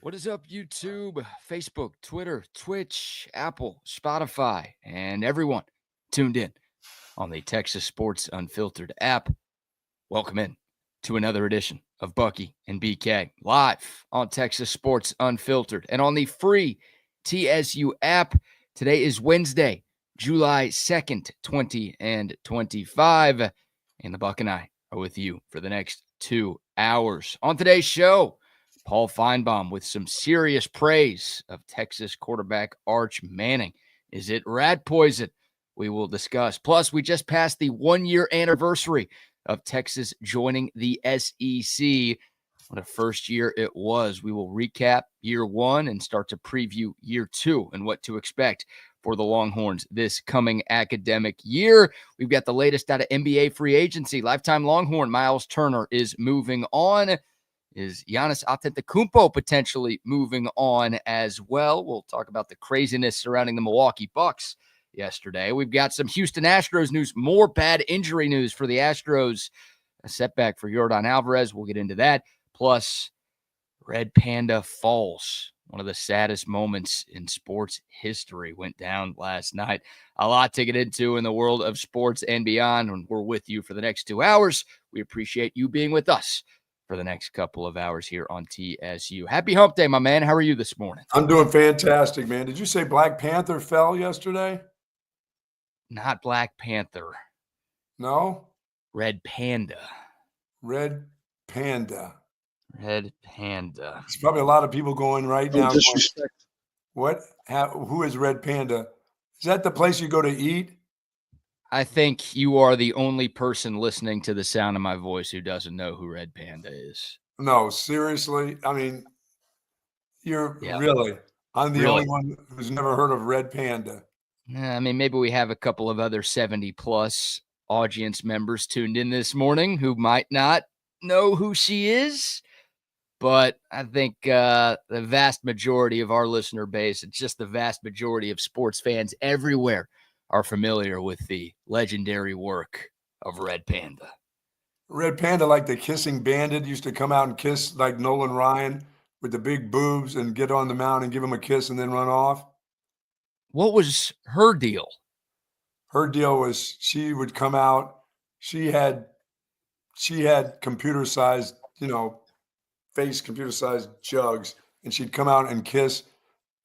What is up, YouTube, Facebook, Twitter, Twitch, Apple, Spotify, and everyone tuned in on the Texas Sports Unfiltered app? Welcome in to another edition of Bucky and BK live on Texas Sports Unfiltered and on the free TSU app. Today is Wednesday, July 2nd, 2025, and the Buck and I are with you for the next 2 hours. On today's show, Paul Feinbaum with some serious praise of Texas quarterback Arch Manning. Is it rat poison? We will discuss. Plus, we just passed the 1-year anniversary of Texas joining the SEC. What a first year it was. We will recap year one and start to preview year two and what to expect for the Longhorns this coming academic year. We've got the latest out of NBA free agency. Lifetime Longhorn Miles Turner is moving on. Is Giannis Antetokounmpo potentially moving on as well? We'll talk about the craziness surrounding the Milwaukee Bucks yesterday. We've got some Houston Astros news, more bad injury news for the Astros. A setback for Yordan Alvarez. We'll get into that. Plus, Red Panda Falls, one of the saddest moments in sports history, went down last night. A lot to get into in the world of sports and beyond, and we're with you for the next 2 hours. We appreciate you being with us for the next couple of hours here on TSU. Happy Hump Day, my man. How are you this morning? I'm doing fantastic, man. Did you say Black Panther fell yesterday? Not Black Panther. No? Red Panda. Red Panda. Red Panda. There's probably a lot of people going right now. Disrespect. What? Who is Red Panda? Is that the place you go to eat? I think you are the only person listening to the sound of my voice who doesn't know who Red Panda is. No, seriously. I mean, really. I'm the only one who's never heard of Red Panda. I mean, maybe we have a couple of other 70-plus audience members tuned in this morning who might not know who she is. But I think the vast majority of our listener base, it's just the vast majority of sports fans everywhere, are familiar with the legendary work of Red Panda. Red Panda, like the kissing bandit, used to come out and kiss like Nolan Ryan with the big boobs and get on the mound and give him a kiss and then run off. What was her deal? Her deal was she would come out. She had computer-sized, computer-sized jugs, and she'd come out and kiss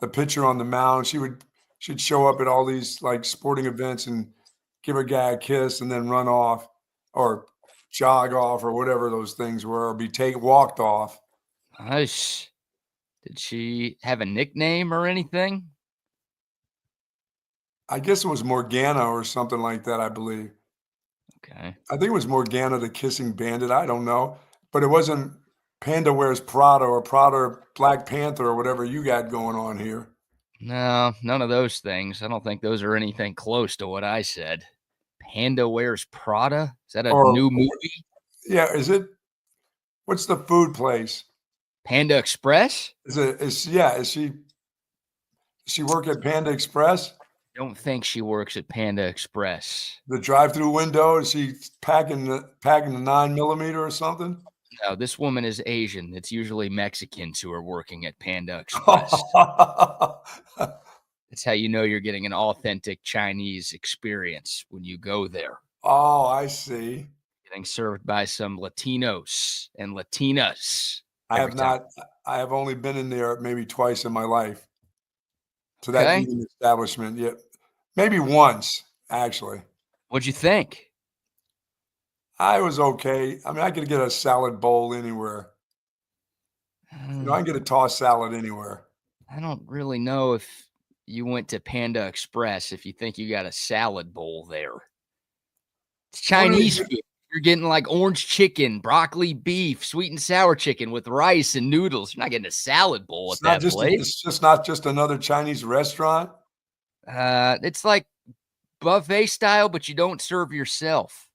the pitcher on the mound. She'd show up at all these like sporting events and give a guy a kiss and then run off or jog off or whatever those things were, or be walked off. Nice. Did she have a nickname or anything? I guess it was Morgana or something like that, I believe. Okay. I think it was Morgana the Kissing Bandit. I don't know. But it wasn't Panda Wears Prada or Prada Black Panther or whatever you got going on here. No, none of those things. I don't think those are anything close to what I said. Panda Wears Prada? Is that a new movie? Yeah, is it? What's the food place? Panda Express? Does she work at Panda Express? I don't think she works at Panda Express. The drive-through window? Is she packing the 9mm or something? No, this woman is Asian. It's usually Mexicans who are working at Panda Express. That's how you know you're getting an authentic Chinese experience when you go there. Oh, I see. Getting served by some Latinos and Latinas. I have not. I have only been in there maybe twice in my life to that eating establishment. Yeah, maybe once, actually. What'd you think? I was okay. I mean, I could get a salad bowl anywhere. I can get a tossed salad anywhere. I don't really know if you went to Panda Express if you think you got a salad bowl there. It's Chinese food. You're getting like orange chicken, broccoli beef, sweet and sour chicken with rice and noodles. You're not getting a salad bowl at that place. It's just not just another Chinese restaurant. It's like buffet style, but you don't serve yourself.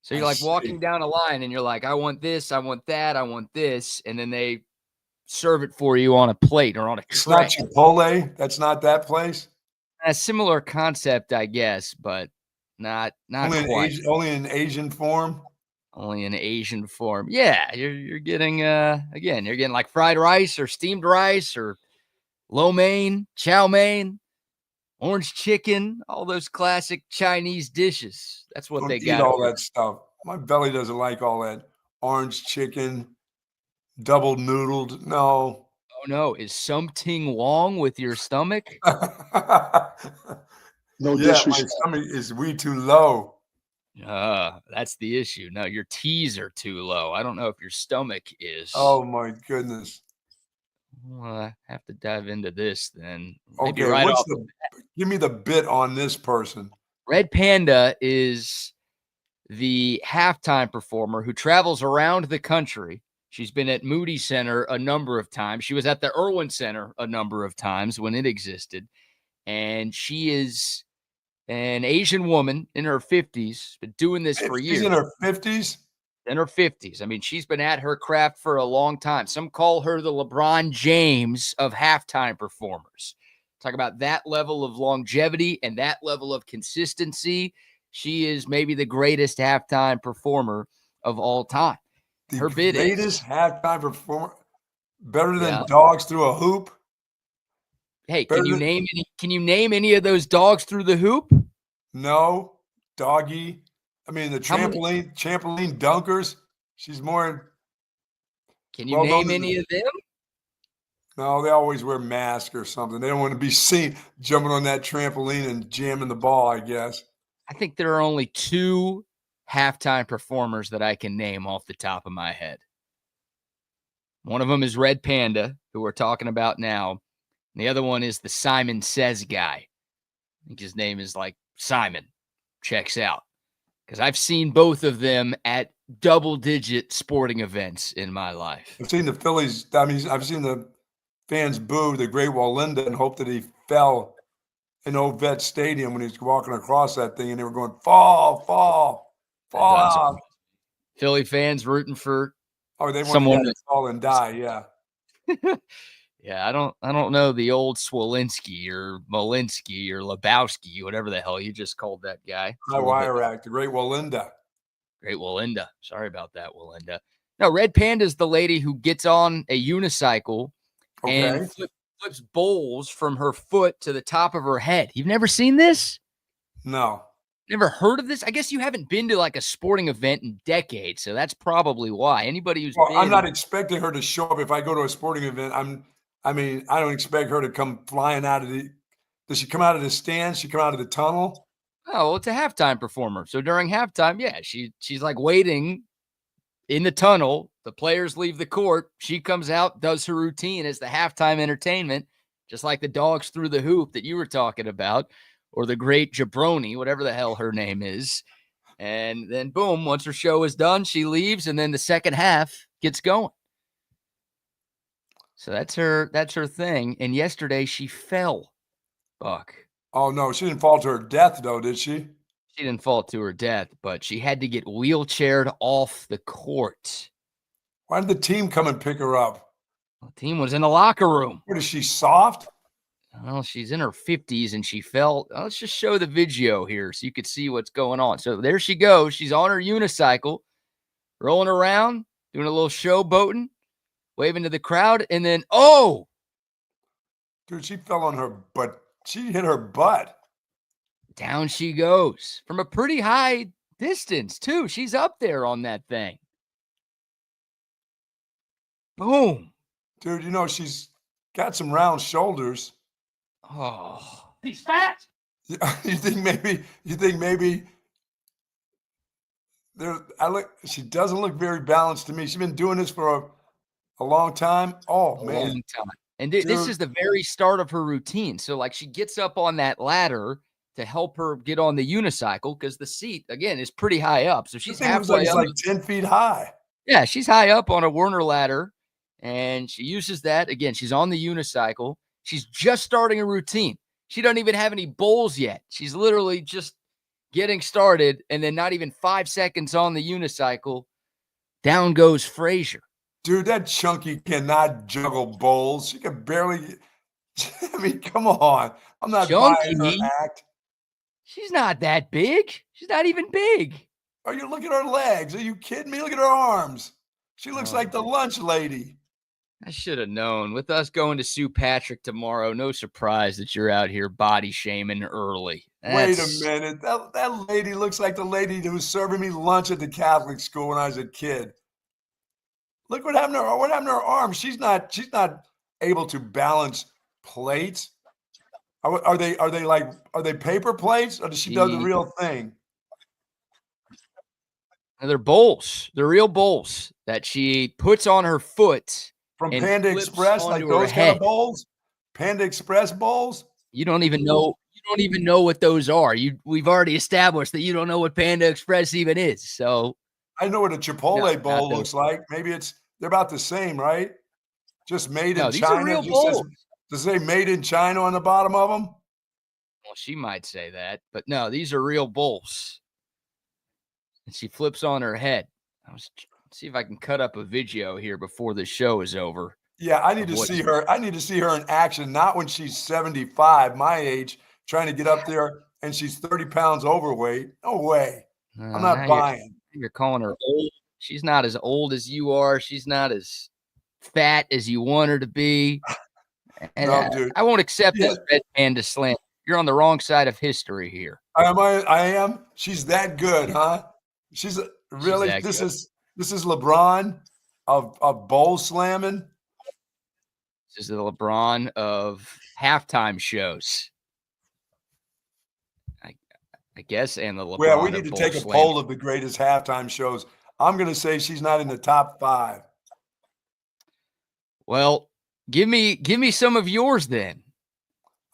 So you're like walking down a line and you're like, I want this, I want that, I want this. And then they serve it for you on a plate or on a tray. It's not Chipotle. That's not that place. A similar concept, I guess, but not quite. Only in Asian form. Only in Asian form. Yeah, you're getting again, you're getting like fried rice or steamed rice or lo mein, chow mein, orange chicken, all those classic Chinese dishes. That's what they Don't eat got all over. that stuff. My belly doesn't like all that orange chicken, double noodled. No. Oh no, is something wrong with your stomach? No Yeah, my disrespect. stomach is way too low. That's the issue. No, your T's are too low. I don't know if your stomach is. Oh my goodness. Well, I have to dive into this then. Maybe Okay, right off. give me the bit on this person. Red Panda is the halftime performer who travels around the country. She's been at Moody Center a number of times. She was at the Irwin Center a number of times when it existed. And she is an Asian woman in her 50s, been doing this for years. She's in her 50s? In her 50s. I mean, she's been at her craft for a long time. Some call her the LeBron James of halftime performers. Talk about that level of longevity and that level of consistency. She is maybe the greatest halftime performer of all time. The greatest halftime performer, better than Yeah. dogs through a hoop. Hey, can you name any of those dogs through the hoop? No, doggy. I mean, the trampoline dunkers. She's more. Can you name any of them? No, they always wear masks or something. They don't want to be seen jumping on that trampoline and jamming the ball, I guess. I think there are only 2 halftime performers that I can name off the top of my head. One of them is Red Panda, who we're talking about now. And the other one is the Simon Says guy. I think his name is like Simon. Checks out. Because I've seen both of them at double-digit sporting events in my life. I've seen the Phillies. I mean, I've seen the fans boo the great Walinda and hope that he fell in Old Vet Stadium when he was walking across that thing, and they were going, fall, fall, fall out. Philly fans rooting for they want someone to fall and die, yeah. Yeah, I don't know the old Swolinski or Molinsky or Lebowski, whatever the hell you just called that guy. High wire act, the great Walinda. Great Walinda. Sorry about that, Walinda. No, Red Panda's the lady who gets on a unicycle and flips bowls from her foot to the top of her head. You've never seen this? No. Never heard of this? I guess you haven't been to like a sporting event in decades, so that's probably why. Anybody who's been, I'm not expecting her to show up if I go to a sporting event. I don't expect her to come flying out of the. Does she come out of the stands? She come out of the tunnel? Oh, well, it's a halftime performer. So during halftime, yeah, she's like waiting in the tunnel. The players leave the court. She comes out, does her routine as the halftime entertainment, just like the dogs through the hoop that you were talking about, or the great Jabroni, whatever the hell her name is. And then boom, once her show is done, she leaves, and then the second half gets going. So that's her thing. And yesterday she fell, Buck. Oh no, she didn't fall to her death though, did she? She didn't fall to her death, but she had to get wheelchaired off the court. Why did the team come and pick her up? The team was in the locker room. What is she, soft? Well, she's in her 50s and she fell. Let's just show the video here so you could see what's going on. So there she goes. She's on her unicycle, rolling around, doing a little showboating, waving to the crowd, and then, oh! Dude, she fell on her butt. She hit her butt. Down she goes from a pretty high distance, too. She's up there on that thing. Boom. Dude, she's got some round shoulders. Oh, he's fat. You think maybe she doesn't look very balanced to me. She's been doing this for a long time. Oh, man. Long time. And this is the very start of her routine. So, like, she gets up on that ladder to help her get on the unicycle because the seat, again, is pretty high up. So she's halfway up. Like 10 feet high. Yeah, she's high up on a Werner ladder, and she uses that. Again, she's on the unicycle. She's just starting a routine. She doesn't even have any bowls yet. She's literally just getting started, and then not even 5 seconds on the unicycle, down goes Frazier. Dude, that chunky cannot juggle bowls. She can barely. I mean, come on. I'm not buying her act. She's not that big. She's not even big. Are you look at her legs? Are you kidding me? Look at her arms. She looks like the lunch lady. I should have known. With us going to Sue Patrick tomorrow, no surprise that you're out here body shaming early. Wait a minute. That lady looks like the lady who was serving me lunch at the Catholic school when I was a kid. Look what happened to her. What happened to her arms? She's not able to balance plates. Are they paper plates, or does she do the real thing? They're bowls. They're real bowls that she puts on her foot. From Panda Express, like those kind of bowls? Panda Express bowls? You don't even know what those are. We've already established that you don't know what Panda Express even is. So I know what a Chipotle bowl looks like. Maybe they're about the same, right? Just made in China. These are real bowls. Does it say made in China on the bottom of them? Well, she might say that, but no, these are real bowls. And she flips on her head. Let's see if I can cut up a video here before the show is over. Yeah, I need to see her. I need to see her in action, not when she's 75, my age, trying to get up there and she's 30 pounds overweight. No way. I'm not buying. You're calling her old. She's not as old as you are. She's not as fat as you want her to be. And no, dude. I won't accept this Red Panda slam. You're on the wrong side of history here. I am. She's that good, huh? She's really. This is LeBron of bowl slamming. This is the LeBron of halftime shows. I guess, and the LeBron. Well, we need to take a poll of the greatest halftime shows. I'm going to say she's not in the top 5. Well, give me some of yours then.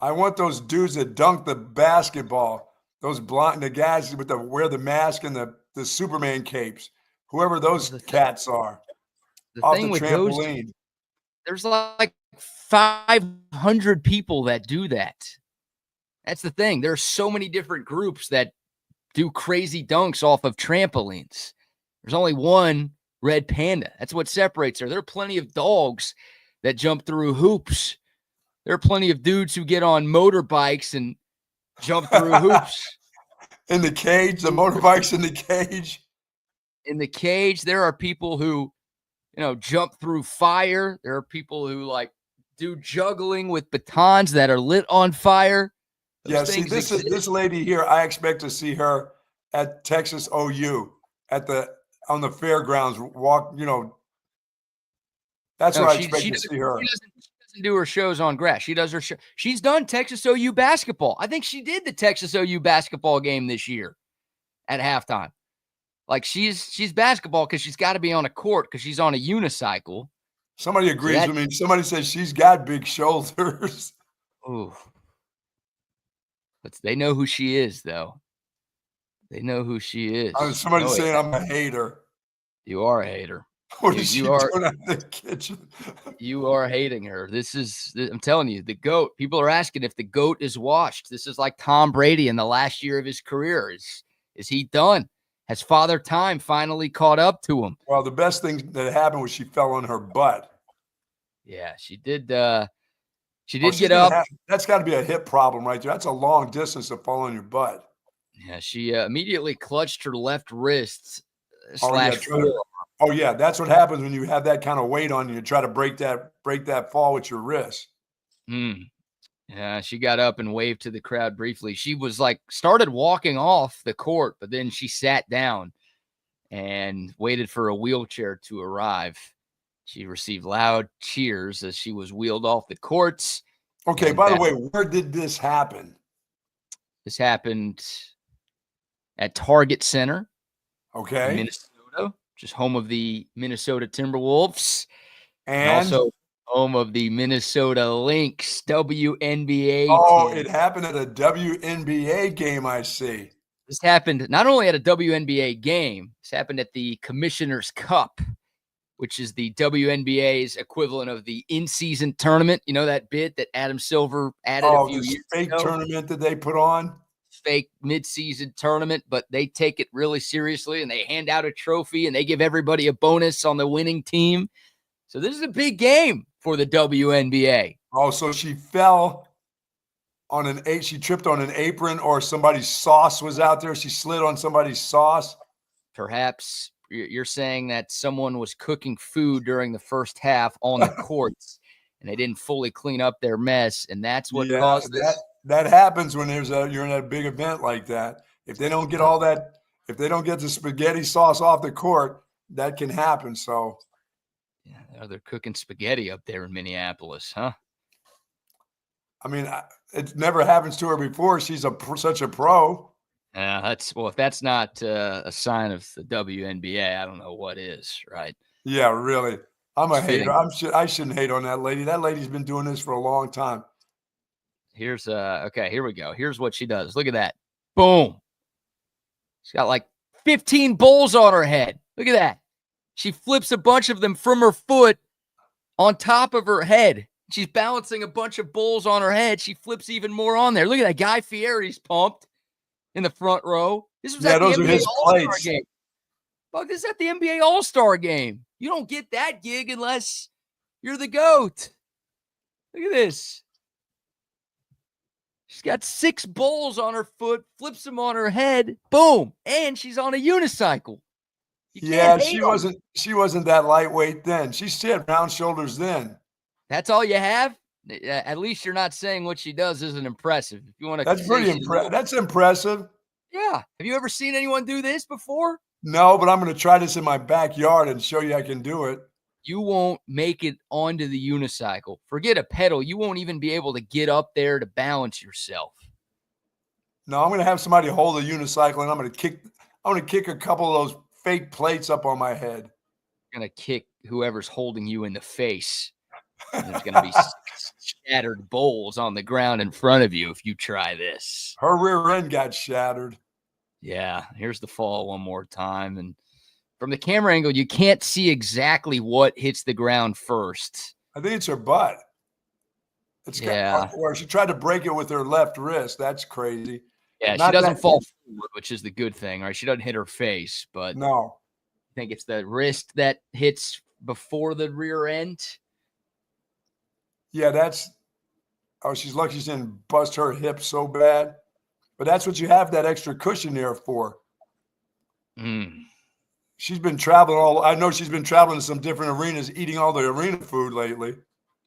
I want those dudes that dunk the basketball. Those the guys with wear the mask and the Superman capes. Whoever those cats are. The thing with trampoline. There's like 500 people that do that. That's the thing. There's so many different groups that do crazy dunks off of trampolines. There's only one Red Panda. That's what separates her. There are plenty of dogs that jump through hoops. There are plenty of dudes who get on motorbikes and jump through hoops. In the cage, the motorbikes in the cage. In the cage, there are people who, jump through fire. There are people who do juggling with batons that are lit on fire. Yeah, see, this lady here, I expect to see her at Texas OU on the fairgrounds walk, That's where I expect to see her. She doesn't do her shows on grass. She does her show. She's done Texas OU basketball. I think she did the Texas OU basketball game this year at halftime. She's basketball because she's got to be on a court because she's on a unicycle. Somebody agrees with me. Somebody says she's got big shoulders. Ooh. But they know who she is, though. They know who she is. Somebody's saying I'm a hater. You are a hater. What is she doing out in the kitchen? You are hating her. I'm telling you, the GOAT. People are asking if the GOAT is washed. This is like Tom Brady in the last year of his career. Is he done? Has Father Time finally caught up to him? Well, the best thing that happened was she fell on her butt. Yeah, she did. She did get up. That's got to be a hip problem right there. That's a long distance to fall on your butt. Yeah, she immediately clutched her left wrist / Oh yeah, that's what happens when you have that kind of weight on you. You try to break that fall with your wrist. Yeah, she got up and waved to the crowd briefly. She was started walking off the court, but then she sat down and waited for a wheelchair to arrive. She received loud cheers as she was wheeled off the courts. Okay, by the way, where did this happen? This happened at Target Center. Okay. Minnesota, which is home of the Minnesota Timberwolves. And also home of the Minnesota Lynx WNBA team. It happened at a WNBA game, I see. This happened not only at a WNBA game, this happened at the Commissioner's Cup, which is the WNBA's equivalent of the in-season tournament. You know that bit that Adam Silver added a few years ago? Fake tournament that they put on? Fake mid-season tournament, but they take it really seriously, and they hand out a trophy, and they give everybody a bonus on the winning team. So this is a big game for the WNBA. Oh, so she fell on she tripped on an apron, or somebody's sauce was out there. She slid on somebody's sauce. perhaps you're saying that someone was cooking food during the first half on the courts and they didn't fully clean up their mess, and that's what caused this? That happens when you're in a big event like that. If they don't get if they don't get the spaghetti sauce off the court, that can happen. So yeah, they're cooking spaghetti up there in Minneapolis, huh? I mean, it never happens to her before. She's such a pro. Yeah, if that's not a sign of the WNBA, I don't know what is, right? Yeah, really. I'm a hater. Fitting. I shouldn't hate on that lady. That lady's been doing this for a long time. Here's okay, here we go. Here's what she does. Look at that. Boom. She's got like 15 bowls on her head. Look at that. She flips a bunch of them from her foot on top of her head. She's balancing a bunch of bowls on her head. She flips even more on there. Look at that. Guy Fieri's pumped in the front row. This was at the NBA All-Star game. Fuck, this is at the NBA All-Star game. You don't get that gig unless you're the GOAT. Look at this. She's got 6 bowls on her foot, flips them on her head. Boom. And she's on a unicycle. Yeah, she wasn't that lightweight then. She had round shoulders then. That's all you have? At least you're not saying what she does isn't impressive. If you want to, that's pretty impressive. That's impressive. Yeah. Have you ever seen anyone do this before? No, but I'm going to try this in my backyard and show you I can do it. You won't make it onto the unicycle. Forget a pedal. You won't even be able to get up there to balance yourself. No, I'm going to have somebody hold the unicycle, and I'm going to kick a couple of those fake plates up on my head. You're going to kick whoever's holding you in the face. There's going to be shattered bowls on the ground in front of you if you try this. Her rear end got shattered. Yeah, here's the fall one more time. And from the camera angle, you can't see exactly what hits the ground first. I think it's her butt. Where she tried to break it with her left wrist. That's crazy. Yeah, she doesn't fall forward, which is the good thing, right? She doesn't hit her face, but no. I think it's the wrist that hits before the rear end. Yeah, she's lucky she didn't bust her hip so bad. But that's what you have that extra cushion there for. She's been traveling I know she's been traveling to some different arenas, eating all the arena food lately.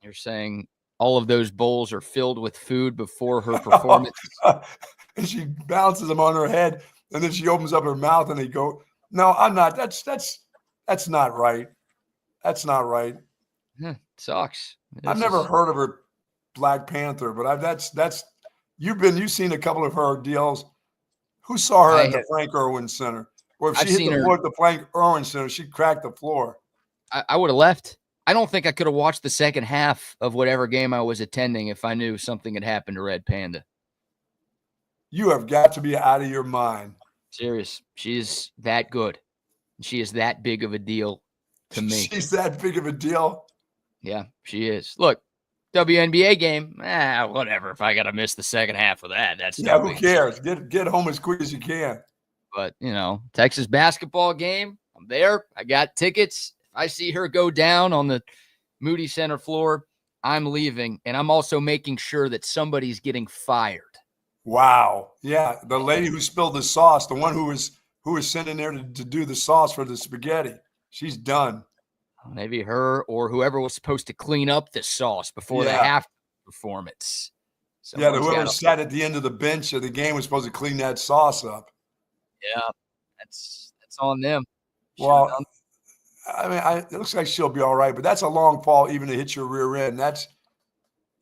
You're saying all of those bowls are filled with food before her performance? And she bounces them on her head, and then she opens up her mouth, and they go, "No, I'm not. That's not right. That's not right." Sucks. I've never heard of her Black Panther, but you've seen a couple of her deals. Who saw her at the Frank Irwin Center? Or if she hit the floor at the Frank Irwin Center, she'd crack the floor. I would have left. I don't think I could have watched the second half of whatever game I was attending if I knew something had happened to Red Panda. You have got to be out of your mind. Serious. She's that good. She is that big of a deal to me. She's that big of a deal? Yeah, she is. Look, WNBA game, whatever. If I got to miss the second half of that, that's who cares? Get home as quick as you can. But, Texas basketball game, I'm there. I got tickets. If I see her go down on the Moody Center floor, I'm leaving. And I'm also making sure that somebody's getting fired. Wow. Yeah, the lady who spilled the sauce, the one who was sent in there to do the sauce for the spaghetti, she's done. Maybe her or whoever was supposed to clean up the sauce before the half performance. Whoever sat at the end of the bench of the game was supposed to clean that sauce up. Yeah, that's on them. Well, I mean, it looks like she'll be all right, but that's a long fall even to hit your rear end. That's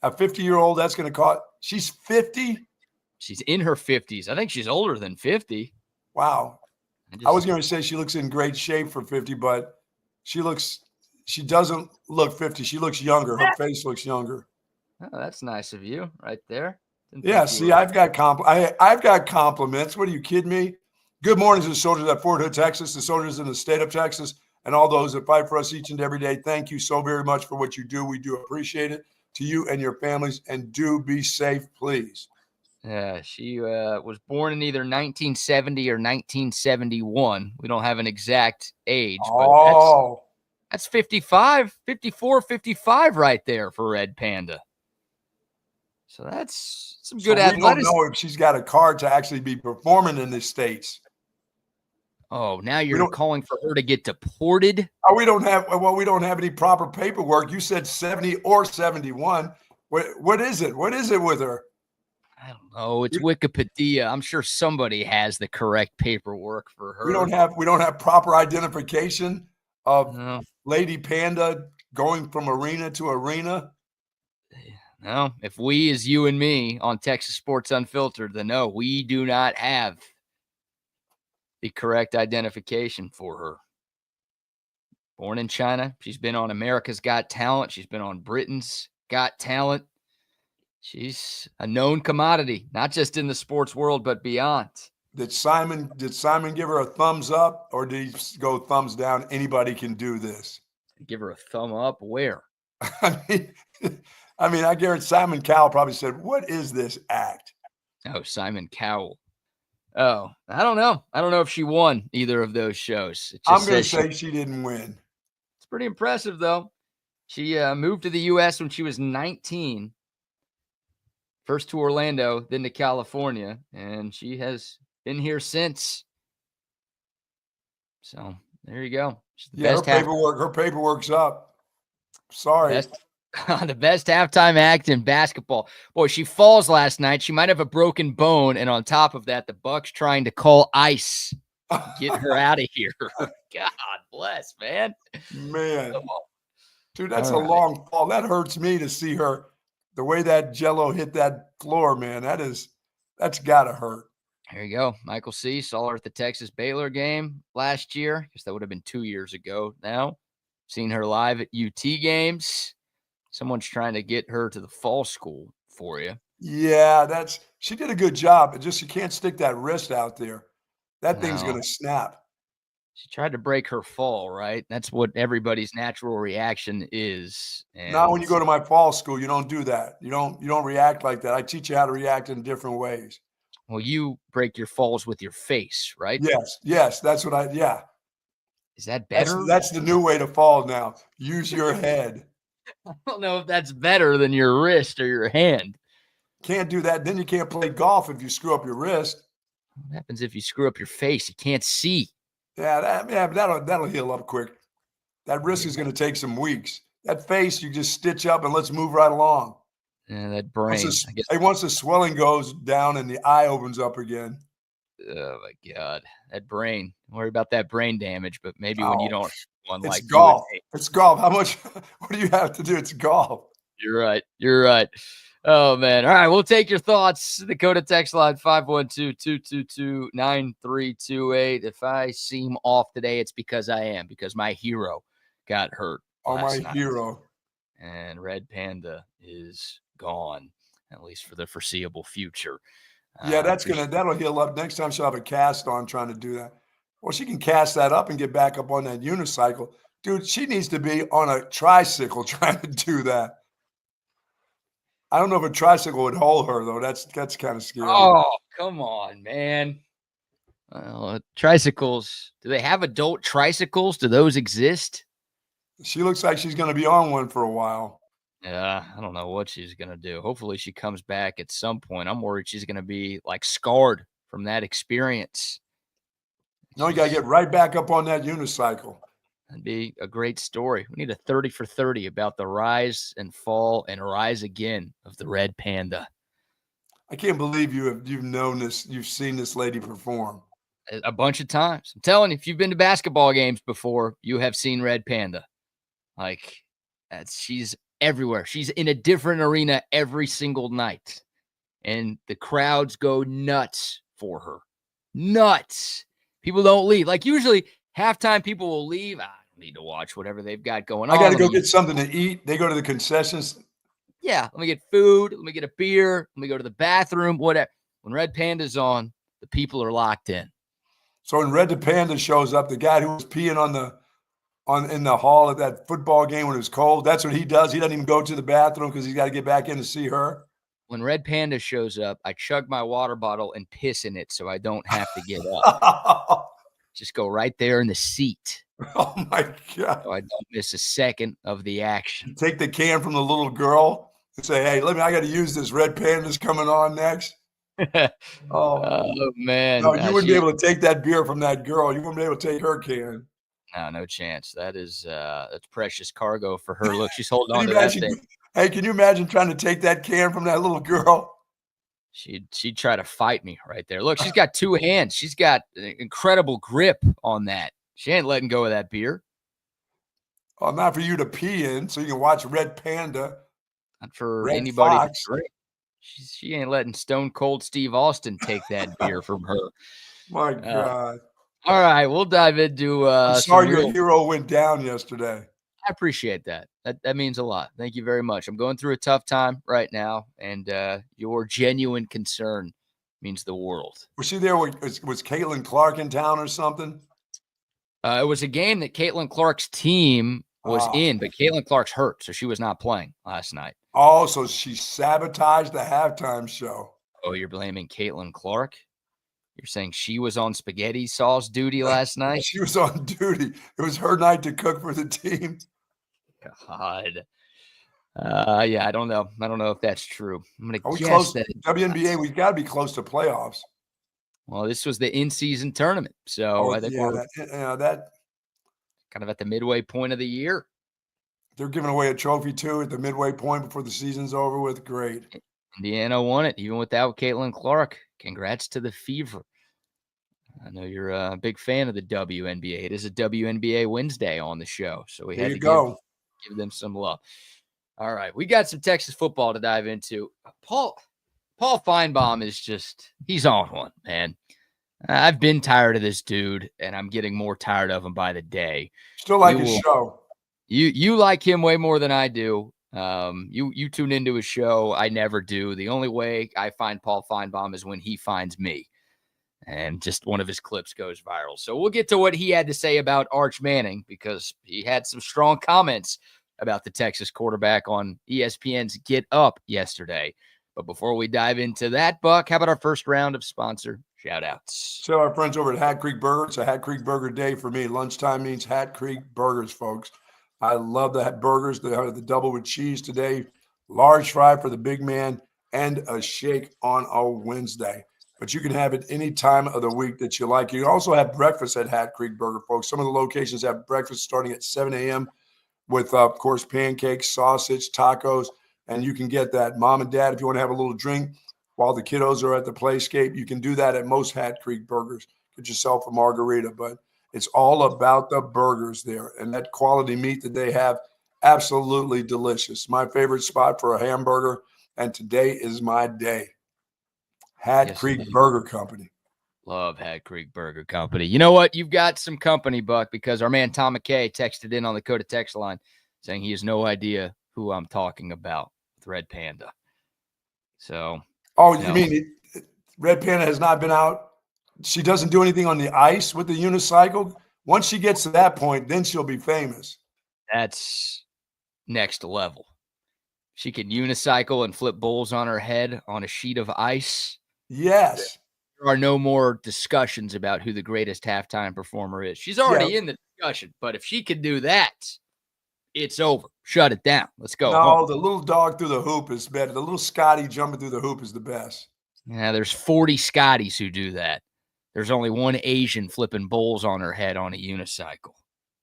a 50-year-old. That's going to cost. She's 50. She's in her 50s. I think she's older than 50. Wow. I was going to say she looks in great shape for 50, but she doesn't look 50. She looks younger. Her face looks younger. Oh, that's nice of you right there. Yeah, see, I've got compliments. What, are you kidding me? Good morning to the soldiers at Fort Hood, Texas, the soldiers in the state of Texas, and all those that fight for us each and every day. Thank you so very much for what you do. We do appreciate it. To you and your families, and do be safe, please. Yeah, she was born in either 1970 or 1971. We don't have an exact age, but that's 55, 54, 55 right there for Red Panda. So that's some good athleticism. We don't know if she's got a card to actually be performing in the States. Oh, now you're calling for her to get deported? Oh, we don't have any proper paperwork. You said 70 or 71. What is it? What is it with her? I don't know. It's Wikipedia. I'm sure somebody has the correct paperwork for her. We don't have proper identification of Lady Panda going from arena to arena. No, if we is you and me on Texas Sports Unfiltered, then no, we do not have the correct identification for her. Born in China. She's been on America's Got Talent. She's been on Britain's Got Talent. She's a known commodity, not just in the sports world, but beyond. Did Simon give her a thumbs up, or did he go thumbs down? Anybody can do this. Give her a thumb up? Where? I mean, I guarantee Simon Cowell probably said, "What is this act?" Oh, Simon Cowell. Oh, I don't know. I don't know if she won either of those shows. I'm going to say she didn't win. It's pretty impressive, though. She moved to the U.S. when she was 19. First to Orlando, then to California, and she has been here since. So there you go. Her paperwork's up. Sorry. The best halftime act in basketball. Boy, she falls last night. She might have a broken bone, and on top of that, the Bucks trying to call ice. Get her out of here. God bless, man. Man. Dude, that's a long fall. That hurts me to see her. The way that Jello hit that floor, man, that's got to hurt. There you go. Michael C. saw her at the Texas Baylor game last year. I guess that would have been 2 years ago now. Seen her live at UT games. Someone's trying to get her to the fall school for you. Yeah, she did a good job. But just you can't stick that wrist out there. That thing's going to snap. She tried to break her fall, right? That's what everybody's natural reaction is. And now, when you go to my fall school, you don't do that. You don't react like that. I teach you how to react in different ways. Well, you break your falls with your face, right? Yes. That's what yeah. Is that better? That's the new way to fall now. Use your head. I don't know if that's better than your wrist or your hand. Can't do that. Then you can't play golf if you screw up your wrist. What happens if you screw up your face? You can't see. Yeah, but that'll heal up quick. That wrist is going to take some weeks. That face, you just stitch up and let's move right along. Yeah, that brain. Once the swelling goes down and the eye opens up again. Oh my God, that brain. Don't worry about that brain damage, but maybe when you don't want it's golf. It's golf. How much? What do you have to do? It's golf. You're right. Oh, man. All right, we'll take your thoughts. Dakota text line 512-222-9328. If I seem off today, it's because I am, because my hero got hurt. My hero. And Red Panda is gone, at least for the foreseeable future. Yeah, that'll heal up. Next time she'll have a cast on trying to do that. Well, she can cast that up and get back up on that unicycle. Dude, she needs to be on a tricycle trying to do that. I don't know if a tricycle would hold her, though. That's kind of scary. Oh, come on, man. Well, tricycles. Do they have adult tricycles? Do those exist? She looks like she's going to be on one for a while. Yeah, I don't know what she's going to do. Hopefully she comes back at some point. I'm worried she's going to be like scarred from that experience. No, you got to get right back up on that unicycle. That'd be a great story. We need a 30 for 30 about the rise and fall and rise again of the Red Panda. I can't believe you've known this. You've seen this lady perform a bunch of times. I'm telling you, if you've been to basketball games before, you have seen Red Panda. Like, she's everywhere. She's in a different arena every single night. And the crowds go nuts for her. Nuts. People don't leave. Like, usually halftime people will leave. I don't need to watch whatever they've got going on. I got to go get something to eat. They go to the concessions. Yeah, let me get food. Let me get a beer. Let me go to the bathroom, whatever. When Red Panda's on, the people are locked in. So when Red Panda shows up, the guy who was peeing in the hall at that football game when it was cold, that's what he does. He doesn't even go to the bathroom because he's got to get back in to see her. When Red Panda shows up, I chug my water bottle and piss in it so I don't have to get up. Just go right there in the seat. Oh, my God. So I don't miss a second of the action. Take the can from the little girl and say, hey, I got to use this. Red Panda's coming on next. Oh, man. No, you wouldn't be able to take that beer from that girl. You wouldn't be able to take her can. No chance. That's precious cargo for her. Look, she's holding Can on you to that imagine? thing. Hey, can you imagine trying to take that can from that little girl? She'd try to fight me right there. Look, she's got 2 hands. She's got incredible grip on that. She ain't letting go of that beer. Well, not for you to pee in, so you can watch Red Panda, Not for Red anybody to Fox. drink. She ain't letting Stone Cold Steve Austin take that beer from her. My God. All right, we'll dive into I'm some sorry real. your hero went down yesterday. I appreciate that. That means a lot. Thank you very much. I'm going through a tough time right now, and your genuine concern means the world. Was she there? Was Caitlin Clark in town or something? It was a game that Caitlin Clark's team was in, but Caitlin Clark's hurt, so she was not playing last night. Oh, so she sabotaged the halftime show. Oh, you're blaming Caitlin Clark? You're saying she was on spaghetti sauce duty last night? She was on duty. It was her night to cook for the team. God. Yeah, I don't know. I don't know if that's true. I'm going to guess close? that WNBA, we've got to be close to playoffs. Well, this was the in-season tournament, so I think we're that kind of at the midway point of the year. They're giving away a trophy too at the midway point before the season's over with. Great. Indiana won it, even without Caitlin Clark. Congrats to the Fever. I know you're a big fan of the WNBA. It is a WNBA Wednesday on the show, so we had to give them some love. All right, we got some Texas football to dive into. Paul Feinbaum is he's on one, man. I've been tired of this dude, and I'm getting more tired of him by the day. Still like his show. You like him way more than I do. You tune into his show. I never do. The only way I find Paul Feinbaum is when he finds me. And just one of his clips goes viral. So we'll get to what he had to say about Arch Manning, because he had some strong comments about the Texas quarterback on ESPN's Get Up yesterday. But before we dive into that, Buck, how about our first round of sponsor shout-outs? So our friends over at Hat Creek Burger. It's a Hat Creek Burger day for me. Lunchtime means Hat Creek Burgers, folks. I love the burgers. They have the double with cheese today, large fry for the big man, and a shake on a Wednesday. But you can have it any time of the week that you like. You also have breakfast at Hat Creek Burger, folks. Some of the locations have breakfast starting at 7 a.m. with, of course, pancakes, sausage, tacos, and you can get that. Mom and Dad, if you want to have a little drink while the kiddos are at the playscape, you can do that at most Hat Creek Burgers. Get yourself a margarita, but it's all about the burgers there and that quality meat that they have. Absolutely delicious. My favorite spot for a hamburger, and today is my day. Hat Creek Burger Company. Love Hat Creek Burger Company. You know what? You've got some company, Buck, because our man Tom McKay texted in on the Coda text line saying he has no idea who I'm talking about with Red Panda. So. Oh, you mean Red Panda has not been out? She doesn't do anything on the ice with the unicycle? Once she gets to that point, then she'll be famous. That's next level. She can unicycle and flip bowls on her head on a sheet of ice. Yes. There are no more discussions about who the greatest halftime performer is. She's already in the discussion, but if she can do that, it's over. Shut it down. Let's go. No, the little dog through the hoop is better. The little Scotty jumping through the hoop is the best. Yeah, there's 40 Scotties who do that. There's only one Asian flipping bowls on her head on a unicycle.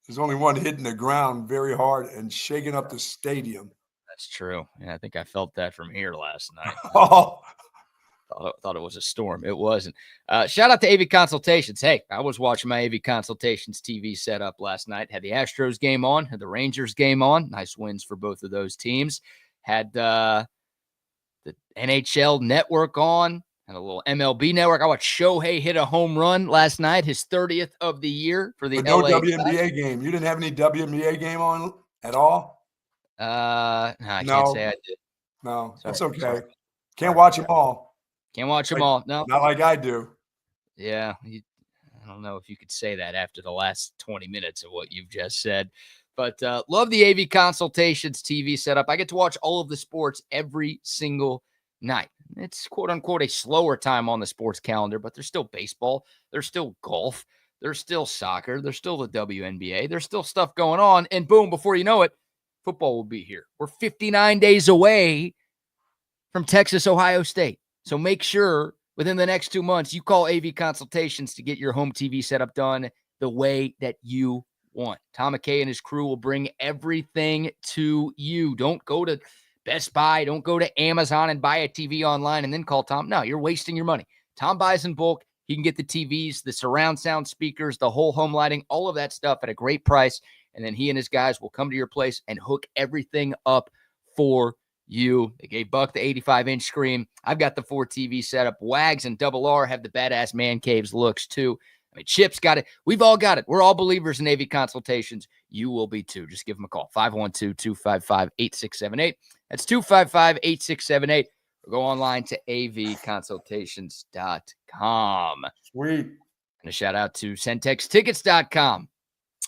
There's only one hitting the ground very hard and shaking up the stadium. That's true. Yeah, I think I felt that from here last night. Oh, thought it was a storm. It wasn't. Shout out to AV Consultations. Hey, I was watching my AV Consultations TV setup last night. Had the Astros game on, had the Rangers game on. Nice wins for both of those teams. Had the NHL network on, and a little MLB network. I watched Shohei hit a home run last night, his 30th of the year for the LA. No WNBA game. You didn't have any WNBA game on at all? No, I can't say I did. No, that's okay. Can't watch them all. Can't watch them all. No, not like I do. Yeah, I don't know if you could say that after the last 20 minutes of what you've just said. But love the AV Consultations TV setup. I get to watch all of the sports every single night. It's quote unquote a slower time on the sports calendar, but there's still baseball. There's still golf. There's still soccer. There's still the WNBA. There's still stuff going on. And boom, before you know it, football will be here. We're 59 days away from Texas, Ohio State. So make sure within the next 2 months, you call AV Consultations to get your home TV setup done the way that you want. Tom McKay and his crew will bring everything to you. Don't go to Best Buy. Don't go to Amazon and buy a TV online and then call Tom. No, you're wasting your money. Tom buys in bulk. He can get the TVs, the surround sound speakers, the whole home lighting, all of that stuff at a great price. And then he and his guys will come to your place and hook everything up for you. They gave Buck the 85-inch screen. I've got the 4 TV setup. Wags and Double R have the badass man caves looks too. I mean, Chip's got it. We've all got it. We're all believers in AV Consultations. You will be too. Just give them a call. 512-255-8678. That's 255-8678. Or go online to avconsultations.com. Sweet. And a shout out to centextickets.com.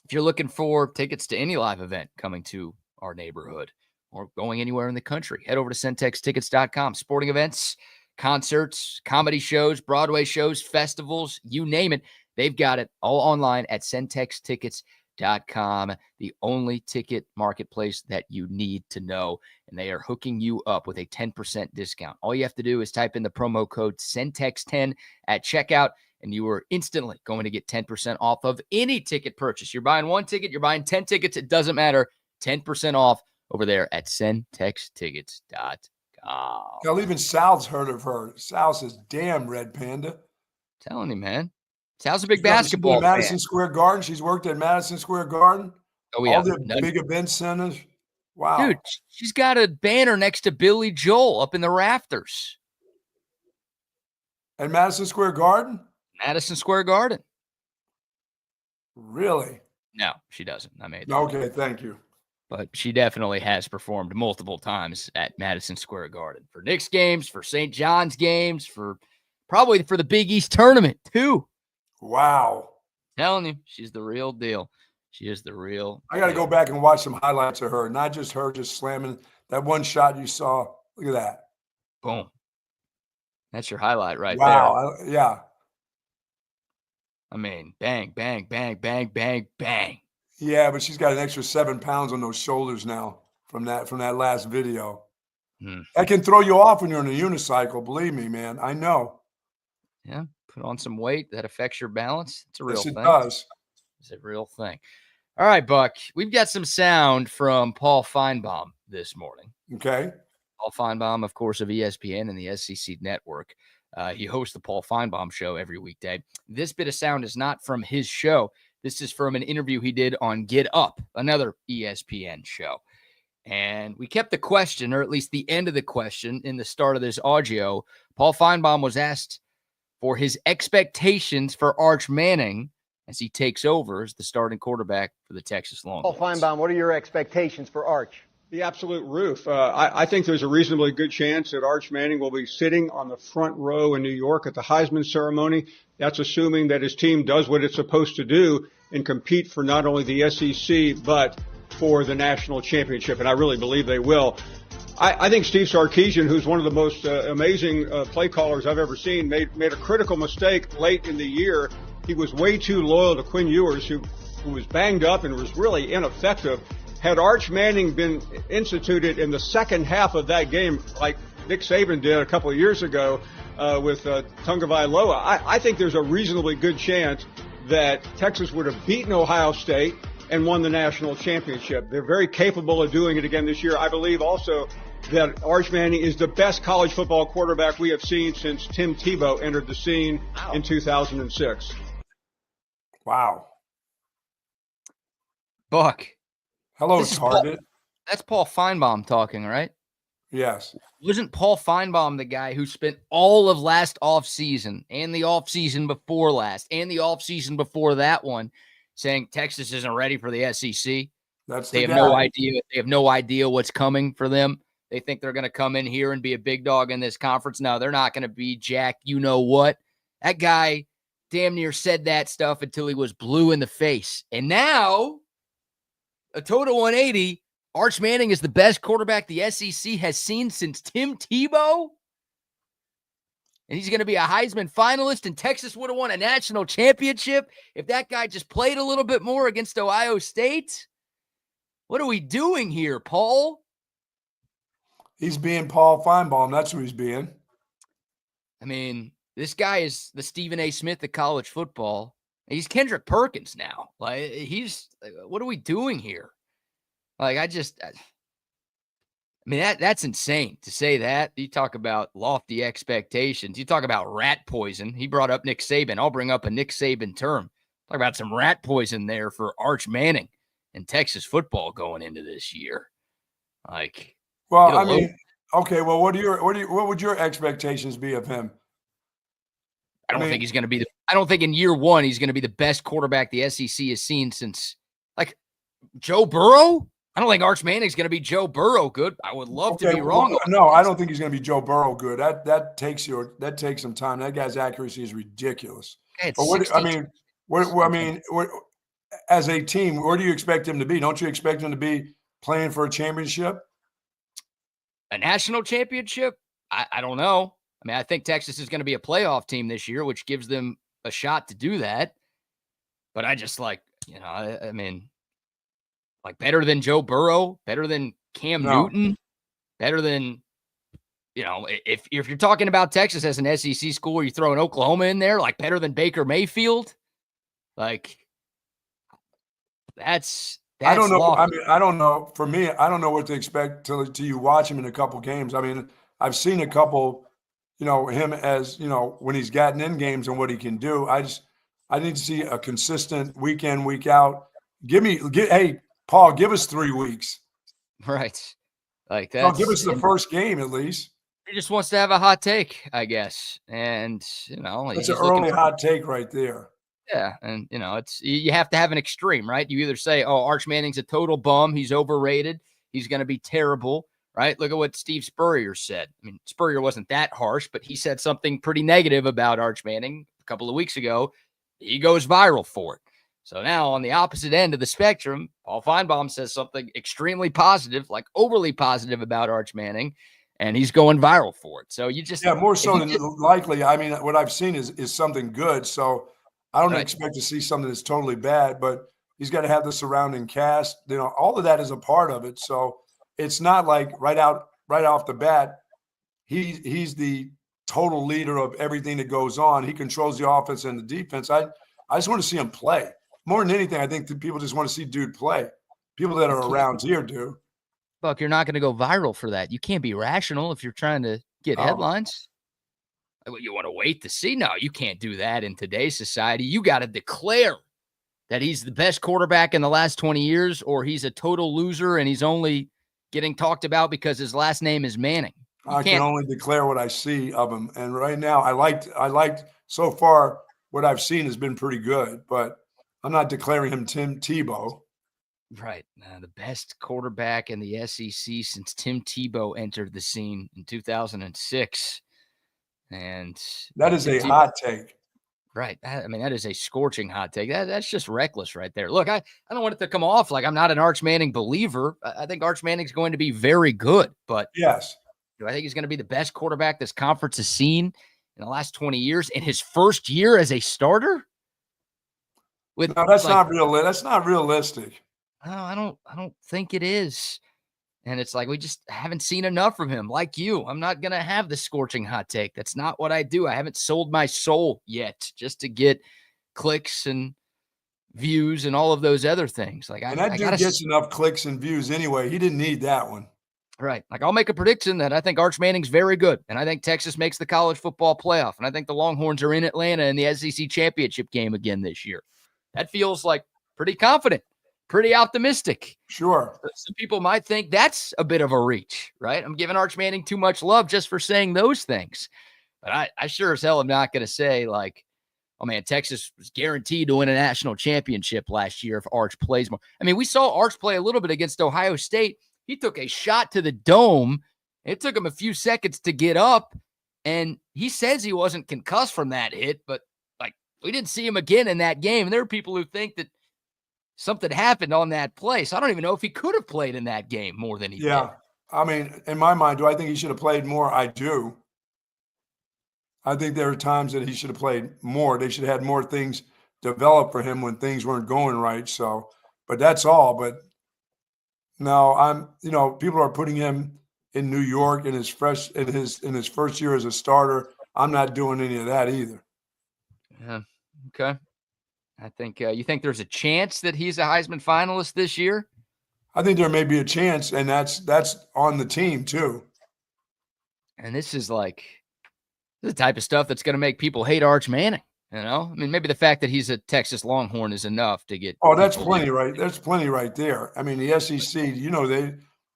If you're looking for tickets to any live event coming to our neighborhood or going anywhere in the country, head over to centextickets.com. Sporting events, concerts, comedy shows, Broadway shows, festivals, you name it. They've got it all online at centextickets.com, the only ticket marketplace that you need to know. And they are hooking you up with a 10% discount. All you have to do is type in the promo code CENTEX10 at checkout, and you are instantly going to get 10% off of any ticket purchase. You're buying 1 ticket, you're buying 10 tickets, it doesn't matter. 10% off over there at centextickets.com. Hell, even Sal's heard of her. Sal says, damn, Red Panda. Telling you, man. Sal's a big She's been basketball at Madison fan. Square Garden. She's worked at Madison Square Garden. Oh, yeah. All the big event centers. Wow. Dude, she's got a banner next to Billy Joel up in the rafters. At Madison Square Garden? Madison Square Garden. Really? No, she doesn't. I made that. Okay, thank you. But she definitely has performed multiple times at Madison Square Garden for Knicks games, for St. John's games, probably for the Big East tournament too. Wow. Telling you, she's the real deal. She is the real I got to deal. go back and watch some highlights of her, not just her just slamming that one shot you saw. Look at that. Boom. That's your highlight right wow. there. Yeah. I mean, bang, bang, bang, bang, bang, bang. Yeah, but she's got an extra 7 pounds on those shoulders now from that last video. That can throw you off when you're on a unicycle. Believe me, man. I know. Yeah, put on some weight that affects your balance. It's a real thing. It does. It's a real thing. All right, Buck. We've got some sound from Paul Feinbaum this morning. Okay. Paul Feinbaum, of course, of ESPN and the SEC Network. He hosts the Paul Feinbaum Show every weekday. This bit of sound is not from his show. This is from an interview he did on Get Up, another ESPN show. And we kept the question, or at least the end of the question, in the start of this audio. Paul Feinbaum was asked for his expectations for Arch Manning as he takes over as the starting quarterback for the Texas Longhorns. Paul Feinbaum, what are your expectations for Arch? The absolute roof. I think there's a reasonably good chance that Arch Manning will be sitting on the front row in New York at the Heisman ceremony. That's assuming that his team does what it's supposed to do and compete for not only the SEC, but for the national championship. And I really believe they will. I think Steve Sarkisian, who's one of the most amazing play callers I've ever seen, made a critical mistake late in the year. He was way too loyal to Quinn Ewers, who was banged up and was really ineffective. Had Arch Manning been instituted in the second half of that game, like Nick Saban did a couple of years ago with Tagovailoa, I think there's a reasonably good chance that Texas would have beaten Ohio State and won the national championship. They're very capable of doing it again this year. I believe also that Arch Manning is the best college football quarterback we have seen since Tim Tebow entered the scene in 2006. Wow. Buck. Hello, Target. That's Paul Feinbaum talking, right? Yes. Wasn't Paul Feinbaum the guy who spent all of last offseason and the offseason before last and the offseason before that one saying Texas isn't ready for the SEC? They have no idea. They have no idea what's coming for them. They think they're going to come in here and be a big dog in this conference. No, they're not going to be Jack. You know what? That guy damn near said that stuff until he was blue in the face. And now, a total 180, Arch Manning is the best quarterback the SEC has seen since Tim Tebow. And he's going to be a Heisman finalist, and Texas would have won a national championship if that guy just played a little bit more against Ohio State. What are we doing here, Paul? He's being Paul Feinbaum. That's who he's being. I mean, This guy is the Stephen A. Smith of college football. He's Kendrick Perkins now. Like, what are we doing here? Like, I mean, that's insane to say that. You talk about lofty expectations. You talk about rat poison. He brought up Nick Saban. I'll bring up a Nick Saban term. Talk about some rat poison there for Arch Manning and Texas football going into this year. Like, well, I mean, okay. Well, what would your expectations be of him? I don't think he's going to be I don't think in year one he's going to be the best quarterback the SEC has seen since, like, Joe Burrow. I don't think Arch Manning's going to be Joe Burrow good. I would love to be wrong. No, I don't think he's going to be Joe Burrow good. That takes some time. That guy's accuracy is ridiculous. But as a team, where do you expect him to be? Don't you expect him to be playing for a championship? A national championship? I don't know. I mean, I think Texas is going to be a playoff team this year, which gives them a shot to do that. But I just I mean, like, better than Joe Burrow, better than Cam Newton, better than, if you're talking about Texas as an SEC school, you're throwing Oklahoma in there, like, better than Baker Mayfield. Like, that's I don't know. lofty. I mean, I don't know. For me, I don't know what to expect till you watch him in a couple games. I mean, I've seen a couple, him as, when he's gotten in games and what he can do. I need to see a consistent week in, week out. Hey, Paul, give us 3 weeks. Right. Like that. Give us the first game at least. He just wants to have a hot take, I guess. And, it's an early hot take right there. Yeah. And, you have to have an extreme, right? You either say, oh, Arch Manning's a total bum. He's overrated. He's going to be terrible, right? Look at what Steve Spurrier said. I mean, Spurrier wasn't that harsh, but he said something pretty negative about Arch Manning a couple of weeks ago. He goes viral for it. So now on the opposite end of the spectrum, Paul Feinbaum says something extremely positive, like overly positive about Arch Manning, and he's going viral for it. So you just more so than likely. I mean, what I've seen is something good. So I don't expect to see something that's totally bad, but he's got to have the surrounding cast. All of that is a part of it. So it's not like right off the bat, he's the total leader of everything that goes on. He controls the offense and the defense. I just want to see him play. More than anything, I think that people just want to see dude play. People that are around here do. Buck, you're not going to go viral for that. You can't be rational if you're trying to get headlines. You want to wait to see? No, you can't do that in today's society. You got to declare that he's the best quarterback in the last 20 years, or he's a total loser and he's only getting talked about because his last name is Manning. I can only declare what I see of him. And right now, I liked so far what I've seen has been pretty good, but I'm not declaring him Tim Tebow. Right. The best quarterback in the SEC since Tim Tebow entered the scene in 2006. And that is a hot take. Right. I mean, that is a scorching hot take. That's just reckless right there. Look, I don't want it to come off like I'm not an Arch Manning believer. I think Arch Manning's going to be very good, but yes, do I think he's going to be the best quarterback this conference has seen in the last 20 years in his first year as a starter? No, that's not real. That's not realistic. No, I don't think it is. And it's like, we just haven't seen enough from him. Like you, I'm not going to have the scorching hot take. That's not what I do. I haven't sold my soul yet just to get clicks and views and all of those other things. Like, that dude gets enough clicks and views anyway. He didn't need that one. Right. Like, I'll make a prediction that I think Arch Manning's very good. And I think Texas makes the college football playoff. And I think the Longhorns are in Atlanta in the SEC championship game again this year. That feels like pretty confident. Pretty optimistic. Sure. Some people might think that's a bit of a reach, right? I'm giving Arch Manning too much love just for saying those things. But I sure as hell am not going to say, like, oh, man, Texas was guaranteed to win a national championship last year if Arch plays more. I mean, we saw Arch play a little bit against Ohio State. He took a shot to the dome. It took him a few seconds to get up, and he says he wasn't concussed from that hit, but, like, we didn't see him again in that game. And there are people who think that something happened on that play. So I don't even know if he could have played in that game more than he did. I mean, in my mind, do I think he should have played more? I do. I think there are times that he should have played more. They should have had more things developed for him when things weren't going right. So, but that's all. But no, people are putting him in New York in his first year as a starter. I'm not doing any of that either. Yeah. Okay. I think you think there's a chance that he's a Heisman finalist this year? I think there may be a chance, and that's on the team too. And this is the type of stuff that's going to make people hate Arch Manning. You know, I mean, maybe the fact that he's a Texas Longhorn is enough to get. Oh, that's plenty, right? That's plenty right there. I mean, the SEC,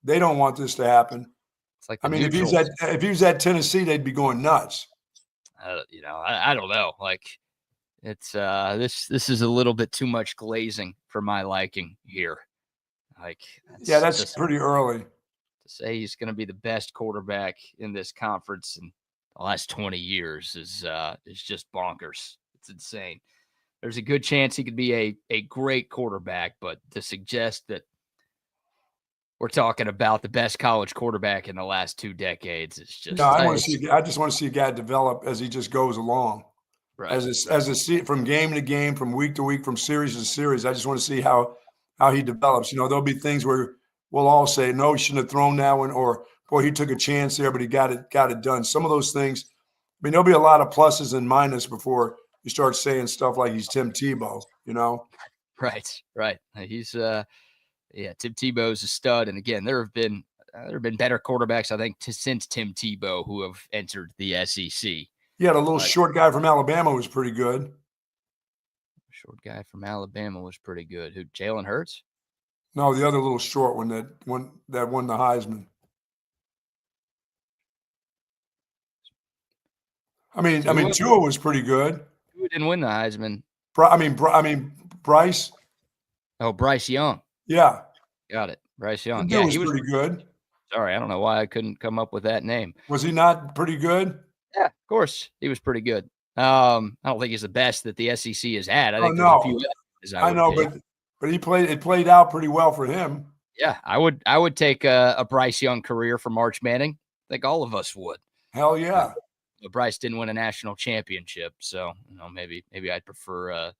they don't want this to happen. It's like I mean, if he was at Tennessee, they'd be going nuts. I don't know. Like, it's this is a little bit too much glazing for my liking here. Like, that's pretty early to say he's going to be the best quarterback in this conference in the last 20 years is just bonkers. It's insane. There's a good chance he could be a great quarterback, but to suggest that we're talking about the best college quarterback in the last 2 decades is just. No, I just want to see a guy develop as he just goes along. Right. From game to game, from week to week, from series to series. I just want to see how he develops. There'll be things where we'll all say, no, he shouldn't have thrown that one, or boy, he took a chance there, but he got it done. Some of those things, I mean, there'll be a lot of pluses and minuses before you start saying stuff like he's Tim Tebow, Right. He's Tim Tebow's a stud. And again, there have been better quarterbacks, I think, since Tim Tebow who have entered the SEC. Yeah, the little short guy from Alabama was pretty good. Short guy from Alabama was pretty good. Who, Jalen Hurts? No, the other little short one that won the Heisman. I mean, Tua was pretty good. Who didn't win the Heisman? Bryce. Oh, Bryce Young. Yeah. Got it. Bryce Young. Yeah, he was pretty good. Sorry, I don't know why I couldn't come up with that name. Was he not pretty good? Yeah, of course. He was pretty good. I don't think he's the best that the SEC has had. I think no. A few I know, but it played out pretty well for him. Yeah, I would take a Bryce Young career from Arch Manning. I think all of us would. Hell yeah. But Bryce didn't win a national championship, so maybe I'd prefer a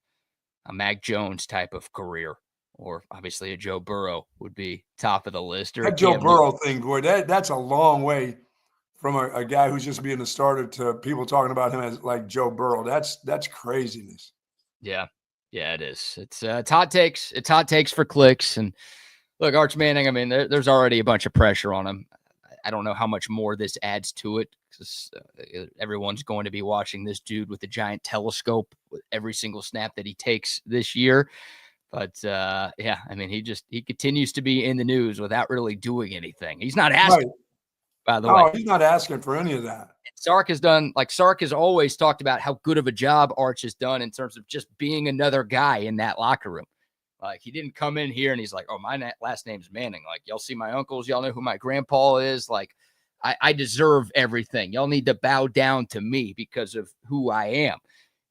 Mac Jones type of career, or obviously a Joe Burrow would be top of the list. Or that Joe Burrow thing, boy, that's a long way from a guy who's just being the starter to people talking about him as like Joe Burrow. That's craziness. Yeah, it is. It's hot takes. It's hot takes for clicks. And look, Arch Manning, I mean, there's already a bunch of pressure on him. I don't know how much more this adds to it, because everyone's going to be watching this dude with a giant telescope with every single snap that he takes this year. But I mean, he continues to be in the news without really doing anything. He's not asking, by the way. He's not asking for any of that. Sark has always talked about how good of a job Arch has done in terms of just being another guy in that locker room. Like, he didn't come in here and he's like, oh, my last name's Manning. Like, y'all see my uncles. Y'all know who my grandpa is. Like, I deserve everything. Y'all need to bow down to me because of who I am.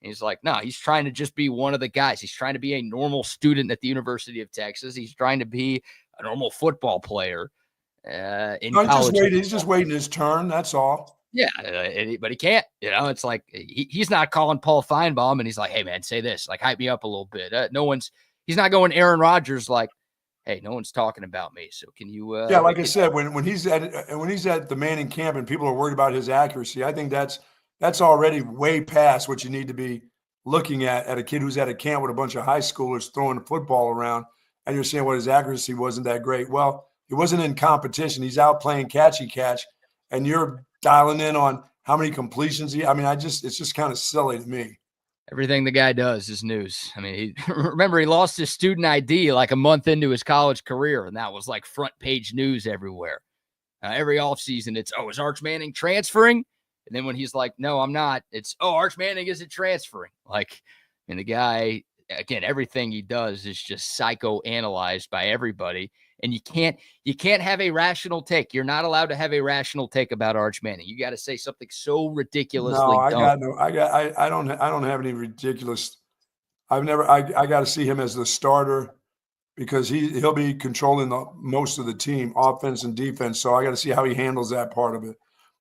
And he's like, no, he's trying to just be one of the guys. He's trying to be a normal student at the University of Texas. He's trying to be a normal football player in college. He's just waiting his turn. That's all. Yeah, but he can't. It's like he's not calling Paul Feinbaum and he's like, hey, man, say this. Like, hype me up a little bit. He's not going Aaron Rodgers like, hey, no one's talking about me. So can you? Like I said, when he's at the Manning camp and people are worried about his accuracy, I think that's already way past what you need to be looking at a kid who's at a camp with a bunch of high schoolers throwing the football around, and you're saying, well, his accuracy wasn't that great. Well, he wasn't in competition. He's out playing catchy catch, and you're dialing in on how many completions it's just kind of silly to me. Everything the guy does is news. I mean, remember, he lost his student ID like a month into his college career, and that was like front page news everywhere. Every offseason, it's, is Arch Manning transferring? And then when he's like, no, I'm not, it's, Arch Manning isn't transferring. Like, and the guy, again, everything he does is just psychoanalyzed by everybody. And you can't have a rational take. You're not allowed to have a rational take about Arch Manning. You got to say something so ridiculously dumb. I don't have any ridiculous. I got to see him as the starter because he'll be controlling most of the team, offense and defense. So I got to see how he handles that part of it.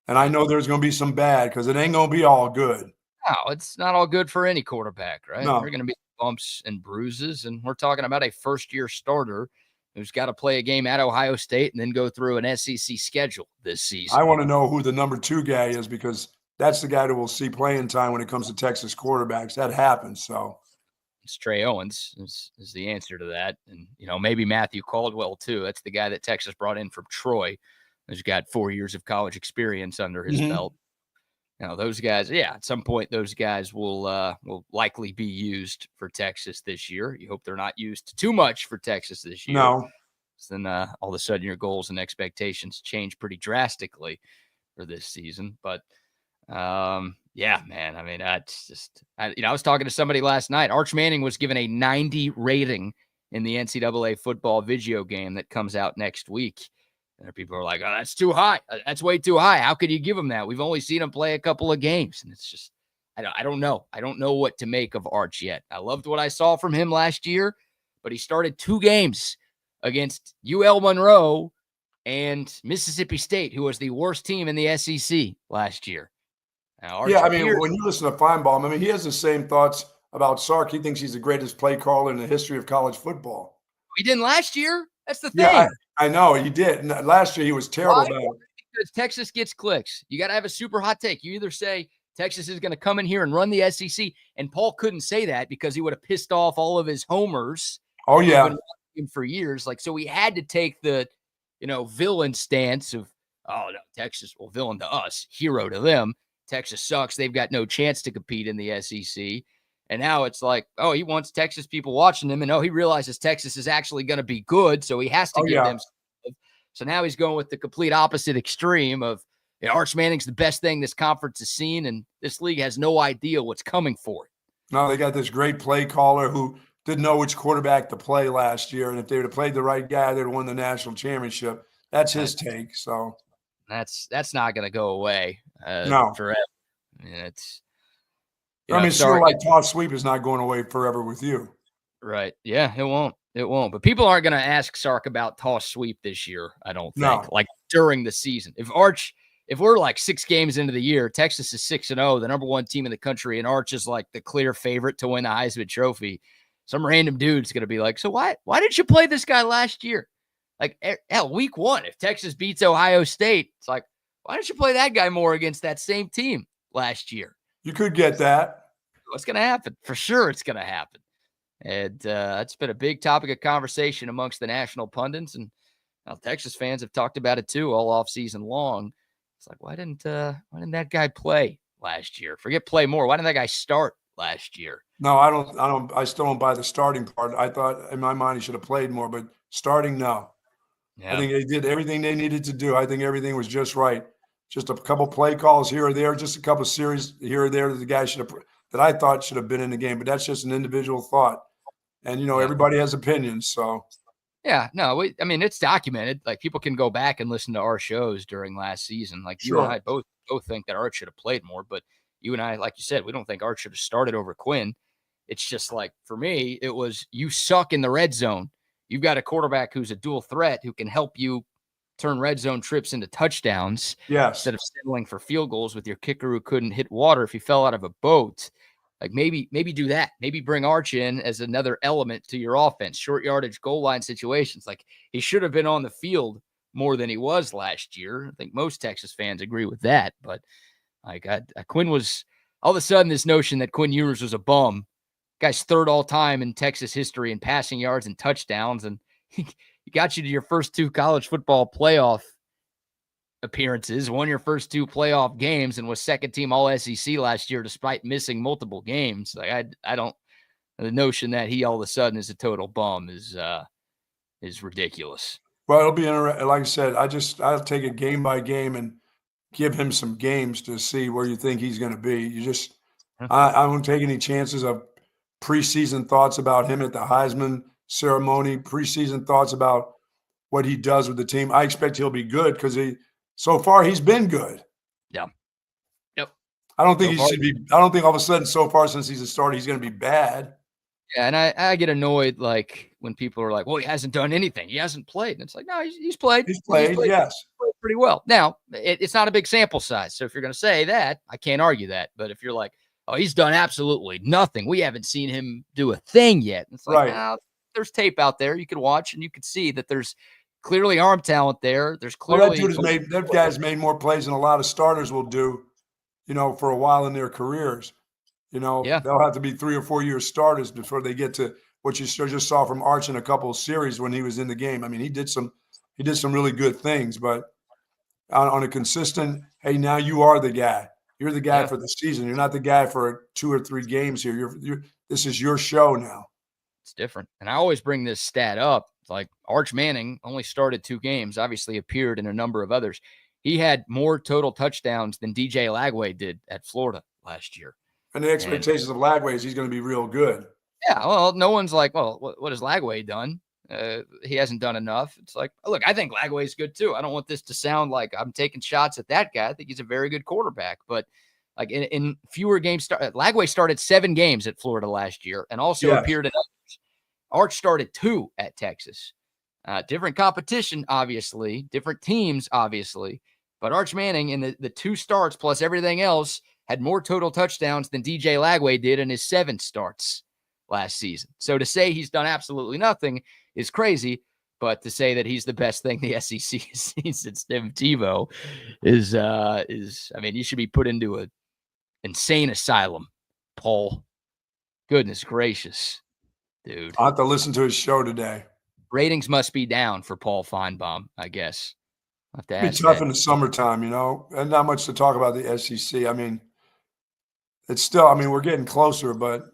And I know there's going to be some bad because it ain't going to be all good. No, it's not all good for any quarterback, right? No. There are going to be bumps and bruises, and we're talking about a first-year starter who's got to play a game at Ohio State and then go through an SEC schedule this season. I want to know who the number 2 guy is because that's the guy that will see playing time when it comes to Texas quarterbacks. That happens. So it's Trey Owens is the answer to that. And, maybe Matthew Caldwell too. That's the guy that Texas brought in from Troy, who's got 4 years of college experience under his belt. Those guys, at some point, those guys will likely be used for Texas this year. You hope they're not used too much for Texas this year. No. Then all of a sudden your goals and expectations change pretty drastically for this season. But man, I mean, that's just, I was talking to somebody last night. Arch Manning was given a 90 rating in the NCAA football video game that comes out next week. And people are like, oh, that's too high. That's way too high. How could you give him that? We've only seen him play a couple of games. And it's just, I don't know. I don't know what to make of Arch yet. I loved what I saw from him last year, but he started 2 games against UL Monroe and Mississippi State, who was the worst team in the SEC last year. Now, yeah, I mean, when you listen to Feinbaum, I mean, he has the same thoughts about Sark. He thinks he's the greatest play caller in the history of college football. He didn't last year. That's the thing. Yeah, I know he did. And last year he was terrible about it. Because Texas gets clicks. You got to have a super hot take. You either say Texas is going to come in here and run the SEC, and Paul couldn't say that because he would have pissed off all of his homers. Oh yeah, him for years. So he had to take the villain stance of, oh no, Texas, well, villain to us, hero to them. Texas sucks. They've got no chance to compete in the SEC. And now it's like, oh, he wants Texas people watching him, and he realizes Texas is actually going to be good, so he has to give them stuff. So now he's going with the complete opposite extreme of Arch Manning's the best thing this conference has seen, and this league has no idea what's coming for it. No, they got this great play caller who didn't know which quarterback to play last year, and if they would have played the right guy, they'd have won the national championship. That's his take. So that's not going to go away forever. I mean, sort of like toss sweep is not going away forever with you. Right. Yeah, it won't. It won't. But people aren't going to ask Sark about toss sweep this year, I don't think. No. Like during the season. If we're like 6 games into the year, Texas is 6-0, the number 1 team in the country, and Arch is like the clear favorite to win the Heisman Trophy, some random dude's going to be like, so why did you play this guy last year? Like, hell, week 1, if Texas beats Ohio State, it's like, why didn't you play that guy more against that same team last year? You could get that. What's going to happen? For sure it's going to happen. And it's been a big topic of conversation amongst the national pundits, and Texas fans have talked about it too all off season long. It's like, why didn't that guy play last year? Forget play more. Why didn't that guy start last year? No, I still don't buy the starting part. I thought in my mind he should have played more, but starting, no. Yeah. I think they did everything they needed to do. I think everything was just right. Just a couple play calls here or there, just a couple series here or there that the guy that I thought should have been in the game. But that's just an individual thought. And, everybody has opinions. So, yeah, no, it's documented. Like, people can go back and listen to our shows during last season. Like, you and I both think that Arch should have played more. But you and I, like you said, we don't think Arch should have started over Quinn. It's just like, for me, it was you suck in the red zone. You've got a quarterback who's a dual threat who can help you turn red zone trips into touchdowns instead of settling for field goals with your kicker who couldn't hit water if he fell out of a boat. Like, maybe do that. Maybe bring Arch in as another element to your offense, short yardage, goal line situations. Like, he should have been on the field more than he was last year. I think most Texas fans agree with that. But like, Quinn was all of a sudden this notion that Quinn Ewers was a bum. Guy's 3rd all time in Texas history in passing yards and touchdowns, and he got you to your first 2 college football playoff appearances, won your first 2 playoff games, and was 2nd team All SEC last year despite missing multiple games. Like, I don't. The notion that he all of a sudden is a total bum is ridiculous. Well, it'll be interesting. Like I said, I'll take it game by game and give him some games to see where you think he's going to be. I won't take any chances of preseason thoughts about him at the Heisman ceremony, preseason thoughts about what he does with the team. I expect he'll be good because so far he's been good. Yeah. Yep. I don't think I don't think all of a sudden so far since he's a starter, he's going to be bad. Yeah. And I get annoyed, like, when people are like, well, he hasn't done anything. He hasn't played. And it's like, no, he's played. He's played, yes. He's played pretty well. Now, it's not a big sample size. So if you're going to say that, I can't argue that. But if you're like, oh, he's done absolutely nothing, we haven't seen him do a thing yet. It's like, right. There's tape out there you could watch, and you could see that there's clearly arm talent there. There's clearly that guy's made more plays than a lot of starters will do for a while in their careers. Yeah. They'll have to be 3 or 4 year starters before they get to what you just saw from Arch in a couple of series when he was in the game. I mean, he did some really good things, but on a consistent, hey, now you are the guy. You're the guy for the season. You're not the guy for 2 or 3 games here. This is your show now. It's different. And I always bring this stat up. Like Arch Manning only started 2 games, obviously appeared in a number of others. He had more total touchdowns than DJ Lagway did at Florida last year. And the expectations of Lagway is he's going to be real good. Yeah, well, no one's like, well, what has Lagway done? He hasn't done enough. It's like, look, I think Lagway's good too. I don't want this to sound like I'm taking shots at that guy. I think he's a very good quarterback. But like in fewer games, Lagway started 7 games at Florida last year and also appeared in others. Arch started 2 at Texas. Different competition, obviously. Different teams, obviously. But Arch Manning in the 2 starts plus everything else had more total touchdowns than DJ Lagway did in his 7 starts last season. So to say he's done absolutely nothing is crazy, but to say that he's the best thing the SEC has seen since Tim Tebow is I mean, you should be put into an insane asylum, Paul. Goodness gracious, dude. I'll have to listen to his show today. Ratings must be down for Paul Feinbaum, I guess. I'll have to It'd ask be tough that. in the summertime, and not much to talk about the SEC. I mean, it's still, we're getting closer, but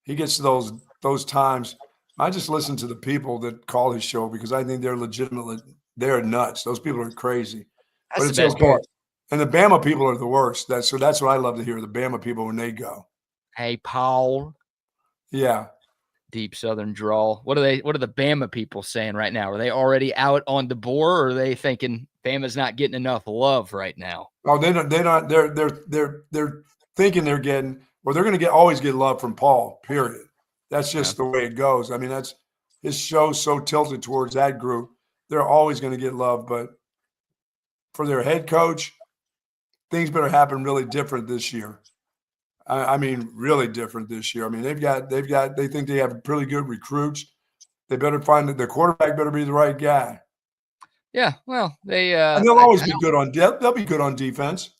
he gets to those times. I just listen to the people that call his show because I think they're legitimately, they're nuts. Those people are crazy. That's But the it's best okay. part. And the Bama people are the worst. That's what I love to hear, the Bama people when they go. Hey, Paul. Yeah. Deep Southern drawl. What are the Bama people saying right now? Are they already out on the board, or are they thinking Bama's not getting enough love right now? Oh, they're not. They're thinking they're getting, or they're going to always get love from Paul. Period. That's just the way it goes. I mean, that's his show's so tilted towards that group. They're always going to get love, but for their head coach, things better happen really different this year. I mean, really different this year. I mean, they think they have pretty good recruits. They better find that the quarterback better be the right guy. Yeah, well, and they'll always be good on. They'll be good on defense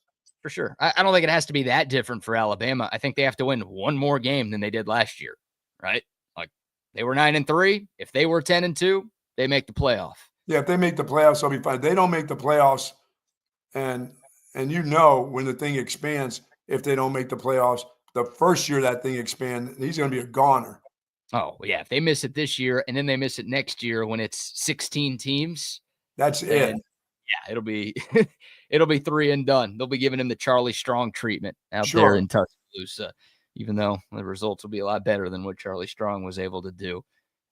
for sure. I don't think it has to be that different for Alabama. I think they have to win one more game than they did last year, right? Like they were 9-3. If they were 10-2, they make the playoff. Yeah, if they make the playoffs, they'll be fine. They don't make the playoffs, and when the thing expands, if they don't make the playoffs, the first year that thing expands, he's going to be a goner. Oh, yeah. If they miss it this year and then they miss it next year when it's 16 teams, that's it. Yeah, it'll be 3 and done. They'll be giving him the Charlie Strong treatment out there in Tuscaloosa, even though the results will be a lot better than what Charlie Strong was able to do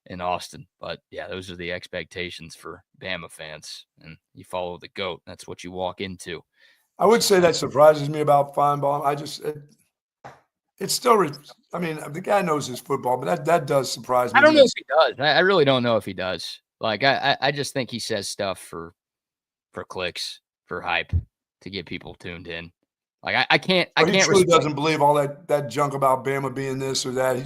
in Austin. But yeah, those are the expectations for Bama fans. And you follow the GOAT. That's what you walk into. I would say that surprises me about Feinbaum. It's still, the guy knows his football, but that does surprise me. I don't know if he does. I really don't know if he does. Like, I just think he says stuff for clicks, for hype, to get people tuned in. Like, I can't. He truly doesn't believe all that junk about Bama being this or that.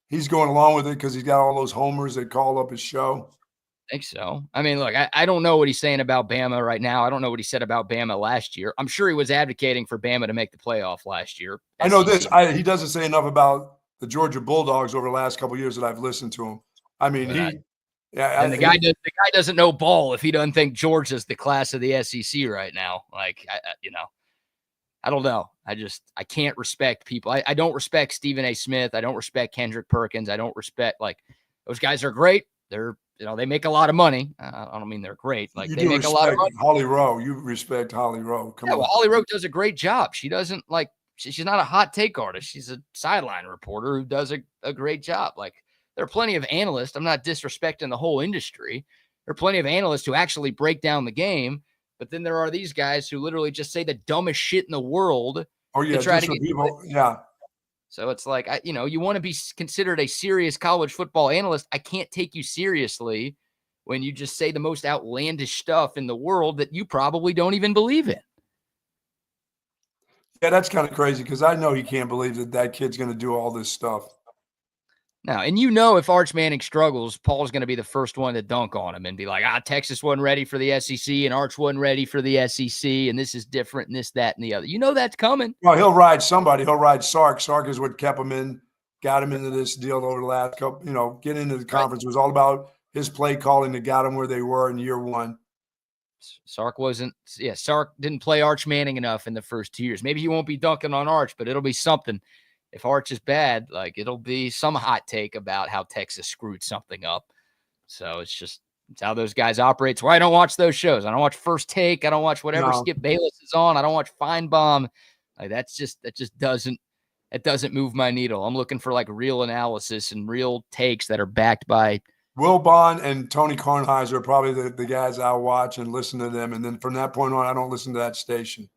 He's going along with it because he's got all those homers that call up his show. I think so. I mean, look, I don't know what he's saying about Bama right now. I don't know what he said about Bama last year. I'm sure he was advocating for Bama to make the playoff last year. I know this. He doesn't say enough about the Georgia Bulldogs over the last couple of years that I've listened to him. I mean, the guy doesn't know ball if he doesn't think Georgia's the class of the SEC right now. Like, I don't know. I can't respect people. I don't respect Stephen A. Smith. I don't respect Kendrick Perkins. I don't respect, those guys are great. They're, they make a lot of money. I don't mean they're great. Like they make a lot of money. Holly Rowe. You respect Holly Rowe. Come on. Well, Holly Rowe does a great job. She doesn't she's not a hot take artist. She's a sideline reporter who does a great job. Like there are plenty of analysts. I'm not disrespecting the whole industry. There are plenty of analysts who actually break down the game. But then there are these guys who literally just say the dumbest shit in the world. Oh, yeah. To try to get people. Yeah. So it's like, you want to be considered a serious college football analyst. I can't take you seriously when you just say the most outlandish stuff in the world that you probably don't even believe in. Yeah, that's kind of crazy because I know he can't believe that kid's going to do all this stuff. No, and if Arch Manning struggles, Paul's going to be the first one to dunk on him and be like, Texas wasn't ready for the SEC and Arch wasn't ready for the SEC and this is different and this, that, and the other. That's coming. Well, he'll ride somebody. He'll ride Sark. Sark is what kept him in, got him into this deal over the last couple, getting into the conference. It was all about his play calling that got him where they were in year one. Sark didn't play Arch Manning enough in the first 2 years. Maybe he won't be dunking on Arch, but it'll be something. If Arch is bad, it'll be some hot take about how Texas screwed something up. So it's how those guys operate. It's why I don't watch those shows. I don't watch First Take. I don't watch whatever Skip Bayless is on. I don't watch Feinbaum. That just doesn't move my needle. I'm looking for real analysis and real takes that are backed by Will Bond and Tony Kornheiser are probably the guys I'll watch and listen to them. And then from that point on, I don't listen to that station.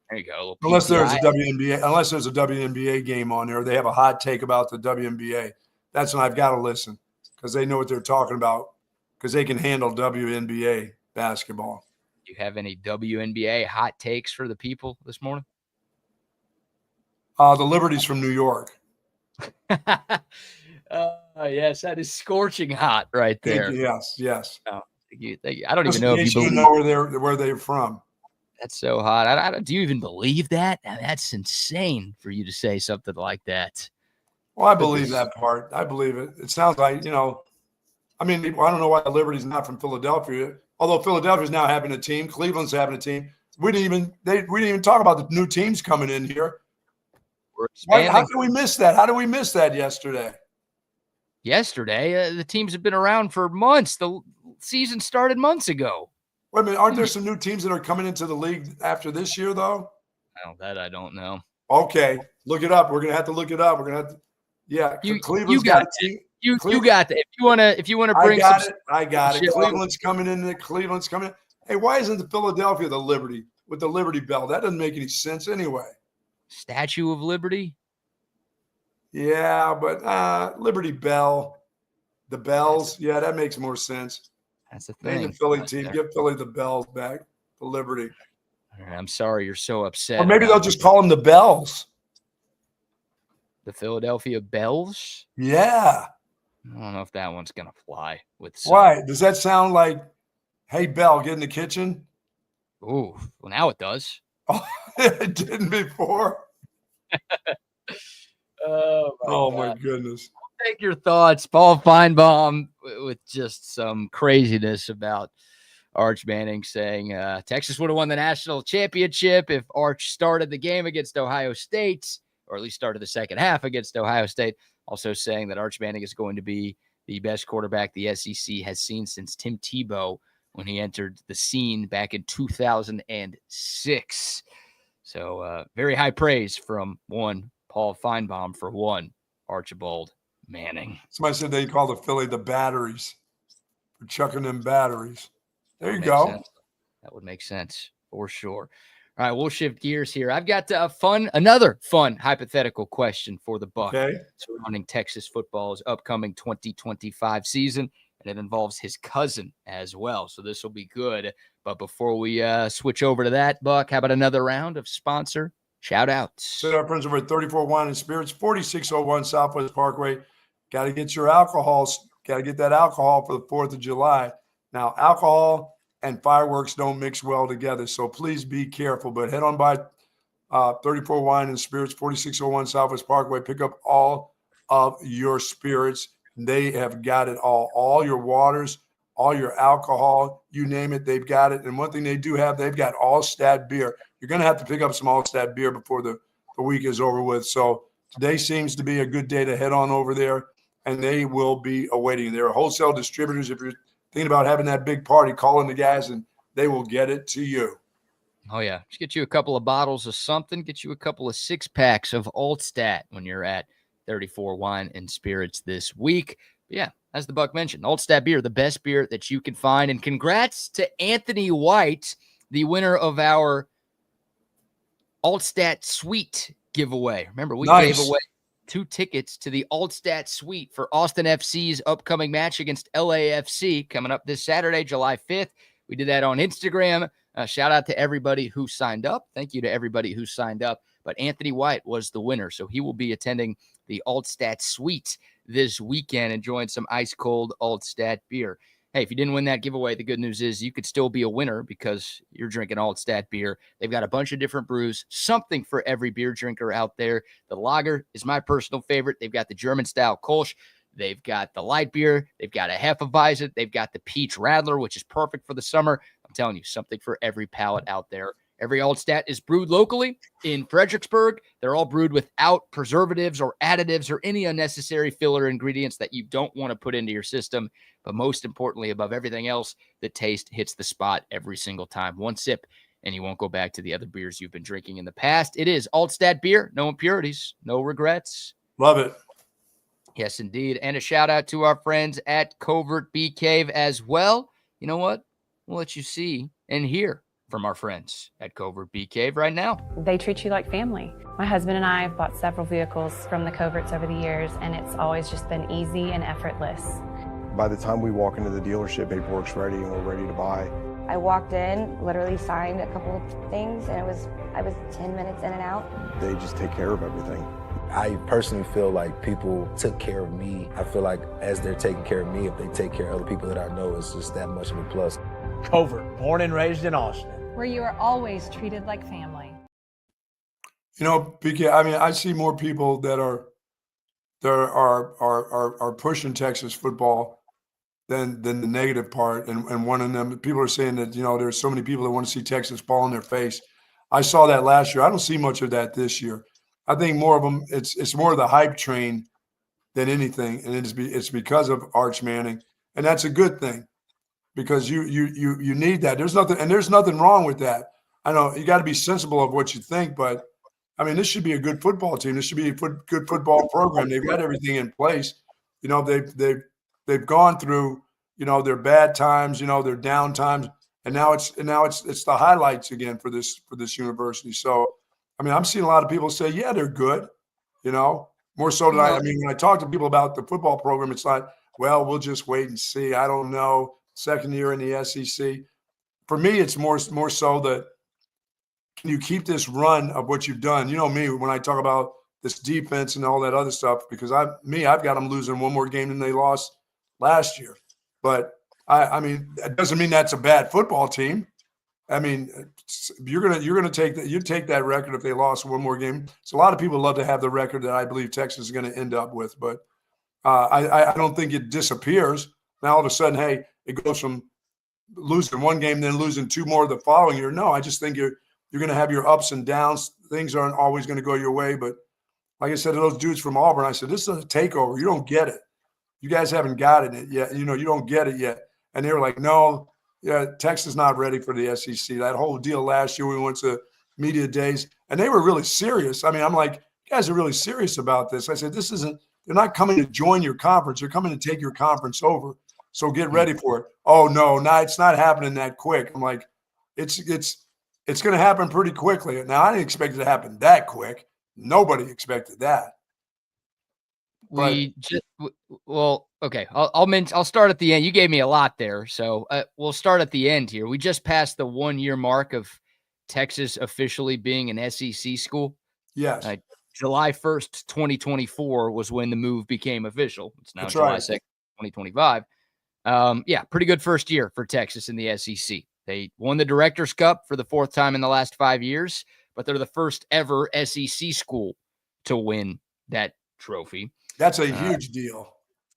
There you go. Unless there's a WNBA game on there, or they have a hot take about the WNBA. That's when I've got to listen because they know what they're talking about because they can handle WNBA basketball. Do you have any WNBA hot takes for the people this morning? The Liberties from New York. Yes, that is scorching hot right there. Yes. Oh, thank you. I don't even know if you know where they're from. That's so hot. Do you even believe that? That's insane for you to say something like that. Well, I believe that part. I believe it. It sounds like, I don't know why the Liberty's not from Philadelphia, although Philadelphia's now having a team. Cleveland's having a team. We didn't even talk about the new teams coming in here. How did we miss that? How did we miss that yesterday? Yesterday, the teams have been around for months. The season started months ago. Wait a minute, aren't there some new teams that are coming into the league after this year, though? That I don't know. Okay, look it up. We're gonna have to look it up. We're gonna have to. Cleveland's got a team. You got that. If you wanna bring I got it. Cleveland's coming in. Cleveland's coming in. Hey, why isn't the Philadelphia the Liberty with the Liberty Bell? That doesn't make any sense anyway. Statue of Liberty. Yeah, but Liberty Bell, the Bells. Yeah, that makes more sense. That's the thing. Name the Philly team. Give Philly the Bells back. The Liberty. I'm sorry you're so upset. Or maybe they'll just call them the Bells. The Philadelphia Bells? Yeah. I don't know if that one's going to fly. Why? Does that sound like, hey, Bell, get in the kitchen? Ooh, well, now it does. Oh, it didn't before. Oh my goodness. Take your thoughts, Paul Feinbaum, with just some craziness about Arch Manning saying Texas would have won the national championship if Arch started the game against Ohio State, or at least started the second half against Ohio State. Also saying that Arch Manning is going to be the best quarterback the SEC has seen since Tim Tebow when he entered the scene back in 2006. So very high praise from one Paul Feinbaum for one Archibald Manning. Somebody said they call the Philly the batteries for chucking them batteries. There you go. Sense. That would make sense for sure. All right, we'll shift gears here. I've got another fun hypothetical question for the Buck surrounding Texas football's upcoming 2025 season, and it involves his cousin as well. So this will be good. But before we switch over to that, Buck, how about another round of sponsor shout-outs? So our friends over at 34 Wine and Spirits, 4601 Southwest Parkway. Got to get your alcohol. Got to get that alcohol for the 4th of July. Now, alcohol and fireworks don't mix well together, so please be careful. But head on by 34 Wine and Spirits, 4601 Southwest Parkway. Pick up all of your spirits. They have got it all your waters, all your alcohol, you name it, they've got it. And one thing they do have, they've got Altstadt Beer. You're going to have to pick up some Altstadt Beer before the week is over with. So today seems to be a good day to head on over there, and they will be awaiting. They're wholesale distributors. If you're thinking about having that big party, call in the guys, and they will get it to you. Oh, yeah. Just get you a couple of bottles of something. Get you a couple of 6-packs of Altstadt when you're at 34 Wine and Spirits this week. But yeah, as the Buck mentioned, Altstadt Beer, the best beer that you can find. And congrats to Anthony White, the winner of our Altstadt Suite giveaway. Remember, we gave away 2 tickets to the Altstadt Suite for Austin FC's upcoming match against LAFC coming up this Saturday, July 5th. We did that on Instagram. Shout out to everybody who signed up. Thank you to everybody who signed up. but Anthony White was the winner. So he will be attending the Altstadt Suite this weekend, enjoying some ice cold Altstadt beer. Hey, if you didn't win that giveaway, the good news is you could still be a winner because you're drinking Altstadt beer. They've got a bunch of different brews, something for every beer drinker out there. The lager is my personal favorite. They've got the German-style Kolsch. They've got the light beer. They've got a Hefeweizen. They've got the Peach Radler, which is perfect for the summer. I'm telling you, something for every palate out there. Every Altstadt is brewed locally in Fredericksburg. They're all brewed without preservatives or additives or any unnecessary filler ingredients that you don't want to put into your system. But most importantly, above everything else, the taste hits the spot every single time. One sip, and you won't go back to the other beers you've been drinking in the past. It is Altstadt beer, no impurities, no regrets. Love it. Yes, indeed. And a shout out to our friends at Covert Bee Cave as well. You know what? We'll let you see and hear from our friends at Covert Bee Cave right now. They treat you like family. My husband and I have bought several vehicles from the Coverts over the years, and it's always just been easy and effortless. By the time we walk into the dealership, paperwork's ready and we're ready to buy. I walked in, literally signed a couple of things, and I was 10 minutes in and out. They just take care of everything. I personally feel like people took care of me. I feel like as they're taking care of me, if they take care of other people that I know, it's just that much of a plus. Covert, born and raised in Austin, where you are always treated like family. You know, BK, I mean, I see more people that are pushing Texas football than the negative part. And one of them, people are saying that, you know, there's so many people that want to see Texas ball in their face. I saw that last year. I don't see much of that this year. I think more of them, it's more of the hype train than anything. And it's because of Arch Manning. And that's a good thing because you need that. There's nothing wrong with that. I know you got to be sensible of what you think, but I mean, this should be a good football team. This should be a good football program. They've got everything in place. You know, they've gone through, you know, their bad times, you know, their down times, and now it's the highlights again for this university. So, I mean, I'm seeing a lot of people say, yeah, they're good, you know, more so than I mean, when I talk to people about the football program, it's like, well, we'll just wait and see. I don't know. Second year in the SEC. For me, it's more so that can you keep this run of what you've done? You know me, when I talk about this defense and all that other stuff, because I've got them losing one more game than they lost last year. But I mean, it doesn't mean that's a bad football team. I mean, you're gonna take that. You take that record if they lost one more game. So a lot of people love to have the record that I believe Texas is going to end up with, but I don't think it disappears. Now all of a sudden, hey, it goes from losing one game then losing two more the following year. No, I just think you're going to have your ups and downs. Things aren't always going to go your way. But like I said to those dudes from Auburn, I said, this is a takeover. You don't get it. You guys haven't gotten it yet. You know, you don't get it yet. And they were like, no, yeah, Texas is not ready for the SEC. That whole deal last year, we went to media days, and they were really serious. I mean, I'm like, you guys are really serious about this. I said, they're not coming to join your conference. They're coming to take your conference over. So get ready for it. Oh, no, it's not happening that quick. I'm like, it's going to happen pretty quickly. Now, I didn't expect it to happen that quick. Nobody expected that. Okay. I'll start at the end. You gave me a lot there, so we'll start at the end here. We just passed the 1 year mark of Texas officially being an SEC school. Yes. July 1st, 2024 was when the move became official. It's now That's July right. 2nd, 2025. Pretty good first year for Texas in the SEC. They won the Directors Cup for the fourth time in the last 5 years, but they're the first ever SEC school to win that trophy. That's a huge deal.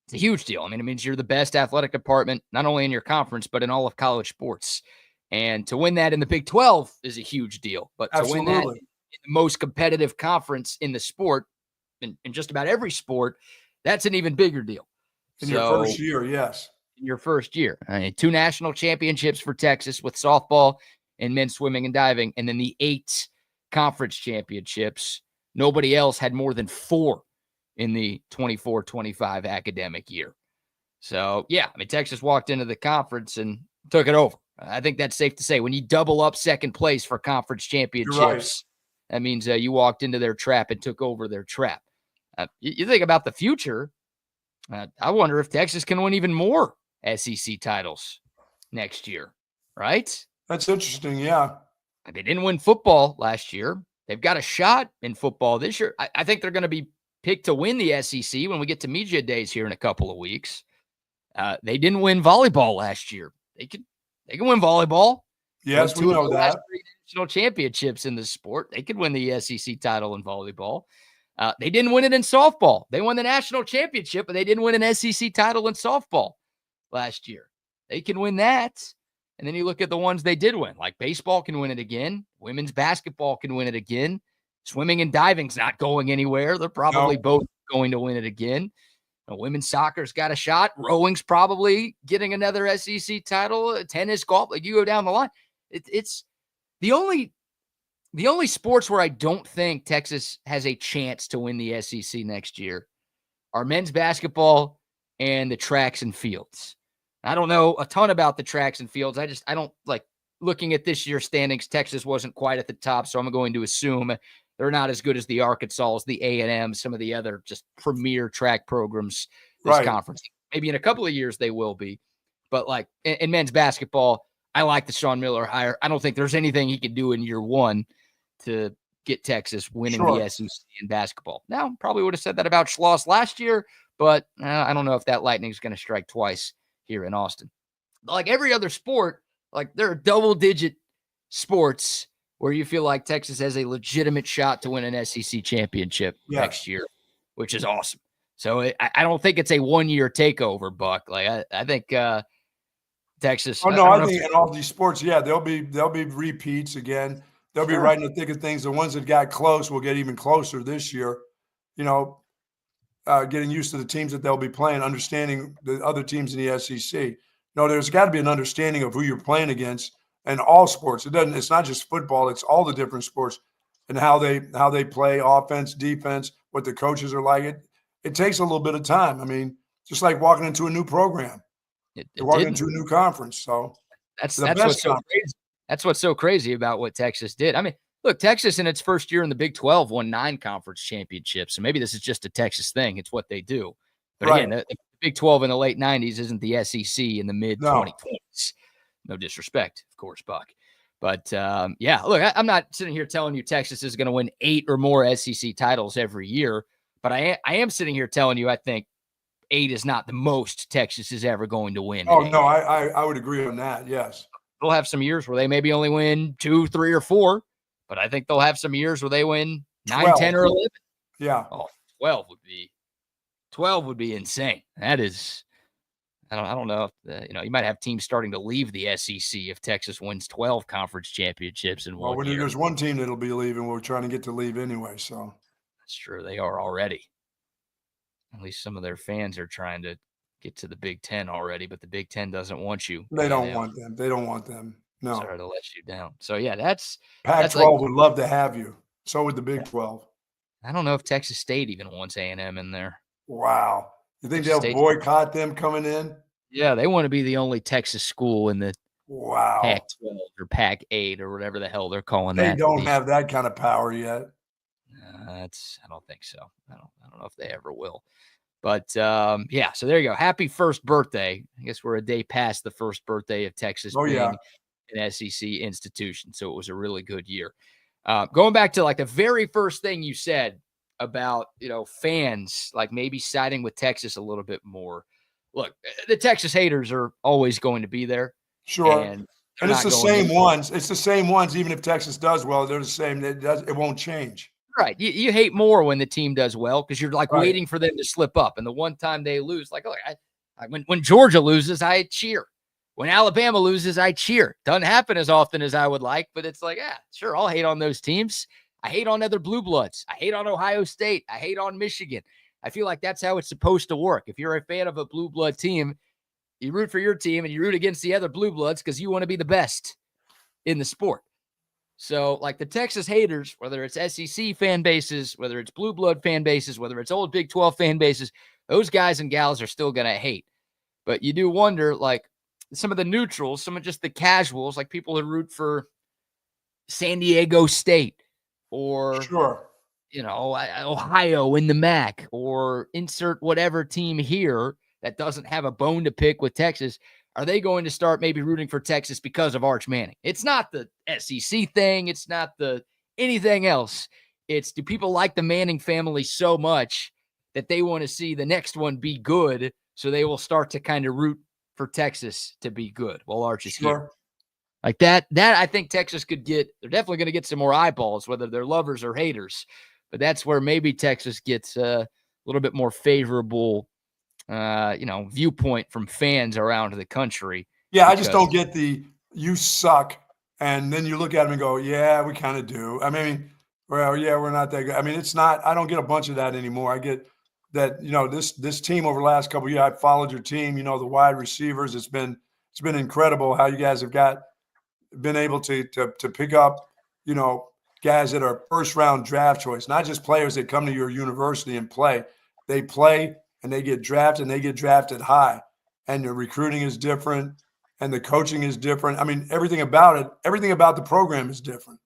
It's a huge deal. I mean, it means you're the best athletic department, not only in your conference, but in all of college sports. And to win that in the Big 12 is a huge deal. But Absolutely. To win that in the most competitive conference in the sport, in just about every sport, that's an even bigger deal. In your first year, yes. In your first year. 2 national championships for Texas with softball and men's swimming and diving, and then the 8 conference championships. Nobody else had more than 4 in the 24-25 academic year. So, yeah, I mean, Texas walked into the conference and took it over. I think that's safe to say. When you double up second place for conference championships, that means you walked into their trap and took over their trap. You think about the future, I wonder if Texas can win even more SEC titles next year, right? That's interesting, yeah. They didn't win football last year, they've got a shot in football this year. I think they're going to be picked to win the SEC when we get to media days here in a couple of weeks. They didn't win volleyball last year. They can win volleyball. Yes, we know that. National championships in the sport. They could win the SEC title in volleyball. They didn't win it in softball. They won the national championship, but they didn't win an SEC title in softball last year. They can win that. And then you look at the ones they did win, like baseball can win it again. Women's basketball can win it again. Swimming and diving's not going anywhere. They're probably both going to win it again. Women's soccer's got a shot. Rowing's probably getting another SEC title. Tennis, golf, like you go down the line. It's the only sports where I don't think Texas has a chance to win the SEC next year are men's basketball and the tracks and fields. I don't know a ton about the tracks and fields. I don't like looking at this year's standings. Texas wasn't quite at the top, so I'm going to assume they're not as good as the Arkansas, the A&M, some of the other just premier track programs this conference. Maybe in a couple of years they will be. But like in men's basketball, I like the Sean Miller hire. I don't think there's anything he could do in year one to get Texas winning the SEC in basketball. Now, probably would have said that about Schloss last year, but I don't know if that lightning is going to strike twice here in Austin. Like every other sport, like there are double-digit sports where you feel like Texas has a legitimate shot to win an SEC championship next year, which is awesome. So I don't think it's a one-year takeover, Buck. Like I think Texas. Oh no, I think in all these sports, there'll be repeats again. They'll be right in the thick of things. The ones that got close will get even closer this year. Getting used to the teams that they'll be playing, understanding the other teams in the SEC. No, there's got to be an understanding of who you're playing against in all sports. It's not just football, it's all the different sports and how they play offense, defense, what the coaches are like. It takes a little bit of time. I mean, just like walking into a new program. You're walking into a new conference. So that's what's so crazy. That's what's so crazy about what Texas did. I mean, look, Texas in its first year in the Big 12 won 9 conference championships. So maybe this is just a Texas thing. It's what they do. But again, the Big 12 in the late 90s isn't the SEC in the mid 2020s. No disrespect, of course, Buck. But look, I'm not sitting here telling you Texas is going to win 8 or more SEC titles every year. But I am sitting here telling you I think 8 is not the most Texas is ever going to win. Oh, no, I would agree on that, yes. They'll have some years where they maybe only win 2, 3, or 4. But I think they'll have some years where they win 9, 12. 10, or 11. Yeah. Oh, 12 would be insane. That is, I don't know if you might have teams starting to leave the SEC if Texas wins 12 conference championships in one year. There's one team that'll be leaving, we're trying to get to leave anyway. So that's true. They are already. At least some of their fans are trying to get to the Big Ten already, but the Big Ten doesn't want you. They don't want them. They don't want them. No. Sorry to let you down. So that's Pac-12 would love to have you. So would the Big 12. I don't know if Texas State even wants A&M in there. Wow. You think they'll boycott them coming in? Yeah, they want to be the only Texas school in the Pac-12 or Pac-8 or whatever the hell they're calling that. They don't have that kind of power yet. I don't think so. I don't know if they ever will. But so there you go. Happy first birthday. I guess we're a day past the first birthday of Texas being an SEC institution. So it was a really good year. Going back to like the very first thing you said about, fans, like maybe siding with Texas a little bit more. Look, the Texas haters are always going to be there. Sure. And it's the same ones. It's the same ones. Even if Texas does well, they're the same. It won't change. Right. You hate more when the team does well because you're like waiting for them to slip up. And the one time they lose, like, when Georgia loses, I cheer. When Alabama loses, I cheer. Doesn't happen as often as I would like, but it's like, sure, I'll hate on those teams. I hate on other blue bloods. I hate on Ohio State. I hate on Michigan. I feel like that's how it's supposed to work. If you're a fan of a blue blood team, you root for your team and you root against the other blue bloods because you want to be the best in the sport. So like the Texas haters, whether it's SEC fan bases, whether it's blue blood fan bases, whether it's old Big 12 fan bases, those guys and gals are still going to hate. But you do wonder, like some of the neutrals, some of just the casuals, like people who root for San Diego State or, Ohio in the MAC or insert whatever team here that doesn't have a bone to pick with Texas. Are they going to start maybe rooting for Texas because of Arch Manning? It's not the SEC thing. It's not the anything else. It's, do people like the Manning family so much that they want to see the next one be good, so they will start to kind of root for Texas to be good while Arch is here? Like that I think Texas could get. They're definitely going to get some more eyeballs, whether they're lovers or haters. But that's where maybe Texas gets a little bit more favorable, viewpoint from fans around the country. Yeah, I just don't get the "you suck," and then you look at them and go, "Yeah, we kind of do." I mean, well, yeah, we're not that good. I mean, it's not. I don't get a bunch of that anymore. I get that, this team over the last couple of years. I've followed your team. The wide receivers. It's been incredible how you guys have been able to pick up, guys that are first round draft choice, not just players that come to your university and play. They play and they get drafted, and they get drafted high, and the recruiting is different and the coaching is different. I mean, everything about the program is different.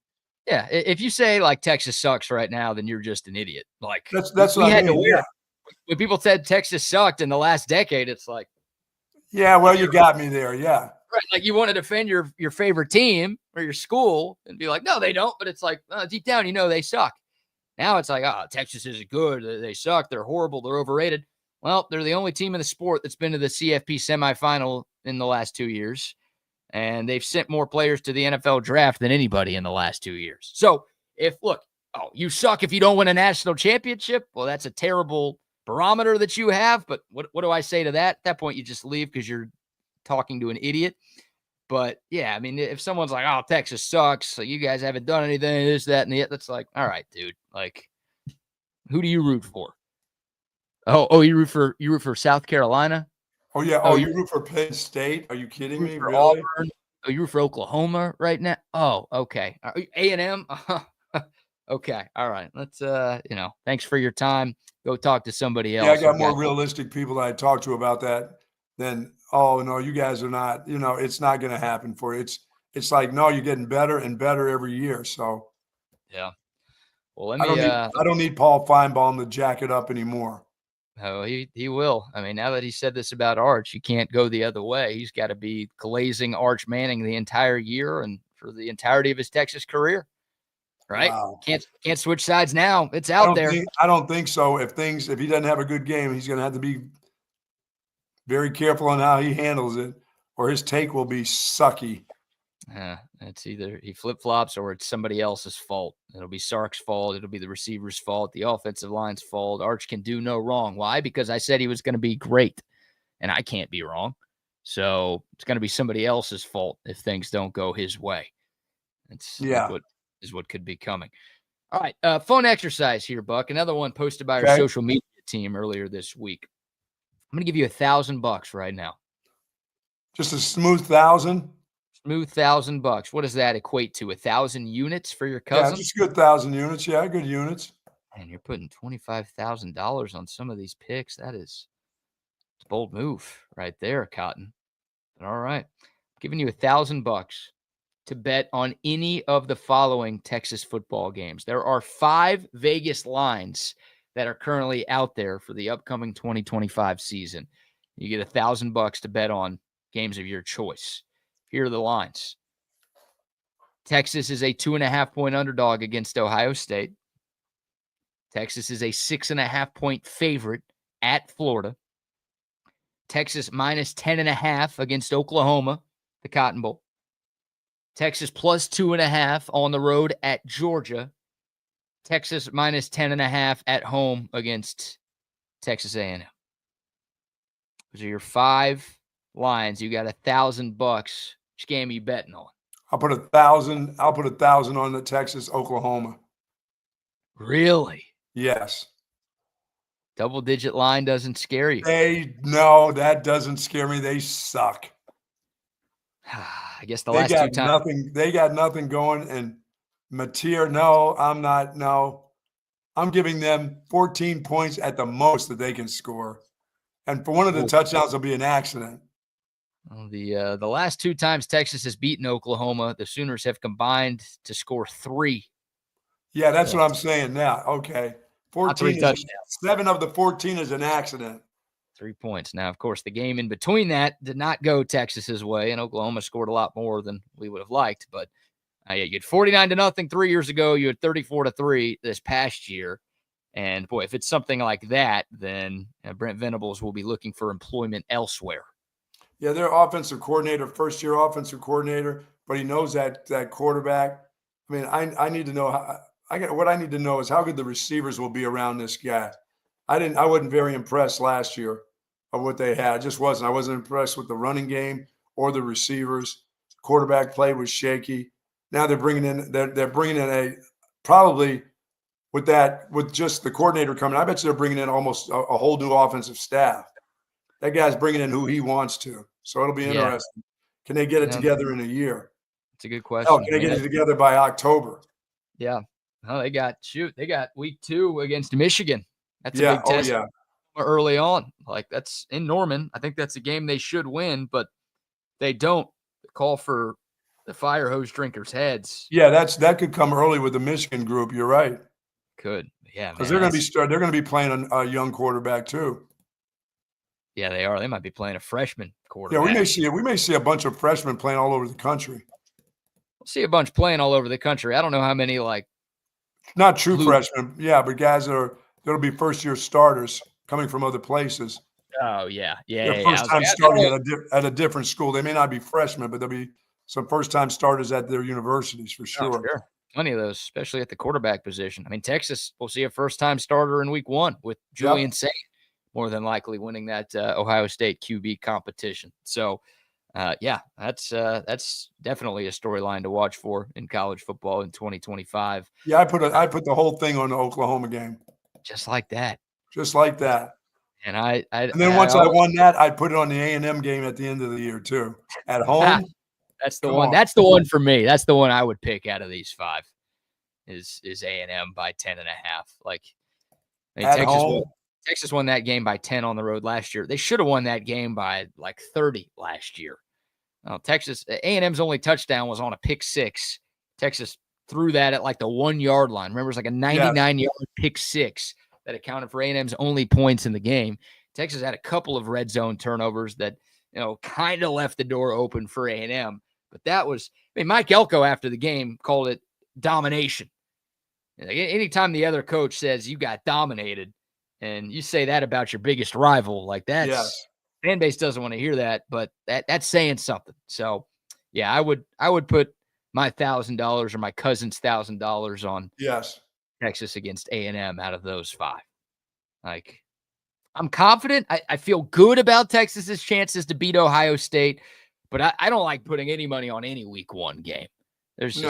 Yeah. If you say like Texas sucks right now, then you're just an idiot. Like that's what I mean. Yeah. When people said Texas sucked in the last decade, it's like, yeah, well, you got me there. Yeah. Right, like you want to defend your favorite team or your school and be like, no, they don't. But it's like, deep down, they suck. Now it's like, Texas isn't good. They suck. They're horrible. They're overrated. Well, they're the only team in the sport that's been to the CFP semifinal in the last 2 years. And they've sent more players to the NFL draft than anybody in the last 2 years. So you suck if you don't win a national championship. Well, that's a terrible barometer that you have. But what do I say to that? At that point, you just leave because you're talking to an idiot. But yeah, I mean, if someone's like, "Oh, Texas sucks, so you guys haven't done anything, this, that, and the," that's like, all right, dude. Like, who do you root for? Oh, you root for South Carolina? Oh yeah. Oh, you root for Penn State? Are you kidding me? Really? Auburn? Oh, you root for Oklahoma right now? Oh, okay. A&M? Okay. All right. Let's thanks for your time. Go talk to somebody else. Yeah, I got more realistic people that I talk to about that than, "Oh no, you guys are not, it's not going to happen for you." It's like, no, you're getting better and better every year. So yeah. Well, I don't need Paul Feinbaum to jack it up anymore. Oh, he will. I mean, now that he said this about Arch, you can't go the other way. He's got to be glazing Arch Manning the entire year and for the entirety of his Texas career. Right? Wow. Can't switch sides now. It's out there. I don't think so. If he doesn't have a good game, he's going to have to be very careful on how he handles it, or his take will be sucky. It's either he flip-flops or it's somebody else's fault. It'll be Sark's fault. It'll be the receiver's fault, the offensive line's fault. Arch can do no wrong. Why? Because I said he was going to be great, and I can't be wrong. So it's going to be somebody else's fault if things don't go his way. Is what could be coming. All right, fun exercise here, Buck. Another one posted by our social media team earlier this week. I'm going to give you $1,000 right now. Just a smooth 1,000? Smooth $1,000. What does that equate to? 1,000 units for your cousin? Yeah, just a good 1,000 units. Yeah, good units. And you're putting $25,000 on some of these picks. It's a bold move right there, Cotton. All right, I'm giving you $1,000 to bet on any of the following Texas football games. There are 5 Vegas lines that are currently out there for the upcoming 2025 season. You get $1,000 to bet on games of your choice. Here are the lines. Texas is a 2.5-point underdog against Ohio State. Texas is a 6.5-point favorite at Florida. Texas minus 10.5 against Oklahoma, the Cotton Bowl. Texas plus 2.5 on the road at Georgia. Texas minus 10.5 at home against Texas A&M. Those are your 5 lines. You got $1,000. Which game are you betting on? I'll put 1,000. I'll put 1,000 on the Texas Oklahoma. Really? Yes. Double-digit line doesn't scare you. No, that doesn't scare me. They suck. I guess the last 2 times. They got nothing going. And Mateer, no, I'm not. No, I'm giving them 14 points at the most that they can score. And for one of the touchdowns will be an accident. Well, the last 2 times Texas has beaten Oklahoma, the Sooners have combined to score 3. Yeah, that's what I'm saying now. Okay. 7 of the 14 is an accident. 3 points. Now, of course, the game in between that did not go Texas's way, and Oklahoma scored a lot more than we would have liked. But Yeah, you had 49-0 3 years ago. You had 34-3 this past year. And boy, if it's something like that, then Brent Venables will be looking for employment elsewhere. Yeah, their offensive coordinator, first-year offensive coordinator, but he knows that quarterback. I mean, I need to know what I need to know is how good the receivers will be around this guy. I wasn't very impressed last year of what they had. I just wasn't. I wasn't impressed with the running game or the receivers. Quarterback play was shaky. Now they're bringing in a probably with just the coordinator coming. I bet you they're bringing in almost a whole new offensive staff. That guy's bringing in who he wants to. So it'll be interesting. Can they get it together in a year? It's a good question. Oh, can they get it together by October? Yeah. Oh, they got week 2 against Michigan. That's a big test early on. Like, that's in Norman. I think that's a game they should win, but they don't. Call for the fire hose drinkers' heads. Yeah, that could come early with the Michigan group. You're right. Could. Yeah, because they're going to be playing a young quarterback too. Yeah, they are. They might be playing a freshman quarterback. Yeah, we may see a bunch of freshmen playing all over the country. We'll see a bunch playing all over the country. I don't know how many not true freshmen. Yeah, but guys that'll be first-year starters coming from other places. Oh yeah. First time starting at a different school. They may not be freshmen, but there'll be some first-time starters at their universities for sure. Oh, sure. Plenty of those, especially at the quarterback position. I mean, Texas will see a first-time starter in week 1 with Julian Saint, more than likely winning that Ohio State QB competition. So, that's definitely a storyline to watch for in college football in 2025. Yeah, I put the whole thing on the Oklahoma game, just like that. And once I won that, I put it on the A&M game at the end of the year too, at home. That's the one. That's the one for me. That's the one I would pick out of these 5. Is A&M by 10.5. Like, Texas won that game by 10 on the road last year. They should have won that game by like 30 last year. Texas A&M's only touchdown was on a pick 6. Texas threw that at like the 1-yard line. Remember, it was like a 99-yard pick 6 that accounted for A&M's only points in the game. Texas had a couple of red zone turnovers that kind of left the door open for A&M. But that was, Mike Elko after the game called it domination. Anytime the other coach says you got dominated, and you say that about your biggest rival, like fan base doesn't want to hear that, but that's saying something. So, yeah, I would put my $1,000 or my cousin's $1,000 on Texas against A&M out of those 5. Like, I'm confident. I feel good about Texas's chances to beat Ohio State, but I don't like putting any money on any week 1 game. There's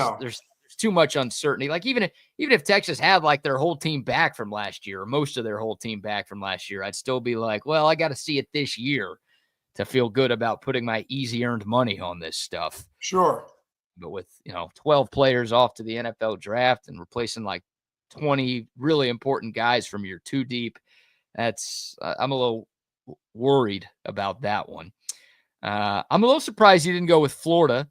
too much uncertainty. Like, even if Texas had like their whole team back from last year, or most of their whole team back from last year, I'd still be like, well, I got to see it this year to feel good about putting my easy earned money on this stuff. Sure. But with 12 players off to the NFL draft and replacing like 20 really important guys from your 2 deep, that's I'm a little worried about that one. I'm a little surprised you didn't go with Florida.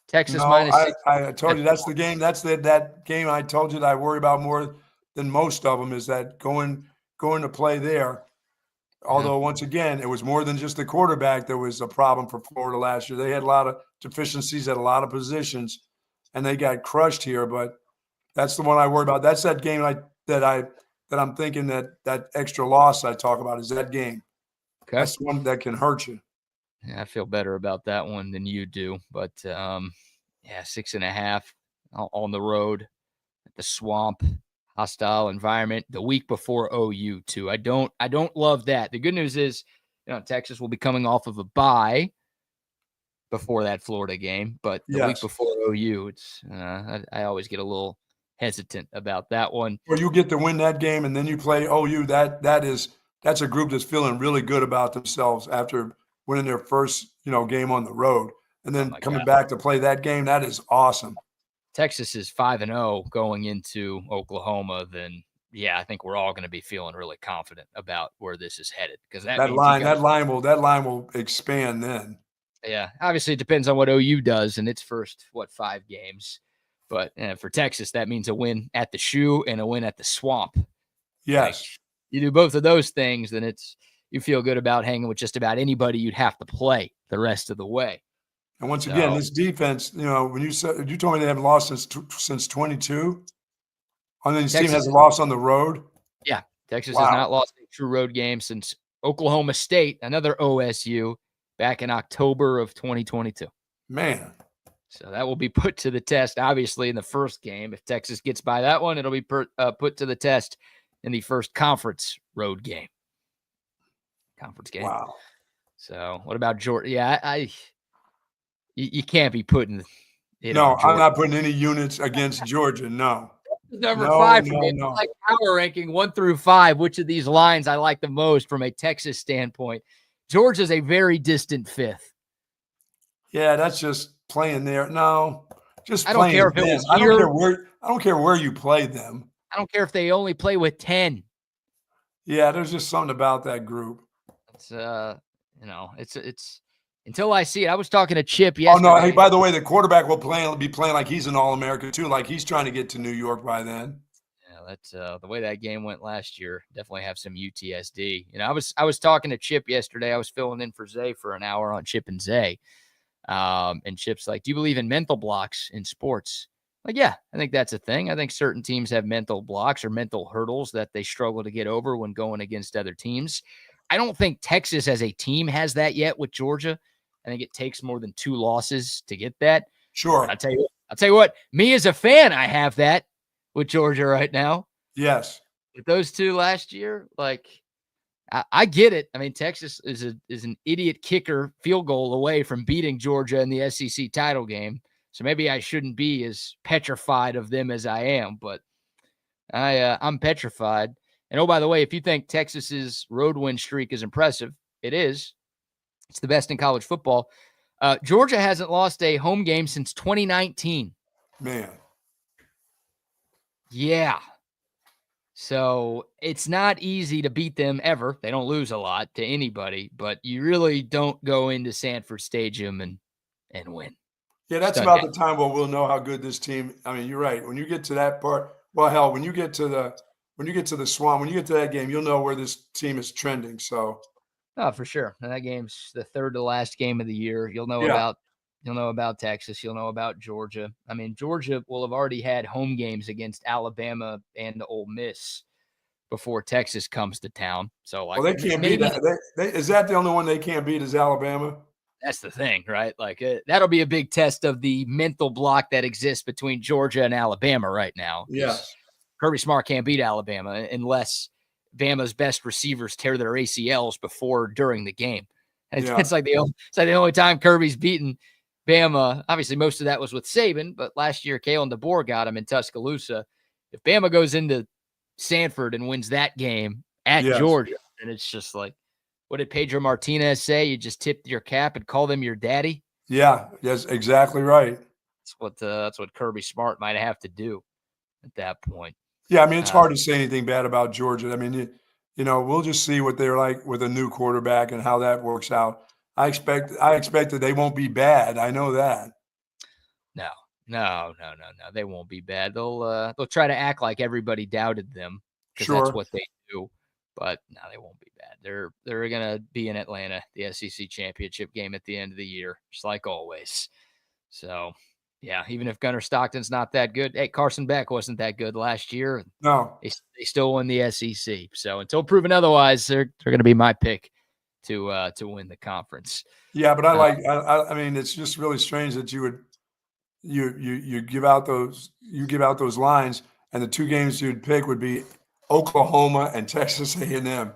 Texas minus 6. I told you that's the game. That's that game I told you that I worry about more than most of them is that going to play there. Although, once again, it was more than just the quarterback that was a problem for Florida last year. They had a lot of deficiencies at a lot of positions, and they got crushed here. But that's the one I worry about. That's that game that I'm thinking that extra loss I talk about is that game. Okay. That's the one that can hurt you. Yeah, I feel better about that one than you do. But, 6.5 on the road at the Swamp, hostile environment the week before OU too. I don't love that. The good news is, Texas will be coming off of a bye before that Florida game, but the week before OU, it's I always get a little hesitant about that one. Or you get to win that game and then you play OU. That's a group that's feeling really good about themselves after winning their first, game on the road, and then coming back to play that game. That is awesome. Texas is 5-0 going into Oklahoma. Then, I think we're all going to be feeling really confident about where this is headed because that line will expand then. Yeah, obviously it depends on what OU does in its first 5 games, but for Texas that means a win at the Shoe and a win at the Swamp. Yes, you do both of those things, then you feel good about hanging with just about anybody you'd have to play the rest of the way. And once again, this defense, when you told me they haven't lost since 22, and then this team hasn't lost on the road. Yeah, Texas has not lost a true road game since Oklahoma State, another OSU, back in October of 2022. Man. So that will be put to the test, obviously, in the first game. If Texas gets by that one, it'll be put to the test in the first conference road game. Wow. So what about Georgia? Yeah, you can't be putting it No, on Georgia. I'm not putting any units against Georgia. No. Number 5 for me. Like power ranking 1 through 5. Which of these lines I like the most from a Texas standpoint? Georgia's a very distant 5th. Yeah, that's just playing there. No, just I don't playing care if it them. was I here. don't care where you play them. I don't care if they only play with 10. Yeah, there's just something about that group. It's it's until I see it. I was talking to Chip yesterday. Oh no! Hey, by the way, the quarterback will be playing like he's an All-American too, like he's trying to get to New York by then. Yeah, that's the way that game went last year. Definitely have some UTSD. I was talking to Chip yesterday. I was filling in for Zay for an hour on Chip and Zay, and Chip's like, "Do you believe in mental blocks in sports?" Like, yeah, I think that's a thing. I think certain teams have mental blocks or mental hurdles that they struggle to get over when going against other teams. I don't think Texas as a team has that yet with Georgia. I think it takes more than 2 losses to get that. Sure. But I'll tell you what, me as a fan, I have that with Georgia right now. Yes. With those 2 last year, like I get it. I mean, Texas is an idiot kicker field goal away from beating Georgia in the SEC title game. So maybe I shouldn't be as petrified of them as I am, but I'm petrified. And oh, by the way, if you think Texas's road win streak is impressive, it is. It's the best in college football. Georgia hasn't lost a home game since 2019. Man. Yeah. So it's not easy to beat them ever. They don't lose a lot to anybody, but you really don't go into Sanford Stadium and win. Yeah, that's about the time where we'll know how good this team. I mean, you're right. When you get to that part, well, hell, when you get to the Swamp, when you get to that game, you'll know where this team is trending. So, oh, for sure. And that game's the 3rd to last game of the year. You'll know about Texas. You'll know about Georgia. I mean, Georgia will have already had home games against Alabama and Ole Miss before Texas comes to town. So, like, well, they can't beat that. Is that the only one they can't beat? Is Alabama? That's the thing, right? Like, that'll be a big test of the mental block that exists between Georgia and Alabama right now. Yes. Kirby Smart can't beat Alabama unless Bama's best receivers tear their ACLs before or during the game. It's like the only time Kirby's beaten Bama. Obviously, most of that was with Saban, but last year, Kalen DeBoer got him in Tuscaloosa. If Bama goes into Sanford and wins that game at Georgia, and it's just like, what did Pedro Martinez say? You just tip your cap and call them your daddy? Yeah, that's exactly right. That's what Kirby Smart might have to do at that point. Yeah, I mean, it's hard to say anything bad about Georgia. I mean, we'll just see what they're like with a new quarterback and how that works out. I expect that they won't be bad. I know that. No. They won't be bad. They'll try to act like everybody doubted them because that's what they do. But no, they won't be bad. They're gonna be in Atlanta, the SEC championship game at the end of the year, just like always. So yeah, even if Gunnar Stockton's not that good, hey, Carson Beck wasn't that good last year. No, they still won the SEC. So until proven otherwise, they're gonna be my pick to win the conference. Yeah, but I mean, it's just really strange that you give out those lines, and the 2 games you'd pick would be Oklahoma and Texas A&M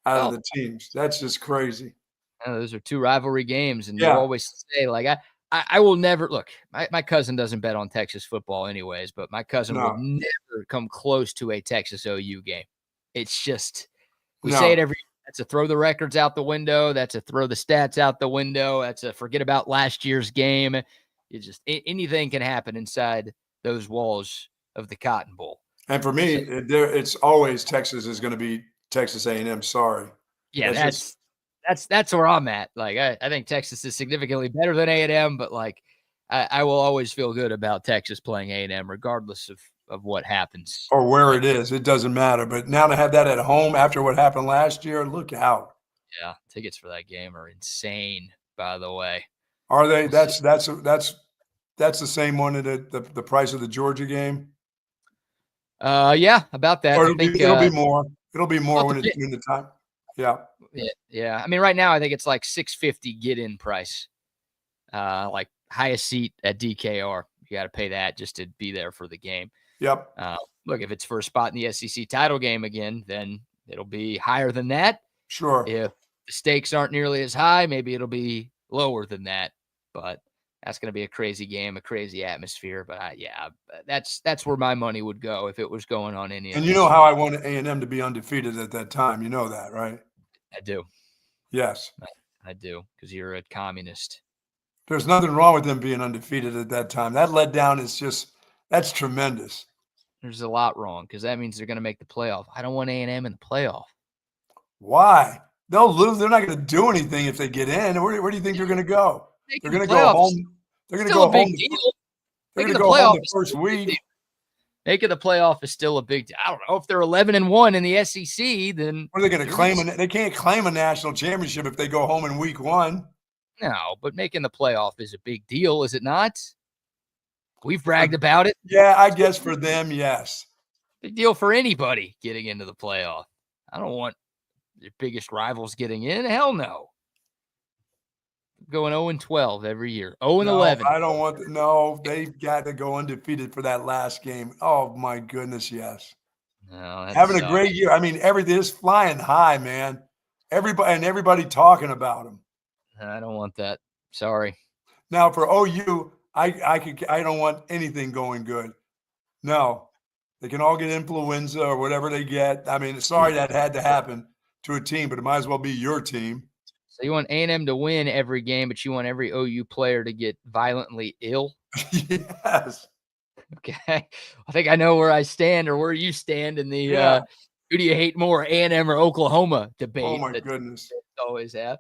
out of the teams. That's just crazy. Those are 2 rivalry games, and you always say, like, I will never look. My cousin doesn't bet on Texas football anyways, but my cousin will never come close to a Texas OU game. It's just we say it every. That's a throw the records out the window. That's a throw the stats out the window. That's a forget about last year's game. It just anything can happen inside those walls of the Cotton Bowl. And for me, it's always Texas is going to be Texas A&M. Sorry. Yeah, that's where I'm at. Like, I think Texas is significantly better than A&M, but like, I will always feel good about Texas playing A&M, regardless of what happens or where it is. It doesn't matter. But now to have that at home after what happened last year, look out. Yeah, tickets for that game are insane. By the way, Are they? That's the same one at the price of the Georgia game. Yeah, about that. Or I think it'll be more. It'll be more when the time. Yeah. Yeah. I mean, right now I think it's like $650 get-in price. Like highest seat at DKR, you got to pay that just to be there for the game. Yep. Look, if it's for a spot in the SEC title game again, then it'll be higher than that. Sure. If the stakes aren't nearly as high, maybe it'll be lower than that. But that's going to be a crazy game, a crazy atmosphere. But that's where my money would go if it was going on any. And you know how I wanted A&M to be undefeated at that time. You know that, right? I do. Yes, I do, because you're a communist. There's nothing wrong with them being undefeated at that time. That letdown is that's tremendous. There's a lot wrong, because that means they're going to make the playoff. I don't want A&M in the playoff. Why? They'll lose. They're not going to do anything if they get in. Where do you think they're going to go? They're going to go home. They're going to go home. They're going to go home the first week. Making the playoff is still a big deal. I don't know if they're 11-1 in the SEC. Then what are they going to claim? They can't claim a national championship if they go home in week 1. No, but making the playoff is a big deal, is it not? We've bragged about it. Yeah, I guess for them, yes. Big deal for anybody getting into the playoff. I don't want your biggest rivals getting in. Hell no. Going 0-12 every year. 0-11. I don't want to. No, they've got to go undefeated for that last game. Oh, my goodness, yes. No, having a great year. I mean, everything is flying high, man. Everybody talking about them. I don't want that. Sorry. Now, for OU, I don't want anything going good. No. They can all get influenza or whatever they get. I mean, sorry that had to happen to a team, but it might as well be your team. So you want A&M to win every game, but you want every OU player to get violently ill? Yes. Okay. I think I know where I stand or where you stand in the who do you hate more, A&M or Oklahoma debate. Oh, my goodness. Always have.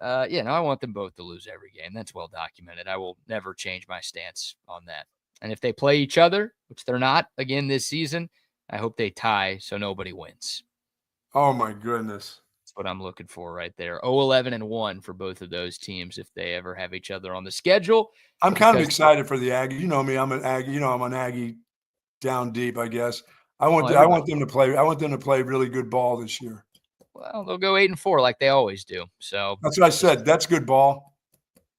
I want them both to lose every game. That's well documented. I will never change my stance on that. And if they play each other, which they're not again this season, I hope they tie so nobody wins. Oh, my goodness. That's what I'm looking for right there. 0-11-1 for both of those teams if they ever have each other on the schedule. I'm kind of excited for the Aggie. You know me, I'm an Aggie. I'm an Aggie down deep, I guess. I want them to play. I want them to play really good ball this year. Well, they'll go 8-4 like they always do. So that's what I said. That's good ball.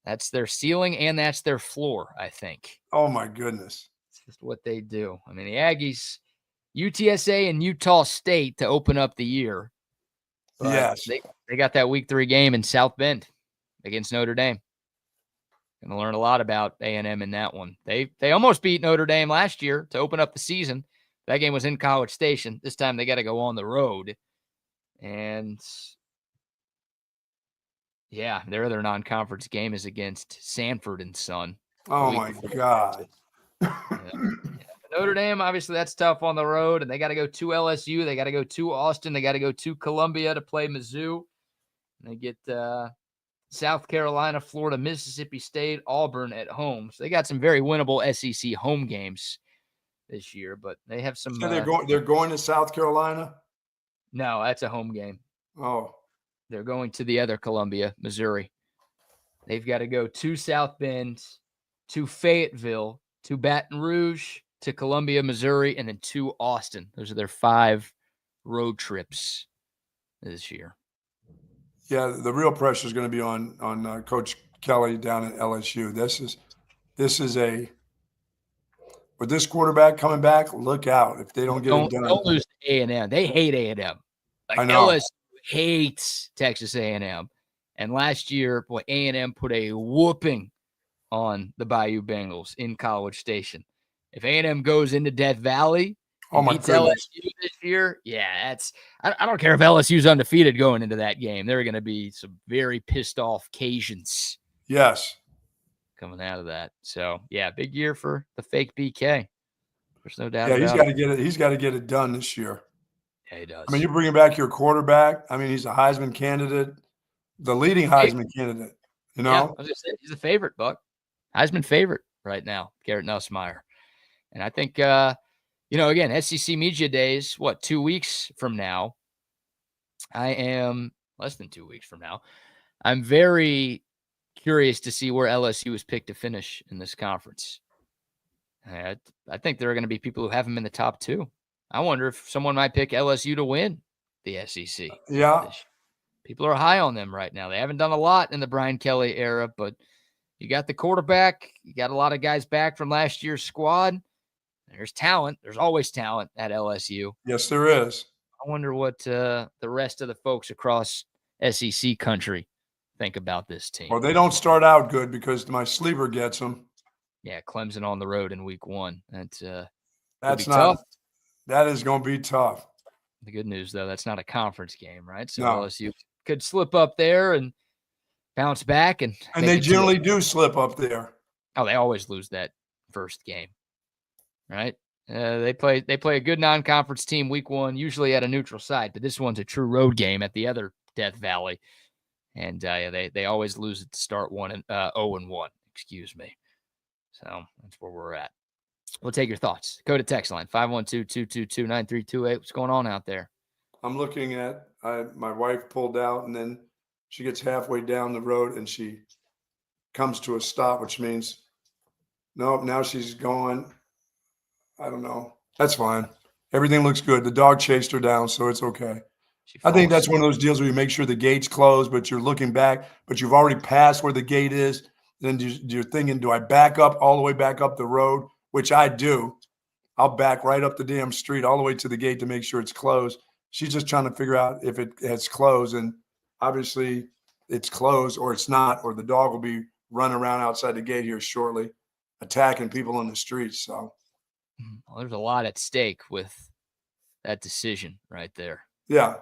That's their ceiling and that's their floor, I think. Oh, my goodness. It's just what they do. I mean, the Aggies, UTSA and Utah State to open up the year. Yes. They got that week 3 game in South Bend against Notre Dame. Going to learn a lot about A&M in that one. They almost beat Notre Dame last year to open up the season. That game was in College Station. This time they got to go on the road. And, yeah, their other non-conference game is against Sanford and Son. Oh, my God. Notre Dame, obviously, that's tough on the road, and they got to go to LSU. They got to go to Austin. They got to go to Columbia to play Mizzou. And they get South Carolina, Florida, Mississippi State, Auburn at home. So they got some very winnable SEC home games this year, but they have some. So they're going to South Carolina? No, that's a home game. Oh. They're going to the other Columbia, Missouri. They've got to go to South Bend, to Fayetteville, to Baton Rouge, to Columbia, Missouri, and then to Austin. Those are their 5 road trips this year. Yeah, the real pressure is going to be on Coach Kelly down at LSU. This is with this quarterback coming back, look out if they don't get it done. Don't lose to A&M. They hate A&M. I know. LSU hates Texas A&M. And last year, boy, A&M put a whooping on the Bayou Bengals in College Station. If A&M goes into Death Valley and beats LSU this year, I don't care if LSU's undefeated going into that game. There are going to be some very pissed off Cajuns. Yes. Coming out of that. So, yeah, big year for the fake BK. There's no doubt about it. Yeah, he's got to get it done this year. Yeah, he does. I mean, you're bringing back your quarterback. I mean, he's a Heisman candidate, the leading Heisman candidate, you know? Yeah, I was just saying, he's a favorite, Buck. Heisman favorite right now, Garrett Nussmeier. And I think, again, SEC Media Days, 2 weeks from now? I am less than 2 weeks from now. I'm very curious to see where LSU was picked to finish in this conference. I think there are going to be people who have them in the top 2. I wonder if someone might pick LSU to win the SEC. Yeah. People are high on them right now. They haven't done a lot in the Brian Kelly era, but you got the quarterback. You got a lot of guys back from last year's squad. There's talent. There's always talent at LSU. Yes, there is. I wonder what the rest of the folks across SEC country think about this team. Well, they don't start out good because my sleeper gets them. Yeah, Clemson on the road in week 1. That's not tough. That is going to be tough. The good news, though, that's not a conference game, right? So No. LSU could slip up there and bounce back. And they generally do slip up there. Oh, they always lose that first game, right? They play a good non-conference team week 1, usually at a neutral site, but this one's a true road game at the other Death Valley. And they always lose at the start 0-1. Excuse me. So that's where we're at. We'll take your thoughts. Go to text line 512-222-9328. What's going on out there? I'm looking at my wife pulled out, and then she gets halfway down the road and she comes to a stop, which means nope, now she's going. I don't know. That's fine. Everything looks good. The dog chased her down, so it's okay. I think that's one of those deals where you make sure the gate's closed, but you're looking back, but you've already passed where the gate is. Then you're thinking, do I back up all the way back up the road? Which I do. I'll back right up the damn street all the way to the gate to make sure it's closed. She's just trying to figure out if it has closed, and obviously it's closed or it's not, or the dog will be running around outside the gate here shortly, attacking people on the streets. So well, there's a lot at stake with that decision right there. Yeah.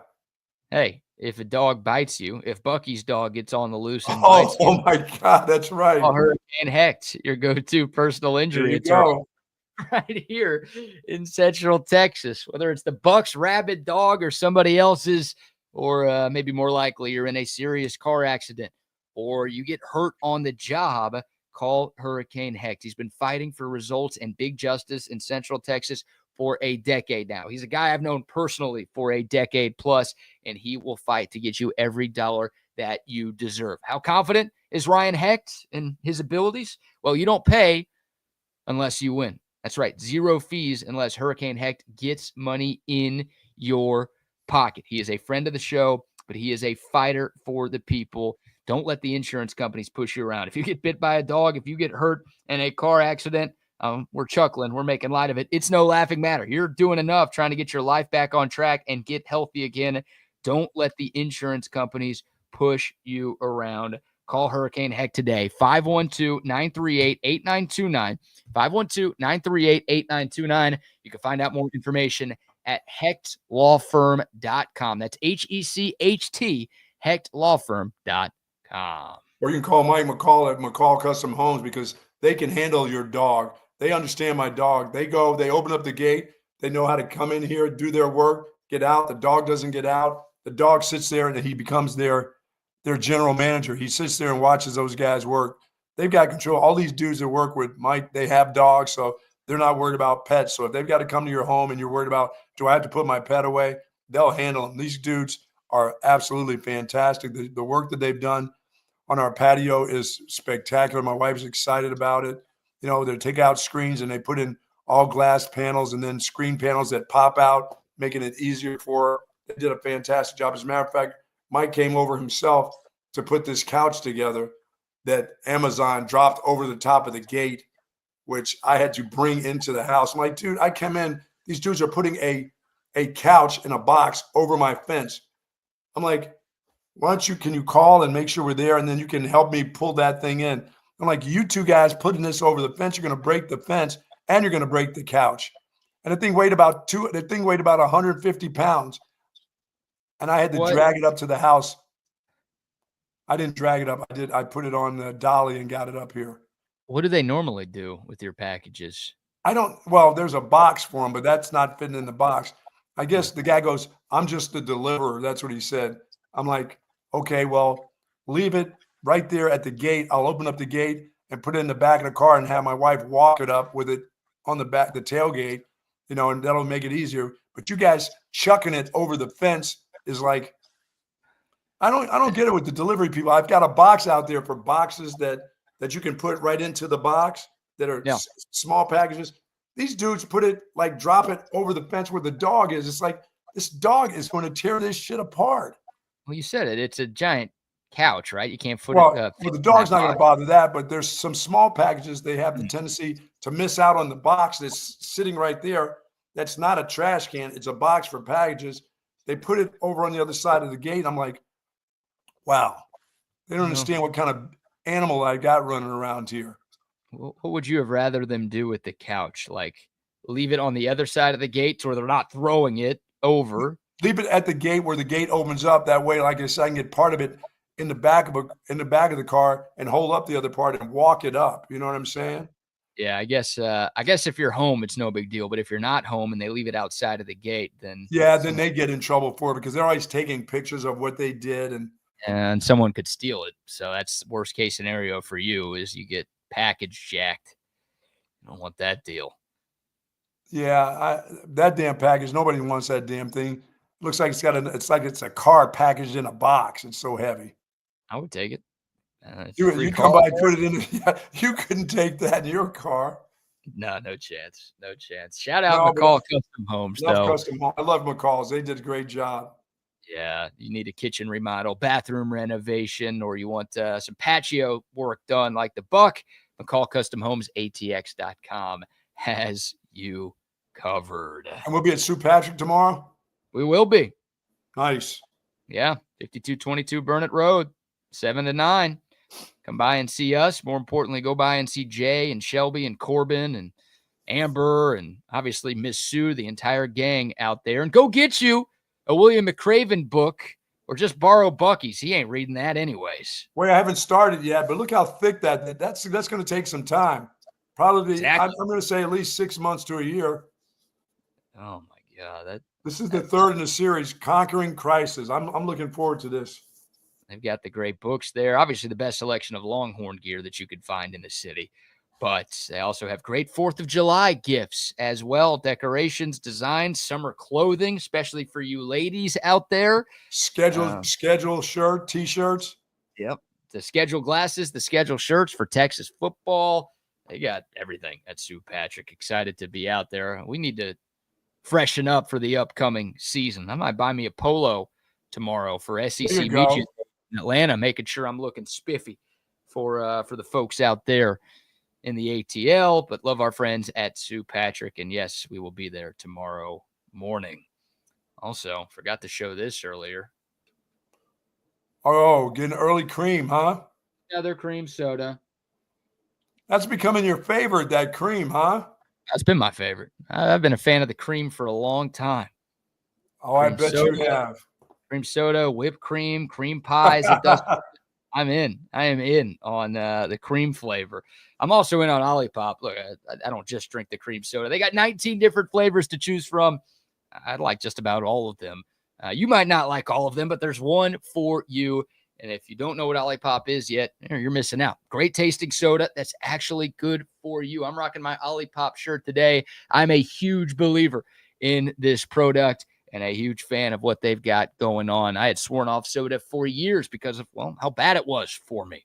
Hey, if a dog bites you, if Bucky's dog gets on the loose and bites you, oh my God, that's right. Hurricane Hecht, your go-to personal injury attorney right here in Central Texas. Whether it's the Bucks' rabid dog or somebody else's, or maybe more likely you're in a serious car accident or you get hurt on the job, call Hurricane Hecht. He's been fighting for results and big justice in Central Texas for a decade now. He's a guy I've known personally for a decade plus, and he will fight to get you every dollar that you deserve. How confident is Ryan Hecht in his abilities? Well, you don't pay unless you win. That's right. 0 fees unless Hurricane Hecht gets money in your pocket. He is a friend of the show, but he is a fighter for the people. Don't let the insurance companies push you around. If you get bit by a dog, if you get hurt in a car accident, we're chuckling. We're making light of it. It's no laughing matter. You're doing enough trying to get your life back on track and get healthy again. Don't let the insurance companies push you around. Call Hurricane Hecht today, 512-938-8929, 512-938-8929. You can find out more information at hechtlawfirm.com. That's HECHT, hechtlawfirm.com. Or you can call Mike McCall at McCall Custom Homes because they can handle your dog. They understand my dog. They open up the gate. They know how to come in here, do their work, get out. The dog doesn't get out. The dog sits there and he becomes their general manager. He sits there and watches those guys work. They've got control. All these dudes that work with Mike, they have dogs, so they're not worried about pets. So if they've got to come to your home and you're worried about, do I have to put my pet away? They'll handle them. These dudes are absolutely fantastic. The work that they've done on our patio is spectacular. My wife's excited about it. You know, they take out screens and they put in all glass panels and then screen panels that pop out, making it easier for her. They did a fantastic job. As a matter of fact, Mike came over himself to put this couch together that Amazon dropped over the top of the gate, which I had to bring into the house. I'm like, dude, I come in, these dudes are putting a couch in a box over my fence. I'm like, can you call and make sure we're there, and then you can help me pull that thing in? I'm like, you two guys putting this over the fence, you're going to break the fence and you're going to break the couch. And the thing weighed about 150 pounds. And I had to drag it up to the house. I didn't drag it up. I put it on the dolly and got it up here. What do they normally do with your packages? There's a box for them, but that's not fitting in the box. I guess the guy goes, I'm just the deliverer. That's what he said. I'm like, okay, well, leave it right there at the gate. I'll open up the gate and put it in the back of the car and have my wife walk it up with it on the back, the tailgate, and that'll make it easier. But you guys chucking it over the fence is like, I don't get it with the delivery people. I've got a box out there for boxes that you can put right into the box that are small packages. These dudes put it like drop it over the fence where the dog is. It's like this dog is going to tear this shit apart. Well, you said it. It's a giant couch, right? You can't put well, it. Well, the dog's not going to bother that, but there's some small packages. They have the tendency to miss out on the box that's sitting right there. That's not a trash can. It's a box for packages. They put it over on the other side of the gate. I'm like, wow, they don't understand what kind of animal I got running around here. What would you have rather them do with the couch? Like leave it on the other side of the gate where they're not throwing it over? Leave it at the gate where the gate opens up. That way, like I said, I can get part of it in the back of the car and hold up the other part and walk it up. You know what I'm saying? Yeah, I guess if you're home, it's no big deal. But if you're not home and they leave it outside of the gate, then then they get in trouble for it because they're always taking pictures of what they did and someone could steal it. So that's worst case scenario for you is you get package jacked. You don't want that deal. Yeah, that damn package. Nobody wants that damn thing. It looks like it's a car packaged in a box. It's so heavy. I would take it. You come by and put it in. You couldn't take that in your car. No chance. No chance. Shout out McCall Custom Homes, though. I love McCall's. They did a great job. Yeah, you need a kitchen remodel, bathroom renovation, or you want some patio work done like the Buck, McCall Custom Homes, ATX.com has you covered. And we'll be at Sue Patrick tomorrow? We will be. Nice. Yeah, 5222 Burnett Road, 7 to 9. Come by and see us. More importantly, go by and see Jay and Shelby and Corbin and Amber and obviously Miss Sue, the entire gang out there. And go get you a William McCraven book or just borrow Bucky's. He ain't reading that anyways. Wait, I haven't started yet, but look how thick that's going to take some time. Probably, exactly. I'm going to say at least 6 months to a year. Oh, my God. This is the third in the series, Conquering Crisis. I'm looking forward to this. They've got the great books there. Obviously, the best selection of Longhorn gear that you could find in the city. But they also have great 4th of July gifts as well. Decorations, designs, summer clothing, especially for you ladies out there. Schedule shirt, T-shirts. Yep. The schedule glasses, the schedule shirts for Texas football. They got everything at Sue Patrick. Excited to be out there. We need to freshen up for the upcoming season. I might buy me a polo tomorrow for SEC Meet in Atlanta, making sure I'm looking spiffy for the folks out there in the ATL, but love our friends at Sue Patrick. And yes, we will be there tomorrow morning. Also, forgot to show this earlier. Oh, getting early cream, huh? Another cream soda. That's becoming your favorite, that cream, huh? That's been my favorite. I've been a fan of the cream for a long time. Oh, I bet you have. Cream soda, whipped cream, cream pies. It does. I'm in. I am in on the cream flavor. I'm also in on OLIPOP. Look, I don't just drink the cream soda. They got 19 different flavors to choose from. I like just about all of them. You might not like all of them, but there's one for you. And if you don't know what OLIPOP is yet, you're missing out. Great tasting soda that's actually good for you. I'm rocking my OLIPOP shirt today. I'm a huge believer in this product and a huge fan of what they've got going on. I had sworn off soda for years because of, well, how bad it was for me.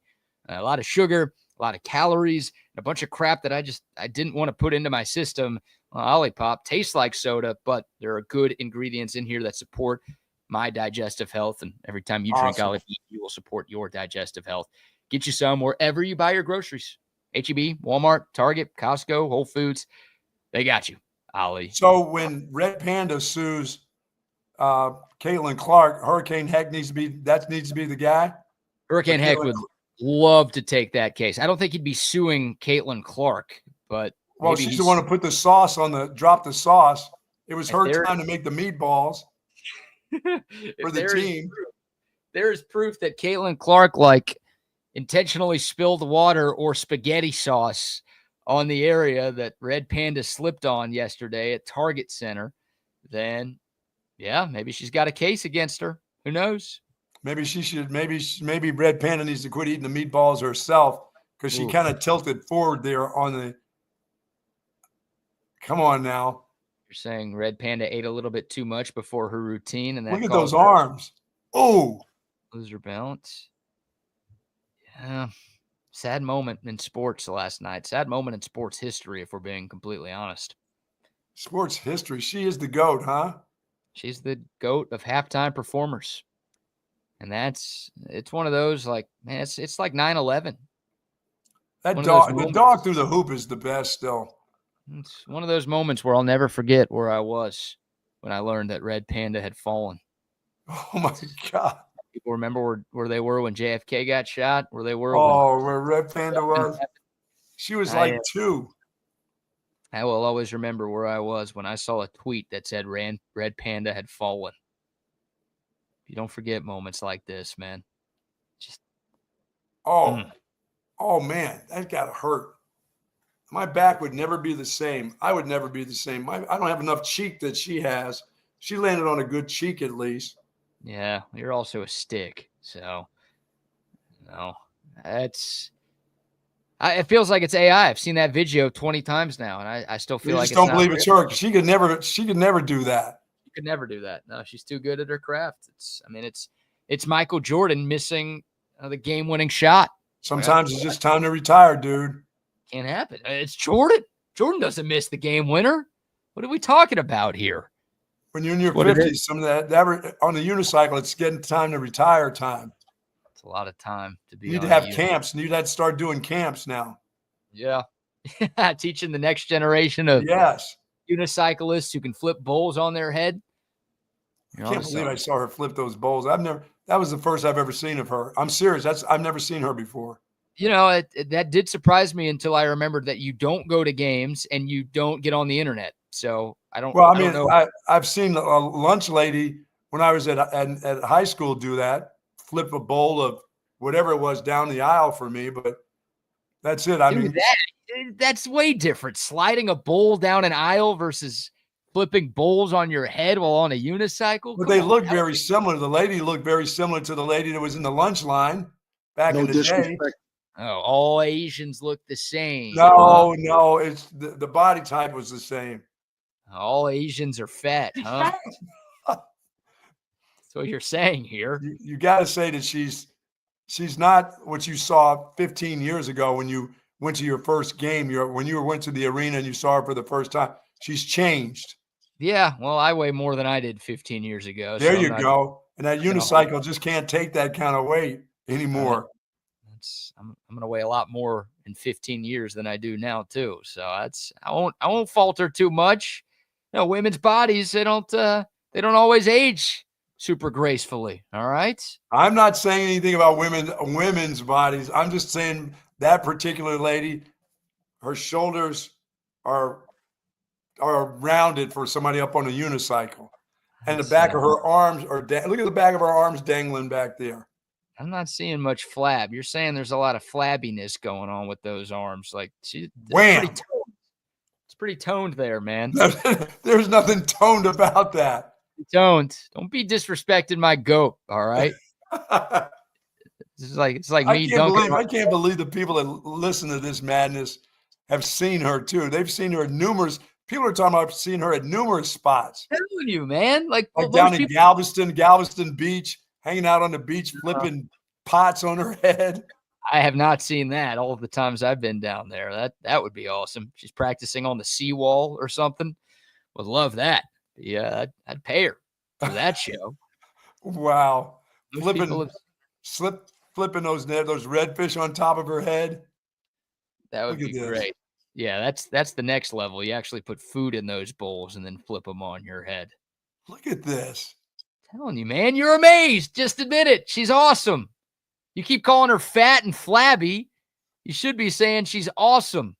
A lot of sugar, a lot of calories, and a bunch of crap that I didn't want to put into my system. OLIPOP tastes like soda, but there are good ingredients in here that support my digestive health. And every time you drink OLIPOP, you will support your digestive health. Get you some wherever you buy your groceries. H-E-B, Walmart, Target, Costco, Whole Foods. They got you, Ollie. So when Red Panda sues Caitlin Clark, Hurricane Heck needs to be the guy? Hurricane Heck would love to take that case. I don't think he'd be suing Caitlin Clark, but well, she's the one who put the sauce drop the sauce. It was her time to make the meatballs for the team. There is proof that Caitlin Clark intentionally spilled water or spaghetti sauce on the area that Red Panda slipped on yesterday at Target Center. Then, yeah, maybe she's got a case against her. Who knows? Maybe she should. Maybe Red Panda needs to quit eating the meatballs herself because she kind of tilted forward there on the. Come on now. You're saying Red Panda ate a little bit too much before her routine, and that look at those arms. Oh, Lose her balance. Yeah. Sad moment in sports last night. Sad moment in sports history, if we're being completely honest. Sports history. She is the GOAT, huh? She's the GOAT of halftime performers. And it's one of those, like, man, it's like 9/11. That dog, the dog through the hoop is the best still. It's one of those moments where I'll never forget where I was when I learned that Red Panda had fallen. Oh my God. People remember where they were when JFK got shot, where they were. Where Red Panda was. She was like 2. I will always remember where I was when I saw a tweet that said Red Panda had fallen. You don't forget moments like this, man. Just oh man, that got to hurt. My back would never be the same. I would never be the same. I don't have enough cheek that she has. She landed on a good cheek at least. Yeah, you're also a stick, so it feels like it's AI. I've seen that video 20 times now, and I still feel like just don't believe it's her. She could never do that. She could never do that. No, she's too good at her craft. It's Michael Jordan missing the game-winning shot. Sometimes it's just time to retire, dude. Can't happen. It's Jordan. Jordan doesn't miss the game winner. What are we talking about here? When you're in your 50s, some of that on the unicycle, it's getting time to retire time. It's a lot of time to be. You need to have camps. You need to start doing camps now. Yeah. Teaching the next generation of unicyclists who can flip bowls on their head. I can't believe I saw her flip those bowls. That was the first I've ever seen of her. I'm serious. I've never seen her before. You know, that did surprise me until I remembered that you don't go to games and you don't get on the internet. So I don't. Well, I've seen a lunch lady when I was at high school do that, flip a bowl of whatever it was down the aisle for me. But that's it. That's way different. Sliding a bowl down an aisle versus flipping bowls on your head while on a unicycle. But they look very similar. The lady looked very similar to the lady that was in the lunch line back in the day. Oh, all Asians look the same. No, it's the body type was the same. All Asians are fat, huh? That's what you're saying here. You got to say that she's not what you saw 15 years ago when you went to your first game. When you went to the arena and you saw her for the first time. She's changed. Yeah, well, I weigh more than I did 15 years ago. There you go. And that unicycle just can't take that kind of weight anymore. I'm going to weigh a lot more in 15 years than I do now too. So I won't falter too much. No, women's bodies, they don't always age super gracefully. All right. I'm not saying anything about women's bodies. I'm just saying that particular lady, her shoulders are rounded for somebody up on a unicycle. And the back of her arms look at the back of her arms dangling back there. I'm not seeing much flab. You're saying there's a lot of flabbiness going on with those arms. Like, it's pretty toned there, man. There's nothing toned about that. Toned. Don't be disrespecting my goat, all right? It's like me dunking. I can't believe the people that listen to this madness have seen her too. They've seen her at numerous. People are talking about seeing her at numerous spots. I'm telling you, man. Like down in Galveston Beach. Hanging out on the beach, flipping pots on her head. I have not seen that all of the times I've been down there. That would be awesome. She's practicing on the seawall or something. Would love that. Yeah, I'd pay her for that show. Wow. Flipping those redfish on top of her head. That would be great. Yeah, that's the next level. You actually put food in those bowls and then flip them on your head. Look at this. Telling you, man, you're amazed. Just admit it. She's awesome. You keep calling her fat and flabby. You should be saying she's awesome.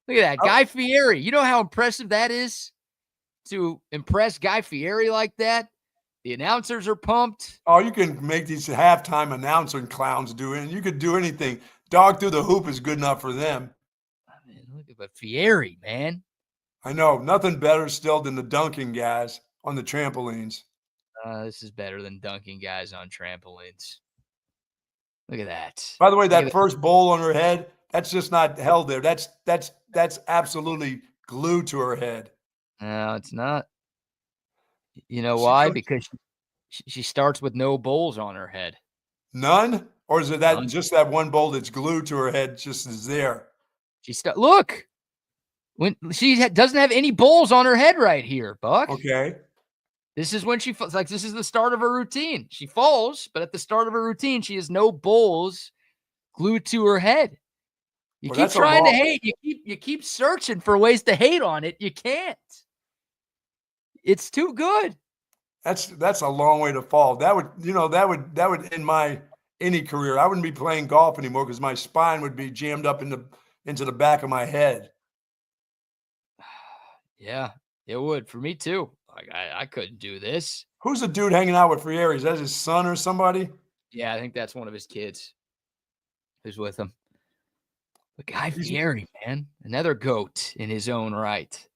Look at that. Guy Fieri. You know how impressive that is to impress Guy Fieri like that? The announcers are pumped. Oh, you can make these halftime announcer clowns do it. You could do anything. Dog through the hoop is good enough for them. I mean, look at Fieri, man. I know. Nothing better still than the dunking guys on the trampolines. This is better than dunking guys on trampolines. Look at that. By the way, that first bowl on her head, that's just not held there. That's absolutely glued to her head. No, it's not. You know why? Because She starts with no bowls on her head. None? Or is it that None. just that one bowl that's glued to her head just is there? Look, when she doesn't have any bowls on her head right here, Buck. Okay. This is when she falls. Like, this is the start of her routine. She falls, but at the start of her routine, she has no bowls glued to her head. You keep trying to hate. You keep searching for ways to hate on it. You can't. It's too good. That's a long way to fall. That would end any career. I wouldn't be playing golf anymore because my spine would be jammed up into the back of my head. Yeah, it would for me too. Like, I couldn't do this. Who's the dude hanging out with Friere? Is that his son or somebody? Yeah, I think that's one of his kids who's with him. But Guy Fieri, man, another GOAT in his own right.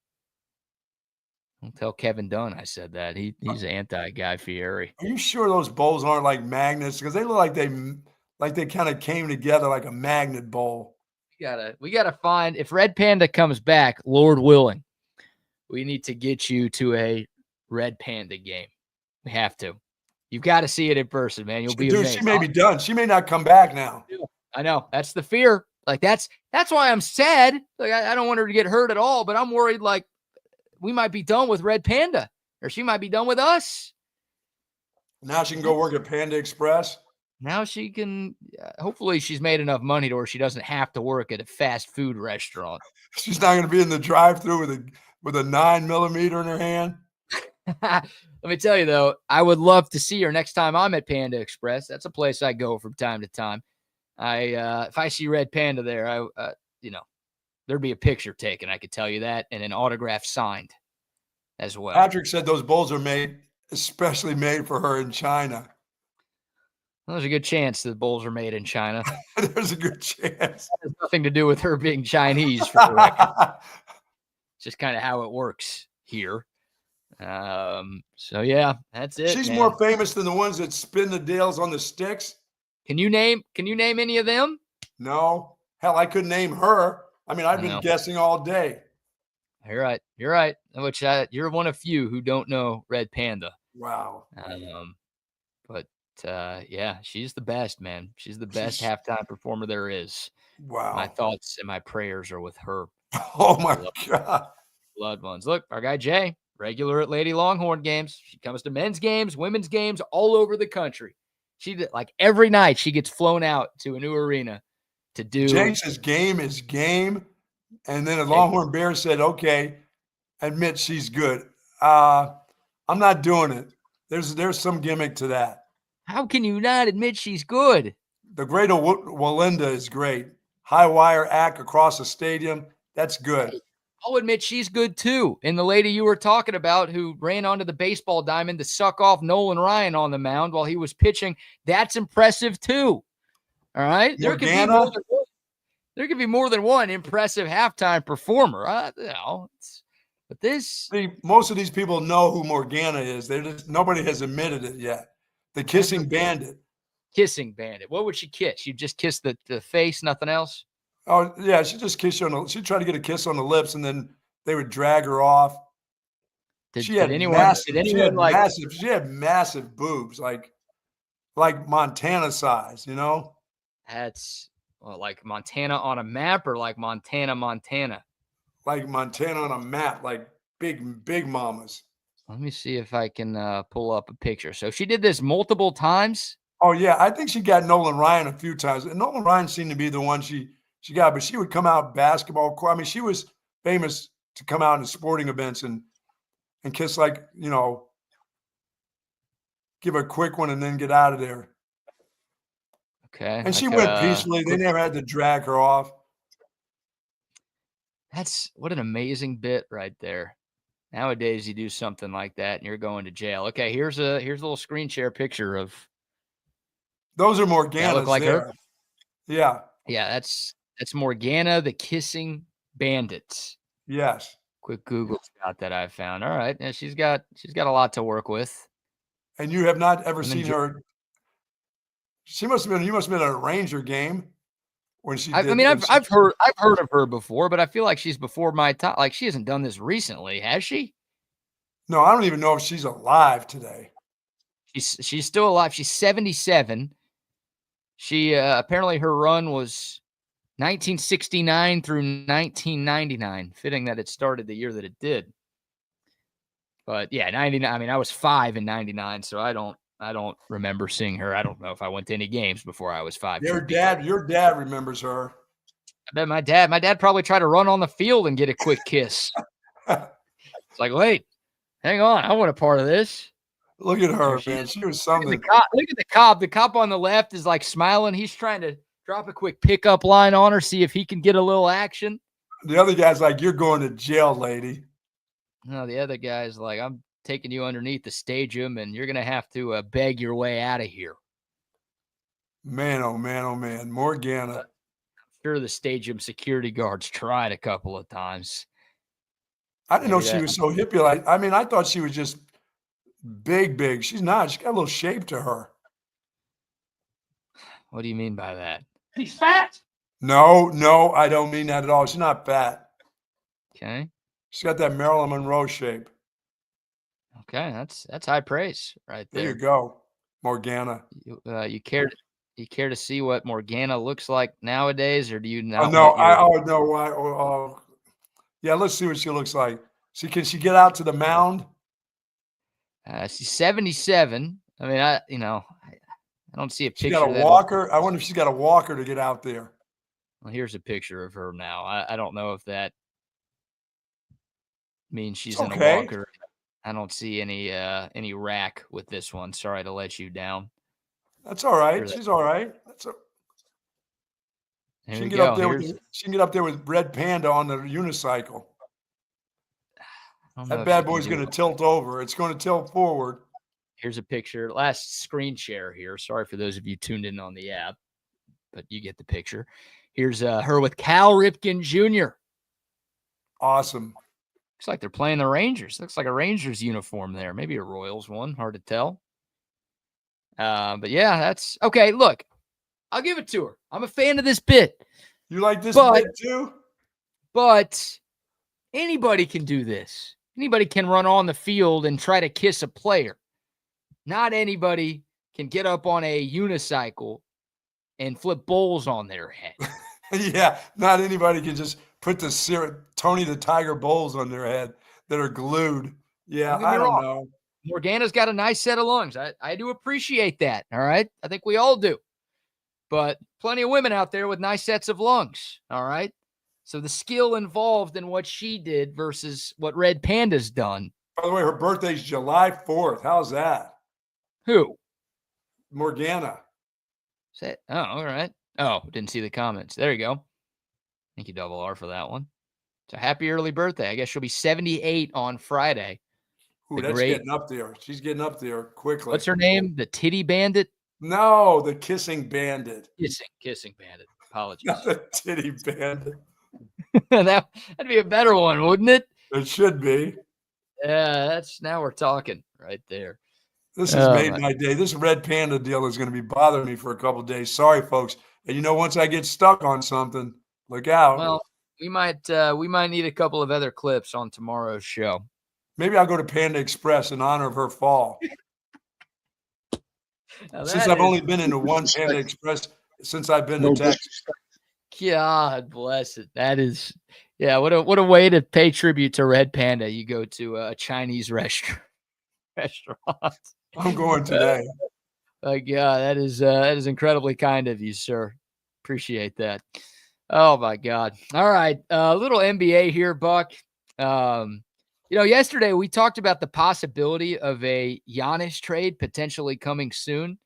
Don't tell Kevin Dunn I said that. He's anti-Guy Fieri. Are you sure those bowls aren't like magnets? Because they look like they kind of came together like a magnet bowl. We gotta find, if Red Panda comes back, Lord willing, we need to get you to a Red Panda game. We have to. You've got to see it in person, man. You'll be amazed. She may be done. She may not come back now. I know. That's the fear. Like, that's why I'm sad. Like, I don't want her to get hurt at all, but I'm worried, like, we might be done with Red Panda, or she might be done with us. Now she can go work at Panda Express. Now she can, hopefully she's made enough money to where she doesn't have to work at a fast food restaurant. She's not going to be in the drive-thru with a 9mm in her hand. Let me tell you, though, I would love to see her next time I'm at Panda Express. That's a place I go from time to time. If I see Red Panda there, there'd be a picture taken. I could tell you that, and an autograph signed as well. Patrick said those bowls are especially made for her in China. Well, there's a good chance the bowls are made in China. There's a good chance. It has nothing to do with her being Chinese, for the record. It's just kind of how it works here. So yeah, that's it. She's man. more famous than the ones that spin the deals on the sticks. Can you name any of them? No. Hell, I couldn't name her. I mean, I've been guessing all day. You're right. Which you're one of few who don't know Red Panda. Wow. Yeah, she's the best, man. She's the best halftime performer there is. Wow. My thoughts and my prayers are with her. Oh my God. Blood ones. Look, our guy Jay, regular at Lady Longhorn games. She comes to men's games, women's games, all over the country. She did, like, every night she gets flown out to a new arena to do. Jay says game is game. And then a Longhorn Bear said, okay, admit she's good. I'm not doing it. There's some gimmick to that. How can you not admit she's good? The great Walinda is great. High wire act across the stadium. That's good. I'll admit she's good too. And the lady you were talking about who ran onto the baseball diamond to suck off Nolan Ryan on the mound while he was pitching, that's impressive too. All right? There could be more than one impressive halftime performer. But this... See, most of these people know who Morgana is. Nobody has admitted it yet. The kissing bandit. Kissing bandit. What would she kiss? She'd just kiss the face, nothing else? Oh, yeah. She just kissed you she'd try to get a kiss on the lips, and then they would drag her off. She had massive boobs, like Montana size, you know? That's like Montana on a map, or like Montana? Like Montana on a map, like big mamas. Let me see if I can pull up a picture. So she did this multiple times? Oh, yeah. I think she got Nolan Ryan a few times. And Nolan Ryan seemed to be the one she got, but she would come out basketball court. I mean, she was famous to come out in sporting events and kiss, like, you know, give a quick one and then get out of there. Okay. And she went peacefully. They never had to drag her off. That's what an amazing bit right there. Nowadays, you do something like that and you're going to jail. Okay, here's a little screen share picture of. Those are Morgana's. Look like there. her. Yeah. Yeah, that's Morgana, the kissing bandits. Yes. Quick Google shot that I found. All right, and she's got a lot to work with. And you have not ever seen her. You must have been at a Ranger game when she. I've heard of her before, but I feel like she's before my time. Like, she hasn't done this recently, has she? No, I don't even know if she's alive today. She's still alive. She's 77. She apparently her run was 1969 through 1999. Fitting that it started the year that it did. But yeah, 99. I mean, I was 5 in 99, so I don't remember seeing her. I don't know if I went to any games before I was 5. Your dad remembers her. I bet my dad probably tried to run on the field and get a quick kiss. It's like, wait, hang on, I want a part of this. Look at her, man. She was something. Look at the cop. The cop on the left is like smiling. He's trying to drop a quick pickup line on her, see if he can get a little action. The other guy's like, you're going to jail, lady. No, the other guy's like, I'm taking you underneath the stadium, and you're going to have to beg your way out of here. Man, oh, man, oh, man. Morgana. I'm sure the stadium security guards tried a couple of times. I didn't know she was so hippie. Like, I mean, I thought she was just big. She's not. She's got a little shape to her. What do you mean by that? He's fat. No, I don't mean that at all. She's not fat. Okay. She's got that Marilyn Monroe shape. Okay, that's high praise right there. There you go, Morgana. You care to see what Morgana looks like nowadays, or do you not? No. Why? Yeah, let's see what she looks like. Can she get out to the mound? She's 77. I mean, I don't see a picture. She got a walker. I wonder if she's got a walker to get out there. Well, here's a picture of her now. I don't know if that means she's in a walker. I don't see any rack with this one. Sorry to let you down. That's all right. She's all right. She can get up there with Red Panda on the unicycle. That bad boy's going to tilt over. It's going to tilt forward. Here's a picture. Last screen share here. Sorry for those of you tuned in on the app, but you get the picture. Here's her with Cal Ripken Jr. Awesome. Looks like they're playing the Rangers. Looks like a Rangers uniform there. Maybe a Royals one. Hard to tell. But yeah, that's okay. Look, I'll give it to her. I'm a fan of this bit. You like this bit too? But anybody can do this. Anybody can run on the field and try to kiss a player. Not anybody can get up on a unicycle and flip bowls on their head. Yeah, not anybody can just put the Tony the Tiger bowls on their head that are glued. Yeah, I don't know. Morgana's got a nice set of lungs. I do appreciate that, all right? I think we all do. But plenty of women out there with nice sets of lungs, all right? So the skill involved in what she did versus what Red Panda's done. By the way, her birthday's July 4th. How's that? Who? Morgana. Oh, all right. Oh, didn't see the comments. There you go. Thank you, Double R, for that one. So happy early birthday. I guess she'll be 78 on Friday. Ooh, that's getting up there. She's getting up there quickly. What's her name? The Titty Bandit? No, the Kissing Bandit. Kissing Bandit. Apologies. Not the Titty Bandit. That'd be a better one, wouldn't it? It should be. Yeah, now we're talking right there. This has made my day. This Red Panda deal is going to be bothering me for a couple of days. Sorry, folks. And once I get stuck on something, look out. Well, we might need a couple of other clips on tomorrow's show. Maybe I'll go to Panda Express in honor of her fall. Since I've only been into one Panda Express since I've been to Texas. God bless it. That is, yeah. What a way to pay tribute to Red Panda. You go to a Chinese restaurant. I'm going today. God, that is incredibly kind of you, sir. Appreciate that. Oh my God. All right, a little NBA here, Buck. Yesterday we talked about the possibility of a Giannis trade potentially coming soon.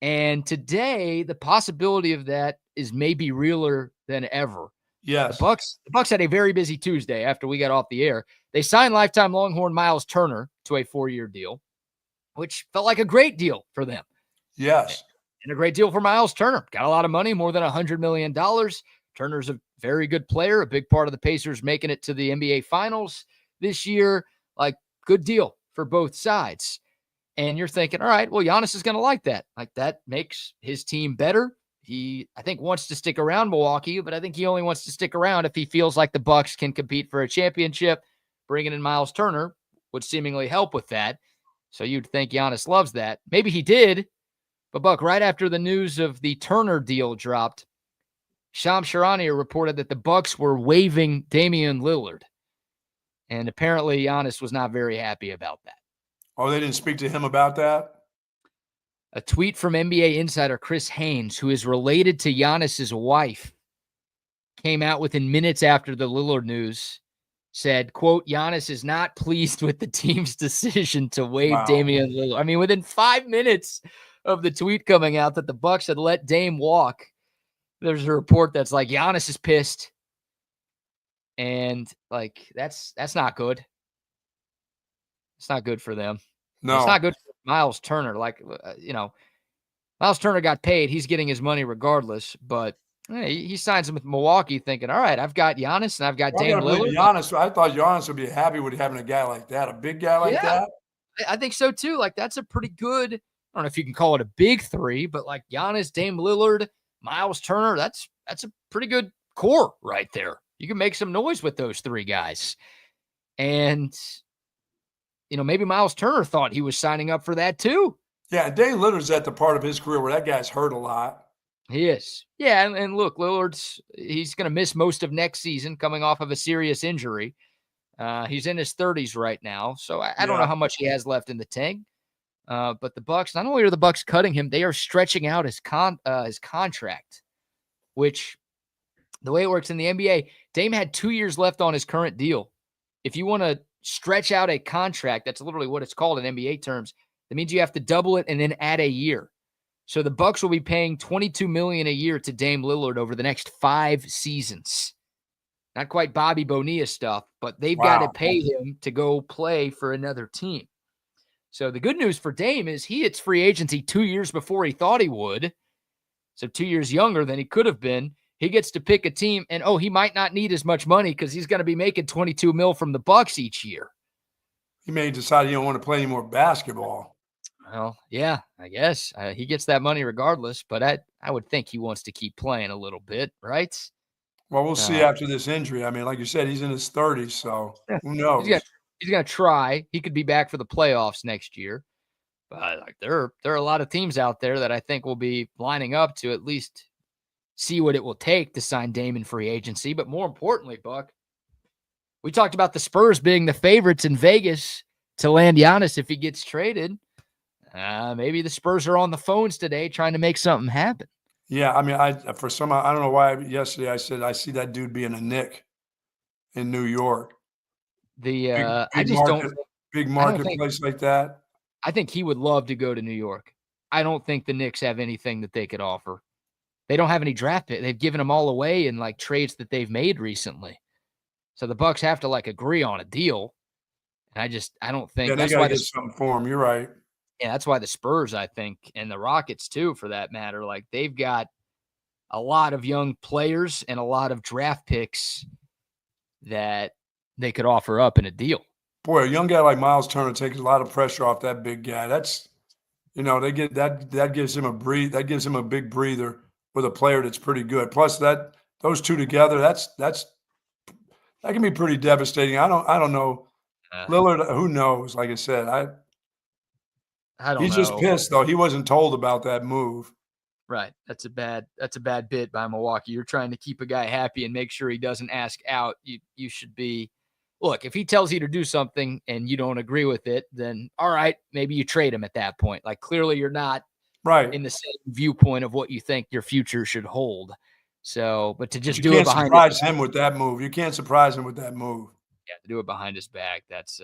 And today the possibility of that is maybe realer than ever. Yes. The Bucks had a very busy Tuesday after we got off the air. They signed lifetime Longhorn Miles Turner to a 4-year deal, which felt like a great deal for them. Yes. And a great deal for Miles Turner. Got a lot of money, more than $100 million. Turner's a very good player, a big part of the Pacers making it to the NBA Finals this year. Like, good deal for both sides. And you're thinking, all right, well, Giannis is going to like that. Like, that makes his team better. He, I think, wants to stick around Milwaukee, but I think he only wants to stick around if he feels like the Bucks can compete for a championship. Bringing in Miles Turner would seemingly help with that. So you'd think Giannis loves that. Maybe he did. But, Buck, right after the news of the Turner deal dropped, Shams Charania reported that the Bucks were waiving Damian Lillard. And apparently Giannis was not very happy about that. Oh, they didn't speak to him about that? A tweet from NBA insider Chris Haynes, who is related to Giannis's wife, came out within minutes after the Lillard news, said, quote, Giannis is not pleased with the team's decision to waive Damian Lillard. I mean, within 5 minutes of the tweet coming out that the Bucks had let Dame walk, there's a report that's like, Giannis is pissed. And, like, that's not good. It's not good for them. No. It's not good for Miles Turner. Like, Miles Turner got paid. He's getting his money regardless. But he signs him with Milwaukee thinking, all right, I've got Giannis and I've got Dame Lillard. Giannis, I thought Giannis would be happy with having a guy like that, a big guy like that. I think so, too. Like, that's a pretty good, I don't know if you can call it a big three, but like Giannis, Dame Lillard, Miles Turner, that's a pretty good core right there. You can make some noise with those three guys. And maybe Miles Turner thought he was signing up for that too. Yeah, Dame Lillard's at the part of his career where that guy's hurt a lot. He is. Yeah, and look, he's going to miss most of next season coming off of a serious injury. He's in his 30s right now, so I don't know how much he has left in the tank. But the Bucks, not only are the Bucks cutting him, they are stretching out his contract, which the way it works in the NBA, Dame had 2 years left on his current deal. If you want to stretch out a contract, that's literally what it's called in NBA terms. That means you have to double it and then add a year. So the Bucks will be paying $22 million a year to Dame Lillard over the next 5 seasons. Not quite Bobby Bonilla stuff, but they've got to pay him to go play for another team. So the good news for Dame is he hits free agency 2 years before he thought he would. So 2 years younger than he could have been. He gets to pick a team, and he might not need as much money because he's going to be making $22 million from the Bucks each year. He may decide he don't want to play any more basketball. Well, yeah, I guess he gets that money regardless. But I would think he wants to keep playing a little bit, right? Well, we'll see after this injury. I mean, like you said, he's in his 30s, so who knows? He's gonna try. He could be back for the playoffs next year. But like there are a lot of teams out there that I think will be lining up to at least see what it will take to sign Dame in free agency. But more importantly, Buck, we talked about the Spurs being the favorites in Vegas to land Giannis if he gets traded. Maybe the Spurs are on the phones today trying to make something happen. Yeah, I mean, I don't know why yesterday I said I see that dude being a Knick in New York. Big marketplace like that. I think he would love to go to New York. I don't think the Knicks have anything that they could offer. They don't have any draft pick. They've given them all away in like trades that they've made recently. So the Bucks have to like agree on a deal. And I don't think that's why there's something for them. You're right. Yeah, that's why the Spurs, I think, and the Rockets too, for that matter, like they've got a lot of young players and a lot of draft picks that they could offer up in a deal. Boy, a young guy like Miles Turner takes a lot of pressure off that big guy. That's, they get that gives him that gives him a big breather with a player that's pretty good. Plus those two together, that can be pretty devastating. I don't know. Lillard, who knows? Like I said, I don't know. He's just pissed though. He wasn't told about that move. Right. That's a bad bit by Milwaukee. You're trying to keep a guy happy and make sure he doesn't ask out. You should be, look, if he tells you to do something and you don't agree with it, then all right, maybe you trade him at that point. Like clearly you're not right in the same viewpoint of what you think your future should hold. So, but to just do it behind surprise him with that move. You can't surprise him with that move. Yeah, to do it behind his back, that's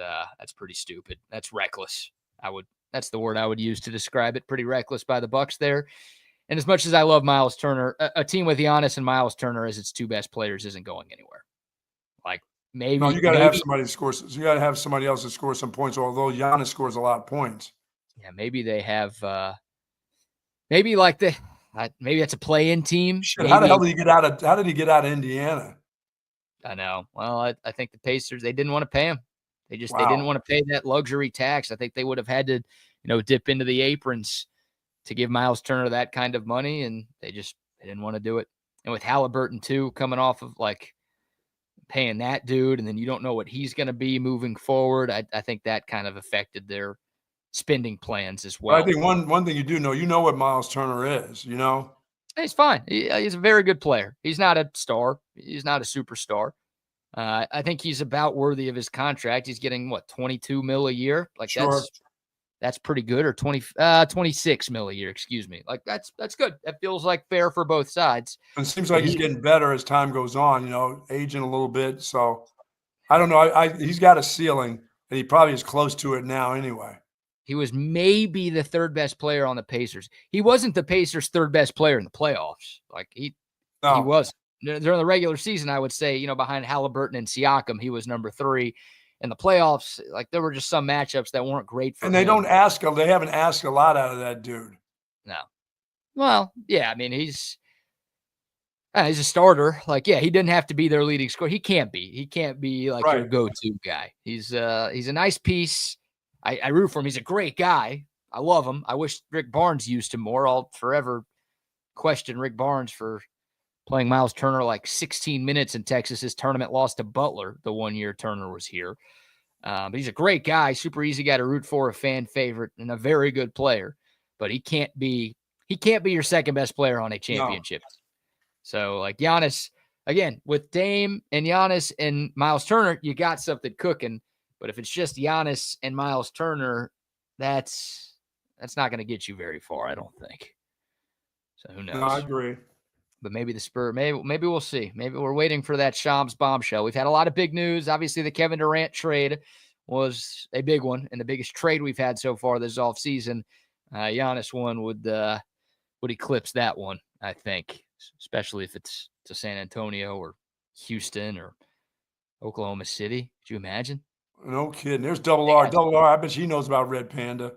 pretty stupid. That's reckless. That's the word I would use to describe it. Pretty reckless by the Bucks there. And as much as I love Miles Turner, a team with Giannis and Miles Turner as its two best players isn't going anywhere. Like maybe you got to have somebody to score. You got to have somebody else to score some points. Although Giannis scores a lot of points. Yeah, maybe they have. Maybe that's a play-in team. How the hell did he get out of? How did he get out of Indiana? I know. Well, I think the Pacers, they didn't want to pay him. They didn't want to pay that luxury tax. I think they would have had to, dip into the aprons to give Miles Turner that kind of money, and they didn't want to do it. And with Halliburton too, coming off of like paying that dude, and then you don't know what he's going to be moving forward. I think that kind of affected their spending plans as well. But I think one thing you know what Miles Turner is, you know? He's fine. He's a very good player. He's not a star. He's not a superstar. I think he's about worthy of his contract. He's getting, what, $22 million a year? Like, Sure. That's pretty good, or 26 million a year, excuse me. Like that's good. That feels like fair for both sides. And it seems like he's getting better as time goes on, you know, aging a little bit. So I don't know. He's got a ceiling, and he probably is close to it now anyway. He was maybe the third best player on the Pacers. He wasn't the Pacers' third best player in the playoffs. Like he was during the regular season. I would say, you know, behind Halliburton and Siakam, he was number 3. In the playoffs, like there were just some matchups that weren't great for him. And they haven't asked a lot out of that dude. No. Well, yeah, I mean, he's a starter. Like, yeah, he didn't have to be their leading scorer. He can't be like your go-to guy. He's a nice piece. I root for him. He's a great guy. I love him. I wish Rick Barnes used him more. I'll forever question Rick Barnes for playing Miles Turner like 16 minutes in Texas's tournament loss to Butler the 1 year Turner was here. But he's a great guy, super easy guy to root for, a fan favorite, and a very good player. But he can't be your second best player on a championship. No. So like Giannis, again, with Dame and Giannis and Miles Turner, you got something cooking. But if it's just Giannis and Miles Turner, that's not going to get you very far, I don't think. So who knows? No, I agree. But maybe the Spurs, maybe we'll see. Maybe we're waiting for that Shams bombshell. We've had a lot of big news. Obviously, the Kevin Durant trade was a big one and the biggest trade we've had so far this offseason. Giannis one would eclipse that one, I think, especially if it's to San Antonio or Houston or Oklahoma City. Could you imagine? No kidding. There's Double R. Double R, I bet she knows about Red Panda.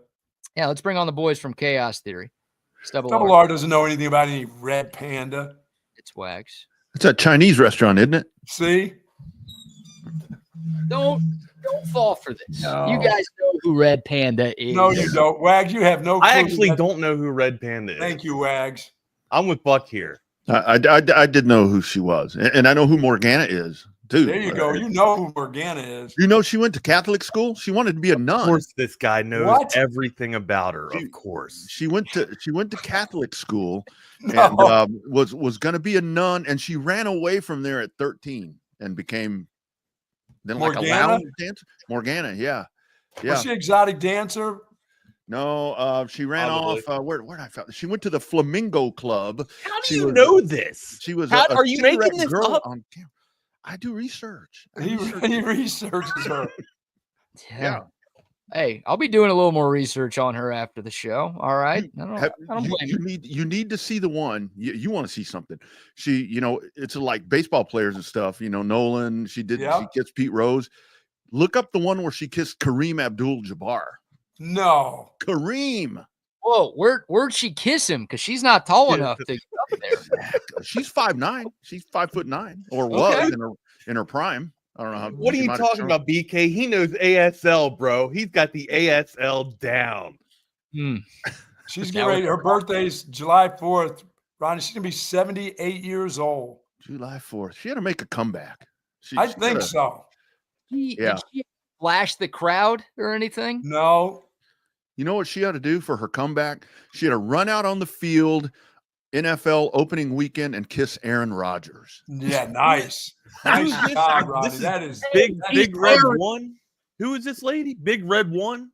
Yeah, let's bring on the boys from Chaos Theory. Double R doesn't know anything about any Red Panda. It's Wags. It's a Chinese restaurant, isn't it? See? Don't fall for this. No. You guys know who Red Panda is. No, you don't. Wags, you have no clue. I actually don't know who Red Panda is. Thank you, Wags. I'm with Buck here. I did know who she was. And I know who Morgana is. Dude, there you go. You know who Morgana is. You know she went to Catholic school. She wanted to be a nun. Of course, this guy knows everything about her. Of course, she went to Catholic school and was going to be a nun, and she ran away from there at 13 and became then Morgana? Like a lounge dancer. Morgana, yeah. Was she exotic dancer? No, she ran off. Where did I find? She went to the Flamingo Club. How do you know this? She was. Are you making this up? On camera. I do research. He researches her. Yeah. Hey, I'll be doing a little more research on her after the show. All right. I don't blame you need to see the one. You want to see something. She, it's like baseball players and stuff. Nolan. She kissed Pete Rose. Look up the one where she kissed Kareem Abdul-Jabbar. No, Kareem. Whoa, where'd she kiss him? Because she's not tall enough to get up there. She's 5'9". She's 5'9", or was in her prime. I don't know how. What are you talking about, BK? He knows ASL, bro. He's got the ASL down. She's getting ready. Her birthday's July 4th. Rodney, she's gonna be 78 years old. July 4th. She had to make a comeback. I think so. Did she flash the crowd or anything? No. You know what she had to do for her comeback? She had to run out on the field, NFL opening weekend, and kiss Aaron Rodgers. Yeah, nice. Nice job, Rodney. That is Big Red One. Who is this lady? Big Red One.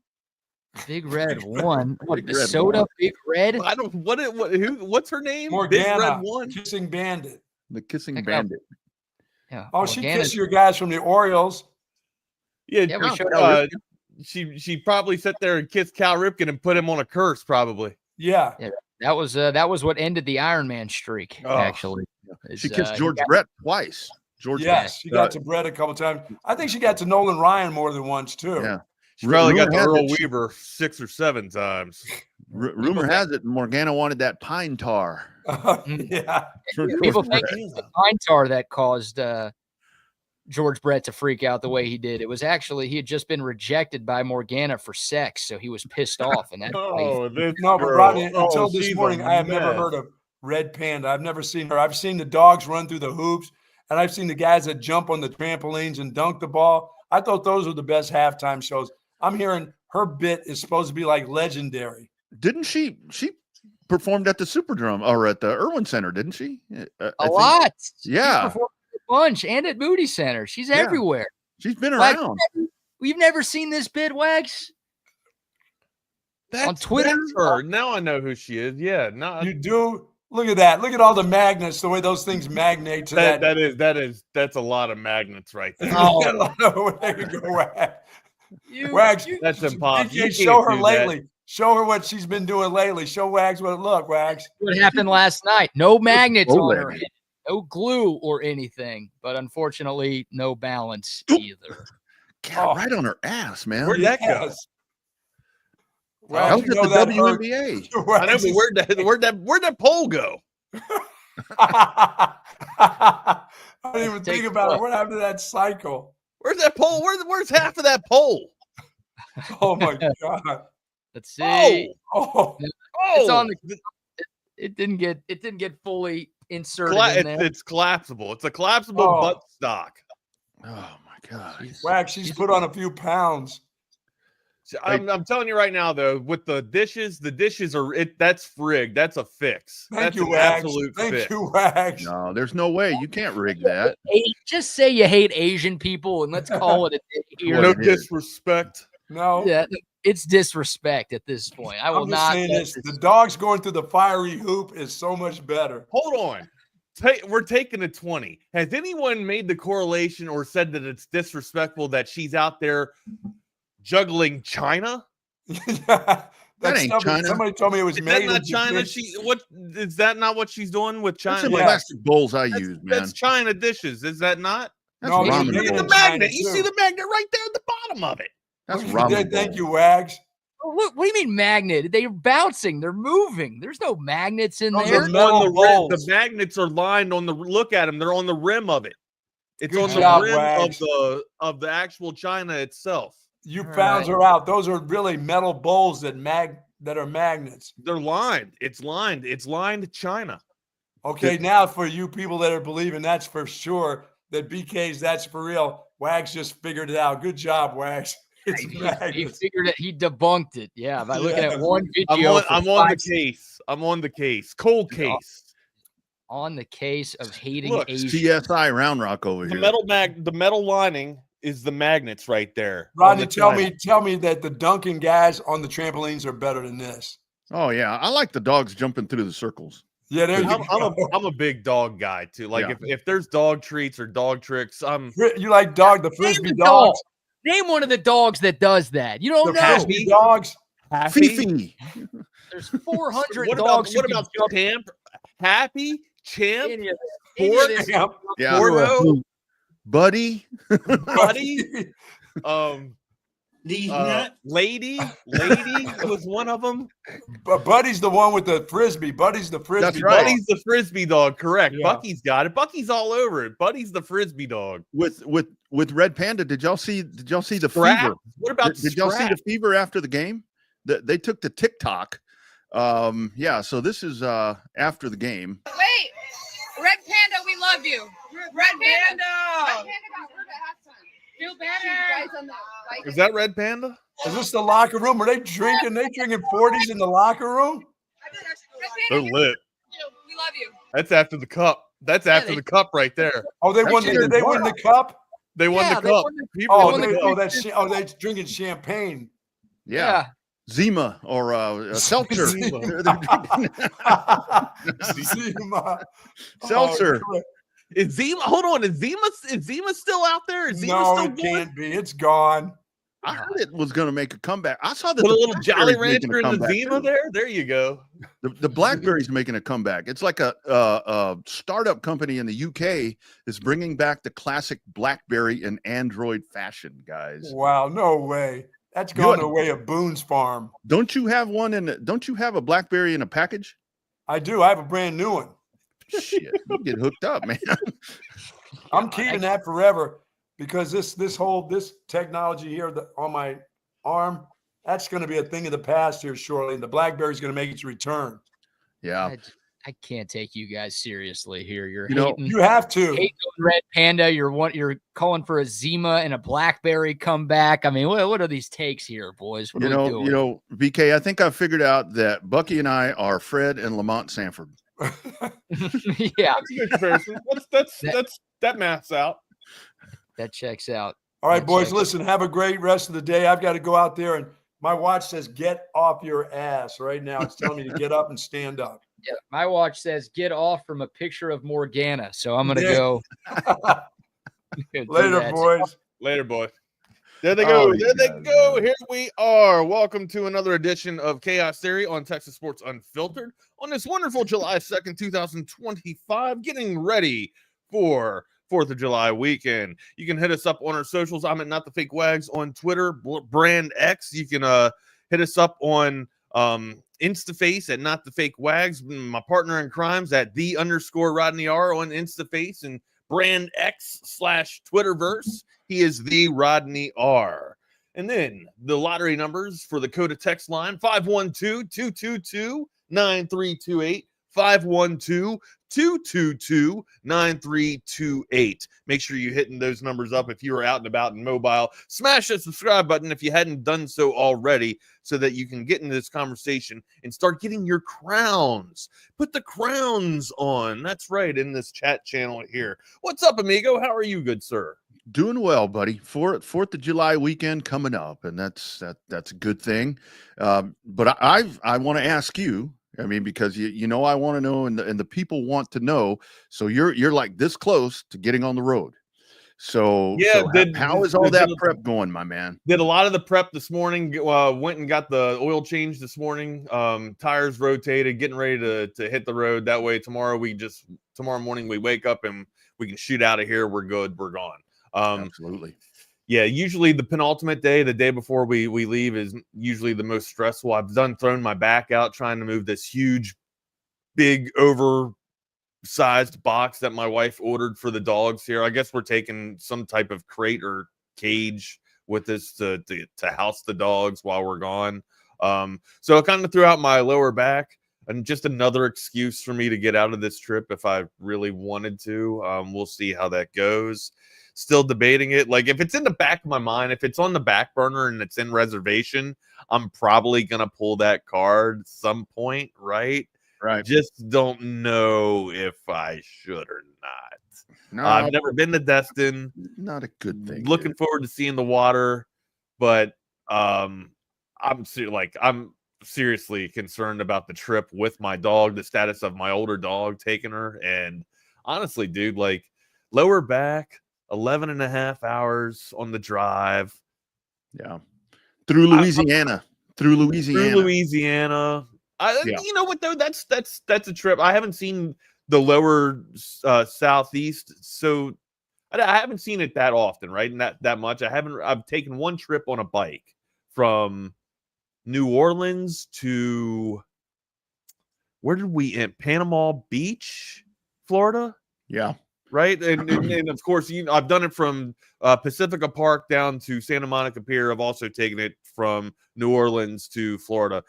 Big Red One. What? Minnesota Big Red. I don't. What's her name? Morgana, Big Red One. Kissing Bandit. The Kissing Bandit. Yeah. Oh, she kissed your guys from the Orioles. Yeah, we showed she probably sat there and kissed Cal Ripken and put him on a curse, probably. Yeah. That was what ended the Iron Man streak, actually. She kissed George Brett twice. She got to Brett a couple times. I think she got to Nolan Ryan more than once, too. Yeah. She probably got to Earl Weaver 6 or 7 times. Rumor has it Morgana wanted that pine tar. Yeah. People think it's the pine tar that caused George Brett to freak out the way he did. It was actually he had just been rejected by Morgana for sex, so he was pissed off. And that but Rodney, until this morning, I have never heard of Red Panda. I've never seen her. I've seen the dogs run through the hoops, and I've seen the guys that jump on the trampolines and dunk the ball. I thought those were the best halftime shows. I'm hearing her bit is supposed to be like legendary. Didn't she performed at the Superdome or at the Irwin Center, didn't she? A lot. Yeah. She performed at a bunch and at Moody Center. She's everywhere. She's been Wags, around. We've never seen this bit, Wags. On Twitter. Now I know who she is. Yeah. No, you do. Look at that. Look at all the magnets, the way those things magnate to that. That's a lot of magnets right there. Oh, there you go, Wags. Wags, that's impossible. You show her lately. That. Show her what she's been doing lately. Show Wags what it looked, Wags. What happened last night? No magnets on her head, no glue or anything, but unfortunately, no balance either. God, right on her ass, man. Where'd that go? Well, that was at the WNBA. I know, but where'd that pole go? I didn't even think about it. What happened to that cycle? Where's that pole? Where's half of that pole? Oh my God. Let's see. Oh. It's on the. It didn't get fully inserted in there. It's collapsible. It's a collapsible butt stock. Oh my God. Wags, she's put on a few pounds. I'm telling you right now, though, with the dishes are that's rigged. That's a fix. Thank you, an Wags. Absolute Thank fix. you, Wags. No, there's no way. You can't rig that. Just say you hate Asian people and let's call it a day here. No disrespect. No. Yeah, it's disrespect at this point. I will not say this. The dogs going through the fiery hoop is so much better. Hold on. We're taking a 20. Has anyone made the correlation or said that it's disrespectful that she's out there juggling China? That ain't China. Somebody told me it was made. Is that not China? Is that not what she's doing with China? That's the plastic bowls I use, man. That's China dishes. Is that not? That's no, ramen look at the magnet. You see the magnet right there at the bottom of it. That's ramen. Thank you, Wags. Look, what do you mean magnet? They're bouncing. They're moving. There's no magnets in Those there. are metal balls. The magnets are lined on the. Look at them. They're on the rim of it. It's Good on job, the rim Wags. of the actual China itself. You found her out. Those are really metal bowls that are magnets. They're lined. It's lined. It's lined China. Okay, now for you people that are believing that's for sure, that BK's that's for real, Wags just figured it out. Good job, Wags. It's he figured it. He debunked it. Yeah, by looking at one video. I'm on the case. I'm on the case. Cold case. On the case of hating Asian. CSI Round Rock over here. The metal lining is the magnets right there. Rodney, tell me that the dunking guys on the trampolines are better than this. Oh yeah, I like the dogs jumping through the circles. Yeah, there you go. I'm a big dog guy too. Like if there's dog treats or dog tricks, you like the frisbee dogs. Name one of the dogs that does that. You don't know. Frisbee dogs. Fifi. There's 400 what dogs. What about Champ? Happy? Champ? Yeah. Porno? Buddy. Lady was one of them. But Buddy's the one with the frisbee. Buddy's the frisbee. That's right. Dog. Buddy's the frisbee dog. Correct. Yeah. Bucky's got it. Bucky's all over it. Buddy's the frisbee dog. With Red Panda, did y'all see the Scrap? fever? What about did y'all see the fever after the game? They took the TikTok. So this is after the game. Wait, Red Panda, we love you. Red Panda. Red Panda got hurt at halftime. Feel better. Is that Red Panda? Is this the locker room? Are they drinking? They drinking 40s in the locker room? They're lit. We love you. That's after the cup. That's after the cup right there. Oh, they won. Did they win the cup? They won the cup. They're drinking champagne. Yeah. Zima or seltzer. Zima. Seltzer. Is Zima? Hold on. Is Zima still out there? Is Zima no, still it can't be. It's gone. I heard it was going to make a comeback. I saw that put a little Jolly Blackberry's Rancher in the Zima there. There you go. The Blackberry's making a comeback. It's like a startup company in the UK is bringing back the classic Blackberry in Android fashion, guys. Wow, no way. That's going the way of Boone's Farm. Don't you have don't you have a Blackberry in a package? I do. I have a brand new one. Shit, you get hooked up, man. I'm keeping that forever because this technology here on my arm, that's going to be a thing of the past here shortly. And the BlackBerry is going to make its return. Yeah. I can't take you guys seriously here. You're You know, hating. You have to. Hating on Red Panda. You're calling for a Zima and a Blackberry comeback. I mean, what are these takes here, boys? What are we doing? BK, I think I figured out that Bucky and I are Fred and Lamont Sanford. Yeah. That's a good comparison. That maths out. That checks out. All right, That boys, checks listen, have a great rest of the day. I've got to go out there, and my watch says get off your ass right now. It's telling me to get up and stand up. Yeah, my watch says get off from a picture of Morgana. So I'm going to go. Later, boys. Later, boys. There they go. There they go. Here we are. Welcome to another edition of Chaos Theory on Texas Sports Unfiltered on this wonderful July 2nd, 2025, getting ready for 4th of July weekend. You can hit us up on our socials. I'm at Not the Fake Wags on Twitter, Brand X. You can hit us up on Instaface at Not the Fake Wags. My partner in crimes at _Rodney R on Instaface and Brand X /Twitterverse. He is the Rodney R. And then the lottery numbers for the Coda text line 512-222-9328. 512-222-9328. Make sure you're hitting those numbers up if you are out and about and mobile. Smash that subscribe button if you hadn't done so already so that you can get into this conversation and start getting your crowns. Put the crowns on. That's right, in this chat channel here. What's up, amigo? How are you, good sir? Doing well, buddy. 4th of July weekend coming up, and that's a good thing. But I want to ask you, I mean, because I want to know, and the people want to know. So you're like this close to getting on the road. So yeah, how is all that prep going, my man? Did a lot of the prep this morning. Went and got the oil change this morning. Tires rotated, getting ready to hit the road. That way tomorrow morning we wake up and we can shoot out of here. We're good. We're gone. Absolutely. Yeah, usually the penultimate day, the day before we leave, is usually the most stressful. I've thrown my back out trying to move this huge, big, oversized box that my wife ordered for the dogs here. I guess we're taking some type of crate or cage with us to house the dogs while we're gone. So I kind of threw out my lower back, and just another excuse for me to get out of this trip if I really wanted to. We'll see how that goes. Still debating it. Like, if it's in the back of my mind, if it's on the back burner and it's in reservation, I'm probably going to pull that card at some point, right? Right. Just don't know if I should or not. No, I've never been to Destin. Not a good thing. Looking forward to seeing the water, but I'm seriously concerned about the trip with my dog, the status of my older dog taking her. And honestly, dude, like, lower back, 11 and a half hours on the drive. Yeah. Through Louisiana. You know what, though? That's a trip. I haven't seen the lower southeast, so I haven't seen it that often, right? And that much. I've taken one trip on a bike from New Orleans to, where did we end? Panama Beach, Florida? Yeah. Right. And of course, I've done it from Pacifica Park down to Santa Monica Pier. I've also taken it from New Orleans to Florida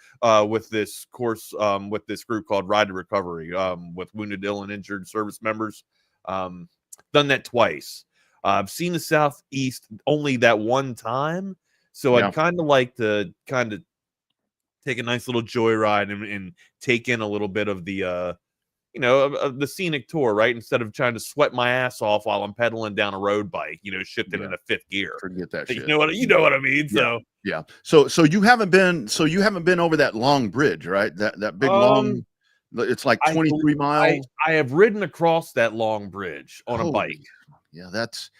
with this course, with this group called Ride to Recovery, with wounded, ill, and injured service members. Done that twice. I've seen the Southeast only that one time. So I'd kind of like to take a nice little joyride and take in a little bit of the, the scenic tour, right? Instead of trying to sweat my ass off while I'm pedaling down a road bike, shifting into fifth gear. Forget that shit. You know what I mean? Yeah. So you haven't been over that long bridge, right? That big long, it's like 23 miles. I have ridden across that long bridge on a bike. Yeah, that's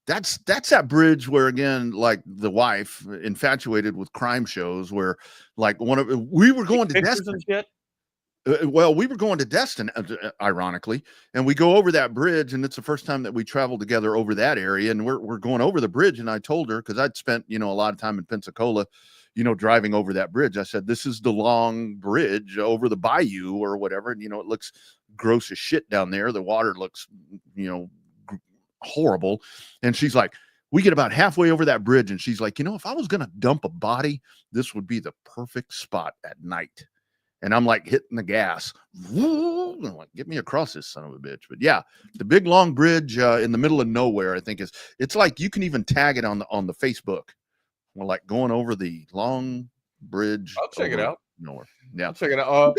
that bridge where, again, like the wife infatuated with crime shows, where like we were going to Destin. Well, we were going to Destin, ironically, and we go over that bridge, and it's the first time that we traveled together over that area, and we're going over the bridge, and I told her, because I'd spent, a lot of time in Pensacola, driving over that bridge. I said, this is the long bridge over the bayou or whatever, and, it looks gross as shit down there. The water looks, horrible. And she's like, we get about halfway over that bridge, and she's like, if I was going to dump a body, this would be the perfect spot at night. and I'm like hitting the gas. Woo! I'm like, get me across this son of a bitch. But yeah, the big long bridge in the middle of nowhere, I think it's like you can even tag it on the Facebook. We're like going over the long bridge. I'll check it out. Nowhere. Yeah, I'll check it out.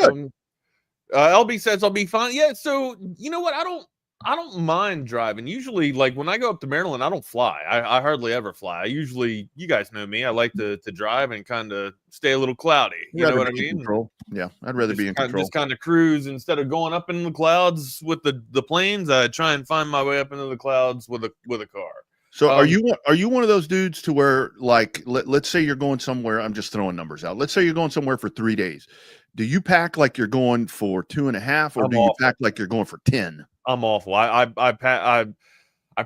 LB says I'll be fine. Yeah, so you know what? I don't mind driving. Usually, like when I go up to Maryland, I don't fly. I hardly ever fly. I usually, you guys know me, I like to drive and kind of stay a little cloudy. You know what I mean? Control. Yeah, I'd rather be in control. Just kind of cruise instead of going up into the clouds with the planes. I try and find my way up into the clouds with a car. So are you one of those dudes to where, like, let's say you're going somewhere, I'm just throwing numbers out. Let's say you're going somewhere for 3 days. Do you pack like you're going for 2.5, or you pack like you're going for 10? I'm awful. I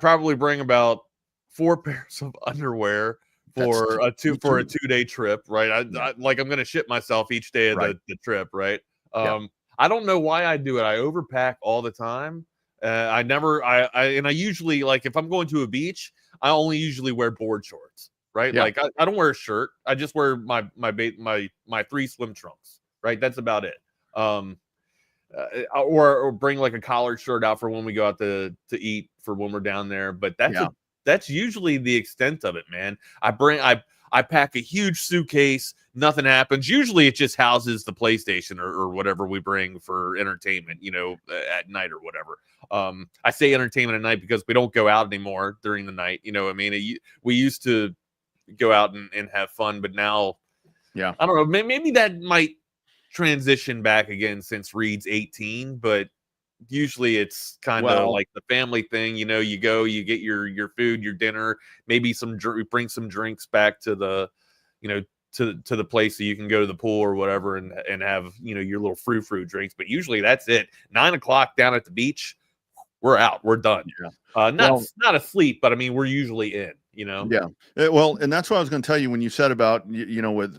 probably bring about 4 pairs of underwear for a 2-day trip, right? I like I'm gonna shit myself each day of the trip, right? I don't know why I do it. I overpack all the time. I usually, like, if I'm going to a beach, I only usually wear board shorts, right? Yeah. Like I don't wear a shirt. I just wear my 3 swim trunks, right? That's about it. Or bring like a collared shirt out for when we go out to eat for when we're down there. But that's usually the extent of it, man. I pack a huge suitcase. Nothing happens. Usually it just houses the PlayStation or whatever we bring for entertainment, at night or whatever. I say entertainment at night because we don't go out anymore during the night. You know what I mean? We used to go out and have fun, but now, I don't know. Maybe that might transition back again since Reed's 18, but usually it's kind of like the family thing. You go, you get your food, your dinner, maybe bring some drinks back to the to the place so you can go to the pool or whatever and have your little frou drinks. But usually that's it. 9 o'clock down at the beach, we're out, we're done. Not asleep, but I mean we're usually in. Well, and that's what I was going to tell you when you said about with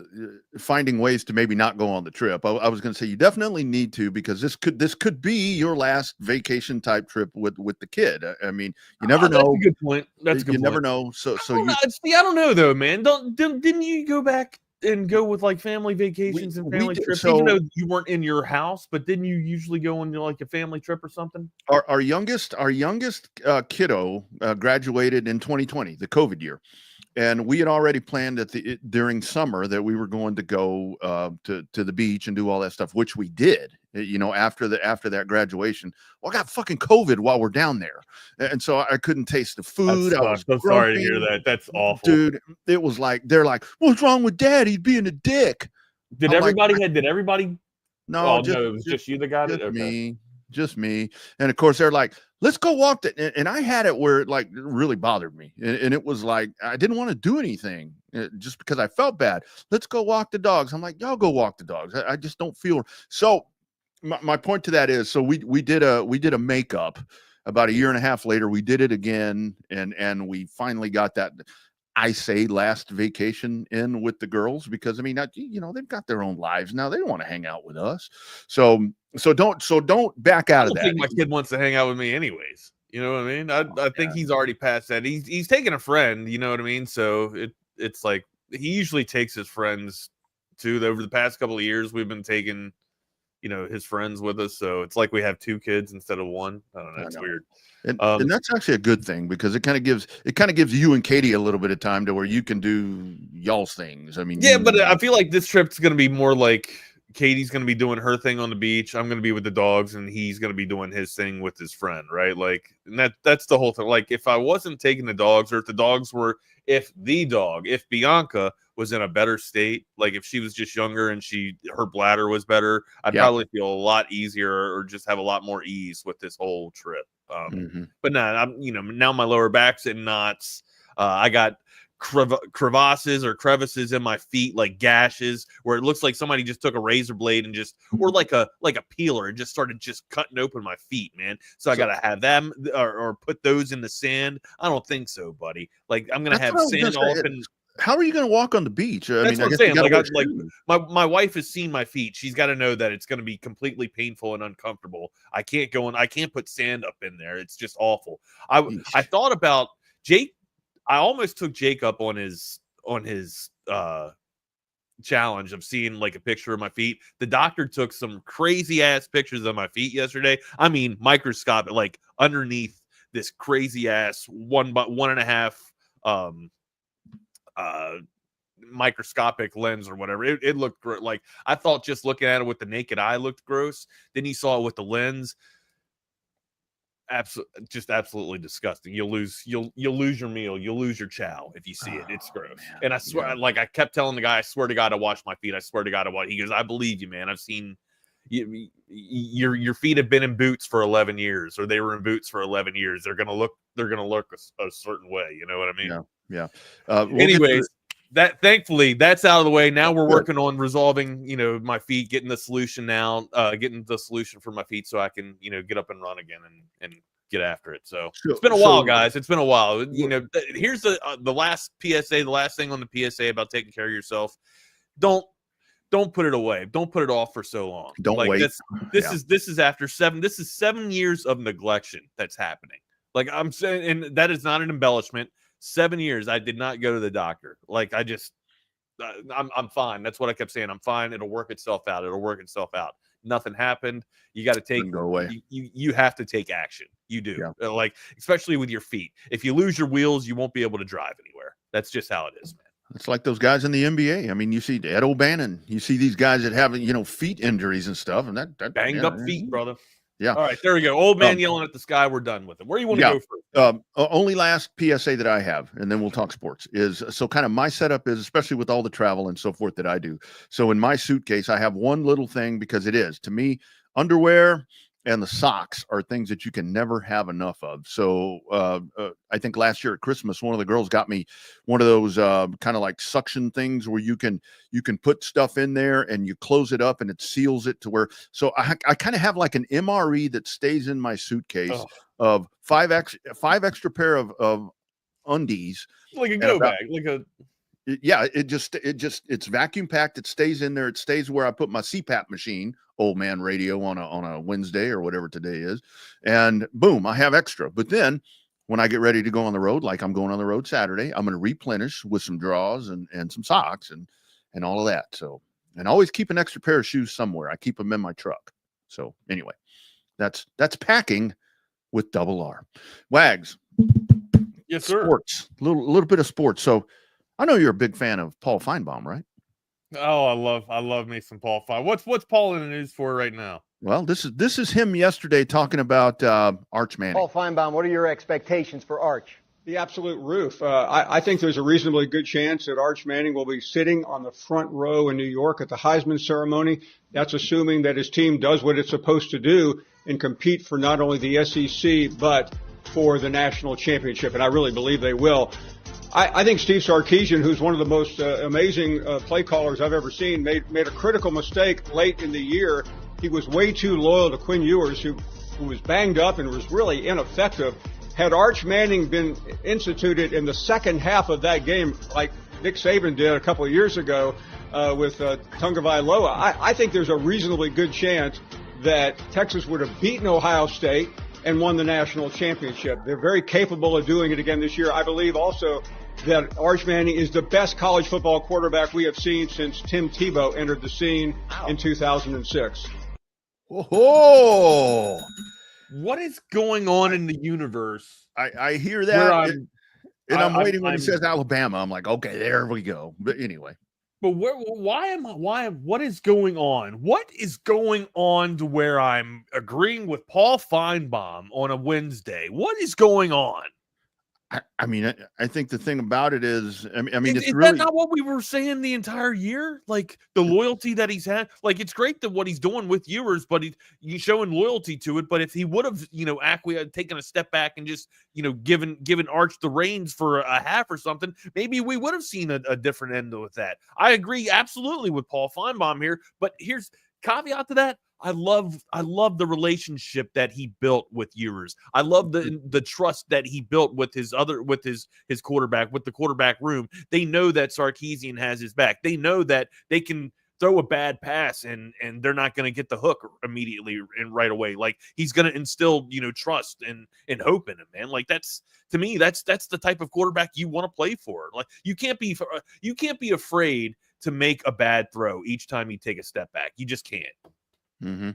finding ways to maybe not go on the trip. I was going to say you definitely need to, because this could be your last vacation type trip with the kid. I mean, you never know. That's a good point. You never know. So I don't know though, man. Didn't you go back and go with like family vacations and family trips, even though you weren't in your house? But didn't you usually go on like a family trip or something? Our youngest kiddo graduated in 2020, the COVID year, and we had already planned during summer that we were going to go to the beach and do all that stuff, which we did. After that graduation, I got fucking COVID while we're down there, and so I couldn't taste the food. I'm so sorry to hear that. That's awful, dude. It was like they're like, "What's wrong with Dad? He's being a dick." Did everybody? No, it was just you that got it. Okay. Just me. And of course, they're like, "Let's go walk." And I had it where it like really bothered me, and it was like I didn't want to do anything just because I felt bad. Let's go walk the dogs. I'm like, y'all go walk the dogs. I just don't feel so. My point to that is, so we did a makeup about a year and a half later. We did it again, and we finally got that, I say, last vacation in with the girls, because I mean, they've got their own lives now. They don't want to hang out with us. So don't back out of that. I think my kid wants to hang out with me anyways. You know what I mean? I think he's already past that. He's taking a friend. You know what I mean? So it's like he usually takes his friends too. Over the past couple of years, we've been taking his friends with us, so it's like we have 2 kids instead of 1. I don't know, it's weird. And that's actually a good thing, because it kind of gives you and Katie a little bit of time to where you can do y'all's things. I mean, but I feel like this trip's going to be more like Katie's going to be doing her thing on the beach. I'm going to be with the dogs, and he's going to be doing his thing with his friend, right? Like, and that's the whole thing. Like, if I wasn't taking the dogs, or if Bianca was in a better state, like if she was just younger and her bladder was better, I'd probably feel a lot easier, or just have a lot more ease with this whole trip. But now my lower back's in knots. I got crevices in my feet, like gashes, where it looks like somebody just took a razor blade and or like a peeler and just started cutting open my feet, man. So I gotta have them or put those in the sand. I don't think so, buddy. Like I'm gonna have sand all up in. How are you going to walk on the beach? That's what I'm saying. My wife has seen my feet. She's got to know that it's going to be completely painful and uncomfortable. I can't put sand up in there. It's just awful. I thought about Jake. I almost took Jake up on his challenge of seeing like a picture of my feet. The doctor took some crazy ass pictures of my feet yesterday. I mean, microscopic, like underneath this crazy ass 1.5 microscopic lens or whatever. It looked like, I thought just looking at it with the naked eye looked gross. Then you saw it with the lens. Absolutely disgusting. You'll lose your meal. You'll lose your chow if you see it. It's gross. Man. And I swear, like I kept telling the guy, I swear to God, I wash my feet. I swear to God, I wash. He goes, I believe you, man. I've seen your feet have been in boots for 11 years, or they were in boots for 11 years. They're gonna look a certain way. You know what I mean? Yeah. Anyways, thankfully that's out of the way. Now we're working on resolving, my feet, getting the solution for my feet so I can, get up and run again and get after it. So it's been a while, guys. It's been a while. Here's the last PSA, the last thing on the PSA about taking care of yourself. Don't put it away. Don't put it off for so long. Don't wait. This is after 7. This is 7 years of neglection that's happening. Like I'm saying, and that is not an embellishment. 7 years I did not go to the doctor. Like I just I'm fine. That's what I kept saying. I'm fine. It'll work itself out. Nothing happened. You got to take go away. You have to take action. You do. Yeah. Like especially with your feet. If you lose your wheels, you won't be able to drive anywhere. That's just how it is, man. It's like those guys in the NBA. I mean, you see Ed O'Bannon. You see these guys that have, feet injuries and stuff, and that banged up feet, brother. Yeah. All right, there we go. Old man yelling at the sky. We're done with it. Where do you want to go first? Only last PSA that I have, and then we'll talk sports, is so kind of my setup is, especially with all the travel and so forth that I do. So in my suitcase, I have one little thing, because it is, to me, underwear and the socks are things that you can never have enough of. So I think last year at Christmas, one of the girls got me one of those kind of like suction things where you can put stuff in there and you close it up and it seals it to where. So I kind of have like an MRE that stays in my suitcase of five extra pair of undies, like a go bag, like a. It's vacuum packed. It stays in there. It stays where I put my CPAP machine, old man radio on a Wednesday or whatever today is. And boom, I have extra. But then when I get ready to go on the road, like I'm going on the road Saturday, I'm going to replenish with some draws and some socks and all of that. So, and always keep an extra pair of shoes somewhere. I keep them in my truck. So anyway, that's packing with double R. Wags. Yes, sir. Sports, little bit of sports. So I know you're a big fan of Paul Feinbaum, right? Oh, I love me some Paul Feinbaum. What's Paul in the news for right now? Well, this is him yesterday talking about Arch Manning. Paul Feinbaum, what are your expectations for Arch? The absolute roof. I think there's a reasonably good chance that Arch Manning will be sitting on the front row in New York at the Heisman ceremony. That's assuming that his team does what it's supposed to do and compete for not only the SEC, but for the national championship. And I really believe they will. I think Steve Sarkisian, who's one of the most amazing play callers I've ever seen, made a critical mistake late in the year. He was way too loyal to Quinn Ewers, who was banged up and was really ineffective. Had Arch Manning been instituted in the second half of that game, like Nick Saban did a couple of years ago with Tagovailoa, I think there's a reasonably good chance that Texas would have beaten Ohio State and won the national championship. They're very capable of doing it again this year. I believe also that Arch Manning is the best college football quarterback we have seen since Tim Tebow entered the scene in 2006. Oh, what is going on in the universe? I hear that, I'm waiting when he says Alabama. I'm like, okay, there we go. But anyway. But what is going on? What is going on to where I'm agreeing with Paul Feinbaum on a Wednesday? What is going on? I mean, I think the thing about it is, I mean, is that not what we were saying the entire year? Like the loyalty that he's had. Like it's great that what he's doing with Ewers, but he's showing loyalty to it. But if he would have, taken a step back and just, given Arch the reins for a half or something, maybe we would have seen a different end with that. I agree absolutely with Paul Feinbaum here, but here's caveat to that. I love the relationship that he built with Ewers. I love the trust that he built with his quarterback, with the quarterback room. They know that Sarkisian has his back. They know that they can throw a bad pass and they're not going to get the hook immediately and right away. Like he's going to instill, trust and hope in him, man. Like that's, to me, that's the type of quarterback you want to play for. Like you can't be afraid to make a bad throw each time you take a step back. You just can't. Mm-hmm.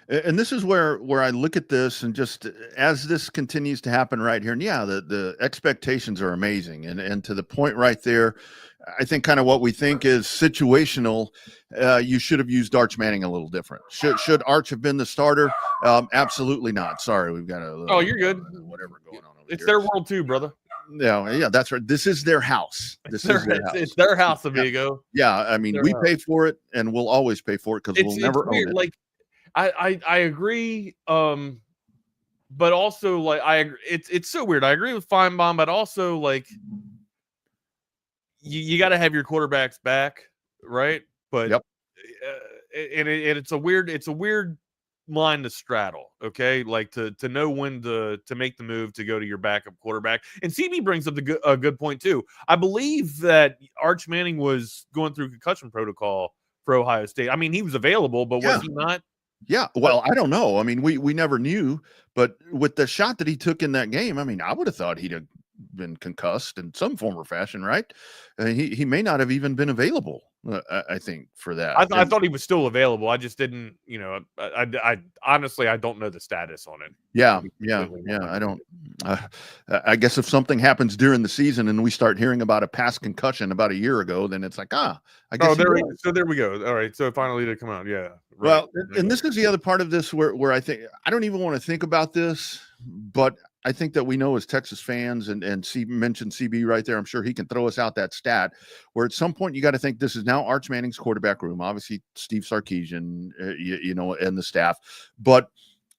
And this is where I look at this, and just as this continues to happen right here, and yeah, the expectations are amazing, and to the point right there, I think kind of what we think is situational. You should have used Arch Manning a little different. Should Arch have been the starter? Absolutely not. Sorry, we've got a little, oh, you're good. Whatever going on over it's here. Their world too, brother. Yeah, that's right. This is their house. This is their house. It's their house, amigo. Yeah, I mean, we pay for it, and we'll always pay for it because we'll never own it. Like, I agree, but also like I agree. It's so weird. I agree with Feinbaum, but also like you got to have your quarterbacks back, right? But and it's a weird line to straddle, okay? Like to know when to make the move to go to your backup quarterback. And CB brings up a good point too. I believe that Arch Manning was going through concussion protocol for Ohio State. I mean, he was available, but was he not? Yeah, well, I don't know. I mean, we never knew, but with the shot that he took in that game, I mean, I would have thought he'd have been concussed in some form or fashion, right? He may not have even been available. I think for that. I thought he was still available. I just didn't, I honestly, I don't know the status on it. Yeah. I don't. I guess if something happens during the season and we start hearing about a past concussion about a year ago, then it's like, I guess. So there we go. All right. So finally to come out. Yeah. Right. Well, and this is the other part of this where I think I don't even want to think about this, but I think that we know as Texas fans, and mentioned CB right there. I'm sure he can throw us out that stat where at some point you got to think this is now Arch Manning's quarterback room. Obviously, Steve Sarkisian, and the staff. But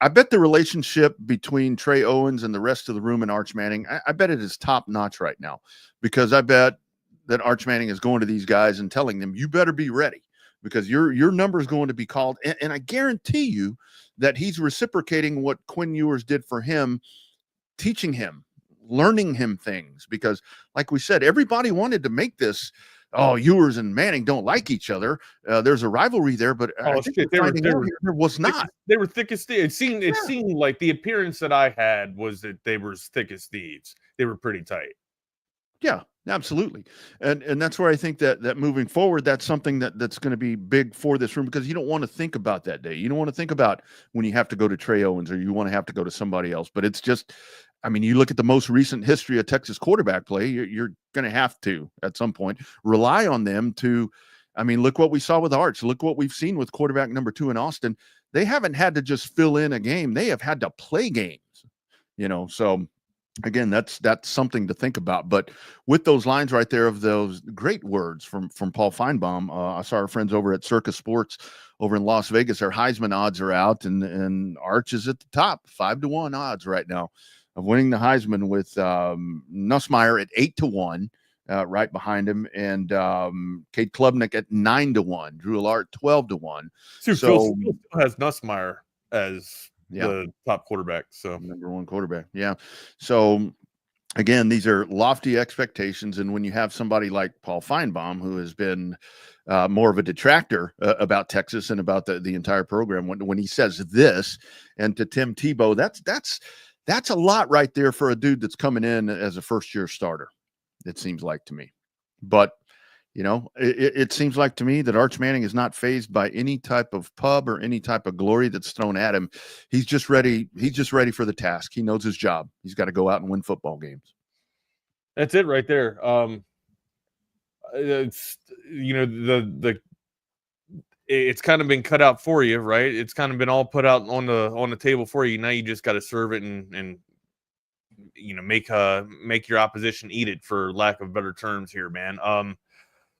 I bet the relationship between Trey Owens and the rest of the room and Arch Manning, I bet it is top notch right now, because I bet that Arch Manning is going to these guys and telling them, you better be ready, because your number is going to be called. And I guarantee you that he's reciprocating what Quinn Ewers did for him, teaching him, learning him things, because like we said, everybody wanted to make this, Ewers and Manning don't like each other. There's a rivalry there, but there was not. They were thick as thieves. It seemed like the appearance that I had was that they were as thick as thieves. They were pretty tight. Yeah, absolutely. And that's where I think that moving forward, that's something that's going to be big for this room, because you don't want to think about that day. You don't want to think about when you have to go to Trey Owens or you want to have to go to somebody else. But it's just, I mean, you look at the most recent history of Texas quarterback play, you're going to have to, at some point, rely on them to, I mean, look what we saw with Arch. Look what we've seen with quarterback number 2 in Austin. They haven't had to just fill in a game. They have had to play games, so again, that's something to think about. But with those lines right there of those great words from Paul Feinbaum, I saw our friends over at Circus Sports over in Las Vegas. Their Heisman odds are out, and Arch is at the top, 5-1 odds right now of winning the Heisman, with Nussmeier at 8-1, right behind him, and Cade Klubnik at 9-1, Drew Allard 12-1. So Phil has Nussmeier as the top quarterback, so number 1 quarterback. Yeah. So again, these are lofty expectations, and when you have somebody like Paul Feinbaum, who has been more of a detractor about Texas and about the entire program, when he says this, and to Tim Tebow, that's a lot right there for a dude that's coming in as a first-year starter, it seems like to me. But it seems like to me that Arch Manning is not fazed by any type of pub or any type of glory that's thrown at him. He's just ready. He's just ready for the task. He knows his job. He's got to go out and win football games. That's it right there. It's it's kind of been cut out for you, right? It's kind of been all put out on the table for you. Now you just got to serve it and make your opposition eat it, for lack of better terms here, man.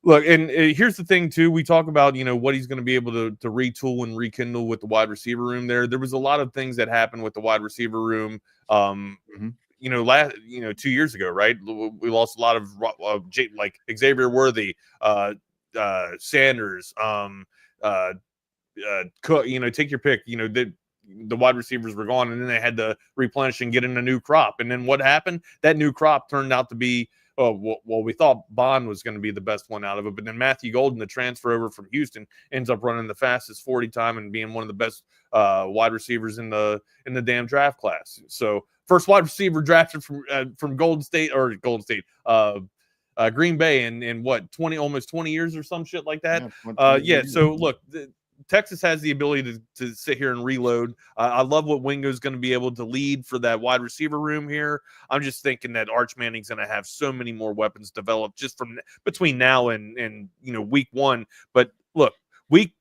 Look, and here's the thing too. We talk about what he's going to be able to retool and rekindle with the wide receiver room. There was a lot of things that happened with the wide receiver room. 2 years ago, right? We lost a lot of like Xavier Worthy, Sanders, Cook. Take your pick. The wide receivers were gone, and then they had to replenish and get in a new crop. And then what happened? That new crop turned out to be, we thought Bond was going to be the best one out of it, but then Matthew Golden, the transfer over from Houston, ends up running the fastest 40 time and being one of the best wide receivers in the damn draft class. So first wide receiver drafted from Golden State, Green Bay in what, almost 20 years or some shit like that. Yeah, So look, Texas has the ability to sit here and reload. I love what Wingo's going to be able to lead for that wide receiver room here. I'm just thinking that Arch Manning's going to have so many more weapons developed just from between now and week 1. But look, week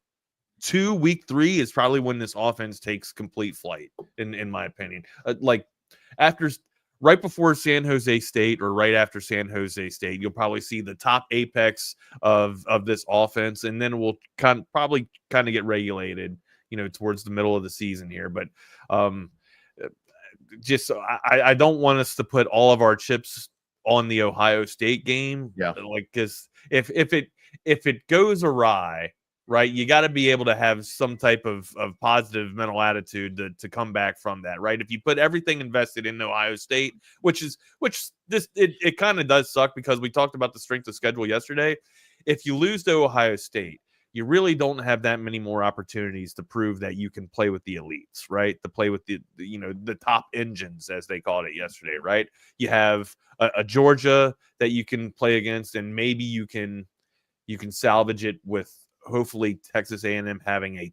2, week 3 is probably when this offense takes complete flight, in my opinion. Right before San Jose State or right after San Jose State, you'll probably see the top apex of this offense, and then we'll probably get regulated, towards the middle of the season here. But just I don't want us to put all of our chips on the Ohio State game. Yeah, because if it goes awry, right, you got to be able to have some type of positive mental attitude to come back from that, right? If you put everything invested in Ohio State, it kind of does suck, because we talked about the strength of schedule yesterday. If you lose to Ohio State, you really don't have that many more opportunities to prove that you can play with the elites, right? To play with the top engines, as they called it yesterday, right? You have a Georgia that you can play against, and maybe you can salvage it with hopefully Texas A&M having a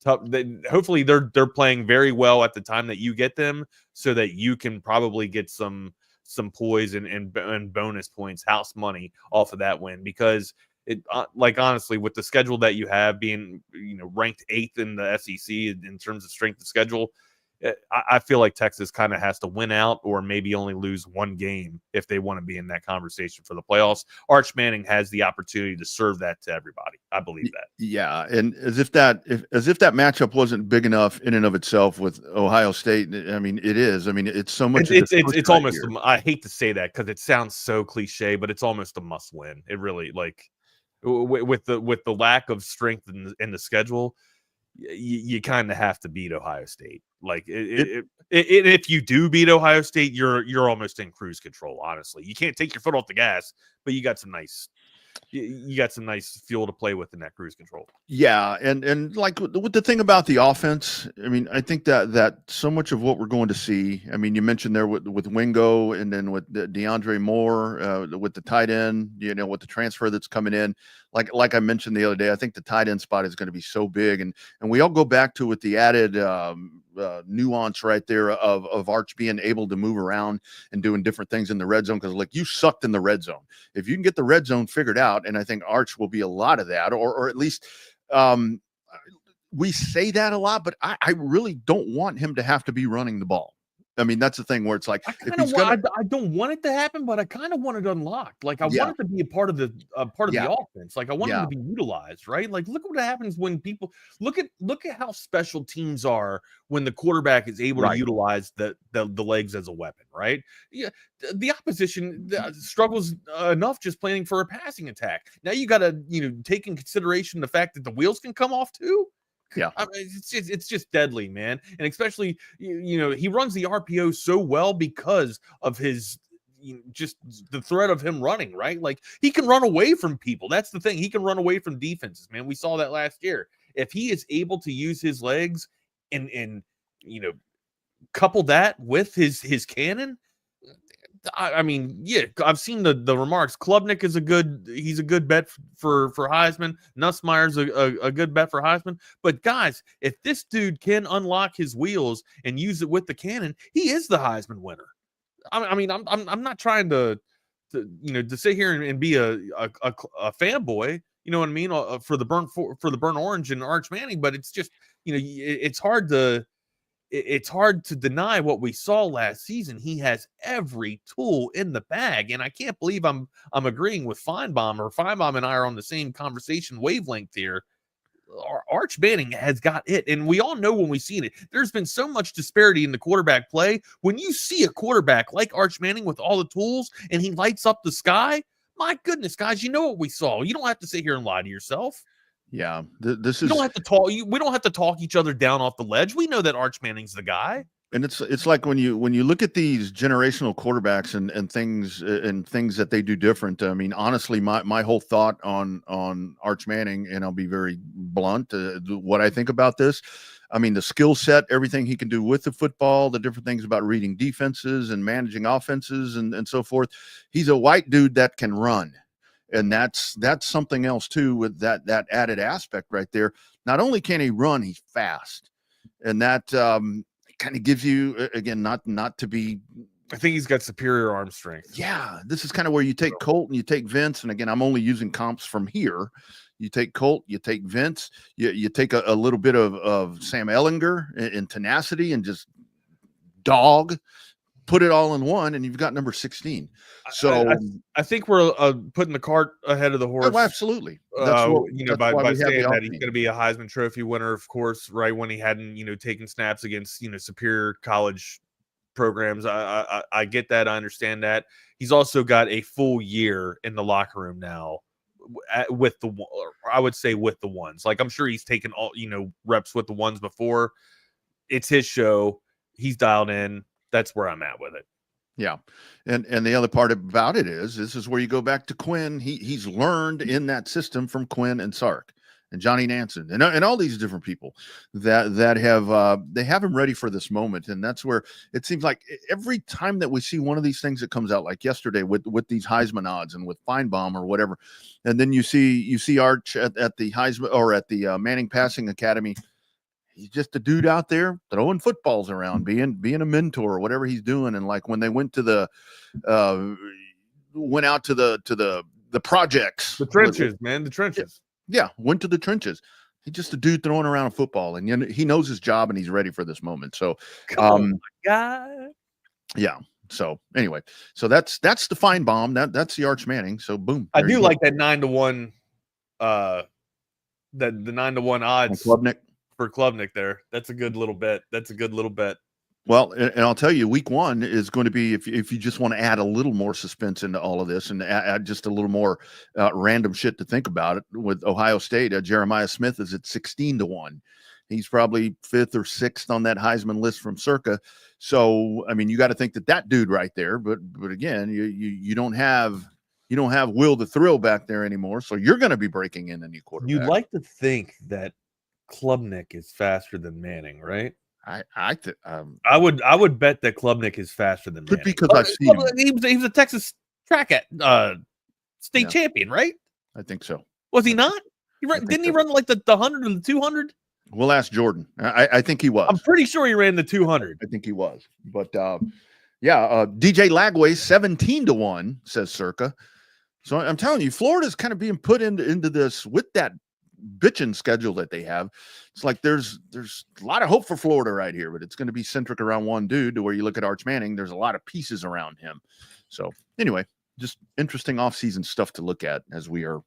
hopefully they're playing very well at the time that you get them, so that you can probably get some poise and bonus points, house money off of that win. Because honestly, with the schedule that you have, being ranked 8th in the SEC in terms of strength of schedule, I feel like Texas kind of has to win out, or maybe only lose one game if they want to be in that conversation for the playoffs. Arch Manning has the opportunity to serve that to everybody. I believe that. Yeah, and as if that matchup wasn't big enough in and of itself with Ohio State. I mean, it is. I mean, it's so much. It's almost. I hate to say that because it sounds so cliche, but it's almost a must win. It really, with the lack of strength in the schedule, you kind of have to beat Ohio State. If you do beat Ohio State, you're almost in cruise control. Honestly, you can't take your foot off the gas, but you got some nice fuel to play with in that cruise control. Yeah, and like with the thing about the offense, I mean, I think that so much of what we're going to see. I mean, you mentioned there with Wingo, and then with DeAndre Moore, with the tight end, with the transfer that's coming in. Like I mentioned the other day, I think the tight end spot is going to be so big, and we all go back to with the added nuance right there of Arch being able to move around and doing different things in the red zone, because you sucked in the red zone. If you can get the red zone figured out, and I think Arch will be a lot of that, or at least we say that a lot, but I really don't want him to have to be running the ball. I mean, that's the thing where it's like, I don't want it to happen, but I kind of want it unlocked. I want it to be a part of the offense. I want it to be utilized, right? Look what happens when people look at how special teams are when the quarterback is able to utilize the legs as a weapon, right? Yeah, the opposition struggles enough just planning for a passing attack. Now you got to take in consideration the fact that the wheels can come off too. Yeah, I mean, it's just deadly, man. And especially, he runs the RPO so well because of his just the threat of him running, right? He can run away from people. That's the thing. He can run away from defenses, man. We saw that last year. If he is able to use his legs and couple that with his cannon, I mean, yeah, I've seen the remarks. Klubnik is he's a good bet for Heisman. Nussmeier's a good bet for Heisman. But guys, if this dude can unlock his wheels and use it with the cannon, he is the Heisman winner. I mean, I'm not trying to sit here and be a fanboy. You know what I mean? For the burnt orange and Arch Manning, but it's just it's hard to deny what we saw last season. He has every tool in the bag, and I can't believe I'm agreeing with Feinbaum, or Feinbaum and I are on the same conversation wavelength here. Arch Manning has got it, and we all know when we've seen it. There's been so much disparity in the quarterback play. When you see a quarterback like Arch Manning with all the tools, and he lights up the sky, my goodness, guys, you know what we saw. You don't have to sit here and lie to yourself. Yeah, this is. We don't have to talk. We don't have to talk each other down off the ledge. We know that Arch Manning's the guy. And it's like when you look at these generational quarterbacks and things that they do different. I mean, honestly, my whole thought on Arch Manning, and I'll be very blunt, what I think about this. I mean, the skill set, everything he can do with the football, the different things about reading defenses and managing offenses and so forth. He's a white dude that can run. And that's something else too, with that added aspect right there. Not only can he run, he's fast. And that kind of gives you, again, not to be. I think he's got superior arm strength. Yeah, this is kind of where you take Colt and you take Vince. And again, I'm only using comps from here. You take Colt, you take Vince, you take a little bit of Sam Ellinger in tenacity and just dog, put it all in one, and you've got number 16. So I think we're putting the cart ahead of the horse. Oh, absolutely. By saying that he's going to be a Heisman Trophy winner, of course, right when he hadn't, taken snaps against, superior college programs. I get that. I understand that. He's also got a full year in the locker room now with the ones. Like, I'm sure he's taken all, reps with the ones before. It's his show. He's dialed in. That's where I'm at with it. Yeah. And the other part about it is, this is where you go back to Quinn. He's learned in that system from Quinn and Sark and Johnny Nansen and all these different people that have they have him ready for this moment. And that's where it seems like every time that we see one of these things that comes out, like yesterday with these Heisman odds and with Feinbaum or whatever, and then you see Arch at the Heisman or at the Manning Passing Academy. He's just a dude out there throwing footballs around, being a mentor or whatever he's doing. And like when they went out to the projects, the trenches, man, the trenches. Yeah, went to the trenches. He's just a dude throwing around a football, and he knows his job, and he's ready for this moment. So, my God. Yeah. So anyway, so that's the Feinbaum. That's the Arch Manning. So boom. I do like that 9-1. The 9-1 odds. Klubnik. For Klubnik there. That's a good little bet. Well, and I'll tell you, week 1 is going to be, if you just want to add a little more suspense into all of this and add just a little more random shit to think about it, with Ohio State, Jeremiah Smith is at 16-1. He's probably 5th or 6th on that Heisman list from Circa. So, I mean, you got to think that dude right there, but again, you don't have Will the Thrill back there anymore. So you're going to be breaking in a new quarterback. You'd like to think that Klubnik is faster than Manning, right? I would bet that Klubnik is faster than Manning. Because I've seen him. He was a Texas track state champion, right? I think so. Was he not? Didn't he run like the 100 and the 200? We'll ask Jordan. I think he was. I'm pretty sure he ran the 200. I think he was. But DJ Lagway 17-1 says Circa. So I'm telling you, Florida's kind of being put into this with that bitching schedule that they have. It's like there's a lot of hope for Florida right here, but it's going to be centric around one dude, to where you look at Arch Manning, there's a lot of pieces around him. So anyway, just interesting offseason stuff to look at as we are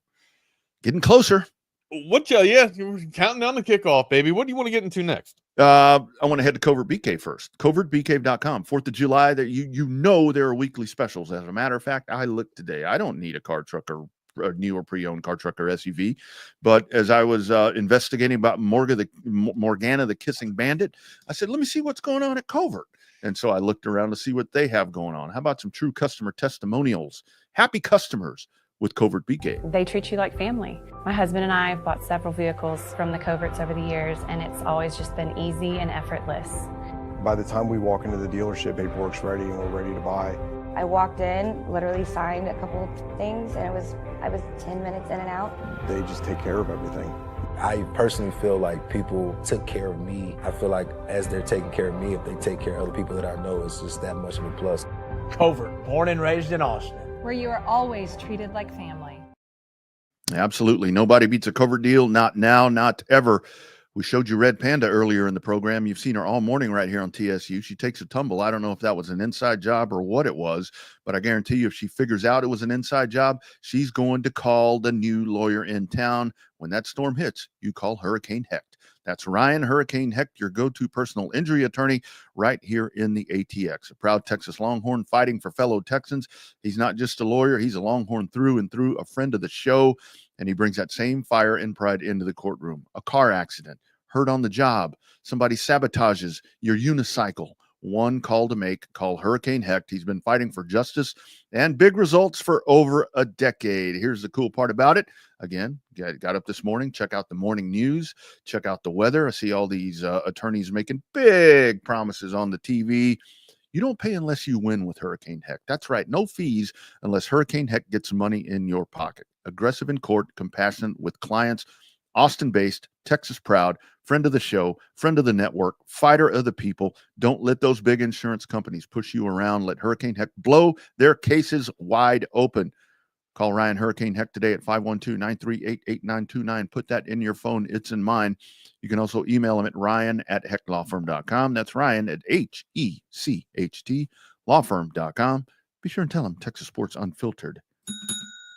getting closer. You're counting down the kickoff, baby. What do you want to get into next? I want to head to Covert Bee Cave first. CovertBeeCave.com. 4th of July, there there are weekly specials. As a matter of fact, I looked today. I don't need a car truck or a new or pre-owned car truck or SUV. But as I was investigating about Morgana the Kissing Bandit, I said, let me see what's going on at Covert. And so I looked around to see what they have going on. How about some true customer testimonials? Happy customers with Covert Bee Cave. They treat you like family. My husband and I have bought several vehicles from the Coverts over the years, and it's always just been easy and effortless. By the time we walk into the dealership, paperwork's ready and we're ready to buy. I walked in, literally signed a couple of things, and I was 10 minutes in and out. They just take care of everything. I personally feel like people took care of me. I feel like as they're taking care of me, if they take care of other people that I know, it's just that much of a plus. Covert, born and raised in Austin, where you are always treated like family. Absolutely. Nobody beats a Covert deal. Not now, not ever. We showed you Red Panda earlier in the program. You've seen her all morning right here on TSU. She takes a tumble. I don't know if that was an inside job or what it was, but I guarantee you if she figures out it was an inside job, she's going to call the new lawyer in town. When that storm hits, you call Hurricane Hecht. That's Ryan Hurricane Hecht, your go-to personal injury attorney right here in the ATX. A proud Texas Longhorn fighting for fellow Texans. He's not just a lawyer. He's a Longhorn through and through, a friend of the show, and he brings that same fire and pride into the courtroom. A car accident, hurt on the job, somebody sabotages your unicycle. One call to make, call Hurricane Hecht. He's been fighting for justice and big results for over a decade. Here's the cool part about it. Again, got up this morning, check out the morning news, check out the weather. I see all these attorneys making big promises on the TV. You don't pay unless you win with Hurricane Heck. That's right. No fees unless Hurricane Heck gets money in your pocket. Aggressive in court, compassionate with clients, Austin-based, Texas proud, friend of the show, friend of the network, fighter of the people. Don't let those big insurance companies push you around. Let Hurricane Heck blow their cases wide open. Call Ryan Hurricane Heck today at 512-938-8929. Put that in your phone. It's in mine. You can also email him at ryan@hecklawfirm.com. That's Ryan at HECHT lawfirm.com. Be sure and tell him Texas Sports Unfiltered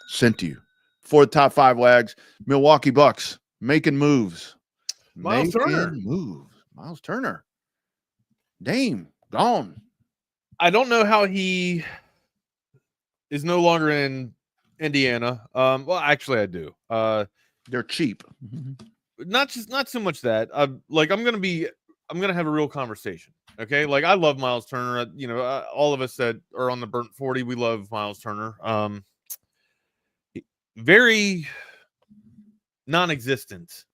sent you. For the top 5 Wags, Milwaukee Bucks making moves. Miles Turner. Miles Turner. Dame, gone. I don't know how he is no longer in Indiana. Well, actually, I do. They're cheap. Not so much that. Like I'm gonna have a real conversation. Okay, like I love Miles Turner. All of us that are on the Burnt 40, we love Miles Turner. Very non-existent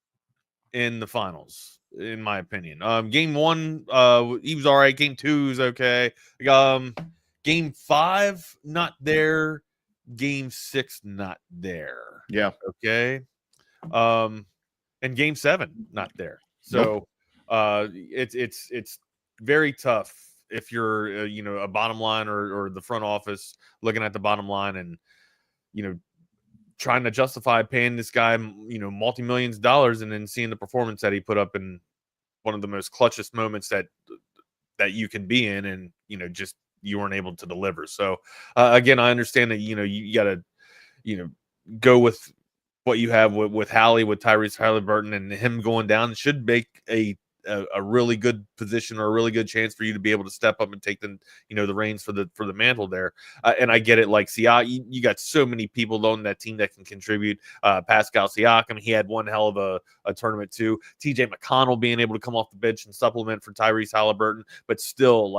in the finals, in my opinion. Game 1, he was all right. Game 2 is okay. Game 5, not there. Game 6, not there. Yeah. Okay. And Game 7, not there. So it's very tough if you're a bottom line or the front office looking at the bottom line and trying to justify paying this guy multi-millions of dollars and then seeing the performance that he put up in one of the most clutchest moments that you can be in, and just you weren't able to deliver. So again, I understand that you got to go with what you have with Tyrese Halliburton, and him going down should make a really good position or a really good chance for you to be able to step up and take the reins for the mantle there. And I get it. Like you got so many people on that team that can contribute. Pascal Siakam, he had one hell of a tournament too. TJ McConnell being able to come off the bench and supplement for Tyrese Halliburton, but still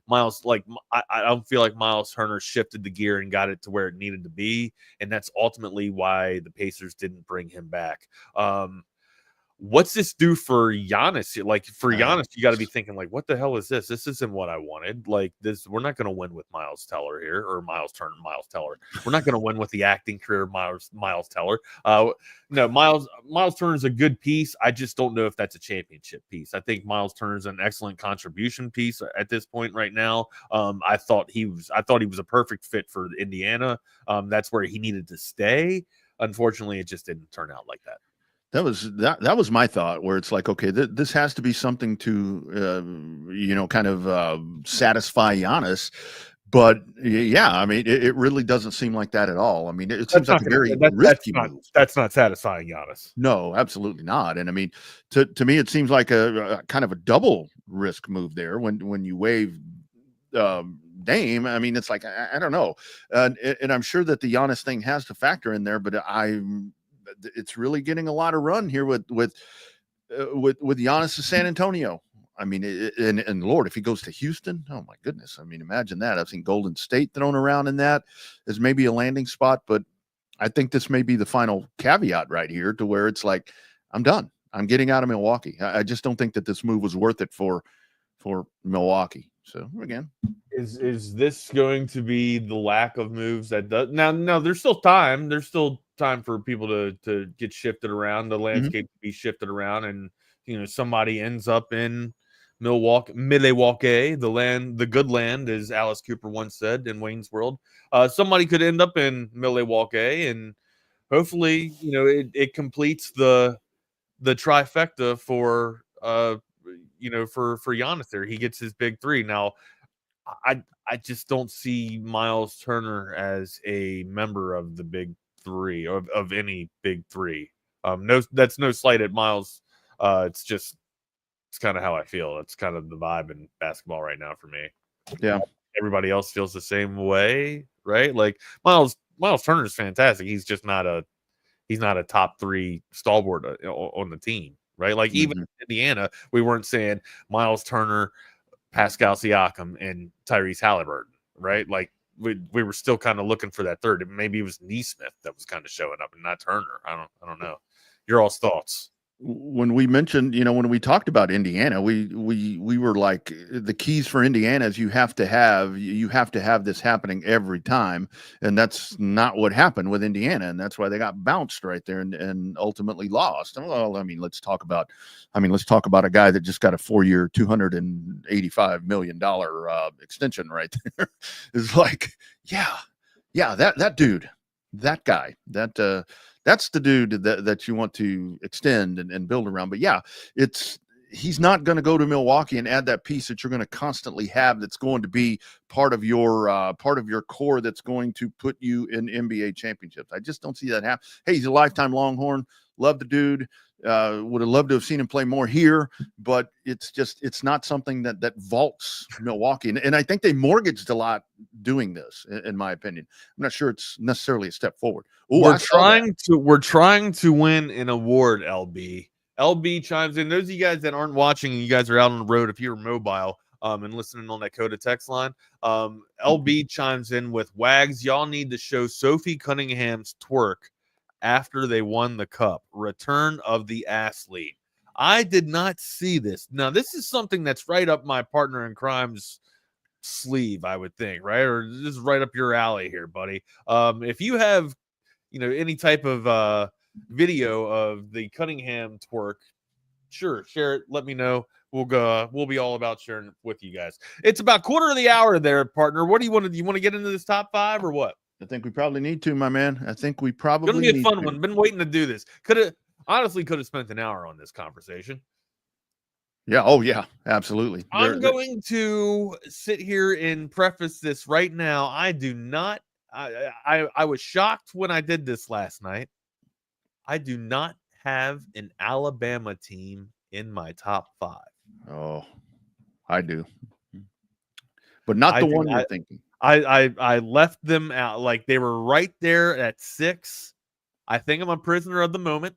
Miles, I don't feel like Miles Turner shifted the gear and got it to where it needed to be. And that's ultimately why the Pacers didn't bring him back. What's this do for Giannis? Like for Giannis, you got to be thinking like, what the hell is this? This isn't what I wanted. Like this, we're not going to win with Miles Teller here, or Miles Turner, Miles Teller. We're not going to win with the acting career of Miles Teller. No, Miles Turner is a good piece. I just don't know if that's a championship piece. I think Miles Turner is an excellent contribution piece at this point right now. I thought he was a perfect fit for Indiana. That's where he needed to stay. Unfortunately, it just didn't turn out like that. That was my thought, where it's like, okay, this has to be something to, kind of satisfy Giannis. But yeah, I mean, it really doesn't seem like that at all. I mean, it seems like a very risky move. That's not satisfying Giannis. No, absolutely not. And I mean, to me, it seems like a kind of a double risk move there when you waive Dame. I mean, it's like, I don't know. And I'm sure that the Giannis thing has to factor in there, but it's really getting a lot of run here with Giannis to San Antonio. I mean, and Lord, if he goes to Houston, oh my goodness. I mean, imagine that. I've seen Golden State thrown around in that as maybe a landing spot, but I think this may be the final caveat right here to where it's like, I'm done. I'm getting out of Milwaukee. I just don't think that this move was worth it for Milwaukee. So again, is this going to be the lack of moves that does now? No, there's still time. There's still time for people to get shifted around, the landscape to be shifted around, and somebody ends up in Milwaukee, the good land, as Alice Cooper once said in Wayne's World. Somebody could end up in Milwaukee, and hopefully, it completes the trifecta for Giannis there. He gets his big three. Now, I just don't see Miles Turner as a member of the big three, of any big three. No, that's no slight at Miles. It's kind of how I feel. It's kind of the vibe in basketball right now for me. Yeah. Everybody else feels the same way, right? Like Miles Turner is fantastic. He's just not a top 3 stalwart on the team, right? Like even in Indiana, we weren't saying Miles Turner, Pascal Siakam, and Tyrese Halliburton, right? Like we were still kind of looking for that third. Maybe it was Neesmith that was kind of showing up and not Turner. I don't know. Your all's thoughts. When we mentioned, when we talked about Indiana, we were like, the keys for Indiana is you have to have this happening every time, and that's not what happened with Indiana, and that's why they got bounced right there and ultimately lost. Well, I mean, let's talk about a guy that just got a 4-year, $285 million extension right there. It's like, that dude, that guy, that's the dude that you want to extend and build around. But yeah, he's not going to go to Milwaukee and add that piece that you're going to constantly have. That's going to be part of your core. That's going to put you in NBA championships. I just don't see that happen. Hey, he's a lifetime Longhorn. Love the dude. Would have loved to have seen him play more here, but it's not something that vaults Milwaukee. And I think they mortgaged a lot doing this, in my opinion. I'm not sure it's necessarily a step forward. Ooh, we're trying to win an award, LB. LB chimes in. Those of you guys that aren't watching and you guys are out on the road, if you're mobile and listening on that Coda text line, LB chimes in with, Wags, y'all need to show Sophie Cunningham's twerk after they won the cup. Return of the athlete. I did not see this. Now, this is something that's right up my partner in crime's sleeve, I would think, right? Or this is right up your alley here, buddy. If you have, any type of video of the Cunningham twerk, sure, share it. Let me know. We'll be all about sharing it with you guys. It's about quarter of the hour there, partner. What do you want to do? You want to get into this top 5 or what? I think we probably need to, my man. I think we probably it's gonna be a fun one. Been waiting to do this. Could have spent an hour on this conversation. Yeah. Oh yeah, absolutely. I'm going to sit here and preface this right now. I do not. I was shocked when I did this last night. I do not have an Alabama team in my top 5. Oh, I do, but not the one you're thinking. I left them out, like they were right there at 6. I think I'm a prisoner of the moment.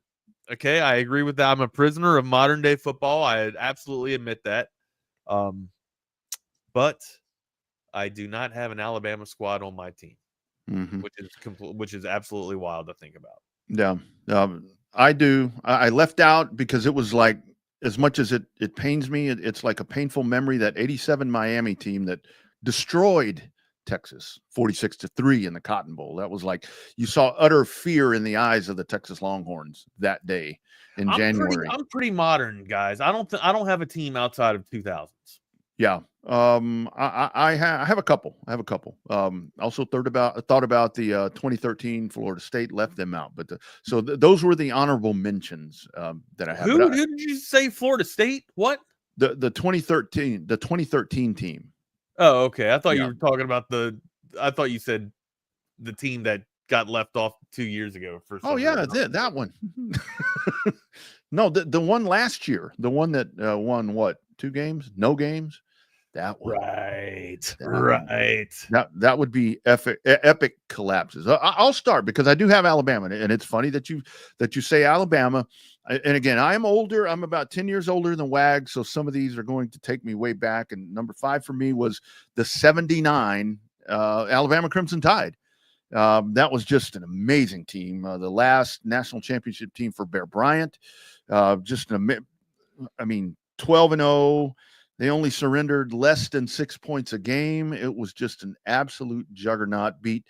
Okay, I agree with that. I'm a prisoner of modern day football. I absolutely admit that. But I do not have an Alabama squad on my team, which is absolutely wild to think about. Yeah, I do. I left out because it was like, as much as it pains me, it's like a painful memory, that 87 Miami team that destroyed Texas 46-3 in the Cotton Bowl. That was like, you saw utter fear in the eyes of the Texas Longhorns that day in January. I'm pretty modern, guys. I don't have a team outside of 2000s. Yeah. I have a couple. Also thought about the 2013 Florida State, left them out, but those were the honorable mentions that I have. Who did you say? Florida State? What? The 2013 team. Oh, okay. I thought you were talking about I thought you said the team that got left off 2 years ago. That one. No, the one last year, the one that won what, 2 games, no games. That one. Right. That would be epic collapses. I'll start because I do have Alabama, and it's funny that you say Alabama. And again, I am older. I'm about 10 years older than Wag, so some of these are going to take me way back. And number 5 for me was the 79 Alabama Crimson Tide. That was just an amazing team. The last national championship team for Bear Bryant. 12-0. They only surrendered less than 6 points a game. It was just an absolute juggernaut. Beat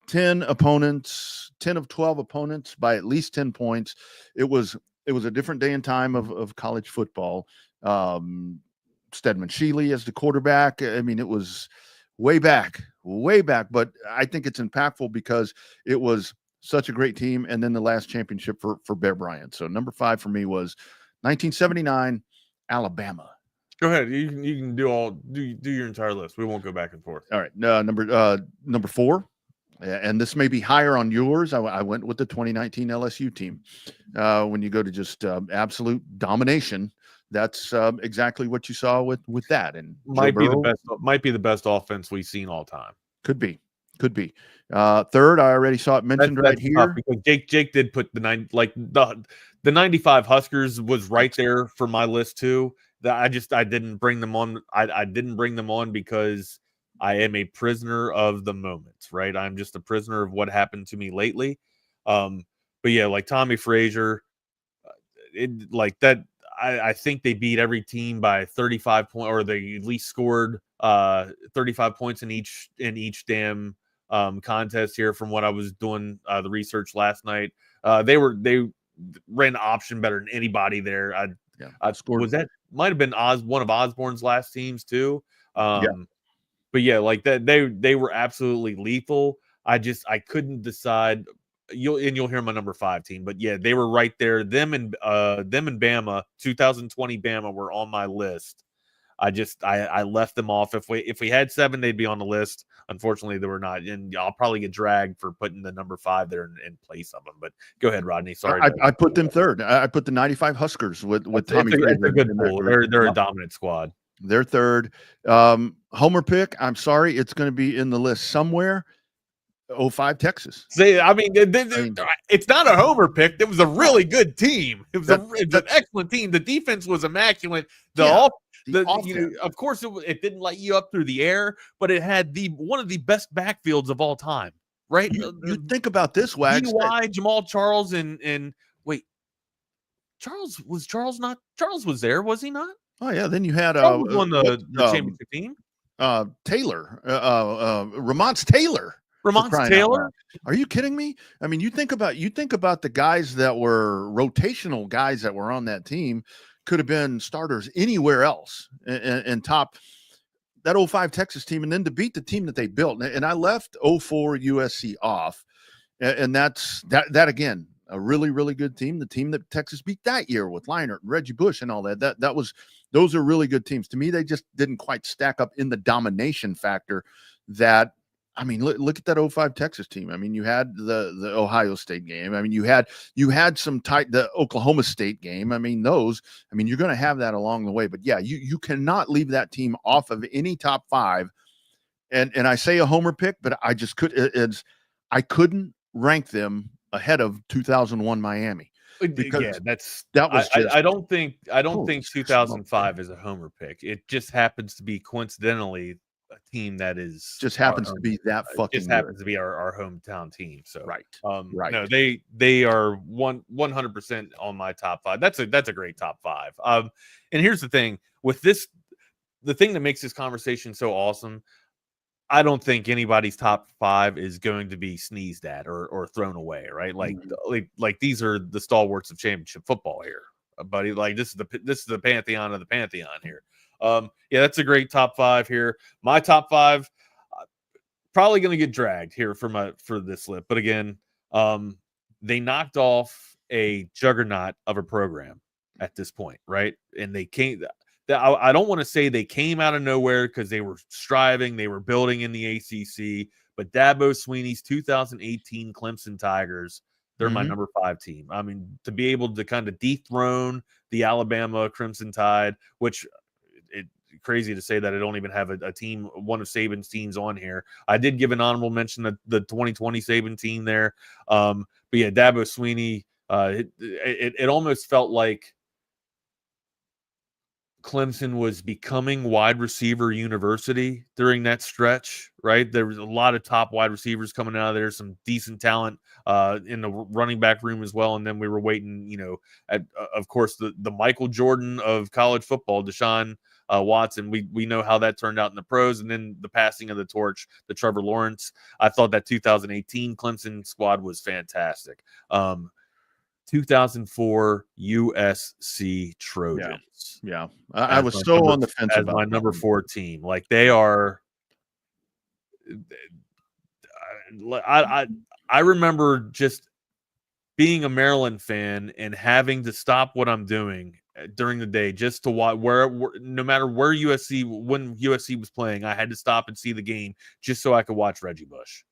10 of 12 opponents by at least 10 points. It was a different day and time of college football. Stedman Shealy as the quarterback. I mean, it was way back, but I think it's impactful because it was such a great team. And then the last championship for Bear Bryant. So number 5 for me was 1979 Alabama. Go ahead. You can do your entire list. We won't go back and forth. All right. Number 4. And this may be higher on yours. I went with the 2019 LSU team. When you go to just absolute domination, that's exactly what you saw with that. And might be the best offense we've seen all time. Could be. 3rd, I already saw it mentioned right here. Because Jake did put the 95 Huskers was right there for my list too. That I didn't bring them on. I didn't bring them on because I am a prisoner of the moment, right? I'm just a prisoner of what happened to me lately. But yeah, like Tommy Frazier, like that. I think they beat every team by 35 points, or they at least scored 35 points in each damn contest here. From what I was doing the research last night, they ran the option better than anybody there. I scored. Was that might have been one of Osborne's last teams too. But yeah, like that they were absolutely lethal. I couldn't decide. You'll hear my number 5 team, but yeah, they were right there. Them and Bama, 2020 Bama were on my list. I left them off. If we had 7, they'd be on the list. Unfortunately, they were not, and I'll probably get dragged for putting the number 5 there in place of them. But go ahead, Rodney. Sorry, I put them third. I put the 95 Huskers with Tommy. It's a good pool. They're a dominant squad. They're third. Homer pick. I'm sorry, it's going to be in the list somewhere. 05 Texas. See, I mean, it's not a homer pick. It was a really good team. It was an excellent team. The defense was immaculate. Of course, it didn't light you up through the air, but it had one of the best backfields of all time. Right? You think about this, Wags. DY, Jamal Charles, and wait, Charles was there, was he not? Oh yeah. Then you had won the championship team. Taylor, Ramonce Taylor. Ramonce Taylor? Are you kidding me? I mean, you think about the guys that were rotational guys that were on that team, could have been starters anywhere else and top that 05 Texas team, and then to beat the team that they built. And I left 04 USC off, and that's that again, a really, really good team. The team that Texas beat that year with Leinart and Reggie Bush and all that. Those are really good teams. To me, they just didn't quite stack up in the domination factor that. I mean, look at that 05 Texas team. I mean, you had the Ohio State game. I mean, you had some the Oklahoma State game. I mean, you're going to have that along the way. But yeah, you cannot leave that team off of any top 5. And I say a homer pick, but I just I couldn't rank them ahead of 2001 Miami. Because I don't think 2005 is a homer pick. It just happens to be coincidentally a team that is just happens to be that fucking just happens to be our hometown team. So right. No, they are 100% on my top 5. That's a great top 5. And here's the thing with this, the thing that makes this conversation so awesome. I don't think anybody's top 5 is going to be sneezed at or thrown away, right? Like these are the stalwarts of championship football here, buddy. Like this is the pantheon of the pantheon here. Yeah, that's a great top 5 here. My top 5 probably going to get dragged here for this slip, but again, they knocked off a juggernaut of a program at this point, right? And they came. I don't want to say they came out of nowhere because they were striving, they were building in the ACC, but Dabo Swinney's 2018 Clemson Tigers, they're my number 5 team. I mean, to be able to kind of dethrone the Alabama Crimson Tide, which it's crazy to say that I don't even have a team, one of Saban's teams on here. I did give an honorable mention to the 2020 Saban team there. But yeah, Dabo Swinney, it almost felt like Clemson was becoming wide receiver university during that stretch, right? There was a lot of top wide receivers coming out of there, some decent talent in the running back room as well. And then we were waiting, at of course, the Michael Jordan of college football, Deshaun Watson. We know how that turned out in the pros, and then the passing of the torch, the Trevor Lawrence. I thought that 2018 Clemson squad was fantastic. 2004 USC Trojans. Yeah. I was so on the fence about my number 4 team. Like they are. I remember just being a Maryland fan and having to stop what I'm doing during the day just to watch no matter where when USC was playing, I had to stop and see the game just so I could watch Reggie Bush.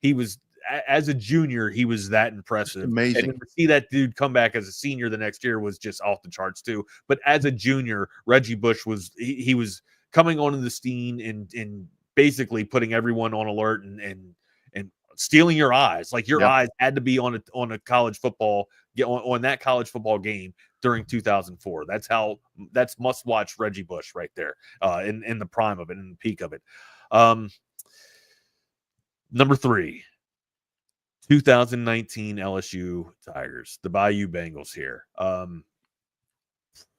He was. As a junior, he was that impressive. Just amazing. And to see that dude come back as a senior the next year was just off the charts too. But as a junior, Reggie Bush was he was coming onto the scene and basically putting everyone on alert and stealing your eyes. Like your eyes had to be on a college football on that college football game during 2004. That's must watch Reggie Bush right there in the prime of it, in the peak of it. Number 3, 2019 LSU Tigers, the Bayou Bengals here.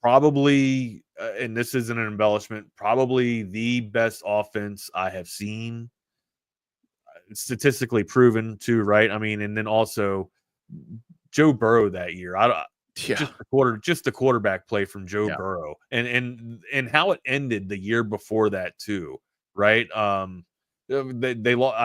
Probably, and this isn't an embellishment, probably the best offense I have seen. Statistically proven too, right? I mean, and then also Joe Burrow that year. Just the quarterback play from Joe Burrow, and how it ended the year before that too, right? I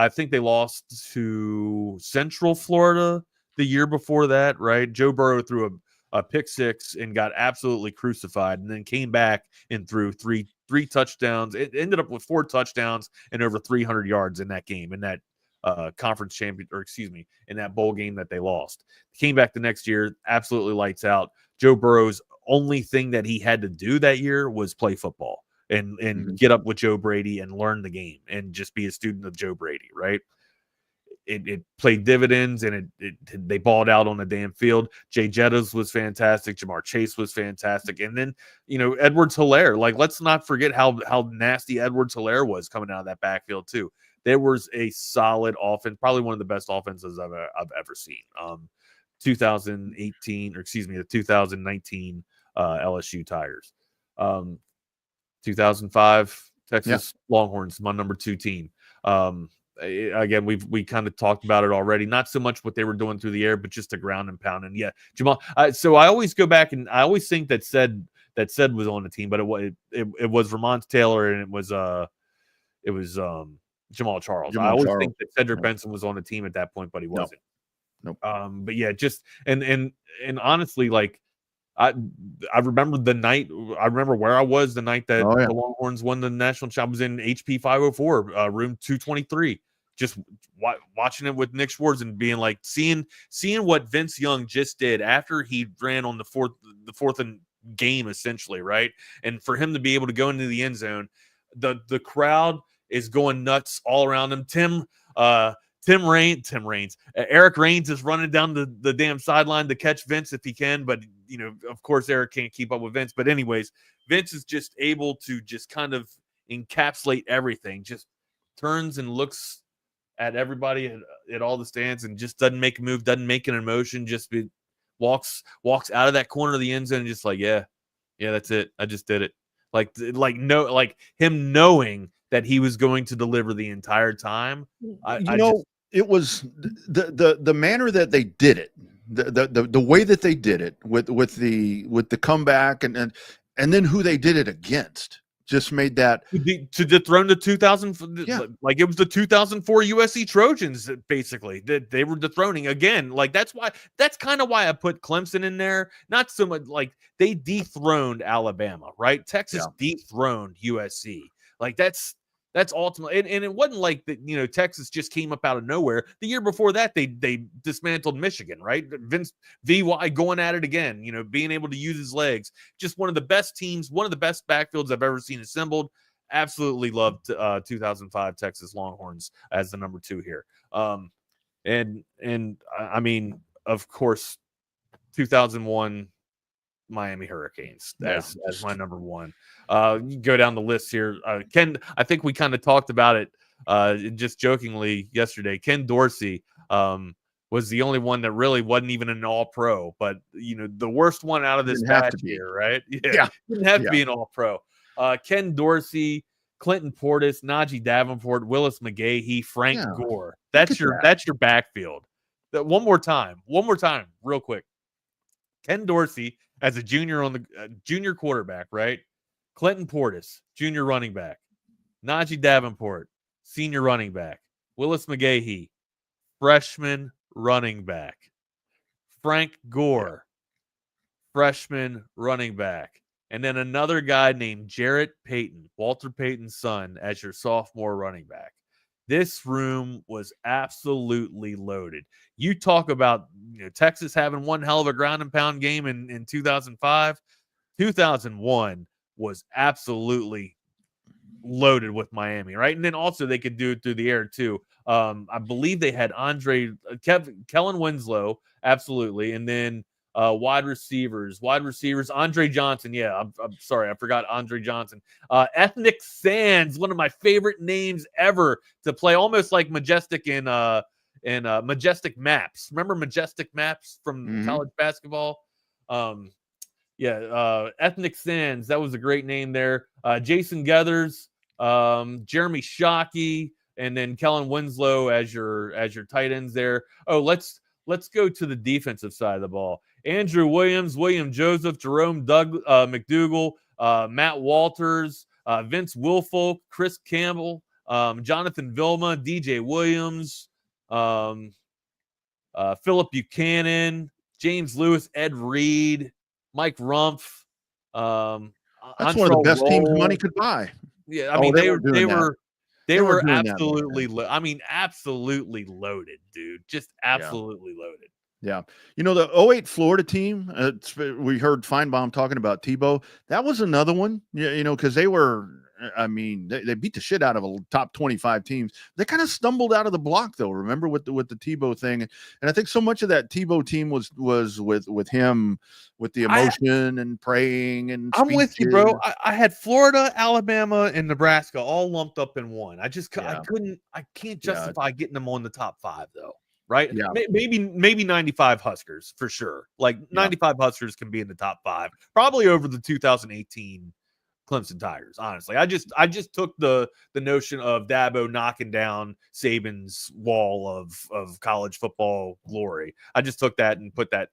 think they lost to Central Florida the year before that, right? Joe Burrow threw a pick 6 and got absolutely crucified, and then came back and threw three touchdowns. It ended up with 4 touchdowns and over 300 yards in that game, in that conference champion, or excuse me, in that bowl game that they lost. Came back the next year, absolutely lights out. Joe Burrow's only thing that he had to do that year was play football and get up with Joe Brady and learn the game and just be a student of Joe Brady, right? It played dividends, and they balled out on the damn field. Jay Jettas was fantastic. Jamar Chase was fantastic. And then, Edwards-Helaire. Like, let's not forget how nasty Edwards-Helaire was coming out of that backfield too. There was a solid offense, probably one of the best offenses I've ever seen. 2019 LSU Tigers. 2005 Texas Longhorns, my number 2 team. Again, we kind of talked about it already. Not so much what they were doing through the air, but just the ground and pound. And yeah, Jamal. So I always go back and I always think that said was on the team, but it was Vermont Taylor, and it was Jamal Charles. I always think that Cedric Benson was on the team at that point, but he wasn't. Nope. But yeah, just and honestly, like I remember the night. I remember where I was the night that the Longhorns won the national championship. I was in HP 504, room 223, just watching it with Nick Schwartz and being like, seeing what Vince Young just did after he ran on the fourth and game, essentially, right? And for him to be able to go into the end zone, the crowd is going nuts all around him. Eric Raines is running down the damn sideline to catch Vince if he can, but of course Eric can't keep up with Vince. But anyways, Vince is just able to just kind of encapsulate everything, just turns and looks at everybody at all the stands and just doesn't make a move, doesn't make an emotion, just walks out of that corner of the end zone and just like, yeah, that's it. I just did it. Like him knowing that he was going to deliver the entire time. It was the manner that they did it, the way that they did it with the comeback and then who they did it against just made that to dethrone the 2000. Like it was the 2004 USC Trojans basically that they were dethroning again. Like that's kind of why I put Clemson in there. Not so much like they dethroned Alabama, right? Texas dethroned USC. Like that's ultimately, and it wasn't like that. Texas just came up out of nowhere. The year before that, they dismantled Michigan, right? Vince VY going at it again. Being able to use his legs. Just one of the best teams, one of the best backfields I've ever seen assembled. Absolutely loved 2005 Texas Longhorns as the number 2 here. And I mean, of course, 2001. Miami Hurricanes as my number 1. You go down the list here. Ken, I think we kind of talked about it just jokingly yesterday. Ken Dorsey was the only one that really wasn't even an all-pro, but the worst one out of this batch here, right? Yeah. Didn't have to be an all-pro. Ken Dorsey, Clinton Portis, Najee Davenport, Willis McGahee, Frank Gore. That's your backfield. One more time, real quick. Ken Dorsey as a junior on the junior quarterback, right? Clinton Portis, junior running back. Najee Davenport, senior running back. Willis McGahee, freshman running back. Frank Gore, freshman running back. And then another guy named Jarrett Payton, Walter Payton's son, as your sophomore running back. This room was absolutely loaded. You talk about Texas having one hell of a ground and pound game in 2005. 2001 was absolutely loaded with Miami, right? And then also they could do it through the air too. I believe they had Kellen Winslow, absolutely, and then Wide receivers, Andre Johnson. Yeah, I'm sorry, I forgot Andre Johnson. Ethnic Sands, one of my favorite names ever to play, almost like Majestic in Majestic Maps. Remember Majestic Maps from college basketball? Ethnic Sands. That was a great name there. Jason Geathers, Jeremy Shockey, and then Kellen Winslow as your tight ends there. Oh, let's go to the defensive side of the ball. Andrew Williams, William Joseph, Jerome McDougal, Matt Walters, Vince Wilfolk, Chris Campbell, Jonathan Vilma, DJ Williams, Philip Buchanan, James Lewis, Ed Reed, Mike Rumpf. That's one of the best teams money could buy. Yeah, I mean they were absolutely absolutely loaded, dude. Just absolutely loaded. Yeah. You know, the 08 Florida team, we heard Feinbaum talking about Tebow. That was another one, you know, because they were, they beat the shit out of a top 25 teams. They kind of stumbled out of the block, though, remember, with the Tebow thing. And I think so much of that Tebow team was with him, with the emotion and praying and I'm with you, bro. I had Florida, Alabama, and Nebraska all lumped up in one. I can't justify getting them on the top 5, though. Right? Yeah. Maybe 95 Huskers for sure. Like 95 Huskers can be in the top 5, probably over the 2018 Clemson Tigers. Honestly, I just took the notion of Dabo knocking down Saban's wall of college football glory. I just took that and put that,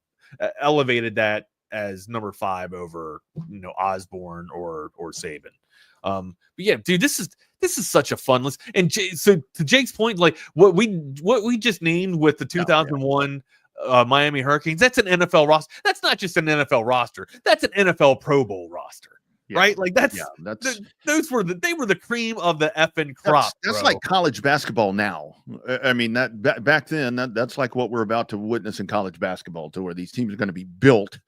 elevated that as number 5 over, Osborne or Saban. But yeah, dude, this is such a fun list. And so to Jake's point, like what we just named with the 2001 Miami Hurricanes, that's an NFL roster. That's not just an NFL roster. That's an NFL Pro Bowl roster, right? Like they were the cream of the effing crop. That's like college basketball now. I mean, that back then, that's like what we're about to witness in college basketball, to where these teams are going to be built,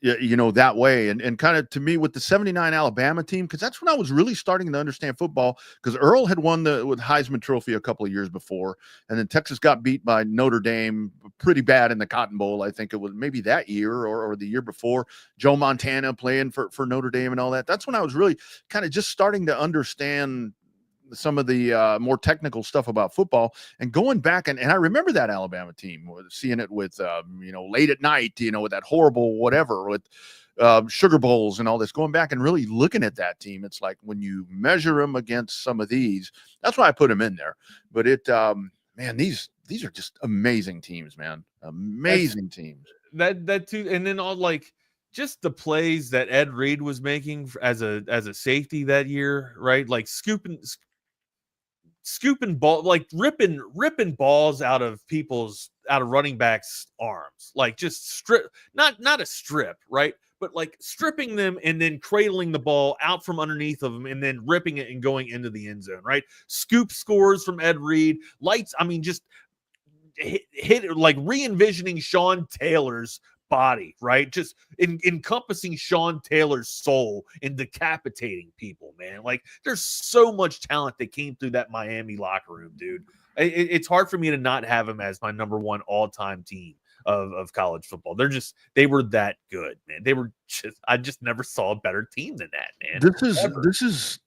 that way. And kind of, to me, with the 79 Alabama team, because that's when I was really starting to understand football, because Earl had won the Heisman Trophy a couple of years before, and then Texas got beat by Notre Dame pretty bad in the Cotton Bowl. I think it was maybe that year or the year before. Joe Montana playing for Notre Dame and all that. That's when I was really kind of just starting to understand some of the more technical stuff about football, and going back and I remember that Alabama team, seeing it with late at night, with that horrible whatever, with Sugar Bowls and all this, going back and really looking at that team. It's like, when you measure them against some of these, that's why I put them in there. But these are just amazing teams, man. Amazing teams. That too. And then all, like, just the plays that Ed Reed was making as a safety that year, right? Like scooping ball, like ripping balls out of running backs' arms, like just strip, not a strip, right? But like stripping them and then cradling the ball out from underneath of them and then ripping it and going into the end zone, right? Scoop scores from Ed Reed. Lights, I mean, just hit like re-envisioning Sean Taylor's body, right? Just encompassing Sean Taylor's soul and decapitating people, man. Like, there's so much talent that came through that Miami locker room, dude. It's hard for me to not have him as my number 1 all-time team of college football. They were that good, man. I just never saw a better team than that, man.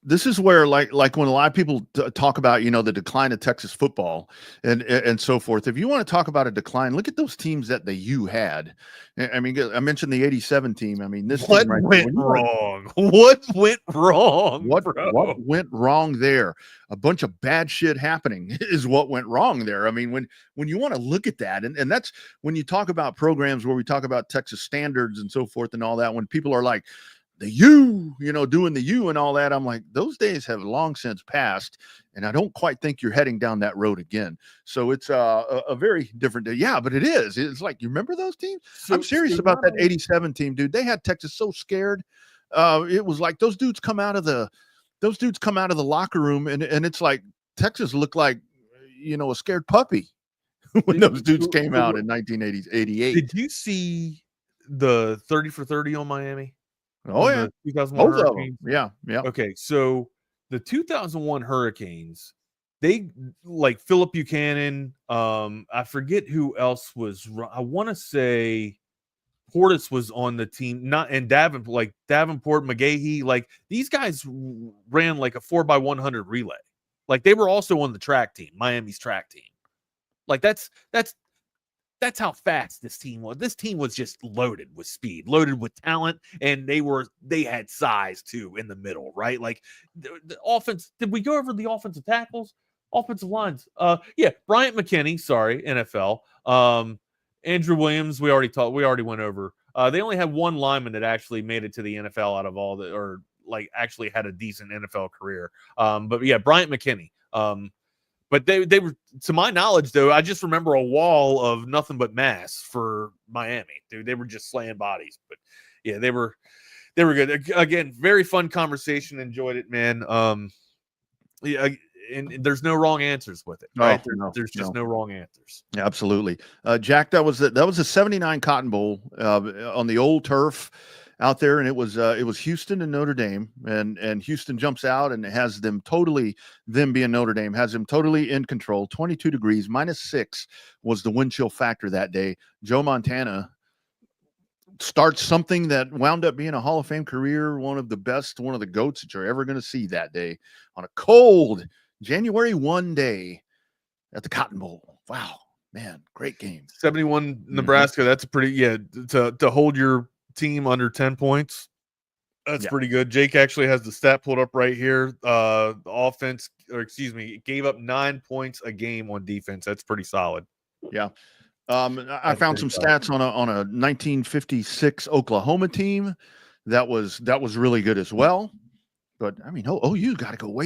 This is where like when a lot of people talk about, the decline of Texas football and so forth. If you want to talk about a decline, look at those teams that the U had. I mean, I mentioned the 87 team. I mean, what went wrong? What went wrong? What went wrong there? A bunch of bad shit happening is what went wrong there. I mean, when you want to look at that, and that's when you talk about programs where we talk about Texas standards and so forth and all that, when people are like, the U, doing the U and all that, I'm like, those days have long since passed, and I don't quite think you're heading down that road again. So it's a very different day. Yeah, but it is. It's like, you remember those teams? I'm serious about that 87 team, dude. They had Texas so scared. It was like those dudes come out of the locker room, and it's like Texas looked like, a scared puppy when those dudes came out in 1988. Did you see the 30 for 30 on Miami? Oh, yeah. 2001 Both Hurricanes? of them. Yeah. Okay, so the 2001 Hurricanes, they, like Philip Buchanan, I forget who else was. I want to say Portis was on the team, and Davenport, McGahee, like these guys ran like a 4x100 relay. Like they were also on the track team, Miami's track team. Like that's how fast this team was. This team was just loaded with speed, loaded with talent, and they had size too in the middle, right? Like the offense. Did we go over the offensive tackles, offensive lines? Yeah, Bryant McKinney, sorry, NFL. Andrew Williams, we already went over. They only had one lineman that actually made it to the NFL out of all the, or like actually had a decent NFL career. But yeah, Bryant McKinney. But they were, to my knowledge, though, I just remember a wall of nothing but mass for Miami. Dude, they were just slaying bodies. But yeah, they were good. Again, very fun conversation. Enjoyed it, man. Yeah, and there's no wrong answers with it, right? There's just no wrong answers. Yeah, absolutely. Jack, that was a 79 Cotton Bowl on the old turf out there, and it was Houston and Notre Dame, and Houston jumps out and has them being Notre Dame has them totally in control. 22 degrees, -6 was the wind chill factor that day. Joe Montana starts something that wound up being a Hall of Fame career, one of the GOATs that you're ever going to see that day on a cold January 1 day at the Cotton Bowl. Wow, man, great game. 71 Nebraska. That's a pretty, to hold your team under 10 points. That's pretty good. Jake actually has the stat pulled up right here. The offense, gave up 9 points a game on defense. That's pretty solid. Yeah. I found some stats on a 1956 Oklahoma team that was really good as well. But I mean, you got to go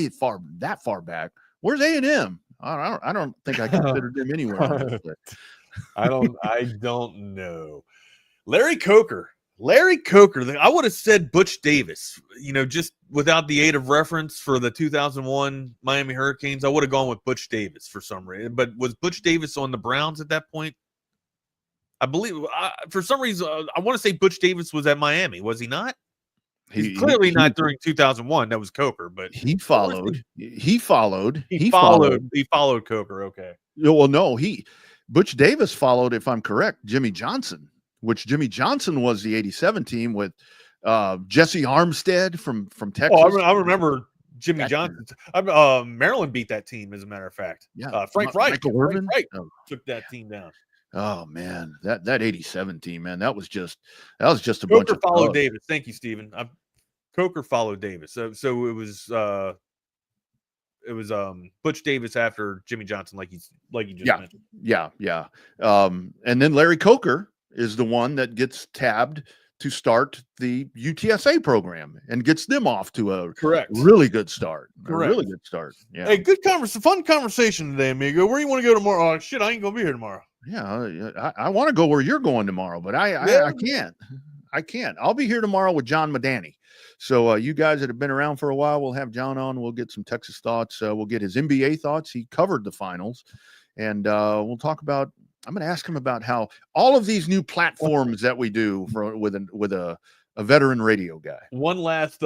that far back. Where's A&M? I don't think I considered them anywhere. I don't know. Larry Coker. I would have said Butch Davis. Just without the aid of reference for the 2001 Miami Hurricanes, I would have gone with Butch Davis for some reason. But was Butch Davis on the Browns at that point? I believe for some reason I want to say Butch Davis was at Miami. Was he not? He's clearly not during 2001. That was Coker, but he followed. He followed Coker. Okay. Well, no, Butch Davis followed, if I'm correct, Jimmy Johnson, which Jimmy Johnson was the 87 team with Jesse Armstead from Texas. Oh, I remember Jimmy Johnson. Maryland beat that team, as a matter of fact. Yeah. Frank Reich took that team down. Oh man, that 87 team, man, that was just a bunch of followed Davis. Thank you, Stephen. Coker followed Davis. So it was Butch Davis after Jimmy Johnson, like you just mentioned. Yeah. And then Larry Coker is the one that gets tabbed to start the UTSA program and gets them off to a really good start. Correct. A really good start. Yeah. Hey, fun conversation today, amigo. Where you want to go tomorrow? Oh, shit, I ain't gonna be here tomorrow. Yeah, I want to go where you're going tomorrow, but I can't. I can't. I'll be here tomorrow with John Madani. So you guys that have been around for a while, we'll have John on. We'll get some Texas thoughts. We'll get his NBA thoughts. He covered the finals, and we'll talk about. I'm going to ask him about how all of these new platforms that we do with a veteran radio guy. One last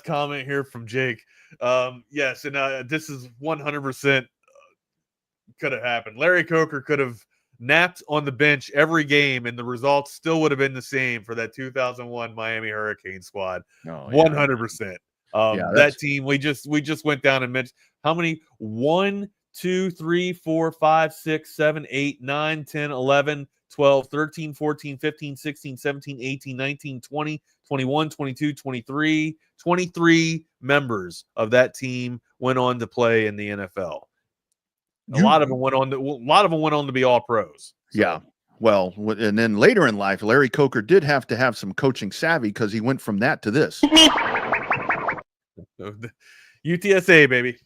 comment here from Jake. Yes, and this is 100% could have happened. Larry Coker could have napped on the bench every game, and the results still would have been the same for that 2001 Miami Hurricane squad. 100%. That team, we just went down and mentioned how many 1, 2, 3, 4, 5, 6, 7, 8, 9, 10, 11, 12, 13, 14, 15, 16, 17, 18, 19, 20, 21, 22, 23, 23 members of that team went on to play in the NFL. A lot of them went on to be all pros. So. Yeah. Well, and then later in life, Larry Coker did have to have some coaching savvy because he went from that to this. UTSA, baby.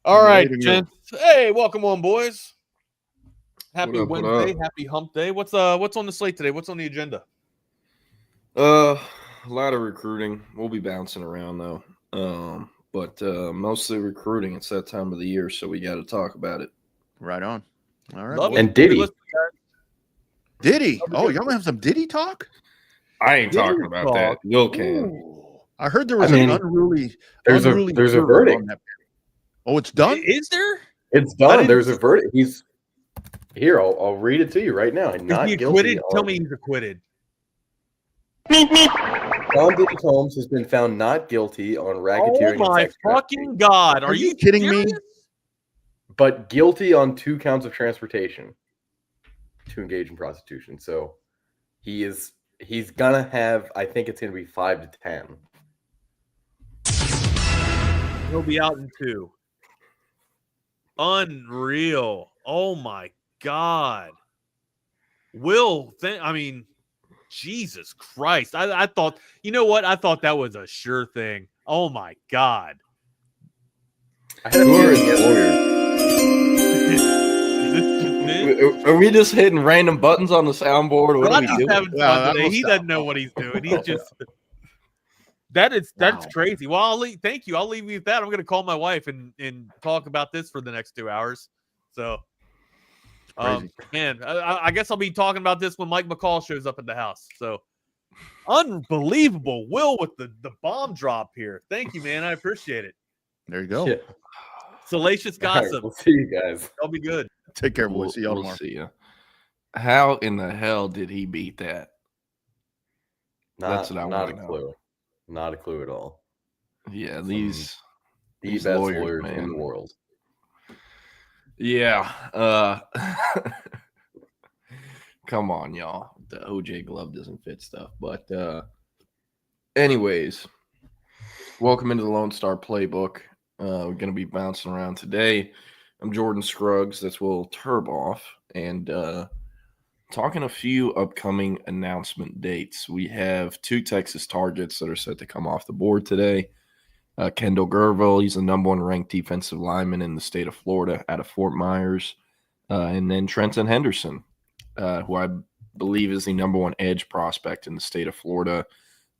All right, gents. Hey, welcome on, boys. Happy Wednesday, happy hump day. What's on the slate today? What's on the agenda? A lot of recruiting. We'll be bouncing around though. But mostly recruiting. It's that time of the year, so we got to talk about it. Right on. All right. And Diddy. Diddy. Oh, y'all have some Diddy talk? I ain't talking about that. Will can. I heard there was an unruly. There's a verdict. Oh, it's done? Is there? It's done. There's a verdict. Here, I'll read it to you right now. Not he guilty. acquitted? Tell me he's acquitted. John Diddy Combs has been found not guilty on racketeering. Oh my and sex fucking God. Are you kidding me? But guilty on 2 counts of transportation to engage in prostitution. So he's gonna have, I think it's gonna be 5 to 10. He'll be out in 2. Unreal. Oh my God. Jesus Christ. I thought, you know what? I thought that was a sure thing. Oh my God. Are we just hitting random buttons on the soundboard? What Rodney's are we doing? having fun today. He doesn't know what he's doing. He's just that's crazy. Well, thank you. I'll leave you with that. I'm gonna call my wife and talk about this for the next 2 hours. So man, I guess I'll be talking about this when Mike McCall shows up at the house. So unbelievable. Will with the bomb drop here. Thank you, man. I appreciate it. There you go. Yeah. Salacious gossip. Right, we'll see you guys. I'll be good. Take care, boys. See y'all We'll tomorrow. see ya. How in the hell did he beat that? That's what I not want a to know. clue. Not a clue at all. Yeah, The these best lawyers, lawyers in the world. Yeah. Come on, y'all. The OJ glove doesn't fit stuff. But anyways, welcome into the Lone Star Playbook. We're going to be bouncing around today. I'm Jordan Scruggs. That's Will Turboff. And talking a few upcoming announcement dates. We have 2 Texas targets that are set to come off the board today. Kendall Gerville, he's the number 1 ranked defensive lineman in the state of Florida out of Fort Myers. And then Trenton Henderson, who I believe is the number 1 edge prospect in the state of Florida,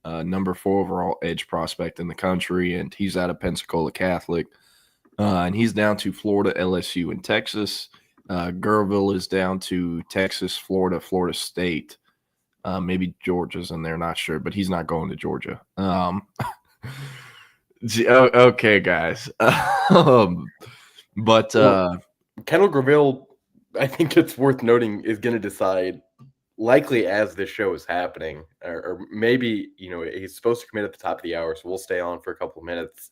number 4 overall edge prospect in the country, and he's out of Pensacola Catholic. And he's down to Florida, LSU, and Texas. Gerville is down to Texas, Florida, Florida State. Maybe Georgia's in there, not sure, but he's not going to Georgia. Okay, guys. But Kendall Gerville, I think it's worth noting, is going to decide likely as this show is happening, or maybe, he's supposed to commit at the top of the hour, so we'll stay on for a couple of minutes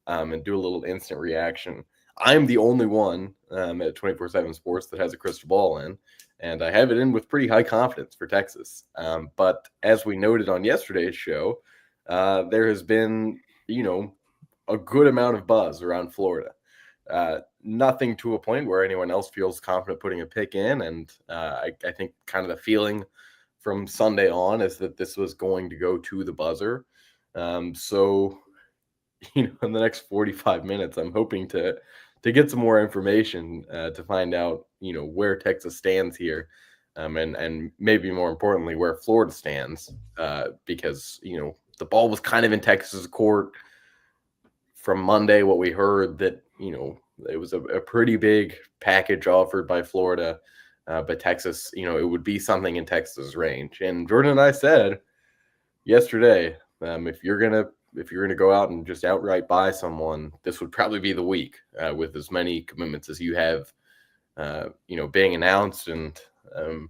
and do a little instant reaction. I'm the only one at 24/7 Sports that has a crystal ball in, and I have it in with pretty high confidence for Texas. But as we noted on yesterday's show, there has been, a good amount of buzz around Florida. Nothing to a point where anyone else feels confident putting a pick in. And I think kind of the feeling from Sunday on is that this was going to go to the buzzer. So, in the next 45 minutes, I'm hoping to get some more information to find out, where Texas stands here. And maybe more importantly, where Florida stands, because, the ball was kind of in Texas's court from Monday. What we heard that, it was a pretty big package offered by Florida, but Texas, it would be something in Texas' range. And Jordan and I said yesterday, if you're gonna go out and just outright buy someone, this would probably be the week with as many commitments as you have, being announced. And it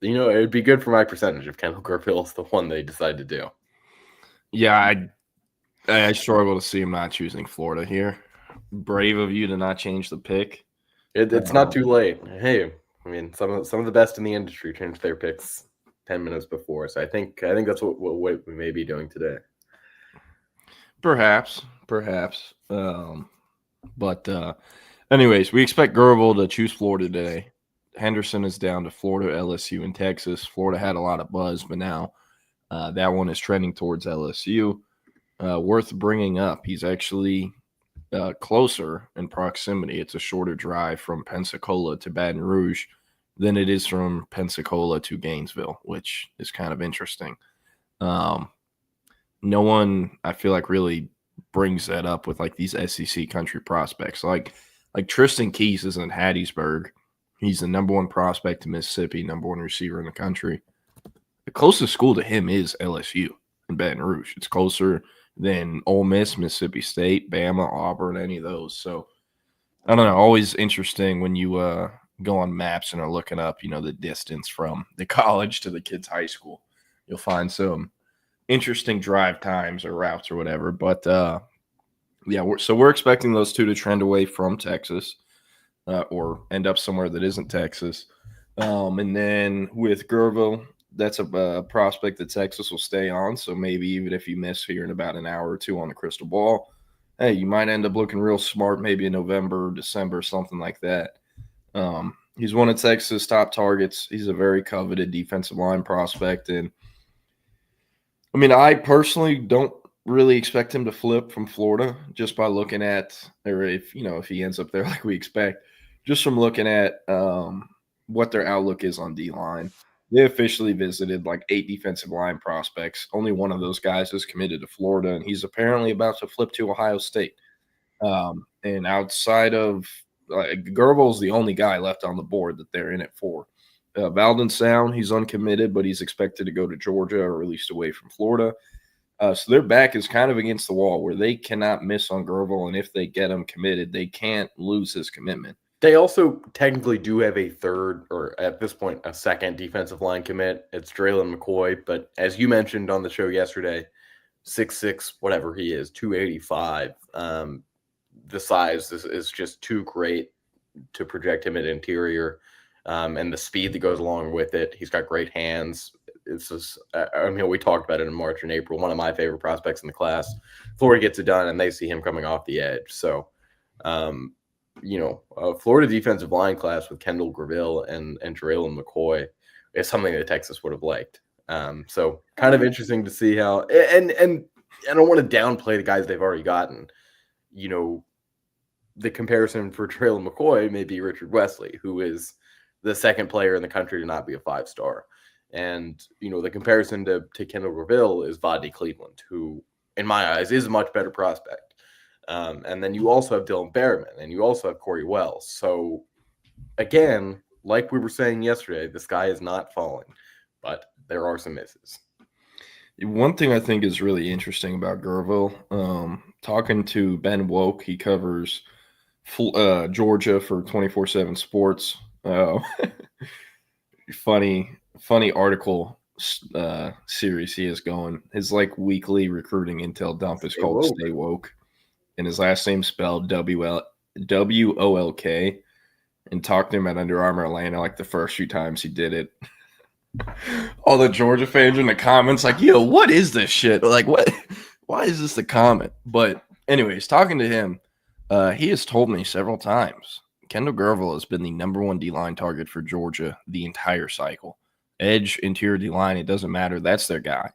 would be good for my percentage if Kendall Gerville is the one they decide to do. Yeah, I struggle to see him not choosing Florida here. Brave of you to not change the pick. It's not too late. Hey, I mean, some of the best in the industry changed their picks 10 minutes before. So I think that's what we may be doing today. Perhaps. Anyways, we expect Gerville to choose Florida today. Henderson is down to Florida, LSU, and Texas. Florida had a lot of buzz, but now that one is trending towards LSU. Worth bringing up, he's actually closer in proximity. It's a shorter drive from Pensacola to Baton Rouge than it is from Pensacola to Gainesville, which is kind of interesting. No one, I feel like, really brings that up with like these SEC country prospects. Like Tristan Keys is in Hattiesburg. He's the number 1 prospect in Mississippi, number 1 receiver in the country. The closest school to him is LSU in Baton Rouge. It's closer than Ole Miss, Mississippi State, Bama, Auburn, any of those. So I don't know. Always interesting when you go on maps and are looking up, the distance from the college to the kid's high school, you'll find some interesting drive times or routes or whatever. But we're expecting those two to trend away from Texas or end up somewhere that isn't Texas. And then with Gerville, that's a prospect that Texas will stay on. So maybe even if you miss here in about an hour or two on the crystal ball, hey, you might end up looking real smart maybe in November, December, something like that. He's one of Texas' top targets. He's a very coveted defensive line prospect. And, I personally don't really expect him to flip from Florida just by looking at – or if he ends up there like we expect, just from looking at what their outlook is on D-line. They officially visited like 8 defensive line prospects. Only one of those guys is committed to Florida, and he's apparently about to flip to Ohio State. And outside of Gerbil's the only guy left on the board that they're in it for. Valdon Sound, he's uncommitted, but he's expected to go to Georgia or at least away from Florida. So their back is kind of against the wall where they cannot miss on Gerbil, and if they get him committed, they can't lose his commitment. They also technically do have a third, or at this point, a second defensive line commit. It's Draylen McCoy, but as you mentioned on the show yesterday, 6'6", whatever he is, 285. The size is just too great to project him at interior, and the speed that goes along with it. He's got great hands. It's just, we talked about it in March and April. One of my favorite prospects in the class. Florida gets it done, and they see him coming off the edge. So, Florida defensive line class with Kendall Graville and Draylen McCoy is something that Texas would have liked. So kind of interesting to see how, and I don't want to downplay the guys they've already gotten. The comparison for Draylen McCoy may be Richard Wesley, who is the second player in the country to not be a 5-star. And, the comparison to Kendall Graville is Rodney Cleveland, who in my eyes is a much better prospect. And then you also have Dylan Behrman, and you also have Corey Wells. So, again, like we were saying yesterday, the sky is not falling, but there are some misses. One thing I think is really interesting about Gerville, talking to Ben Woke, he covers Georgia for 24/7 Sports. Funny article series he is going. His weekly recruiting intel dump is called Stay Woke. And his last name spelled WOLK, and talked to him at Under Armour Atlanta the first few times he did it. All the Georgia fans in the comments yo, what is this shit? What? Why is this the comment? But anyways, talking to him, he has told me several times Kendall Gerville has been the number 1 D-line target for Georgia the entire cycle. Edge, interior D-line, it doesn't matter. That's their guy.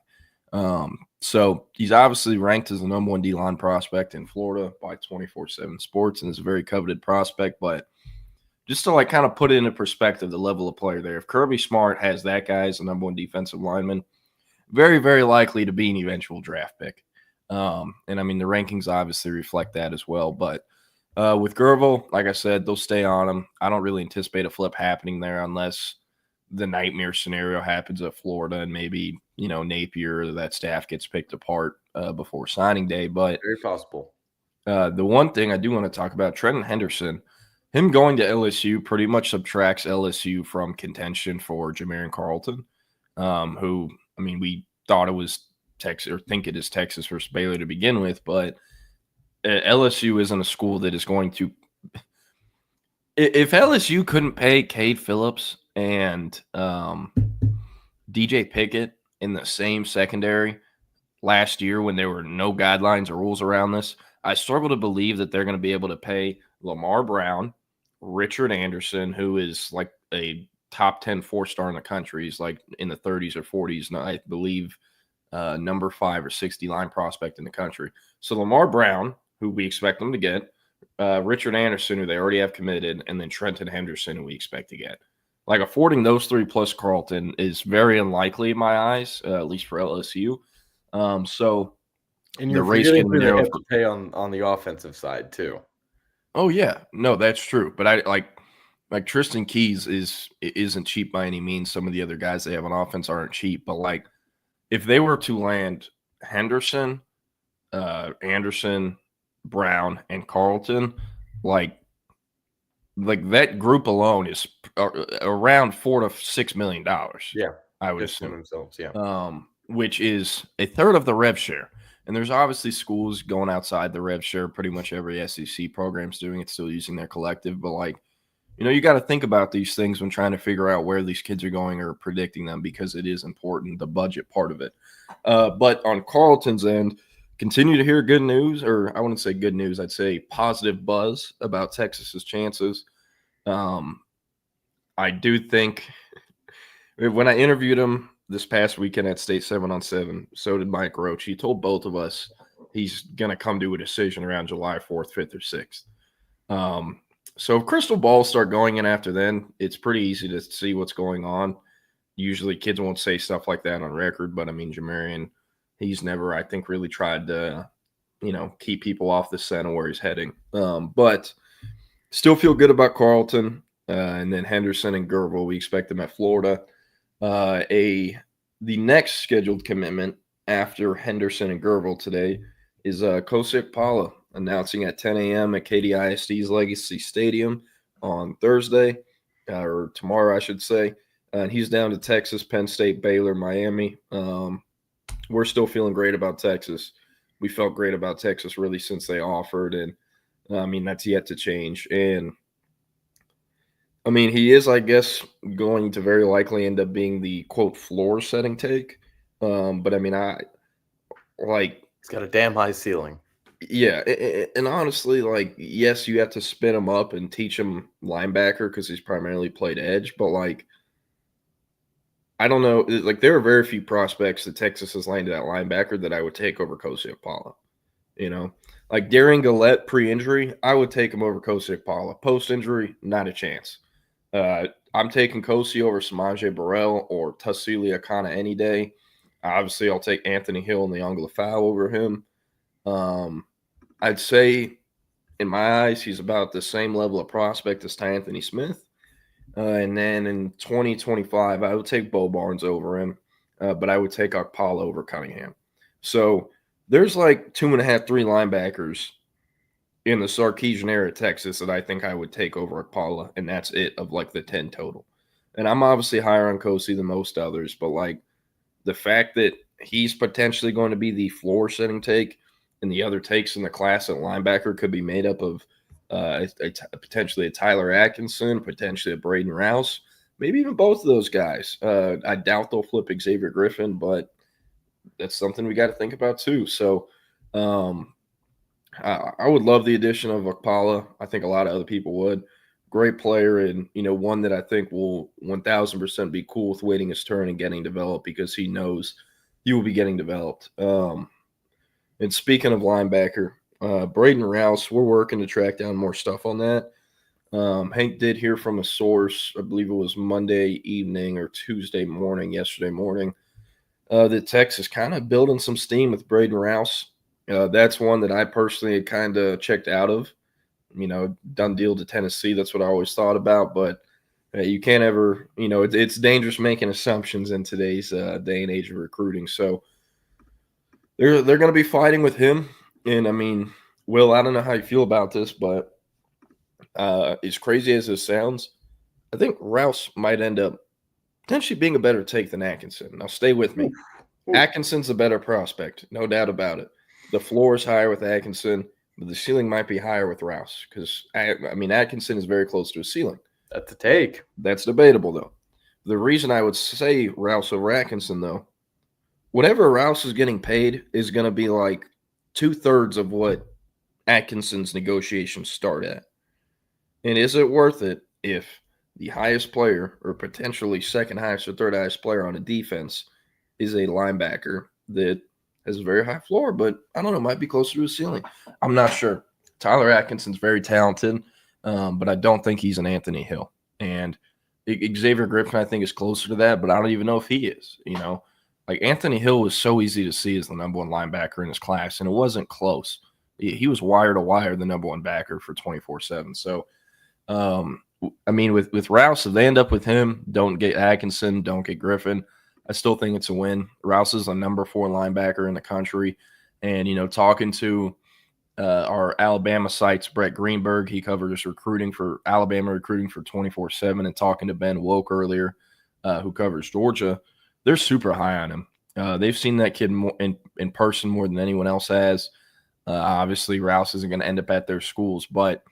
So he's obviously ranked as the number 1 D-line prospect in Florida by 24/7 Sports, and is a very coveted prospect. But just to kind of put it into perspective, the level of player there, if Kirby Smart has that guy as the number 1 defensive lineman, very, very likely to be an eventual draft pick. And the rankings obviously reflect that as well. But with Gerville, like I said, they'll stay on him. I don't really anticipate a flip happening there unless the nightmare scenario happens at Florida and maybe, Napier or that staff gets picked apart before signing day. But very possible. The one thing I do want to talk about, Trenton Henderson, him going to LSU pretty much subtracts LSU from contention for Jamarian Carlton, who, we thought it was Texas, or think it is Texas versus Baylor to begin with, but LSU isn't a school that is going to – if LSU couldn't pay Cade Phillips and DJ Pickett in the same secondary last year when there were no guidelines or rules around this, I struggle to believe that they're going to be able to pay Lamar Brown, Richard Anderson, who is a top 10 4-star in the country. He's in the 30s or 40s, and I believe number 5 or 60 line prospect in the country. So Lamar Brown, who we expect them to get, Richard Anderson, who they already have committed, and then Trenton Henderson, who we expect to get. Affording those 3 plus Carlton is very unlikely in my eyes, at least for LSU. So and you're forgetting who they have to pay on the offensive side too. Oh yeah, no, that's true. But I like Tristan Keys isn't cheap by any means. Some of the other guys they have on offense aren't cheap. But if they were to land Henderson, Anderson, Brown, and Carlton, like that group alone is around $4 to $6 million. Yeah, I would just assume themselves. Yeah, which is a third of the rev share. And there's obviously schools going outside the rev share. Pretty much every SEC program's doing it, still using their collective. But like, you got to think about these things when trying to figure out where these kids are going or predicting them, because it is important, the budget part of it. But on Carleton's end, continue to hear good news, or I wouldn't say good news, I'd say positive buzz about Texas's chances. I do think when I interviewed him this past weekend at State 7-on-7, so did Mike Roach. He told both of us he's going to come to a decision around July 4th, 5th, or 6th. So if crystal balls start going in after then, it's pretty easy to see what's going on. Usually kids won't say stuff like that on record, but I mean, Jamarian, he's never, I think, really tried to, keep people off the scent of where he's heading. But still feel good about Carleton. And then Henderson and Gerville, we expect them at Florida. The next scheduled commitment after Henderson and Gerville today is Kosiak Pala, announcing at 10 a.m. at Katy ISD's Legacy Stadium on Thursday, or tomorrow, I should say. And he's down to Texas, Penn State, Baylor, Miami. We're still feeling great about Texas. We felt great about Texas really since they offered, and I mean, that's yet to change. And I mean, he is, I guess, going to very likely end up being the quote floor setting take. But I mean, he's got a damn high ceiling. Yeah, and honestly, like, yes, you have to spin him up and teach him linebacker because he's primarily played edge, but like, I don't know, like, there are very few prospects that Texas has landed at linebacker that I would take over Kosiak Pala. Like Darian Gillette pre-injury, I would take him over Kosiak Pala. Post-injury, not a chance. I'm taking Kosi over Samaje Burrell or Tassili Akana any day. Obviously, I'll take Anthony Hill and Leon Fowl over him. I'd say, in my eyes, he's about the same level of prospect as Anthony Smith. And then in 2025, I would take Bo Barnes over him, but I would take Okpala over Cunningham. So there's like 2.5, 3 linebackers in the Sarkisian era of Texas that I think I would take over Okpala, and that's it of like the 10 total. And I'm obviously higher on Kosi than most others, but like the fact that he's potentially going to be the floor setting take, and the other takes in the class at linebacker could be made up of potentially a Tyler Atkinson, potentially a Braden Rouse, maybe even both of those guys. I doubt they'll flip Xavier Griffin, but that's something we got to think about too. So I would love the addition of Okpala. I think a lot of other people would. Great player, and one that I think will 1,000% be cool with waiting his turn and getting developed, because he knows he will be getting developed. And speaking of linebacker, Braden Rouse, we're working to track down more stuff on that. Hank did hear from a source, I believe it was Monday evening or yesterday morning, that Texas is kind of building some steam with Braden Rouse. That's one that I personally had kind of checked out of. Done deal to Tennessee. That's what I always thought about. But you can't ever, it's dangerous making assumptions in today's day and age of recruiting. So they're going to be fighting with him. And I mean, Will, I don't know how you feel about this, but as crazy as this sounds, I think Rouse might end up potentially being a better take than Atkinson. Now, stay with me. Atkinson's a better prospect, no doubt about it. The floor is higher with Atkinson, but the ceiling might be higher with Rouse, because, I mean, Atkinson is very close to a ceiling. That's a take. That's debatable, though. The reason I would say Rouse over Atkinson, though, whatever Rouse is getting paid is going to be like 2/3 of what Atkinson's negotiations start at. And is it worth it if the highest player, or potentially second highest or third highest player on a defense, is a linebacker that has a very high floor, but I don't know, might be closer to a ceiling? I'm not sure. Tyler Atkinson's very talented, but I don't think he's an Anthony Hill. And Xavier Griffin, I think, is closer to that, but I don't even know if he is. Like Anthony Hill was so easy to see as the number one linebacker in his class, and it wasn't close. He was wire to wire the number one backer for 24/7. So, I mean, with Rouse, if they end up with him, don't get Atkinson, don't get Griffin, I still think it's a win. Rouse is a number 4 linebacker in the country. And, talking to our Alabama sites, Brett Greenberg. He covers recruiting for Alabama recruiting for 24/7, and talking to Ben Woke earlier, who covers Georgia. They're super high on him. They've seen that kid more in person more than anyone else has. Obviously, Rouse isn't going to end up at their schools, but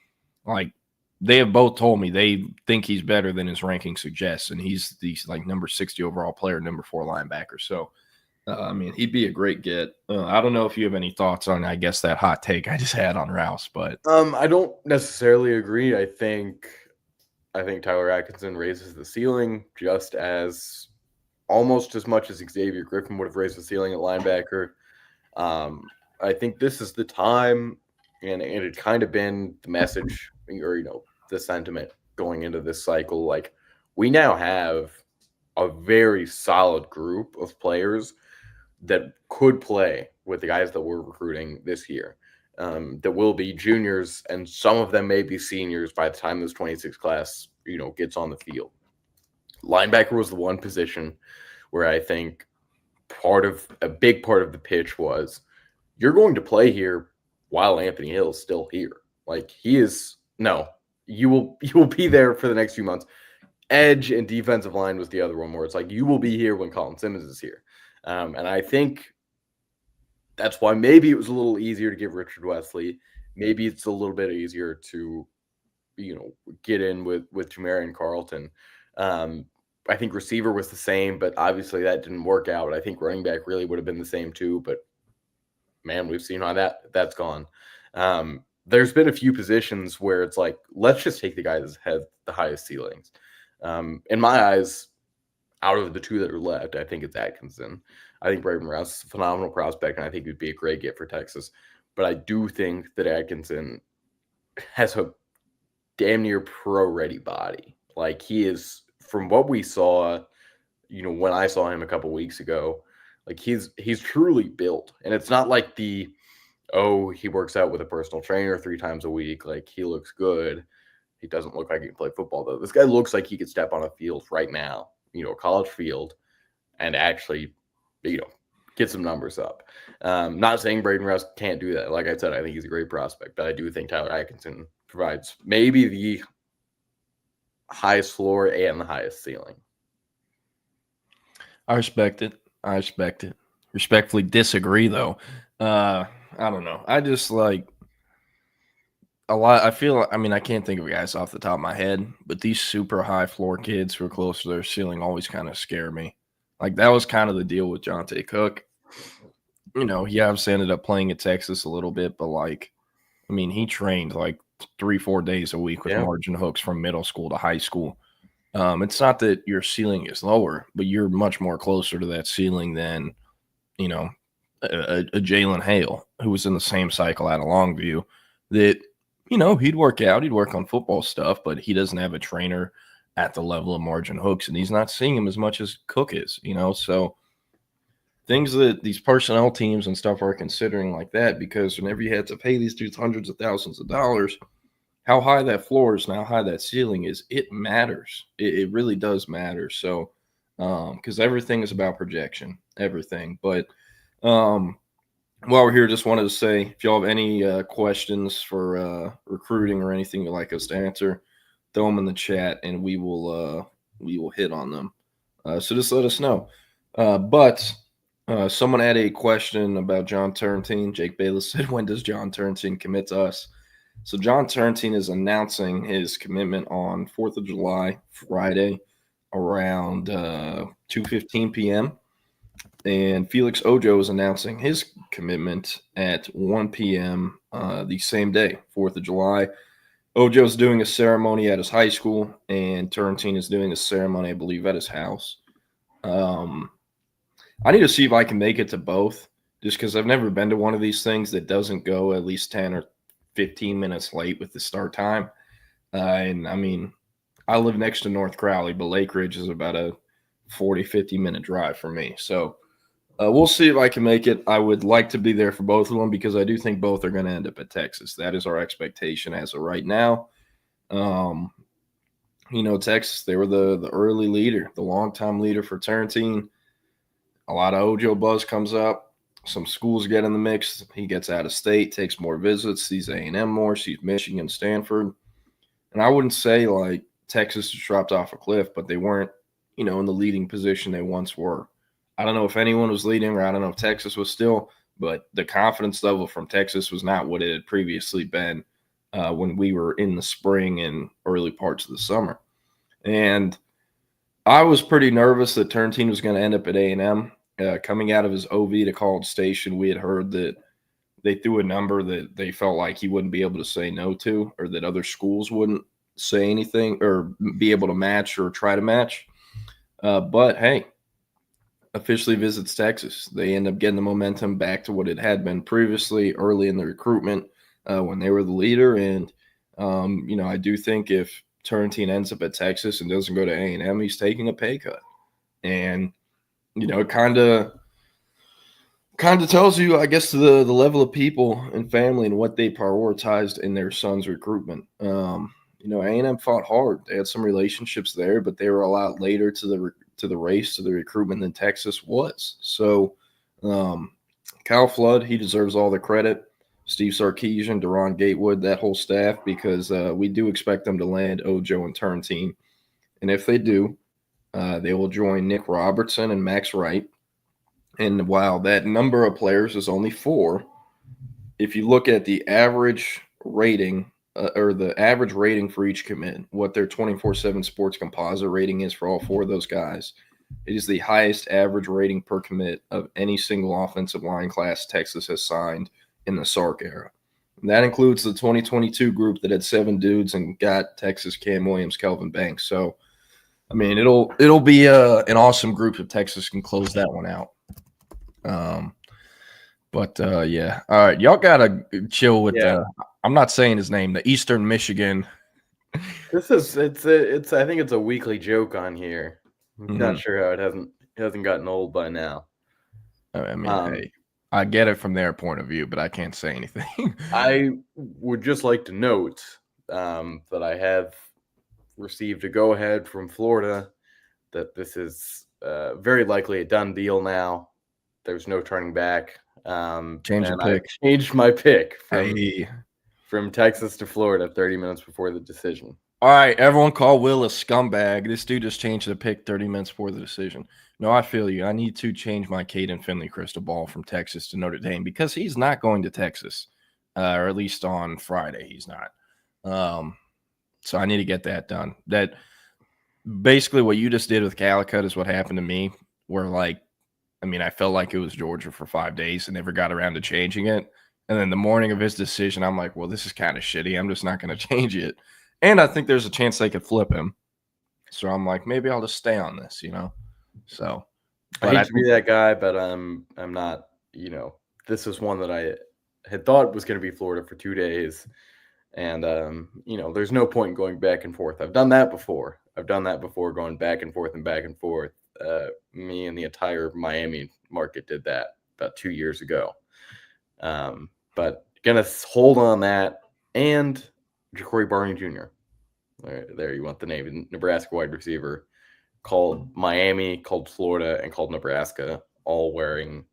like they have both told me they think he's better than his ranking suggests, and he's the like number 60 overall player, number 4 linebacker. So, I mean, he'd be a great get. I don't know if you have any thoughts on, I guess, that hot take I just had on Rouse, but I don't necessarily agree. I think Tyler Atkinson raises the ceiling just as almost as much as Xavier Griffin would have raised the ceiling at linebacker. I think this is the time, and it had kind of been the message, or the sentiment going into this cycle. Like, we now have a very solid group of players that could play with the guys that we're recruiting this year. That will be juniors, and some of them may be seniors by the time this 26 class, gets on the field. Linebacker was the one position where I think a big part of the pitch was, you're going to play here while Anthony Hill is still here. Like, you will be there for the next few months. Edge and defensive line was the other one where it's like, you will be here when Colin Simmons is here. And I think that's why maybe it was a little easier to give Richard Wesley. Maybe it's a little bit easier to, get in with Jamarian Carlton. I think receiver was the same, but obviously that didn't work out. I think running back really would have been the same too, but man, we've seen how that's gone. There's been a few positions where it's like, let's just take the guy that has the highest ceilings. In my eyes, out of the two that are left, I think it's Atkinson. I think Braden Rouse is a phenomenal prospect, and I think he'd be a great get for Texas. But I do think that Atkinson has a damn near pro-ready body. Like, he is, from what we saw, when I saw him a couple weeks ago, like he's truly built. And it's not like he works out with a personal trainer 3 times a week. Like, he looks good. He doesn't look like he can play football, though. This guy looks like he could step on a field right now, a college field, and actually, get some numbers up. Not saying Braden Rouse can't do that. Like I said, I think he's a great prospect, but I do think Tyler Atkinson provides maybe the highest floor and the highest ceiling. I respect it. Respectfully disagree, though. I don't know. I just like a lot. I can't think of guys off the top of my head, but these super high floor kids who are close to their ceiling always kind of scare me. Like, that was kind of the deal with Jonte Cook. He obviously ended up playing at Texas a little bit, but he trained like 3-4 days a week with margin hooks from middle school to high school. It's not that your ceiling is lower, but you're much more closer to that ceiling than, a Jalen Hale, who was in the same cycle out of Longview, that, he'd work out, he'd work on football stuff, but he doesn't have a trainer at the level of margin hooks, and he's not seeing him as much as Cook is, so things that these personnel teams and stuff are considering like that, because whenever you had to pay these dudes hundreds of thousands of dollars, how high that floor is and how high that ceiling is, it matters. It really does matter. So, because everything is about projection, everything. But while we're here, just wanted to say, if y'all have any questions for recruiting or anything you'd like us to answer, throw them in the chat and we will hit on them. So just let us know. But someone had a question about John Turntine. Jake Bayless said, when does John Turntine commit to us? So John Turntine is announcing his commitment on 4th of July, Friday, around 2:15 p.m. And Felix Ojo is announcing his commitment at 1 p.m. The same day, 4th of July. Ojo's doing a ceremony at his high school, and Turntine is doing a ceremony, I believe, at his house. I need to see if I can make it to both, just because I've never been to one of these things that doesn't go at least 10 or 15 minutes late with the start time. And I live next to North Crowley, but Lake Ridge is about a 40-50 minute drive for me. So we'll see if I can make it. I would like to be there for both of them, because I do think both are going to end up at Texas. That is our expectation as of right now. Texas, they were the early leader, the longtime leader for Turntine. A lot of Ojo buzz comes up. some schools get in the mix. He gets out of state, takes more visits, sees A&M more, sees Michigan, Stanford. And I wouldn't say like Texas just dropped off a cliff, but they weren't, in the leading position they once were. I don't know if anyone was leading, or I don't know if Texas was still, but the confidence level from Texas was not what it had previously been when we were in the spring and early parts of the summer. And I was pretty nervous that Turntine was going to end up at A&M. Coming out of his OV to College Station, we had heard that they threw a number that they felt like he wouldn't be able to say no to, or that other schools wouldn't say anything or be able to match or try to match. But hey, officially visits Texas. They end up getting the momentum back to what it had been previously early in the recruitment when they were the leader. And, I do think if Turntine ends up at Texas and doesn't go to A&M, he's taking a pay cut. And, it kind of tells you, I guess, the level of people and family and what they prioritized in their son's recruitment. A&M fought hard. They had some relationships there, but they were a lot later to the race, to the recruitment than Texas was. So Kyle Flood, he deserves all the credit. Steve Sarkisian, Deron Gatewood, that whole staff, because we do expect them to land Ojo and Turntine. And if they do, they will join Nick Robertson and Max Wright. And while that number of players is only 4, if you look at the average rating or the average rating for each commit, what their 24/7 sports composite rating is for all 4 of those guys, it is the highest average rating per commit of any single offensive line class Texas has signed in the Sark era. And that includes the 2022 group that had 7 dudes and got Texas, Cam Williams, Kelvin Banks. So, I mean, it'll be an awesome group if Texas can close that one out. Yeah. All right, y'all gotta chill with I'm not saying his name, the Eastern Michigan. I think it's a weekly joke on here. I'm not sure how it hasn't gotten old by now. I mean, hey, I get it from their point of view, but I can't say anything. I would just like to note that I have received a go-ahead from Florida that this is very likely a done deal now. There's no turning back. Change your pick. I changed my pick from Texas to Florida 30 minutes before the decision. All right, everyone call Will a scumbag. This dude just changed the pick 30 minutes before the decision. No, I feel you. I need to change my Caden Finley crystal ball from Texas to Notre Dame because he's not going to Texas, or at least on Friday he's not. So I need to get that done. That basically what you just did with Calicut is what happened to me, where I felt like it was Georgia for 5 days and never got around to changing it. And then the morning of his decision, I'm like, well, this is kind of shitty. I'm just not going to change it. And I think there's a chance they could flip him. So I'm like, maybe I'll just stay on this, So I hate to be that guy, but I'm not, this is one that I had thought was going to be Florida for 2 days. And, there's no point in going back and forth. I've done that before. Going back and forth and back and forth. Me and the entire Miami market did that about 2 years ago. But going to hold on that. And Ja'Cory Barney Jr. There you want the name. Nebraska wide receiver. Called Miami, called Florida, and called Nebraska, all wearing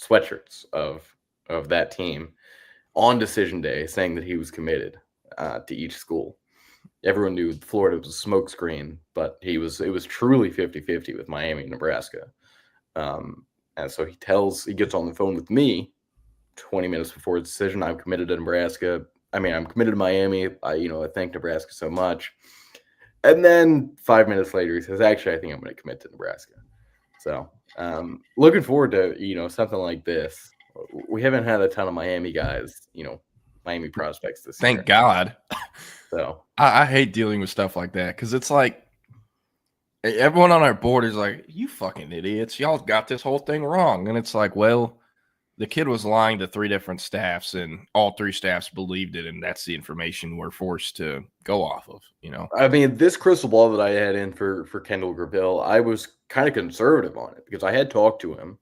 sweatshirts of that team on decision day, saying that he was committed to each school. Everyone knew Florida was a smokescreen, but it was truly 50-50 with Miami and Nebraska. And so he gets on the phone with me 20 minutes before the decision. I'm committed to Nebraska. I'm committed to Miami. I thank Nebraska so much. And then 5 minutes later, he says, actually, I think I'm going to commit to Nebraska. So looking forward to, something like this. We haven't had a ton of Miami guys, Miami prospects this year. Thank God. So I hate dealing with stuff like that because it's like everyone on our board is like, you fucking idiots. Y'all got this whole thing wrong. And it's like, well, the kid was lying to 3 different staffs and all 3 staffs believed it. And that's the information we're forced to go off of, This crystal ball that I had in for Kendall Gravel, I was kind of conservative on it because I had talked to him,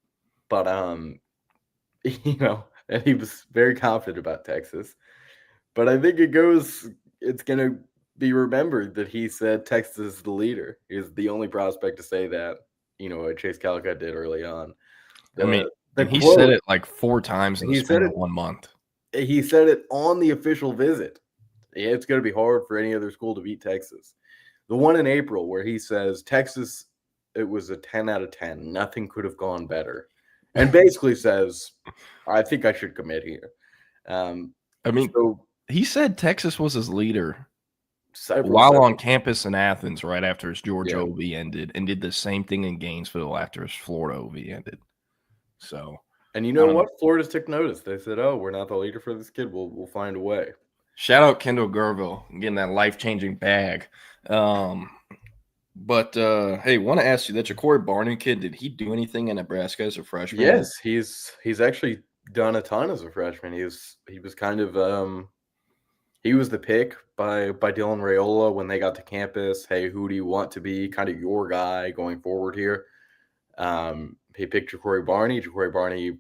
but, and he was very confident about Texas. But I think it's going to be remembered that he said Texas is the leader. He's the only prospect to say that, Chase Calicut did early on. The And he quote, said it like 4 times in the he span said of it 1 month. He said it on the official visit. Yeah, it's going to be hard for any other school to beat Texas. The one in April where he says Texas, it was a 10 out of 10. Nothing could have gone better. And basically says, I think I should commit here. I mean, he said Texas was his leader several while on campus in Athens right after his Georgia Yeah. OV ended, and did the same thing in Gainesville after his Florida OV ended. So, And you know what? Florida took notice. They said, "Oh, we're not the leader for this kid. We'll find a way." Shout out Kendall Gerville getting that life-changing bag. But hey, want to ask you that Ja'Cory Barney kid, did he do anything in Nebraska as a freshman? Yes, he's actually done a ton as a freshman. He was kind of he was the pick by Dylan Raiola when they got to campus. Hey, who do you want to be kind of your guy going forward here? He picked Ja'Cory Barney. Ja'Cory Barney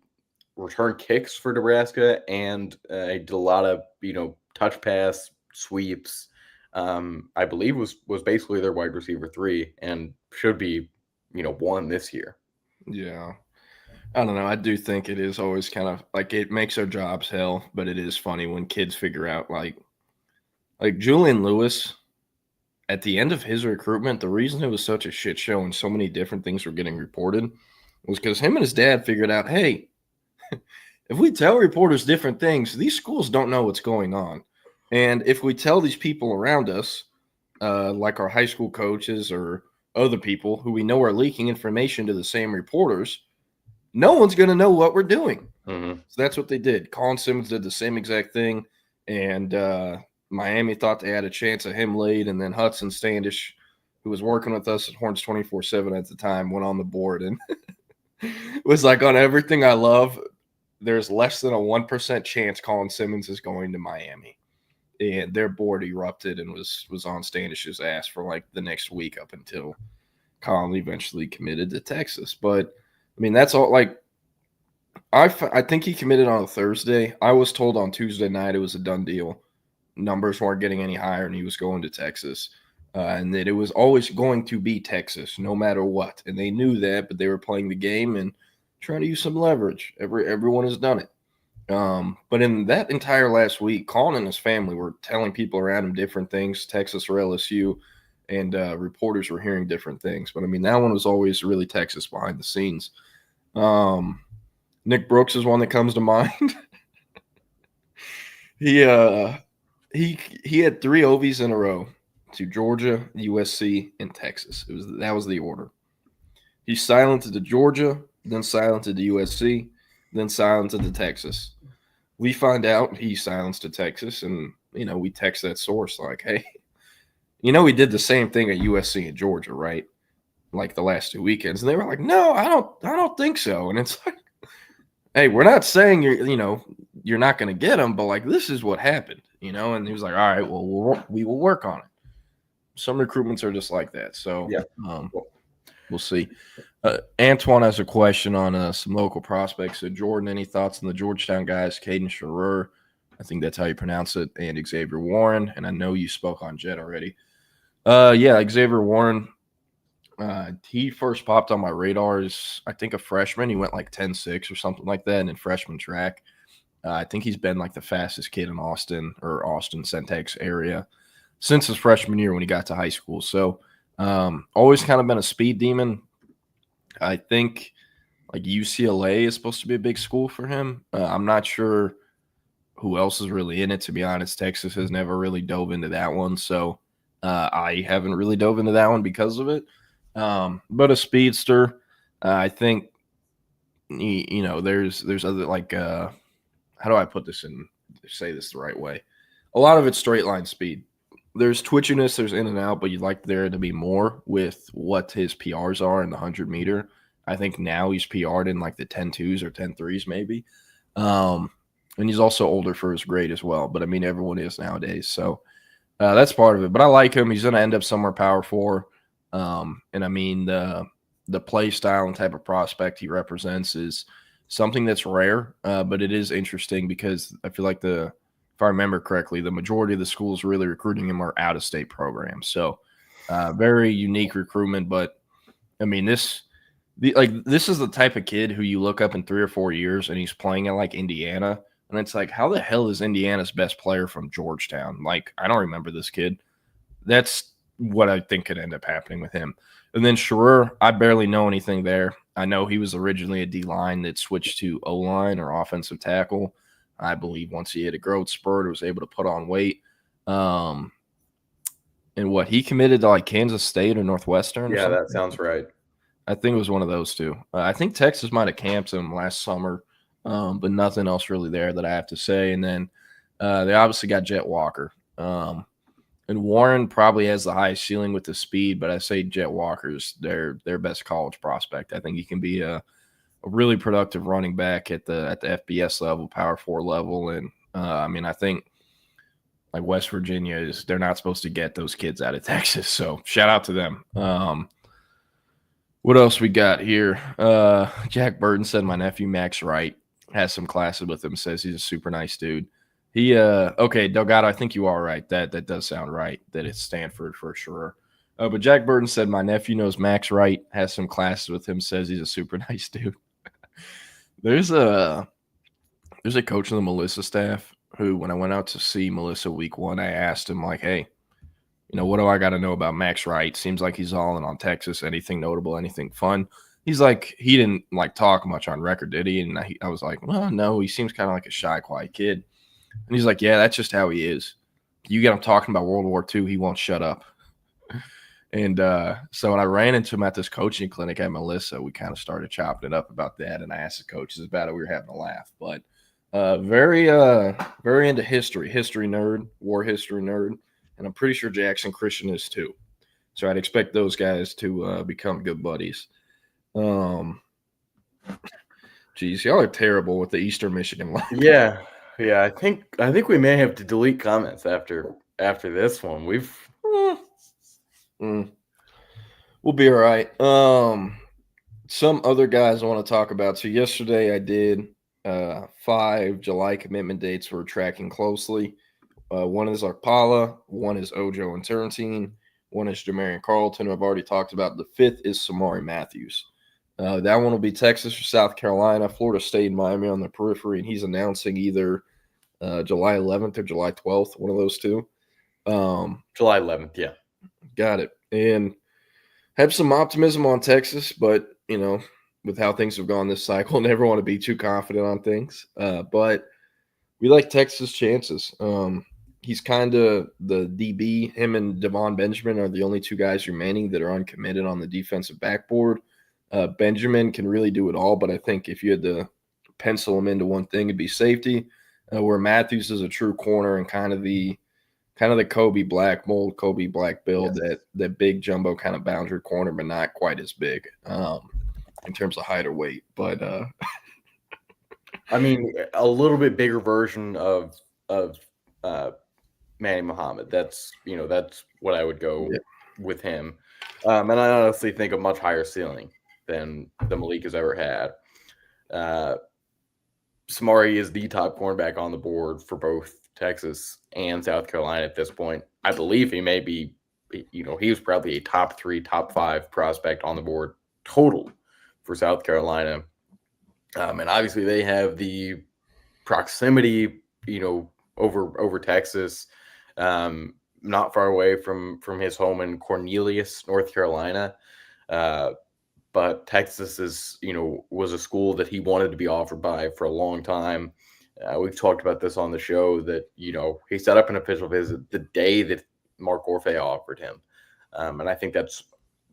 returned kicks for Nebraska and he did a lot of touch pass sweeps. I believe was basically their wide receiver 3 and should be 1 this year. Yeah. I don't know. I do think it is always kind of like it makes our jobs hell, but it is funny when kids figure out like Julian Lewis at the end of his recruitment, the reason it was such a shit show and so many different things were getting reported was because him and his dad figured out, hey, if we tell reporters different things, these schools don't know what's going on. And if we tell these people around us, like our high school coaches or other people who we know are leaking information to the same reporters, no one's going to know what we're doing. Mm-hmm. So that's what they did. Colin Simmons did the same exact thing. And Miami thought they had a chance at him late. And then Hudson Standish, who was working with us at Horns 24/7 at the time, went on the board and was like, on everything I love, there's less than a 1% chance Colin Simmons is going to Miami. And their board erupted and was on Standish's ass for like the next week up until Colin eventually committed to Texas. But I mean, that's all. Like, I think he committed on a Thursday. I was told on Tuesday night it was a done deal. Numbers weren't getting any higher, and he was going to Texas, and that it was always going to be Texas, no matter what. And they knew that, but they were playing the game and trying to use some leverage. Everyone has done it. But in that entire last week, Colin and his family were telling people around him different things, Texas or LSU, and reporters were hearing different things. But I mean, that one was always really Texas behind the scenes. Nick Brooks is one that comes to mind. He had 3 OVs in a row to Georgia, USC, and Texas. That was the order. He silented to Georgia, then silented to USC, then silented to Texas. We find out he silenced to Texas, and we text that source like, hey, he did the same thing at USC and Georgia, right? Like the last 2 weekends. And they were like, no, I don't think so. And it's like, hey, we're not saying you're not going to get them, but like this is what happened, And he was like, all right, well, we will work on it. Some recruitments are just like that. So yeah, we'll see. Antoine has a question on some local prospects. So Jordan, any thoughts on the Georgetown guys, Caden Scherer, I think that's how you pronounce it, and Xavier Warren. And I know you spoke on Jet already. Yeah, Xavier Warren. He first popped on my radar as, I think, a freshman. He went like 10.6 or something like that in freshman track. I think he's been like the fastest kid in Austin Centex area since his freshman year when he got to high school. So always kind of been a speed demon. I think like UCLA is supposed to be a big school for him. I'm not sure who else is really in it, to be honest. Texas has never really dove into that one. So I haven't really dove into that one because of it. But a speedster, I think, there's other, like, how do I put this in, say this the right way? A lot of it's straight line speed. There's twitchiness, there's in and out, but you'd like there to be more with what his PRs are in the 100-meter. I think now he's PR'd in like the 10.2s or 10.3s maybe. And he's also older for his grade as well. But I mean, everyone is nowadays. So that's part of it. But I like him. He's going to end up somewhere power 4. And I mean, the play style and type of prospect he represents is something that's rare, but it is interesting because I feel like if I remember correctly, the majority of the schools really recruiting him are out-of-state programs. So very unique recruitment. But I mean, this This is the type of kid who you look up in 3 or 4 years and he's playing at like Indiana, and it's like, how the hell is Indiana's best player from Georgetown? Like, I don't remember this kid. That's what I think could end up happening with him. And then Scherer, I barely know anything there. I know he was originally a D-line that switched to O-line or offensive tackle. I believe once he hit a growth spurt, was able to put on weight. And what, he committed to like Kansas State or Northwestern? Yeah, that sounds right. I think it was one of those two. I think Texas might have camped him last summer, but nothing else really there that I have to say. And then they obviously got Jet Walker. And Warren probably has the highest ceiling with the speed, but I say Jet Walker's their best college prospect. I think he can be a really productive running back at the FBS level, Power 4 level. And I mean, I think like West Virginia they're not supposed to get those kids out of Texas. So shout out to them. What else we got here? Jack Burton said my nephew Max Wright has some classes with him, says he's a super nice dude. He okay, Delgado, I think you are right. That does sound right, that it's Stanford for sure. But Jack Burton said my nephew knows Max Wright, has some classes with him, says he's a super nice dude. There's a coach on the Melissa staff who, when I went out to see Melissa week 1, I asked him like, hey, what do I got to know about Max Wright? Seems like he's all in on Texas. Anything notable, anything fun? He's like, he didn't like talk much on record, did he? And I was like, well, no, he seems kind of like a shy, quiet kid. And he's like, yeah, that's just how he is. You get him talking about World War II, he won't shut up. And so when I ran into him at this coaching clinic at Melissa, we kind of started chopping it up about that. And I asked the coaches about it. We were having a laugh. But very into history nerd, war history nerd. And I'm pretty sure Jackson Christian is too. So I'd expect those guys to become good buddies. Geez, y'all are terrible with the Eastern Michigan line. Yeah. I think we may have to delete comments after this one. We'll be all right. Some other guys I want to talk about. So yesterday I did 5 July commitment dates we're tracking closely. One is Arpala, one is Ojo and Turrentine, one is Jamarian Carlton, who I've already talked about. The 5th is Samari Matthews. That one will be Texas or South Carolina, Florida State and Miami on the periphery, and he's announcing either July 11th or July 12th, one of those two. July 11th, yeah. Got it. And have some optimism on Texas, but, with how things have gone this cycle, never want to be too confident on things. But we like Texas' chances. He's kind of the DB. Him and Devon Benjamin are the only two guys remaining that are uncommitted on the defensive backboard. Benjamin can really do it all, but I think if you had to pencil him into one thing, it'd be safety. Where Matthews is a true corner and kind of the Kobe Black mold, Kobe Black build, yes. that big jumbo kind of boundary corner, but not quite as big in terms of height or weight. But I mean, a little bit bigger version of Manny Muhammad. That's what I would go with him. And I honestly think a much higher ceiling than Malik has ever had. Samari is the top cornerback on the board for both Texas and South Carolina at this point. I believe he may be, he was probably a top 3, top 5 prospect on the board total for South Carolina. And obviously they have the proximity, over Texas, not far away from his home in Cornelius, North Carolina. But Texas was a school that he wanted to be offered by for a long time. We've talked about this on the show that, he set up an official visit the day that Mark Orfeh offered him. And I think that's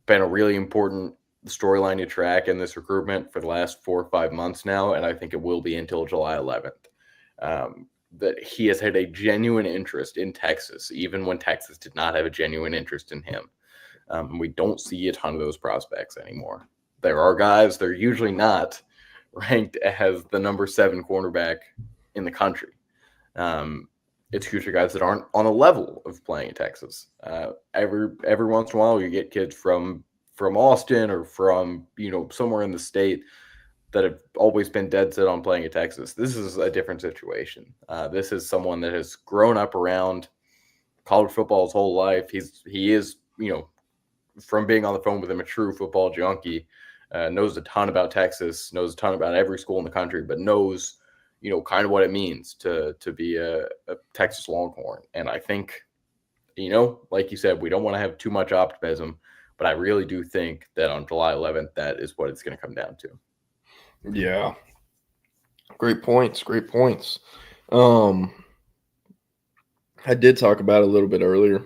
been a really important storyline to track in this recruitment for the last 4 or 5 months now. And I think it will be until July 11th. That he has had a genuine interest in Texas, even when Texas did not have a genuine interest in him. We don't see a ton of those prospects anymore. There are guys, they're usually not ranked as the number 7 cornerback in the country. It's usually guys that aren't on a level of playing in Texas. Every once in a while, you get kids from Austin or from somewhere in the state that have always been dead set on playing in Texas. This is a different situation. This is someone that has grown up around college football his whole life. He is from being on the phone with him, a true football junkie. knows a ton about Texas, knows a ton about every school in the country, but knows, kind of what it means to be a Texas Longhorn. And I think, like you said, we don't want to have too much optimism, but I really do think that on July 11th, that is what it's going to come down to. Yeah. Great points. Great points. I did talk about it a little bit earlier.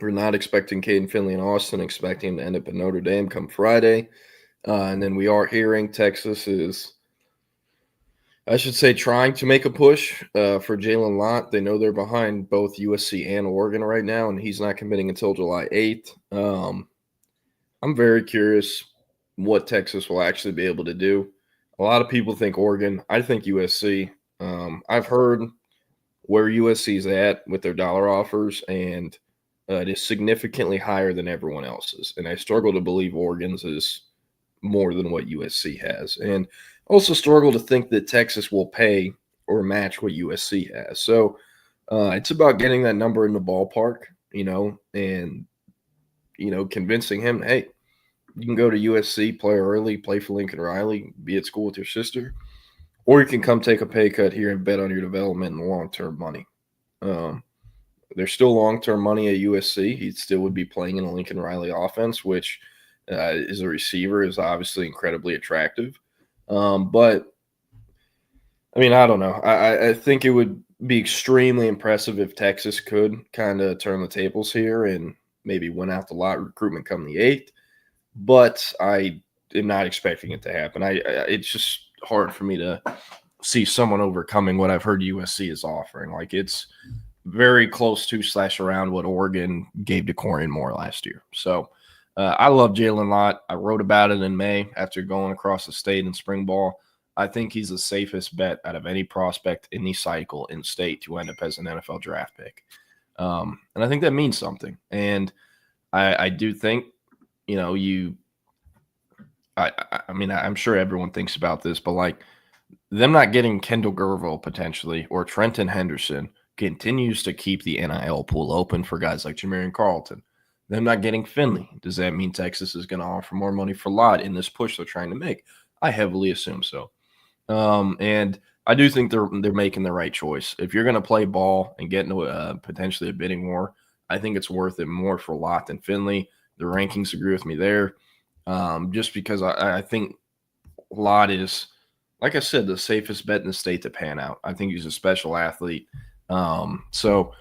We're not expecting Caden Finley in Austin, expecting him to end up at Notre Dame come Friday. And then we are hearing Texas is, I should say, trying to make a push for Jalen Lott. They know they're behind both USC and Oregon right now, and he's not committing until July 8th. I'm very curious what Texas will actually be able to do. A lot of people think Oregon. I think USC. I've heard where USC is at with their dollar offers, and it is significantly higher than everyone else's. And I struggle to believe Oregon's is more than what USC has. And also struggle to think that Texas will pay or match what USC has. So it's about getting that number in the ballpark, and, convincing him, hey, you can go to USC, play early, play for Lincoln Riley, be at school with your sister, or you can come take a pay cut here and bet on your development and long-term money. There's still long-term money at USC. He still would be playing in a Lincoln Riley offense, which as a receiver is obviously incredibly attractive. But, I mean, I don't know. I think it would be extremely impressive if Texas could kind of turn the tables here and maybe win out the lot recruitment come the 8th. But I am not expecting it to happen. It's just hard for me to see someone overcoming what I've heard USC is offering. Like, it's very close to / around what Oregon gave to Corian Moore last year. So I love Jalen Lott. I wrote about it in May after going across the state in spring ball. I think he's the safest bet out of any prospect in the cycle in state to end up as an NFL draft pick. And I think that means something. And I do think, I mean, I'm sure everyone thinks about this, but like them not getting Kendall Gerville potentially or Trenton Henderson continues to keep the NIL pool open for guys like Jamarian Carlton. Them not getting Finley, does that mean Texas is going to offer more money for Lott in this push they're trying to make? I heavily assume so. And I do think they're making the right choice. If you're going to play ball and get into potentially a bidding war, I think it's worth it more for Lott than Finley. The rankings agree with me there. Just because I think Lott is, like I said, the safest bet in the state to pan out. I think he's a special athlete. So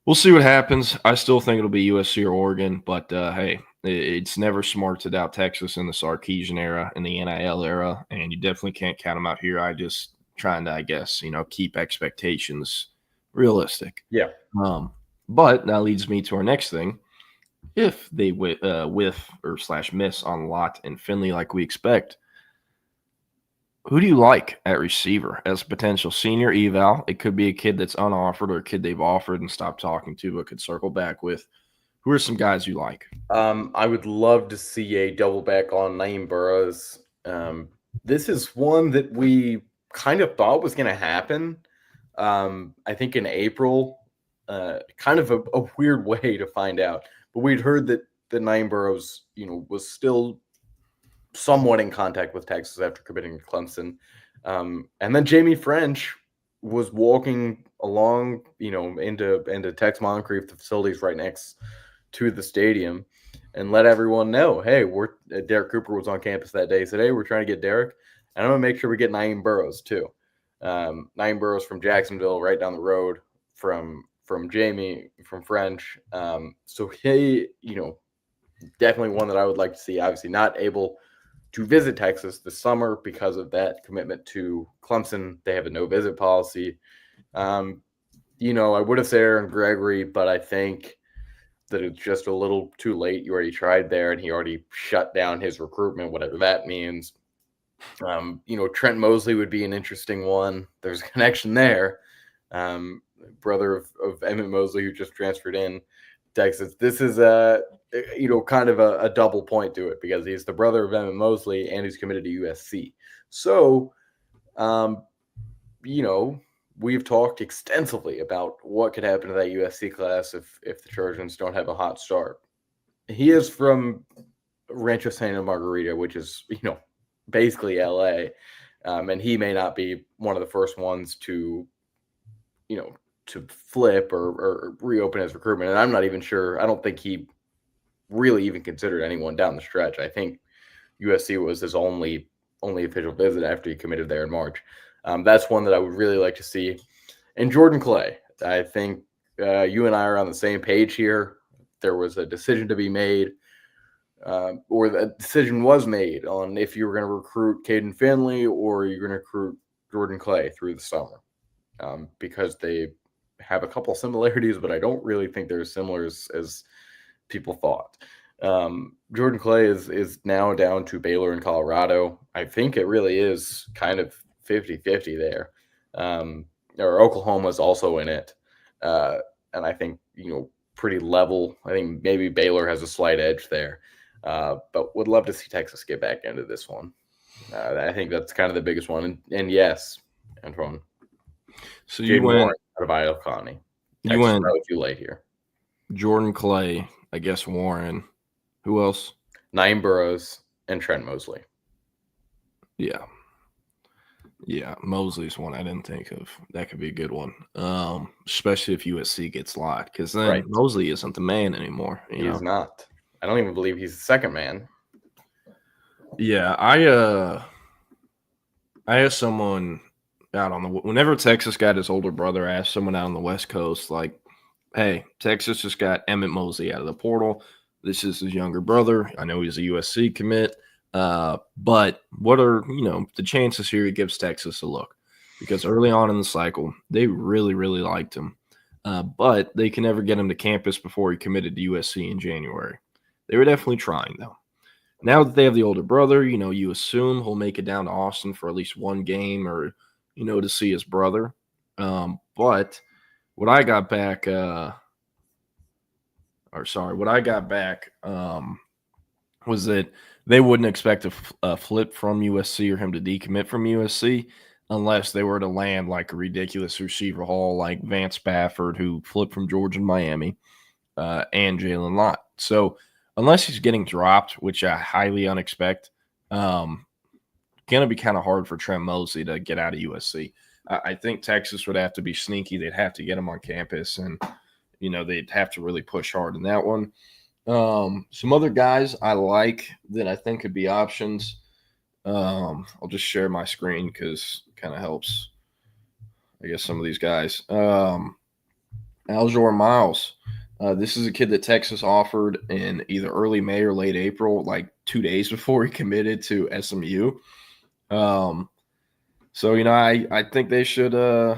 we'll see what happens. I still think it'll be USC or Oregon, but hey, it's never smart to doubt Texas in the Sarkisian era, in the NIL era, and you definitely can't count them out here. I just trying to, I guess, keep expectations realistic. Yeah. But that leads me to our next thing. If they whiff or / miss on Lott and Finley like we expect, who do you like at receiver as a potential senior eval? It could be a kid that's unoffered or a kid they've offered and stopped talking to but could circle back with. Who are some guys you like? I would love to see a double back on Naeem Burroughs. This is one that we kind of thought was going to happen. I think in April, kind of a weird way to find out. But we'd heard that Naeem Burroughs, was still somewhat in contact with Texas after committing to Clemson. And then Jamie French was walking along, into Tex Moncrief, the facilities right next to the stadium, and let everyone know, hey, Derek Cooper was on campus that day. He said, hey, we're trying to get Derek, and I'm going to make sure we get Naeem Burroughs too. Naeem Burroughs from Jacksonville, right down the road from Jamie, from French. So he, definitely one that I would like to see. Obviously not able to visit Texas this summer because of that commitment to Clemson. They have a no visit policy. I would have said Aaron Gregory, but I think that it's just a little too late. You already tried there and he already shut down his recruitment, whatever that means. Trent Mosley would be an interesting one. There's a connection there. Brother of Emmett Mosley, who just transferred in Texas. This is kind of a double point to it because he's the brother of Emmett Mosley and he's committed to USC. So, we've talked extensively about what could happen to that USC class if the Trojans don't have a hot start. He is from Rancho Santa Margarita, which is, basically LA. And he may not be one of the first ones to, to flip or reopen his recruitment. And I'm not even sure. I don't think he really even considered anyone down the stretch. I think USC was his only official visit after he committed there in March. That's one that I would really like to see. And Jordan Clay, I think you and I are on the same page here. There was a decision to be made, or the decision was made on if you were going to recruit Caden Finley or you're going to recruit Jordan Clay through the summer, because they have a couple similarities, but I don't really think they're as similar as people thought. Jordan Clay is now down to Baylor in Colorado. I think it really is kind of 50-50 there. Or Oklahoma's also in it. And I think, pretty level. I think maybe Baylor has a slight edge there. But would love to see Texas get back into this one. I think that's kind of the biggest one. And yes, Antoine. So you went out of Iowa County. You went too late here. Jordan Clay, I guess Warren. Who else? Naeem Burrows and Trent Mosley. Yeah, Mosley's one I didn't think of. That could be a good one, especially if USC gets locked, because then Mosley isn't the man anymore. He's not. I don't even believe he's the second man. Yeah, I asked someone out on whenever Texas got his older brother, I asked someone out on the West Coast, like, hey, Texas just got Emmett Mosley out of the portal. This is his younger brother. I know he's a USC commit. But what are, the chances here he gives Texas a look? Because early on in the cycle, they really, really liked him. But they can never get him to campus before he committed to USC in January. They were definitely trying, though. Now that they have the older brother, you assume he'll make it down to Austin for at least one game or, to see his brother. But what I got back, was that they wouldn't expect a flip from USC or him to decommit from USC unless they were to land like a ridiculous receiver haul like Vance Spafford, who flipped from Georgia and Miami, and Jalen Lott. So unless he's getting dropped, which I highly unexpect, going to be kind of hard for Trent Mosley to get out of USC. I think Texas would have to be sneaky. They'd have to get him on campus, and they'd have to really push hard in that one. Some other guys I like that I think could be options. I'll just share my screen because it kind of helps, I guess, some of these guys. Aljor Miles. This is a kid that Texas offered in either early May or late April, like 2 days before he committed to SMU. So, I think they should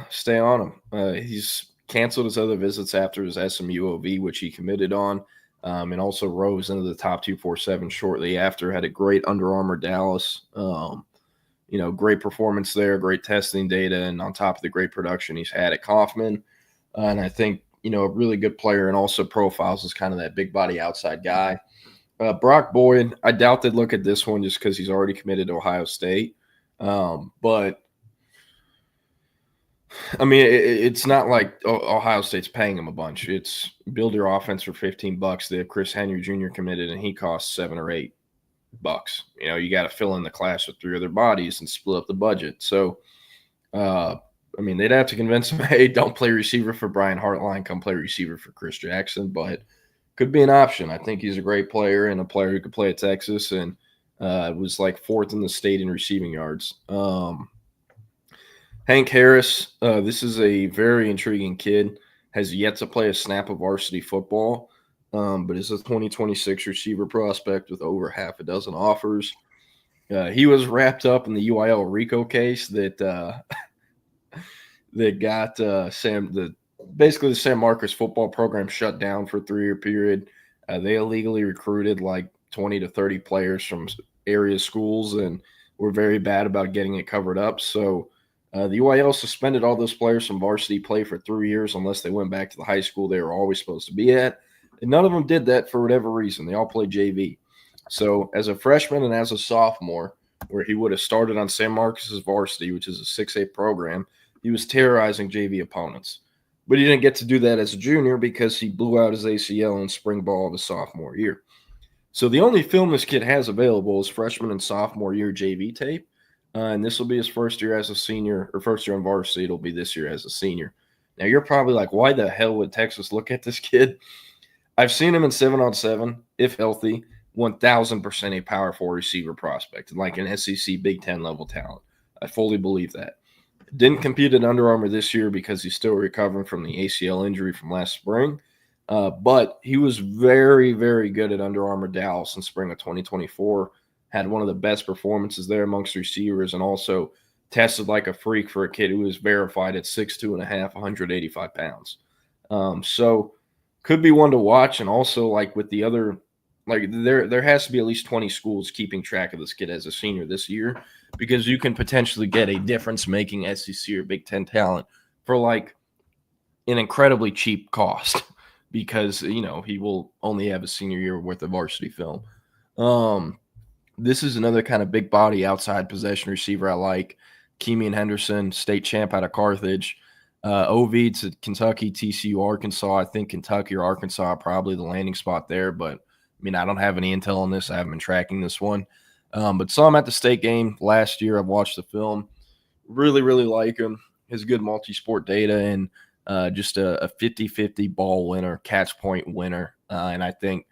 stay on him. He's canceled his other visits after his SMU OV, which he committed on. And also rose into the top 247 shortly after. Had a great Under Armour Dallas, great performance there, great testing data, and on top of the great production he's had at Kaufman. And I think, a really good player and also profiles as kind of that big body outside guy. Brock Boyd, I doubt they'd look at this one just because he's already committed to Ohio State. But I mean, it's not like Ohio State's paying him a bunch. It's build your offense for $15. They have Chris Henry Jr. committed, and he costs $7 or $8. You got to fill in the class with 3 other bodies and split up the budget. So, they'd have to convince him, hey, don't play receiver for Brian Hartline, come play receiver for Chris Jackson. But could be an option. I think he's a great player and a player who could play at Texas, and was like 4th in the state in receiving yards. Hank Harris, this is a very intriguing kid, has yet to play a snap of varsity football, but is a 2026 receiver prospect with over half a dozen offers. He was wrapped up in the UIL RICO case that got basically the San Marcos football program shut down for a 3-year period. They illegally recruited like 20 to 30 players from area schools and were very bad about getting it covered up. So the UIL suspended all those players from varsity play for 3 years unless they went back to the high school they were always supposed to be at. And none of them did that for whatever reason. They all played JV. So as a freshman and as a sophomore, where he would have started on San Marcos' varsity, which is a 6A program, he was terrorizing JV opponents. But he didn't get to do that as a junior because he blew out his ACL in spring ball of his sophomore year. So the only film this kid has available is freshman and sophomore year JV tape. And this will be his first year as a senior, or first year on varsity. It'll be this year as a senior. Now, you're probably like, why the hell would Texas look at this kid? I've seen him in 7-on-7, if healthy, 1,000% a Power 4 receiver prospect, like an SEC Big Ten level talent. I fully believe that. Didn't compete at Under Armour this year because he's still recovering from the ACL injury from last spring. But he was very, very good at Under Armour Dallas in spring of 2024. Had one of the best performances there amongst receivers, and also tested like a freak for a kid who was verified at 6'2.5", 185 pounds. So could be one to watch. And also, like with the other, like there has to be at least 20 schools keeping track of this kid as a senior this year, because you can potentially get a difference-making SEC or Big Ten talent for like an incredibly cheap cost, because he will only have a senior year worth of varsity film. This is another kind of big body outside possession receiver I like. Keemian Henderson, state champ out of Carthage. OV to Kentucky, TCU, Arkansas. I think Kentucky or Arkansas are probably the landing spot there, but I mean, I don't have any intel on this. I haven't been tracking this one. But saw him at the state game last year. I've watched the film. Really, really like him. His good multi-sport data, and just a 50-50 ball winner, catch point winner. And I think,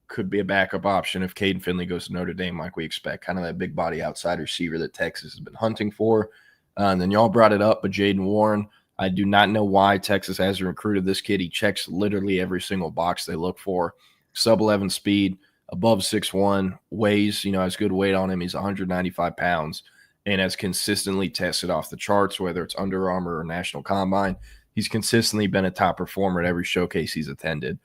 could be a backup option if Caden Finley goes to Notre Dame like we expect, kind of that big body outside receiver that Texas has been hunting for. And then y'all brought it up, but Jaden Warren, I do not know why Texas hasn't recruited this kid. He checks literally every single box they look for. Sub-11 speed, above 6'1", weighs, has good weight on him. He's 195 pounds and has consistently tested off the charts, whether it's Under Armour or National Combine. He's consistently been a top performer at every showcase he's attended.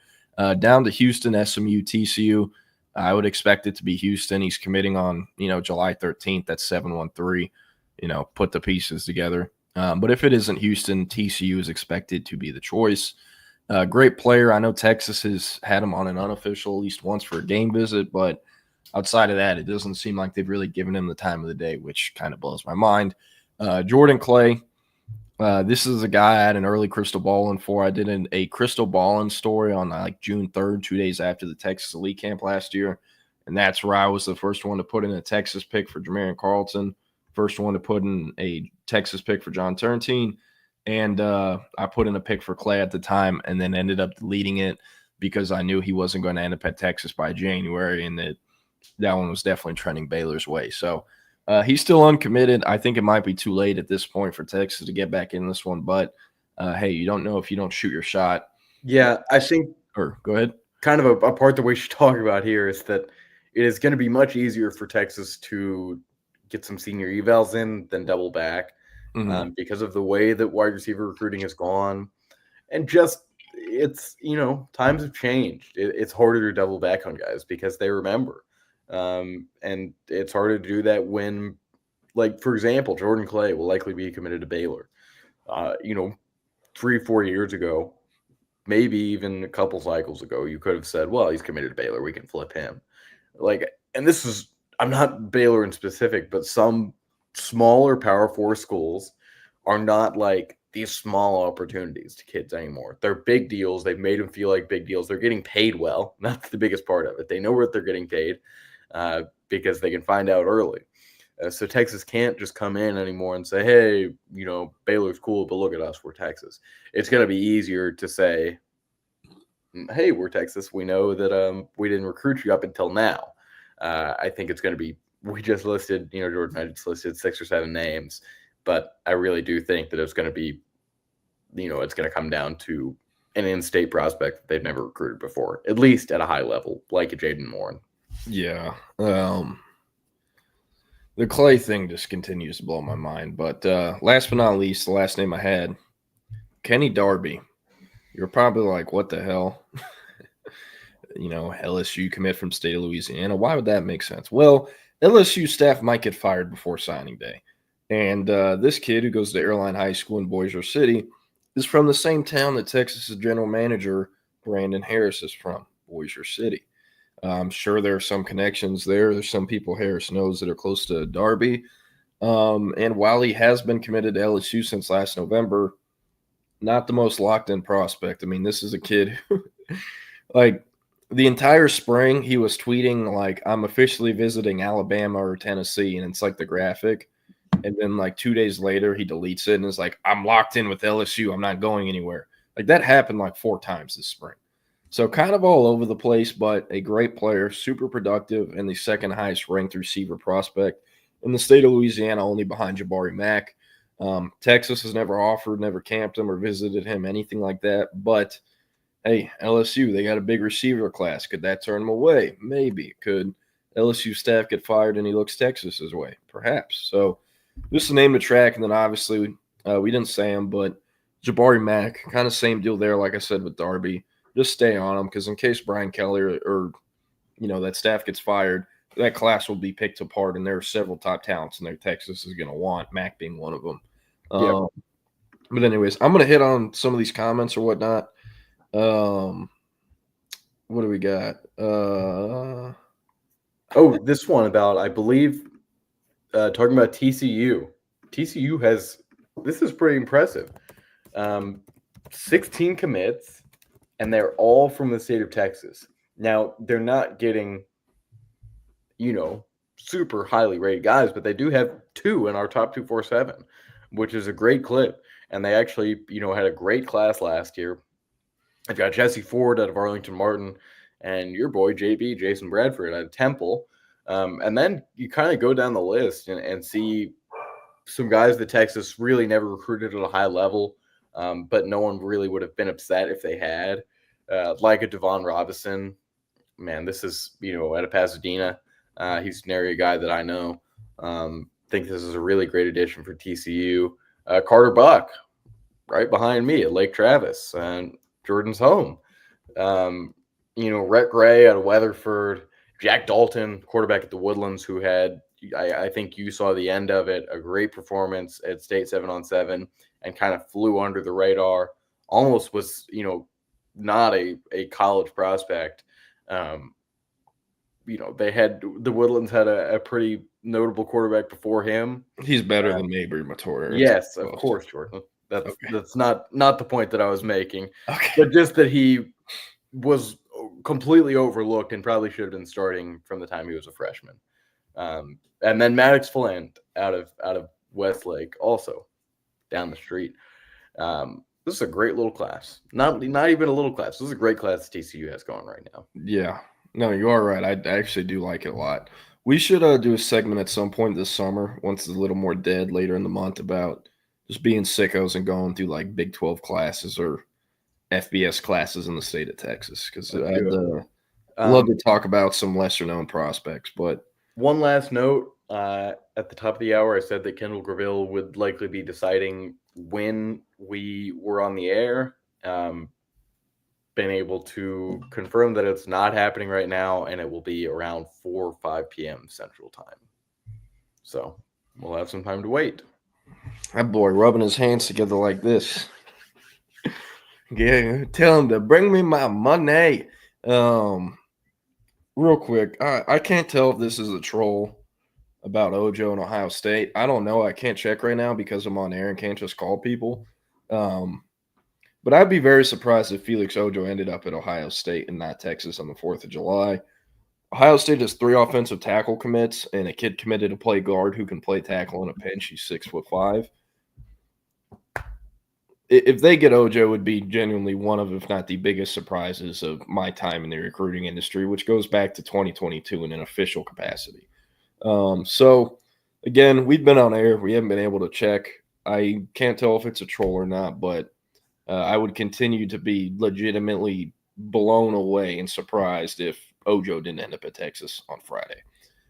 Down to Houston, SMU, TCU. I would expect it to be Houston. He's committing on, July 13th. That's 7-1-3. Put the pieces together. But if it isn't Houston, TCU is expected to be the choice. Great player. I know Texas has had him on an unofficial at least once for a game visit, but outside of that, it doesn't seem like they've really given him the time of the day, which kind of blows my mind. Jordan Clay. This is a guy I had an early crystal balling for. I did a crystal balling story on like June 3rd, 2 days after the Texas Elite Camp last year. And that's where I was the first one to put in a Texas pick for Jermaine Carlton, first one to put in a Texas pick for John Turntine. And I put in a pick for Clay at the time, and then ended up deleting it because I knew he wasn't going to end up at Texas by January, and that one was definitely trending Baylor's way. So he's still uncommitted. I think it might be too late at this point for Texas to get back in this one, but hey, you don't know if you don't shoot your shot. Yeah, I think go ahead. Kind of a part that we should talk about here is that it is going to be much easier for Texas to get some senior evals in than double back because of the way that wide receiver recruiting has gone. And just it's, times have changed. It's harder to double back on guys because they remember. And it's harder to do that when, like, for example, Jordan Clay will likely be committed to Baylor. 3-4 years ago, maybe even a couple cycles ago, you could have said, well, he's committed to Baylor, we can flip him. And this is, I'm not Baylor in specific, but some smaller Power 4 schools are not like these small opportunities to kids anymore. They're big deals. They've made them feel like big deals. They're getting paid well. That's the biggest part of it. They know what they're getting paid because they can find out early. So Texas can't just come in anymore and say, hey, Baylor's cool, but look at us, we're Texas. It's going to be easier to say, hey, we're Texas. We know that we didn't recruit you up until now. I think it's going to be, we just listed, Jordan, I just listed 6 or 7 names, but I really do think that it's going to be, it's going to come down to an in-state prospect that they've never recruited before, at least at a high level, like a Jaden Warren. Yeah. The Clay thing just continues to blow my mind. But last but not least, the last name I had, Kenny Darby. You're probably like, what the hell? LSU commit from state of Louisiana. Why would that make sense? Well, LSU staff might get fired before signing day. And this kid who goes to Airline High School in Bossier City is from the same town that Texas's general manager, Brandon Harris, is from, Bossier City. I'm sure there are some connections there. There's some people Harris knows that are close to Darby. And while he has been committed to LSU since last November, not the most locked-in prospect. I mean, this is a kid who, the entire spring he was tweeting like, I'm officially visiting Alabama or Tennessee, and it's like the graphic. And then like 2 days later he deletes it and is like, I'm locked in with LSU. I'm not going anywhere. Like that happened like 4 times this spring. So kind of all over the place, but a great player, super productive, and the second highest ranked receiver prospect in the state of Louisiana, only behind Jabari Mack. Texas has never offered, never camped him or visited him, anything like that. But hey, LSU, they got a big receiver class. Could that turn him away? Maybe. Could LSU staff get fired and he looks Texas's way? Perhaps. So just to name the track, and then obviously we didn't say him, but Jabari Mack, kind of same deal there, like I said with Darby. Just stay on him because in case Brian Kellner or that staff gets fired, that class will be picked apart, and there are several top talents in there Texas is going to want, Mack being one of them. But anyways, I'm going to hit on some of these comments or whatnot. What do we got? This one about, I believe, talking about TCU. TCU has, this is pretty impressive. 16 commits, and they're all from the state of Texas. Now, they're not getting, super highly rated guys, but they do have 2 in our top 247, which is a great clip. And they actually, had a great class last year. I've got Jesse Ford out of Arlington Martin and your boy, JB, Jason Bradford out of Temple. And then you kind of go down the list and see some guys that Texas really never recruited at a high level, but no one really would have been upset if they had. Like a Devon Robinson. Man, this is, out of Pasadena. He's an area guy that I know. Think this is a really great addition for TCU. Carter Buck, right behind me at Lake Travis, and Jordan's home. Rhett Gray out of Weatherford. Jack Dalton, quarterback at the Woodlands, who had, I think you saw the end of it, a great performance at state 7-on-7 and kind of flew under the radar. Almost was, not a college prospect. They had, the Woodlands had a pretty notable quarterback before him. He's better than Mabry Matoyer. Yes, of course, Jordan. That's not the point that I was making. Okay. But just that he was completely overlooked and probably should have been starting from the time he was a freshman. And then Maddox Flint out of Westlake, also down the street. This is a great little class. Not even a little class. This is a great class TCU has going right now. Yeah. No, you are right. I actually do like it a lot. We should do a segment at some point this summer, once it's a little more dead later in the month, about just being sickos and going through like Big 12 classes or FBS classes in the state of Texas, because I'd love to talk about some lesser-known prospects. But one last note, at the top of the hour, I said that Kendall Graville would likely be deciding when we were on the air. Been able to confirm that it's not happening right now, and it will be around 4 or 5 p.m. Central Time. So we'll have some time to wait. That boy rubbing his hands together like this. Yeah, tell him to bring me my money. Real quick, I can't tell if this is a troll about Ojo and Ohio State. I don't know. I can't check right now because I'm on air and can't just call people. But I'd be very surprised if Felix Ojo ended up at Ohio State and not Texas on the 4th of July. Ohio State has 3 offensive tackle commits and a kid committed to play guard who can play tackle in a pinch. He's 6'5". If they get Ojo, it would be genuinely one of, if not the biggest surprises of my time in the recruiting industry, which goes back to 2022 in an official capacity. So, again, we've been on air. We haven't been able to check. I can't tell if it's a troll or not, but I would continue to be legitimately blown away and surprised if Ojo didn't end up at Texas on Friday.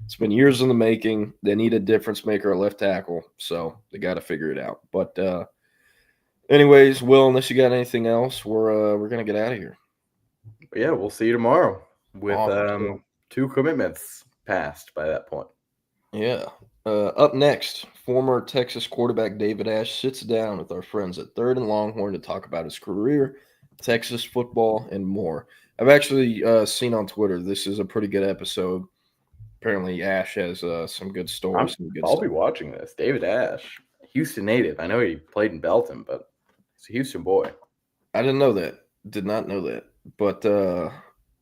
It's been years in the making. They need a difference maker at left tackle, so they got to figure it out. But anyways, Will, unless you got anything else, we're gonna get out of here. Yeah, we'll see you tomorrow with 2 commitments passed by that point. Yeah. Up next, former Texas quarterback David Ash sits down with our friends at Third and Longhorn to talk about his career, Texas football, and more. I've actually seen on Twitter this is a pretty good episode. Apparently, Ash has some good stories. I'll be watching this. David Ash, Houston native. I know he played in Belton, but he's a Houston boy. I didn't know that. Did not know that. But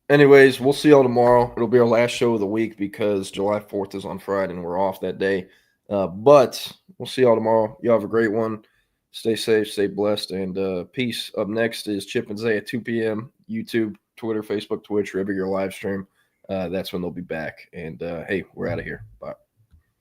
Anyways, we'll see y'all tomorrow. It'll be our last show of the week because July 4th is on Friday and we're off that day. But we'll see y'all tomorrow. Y'all have a great one. Stay safe, stay blessed, and peace. Up next is Chip and Zay at 2 p.m. YouTube, Twitter, Facebook, Twitch, wherever your live stream. That's when they'll be back. And hey, we're out of here. Bye.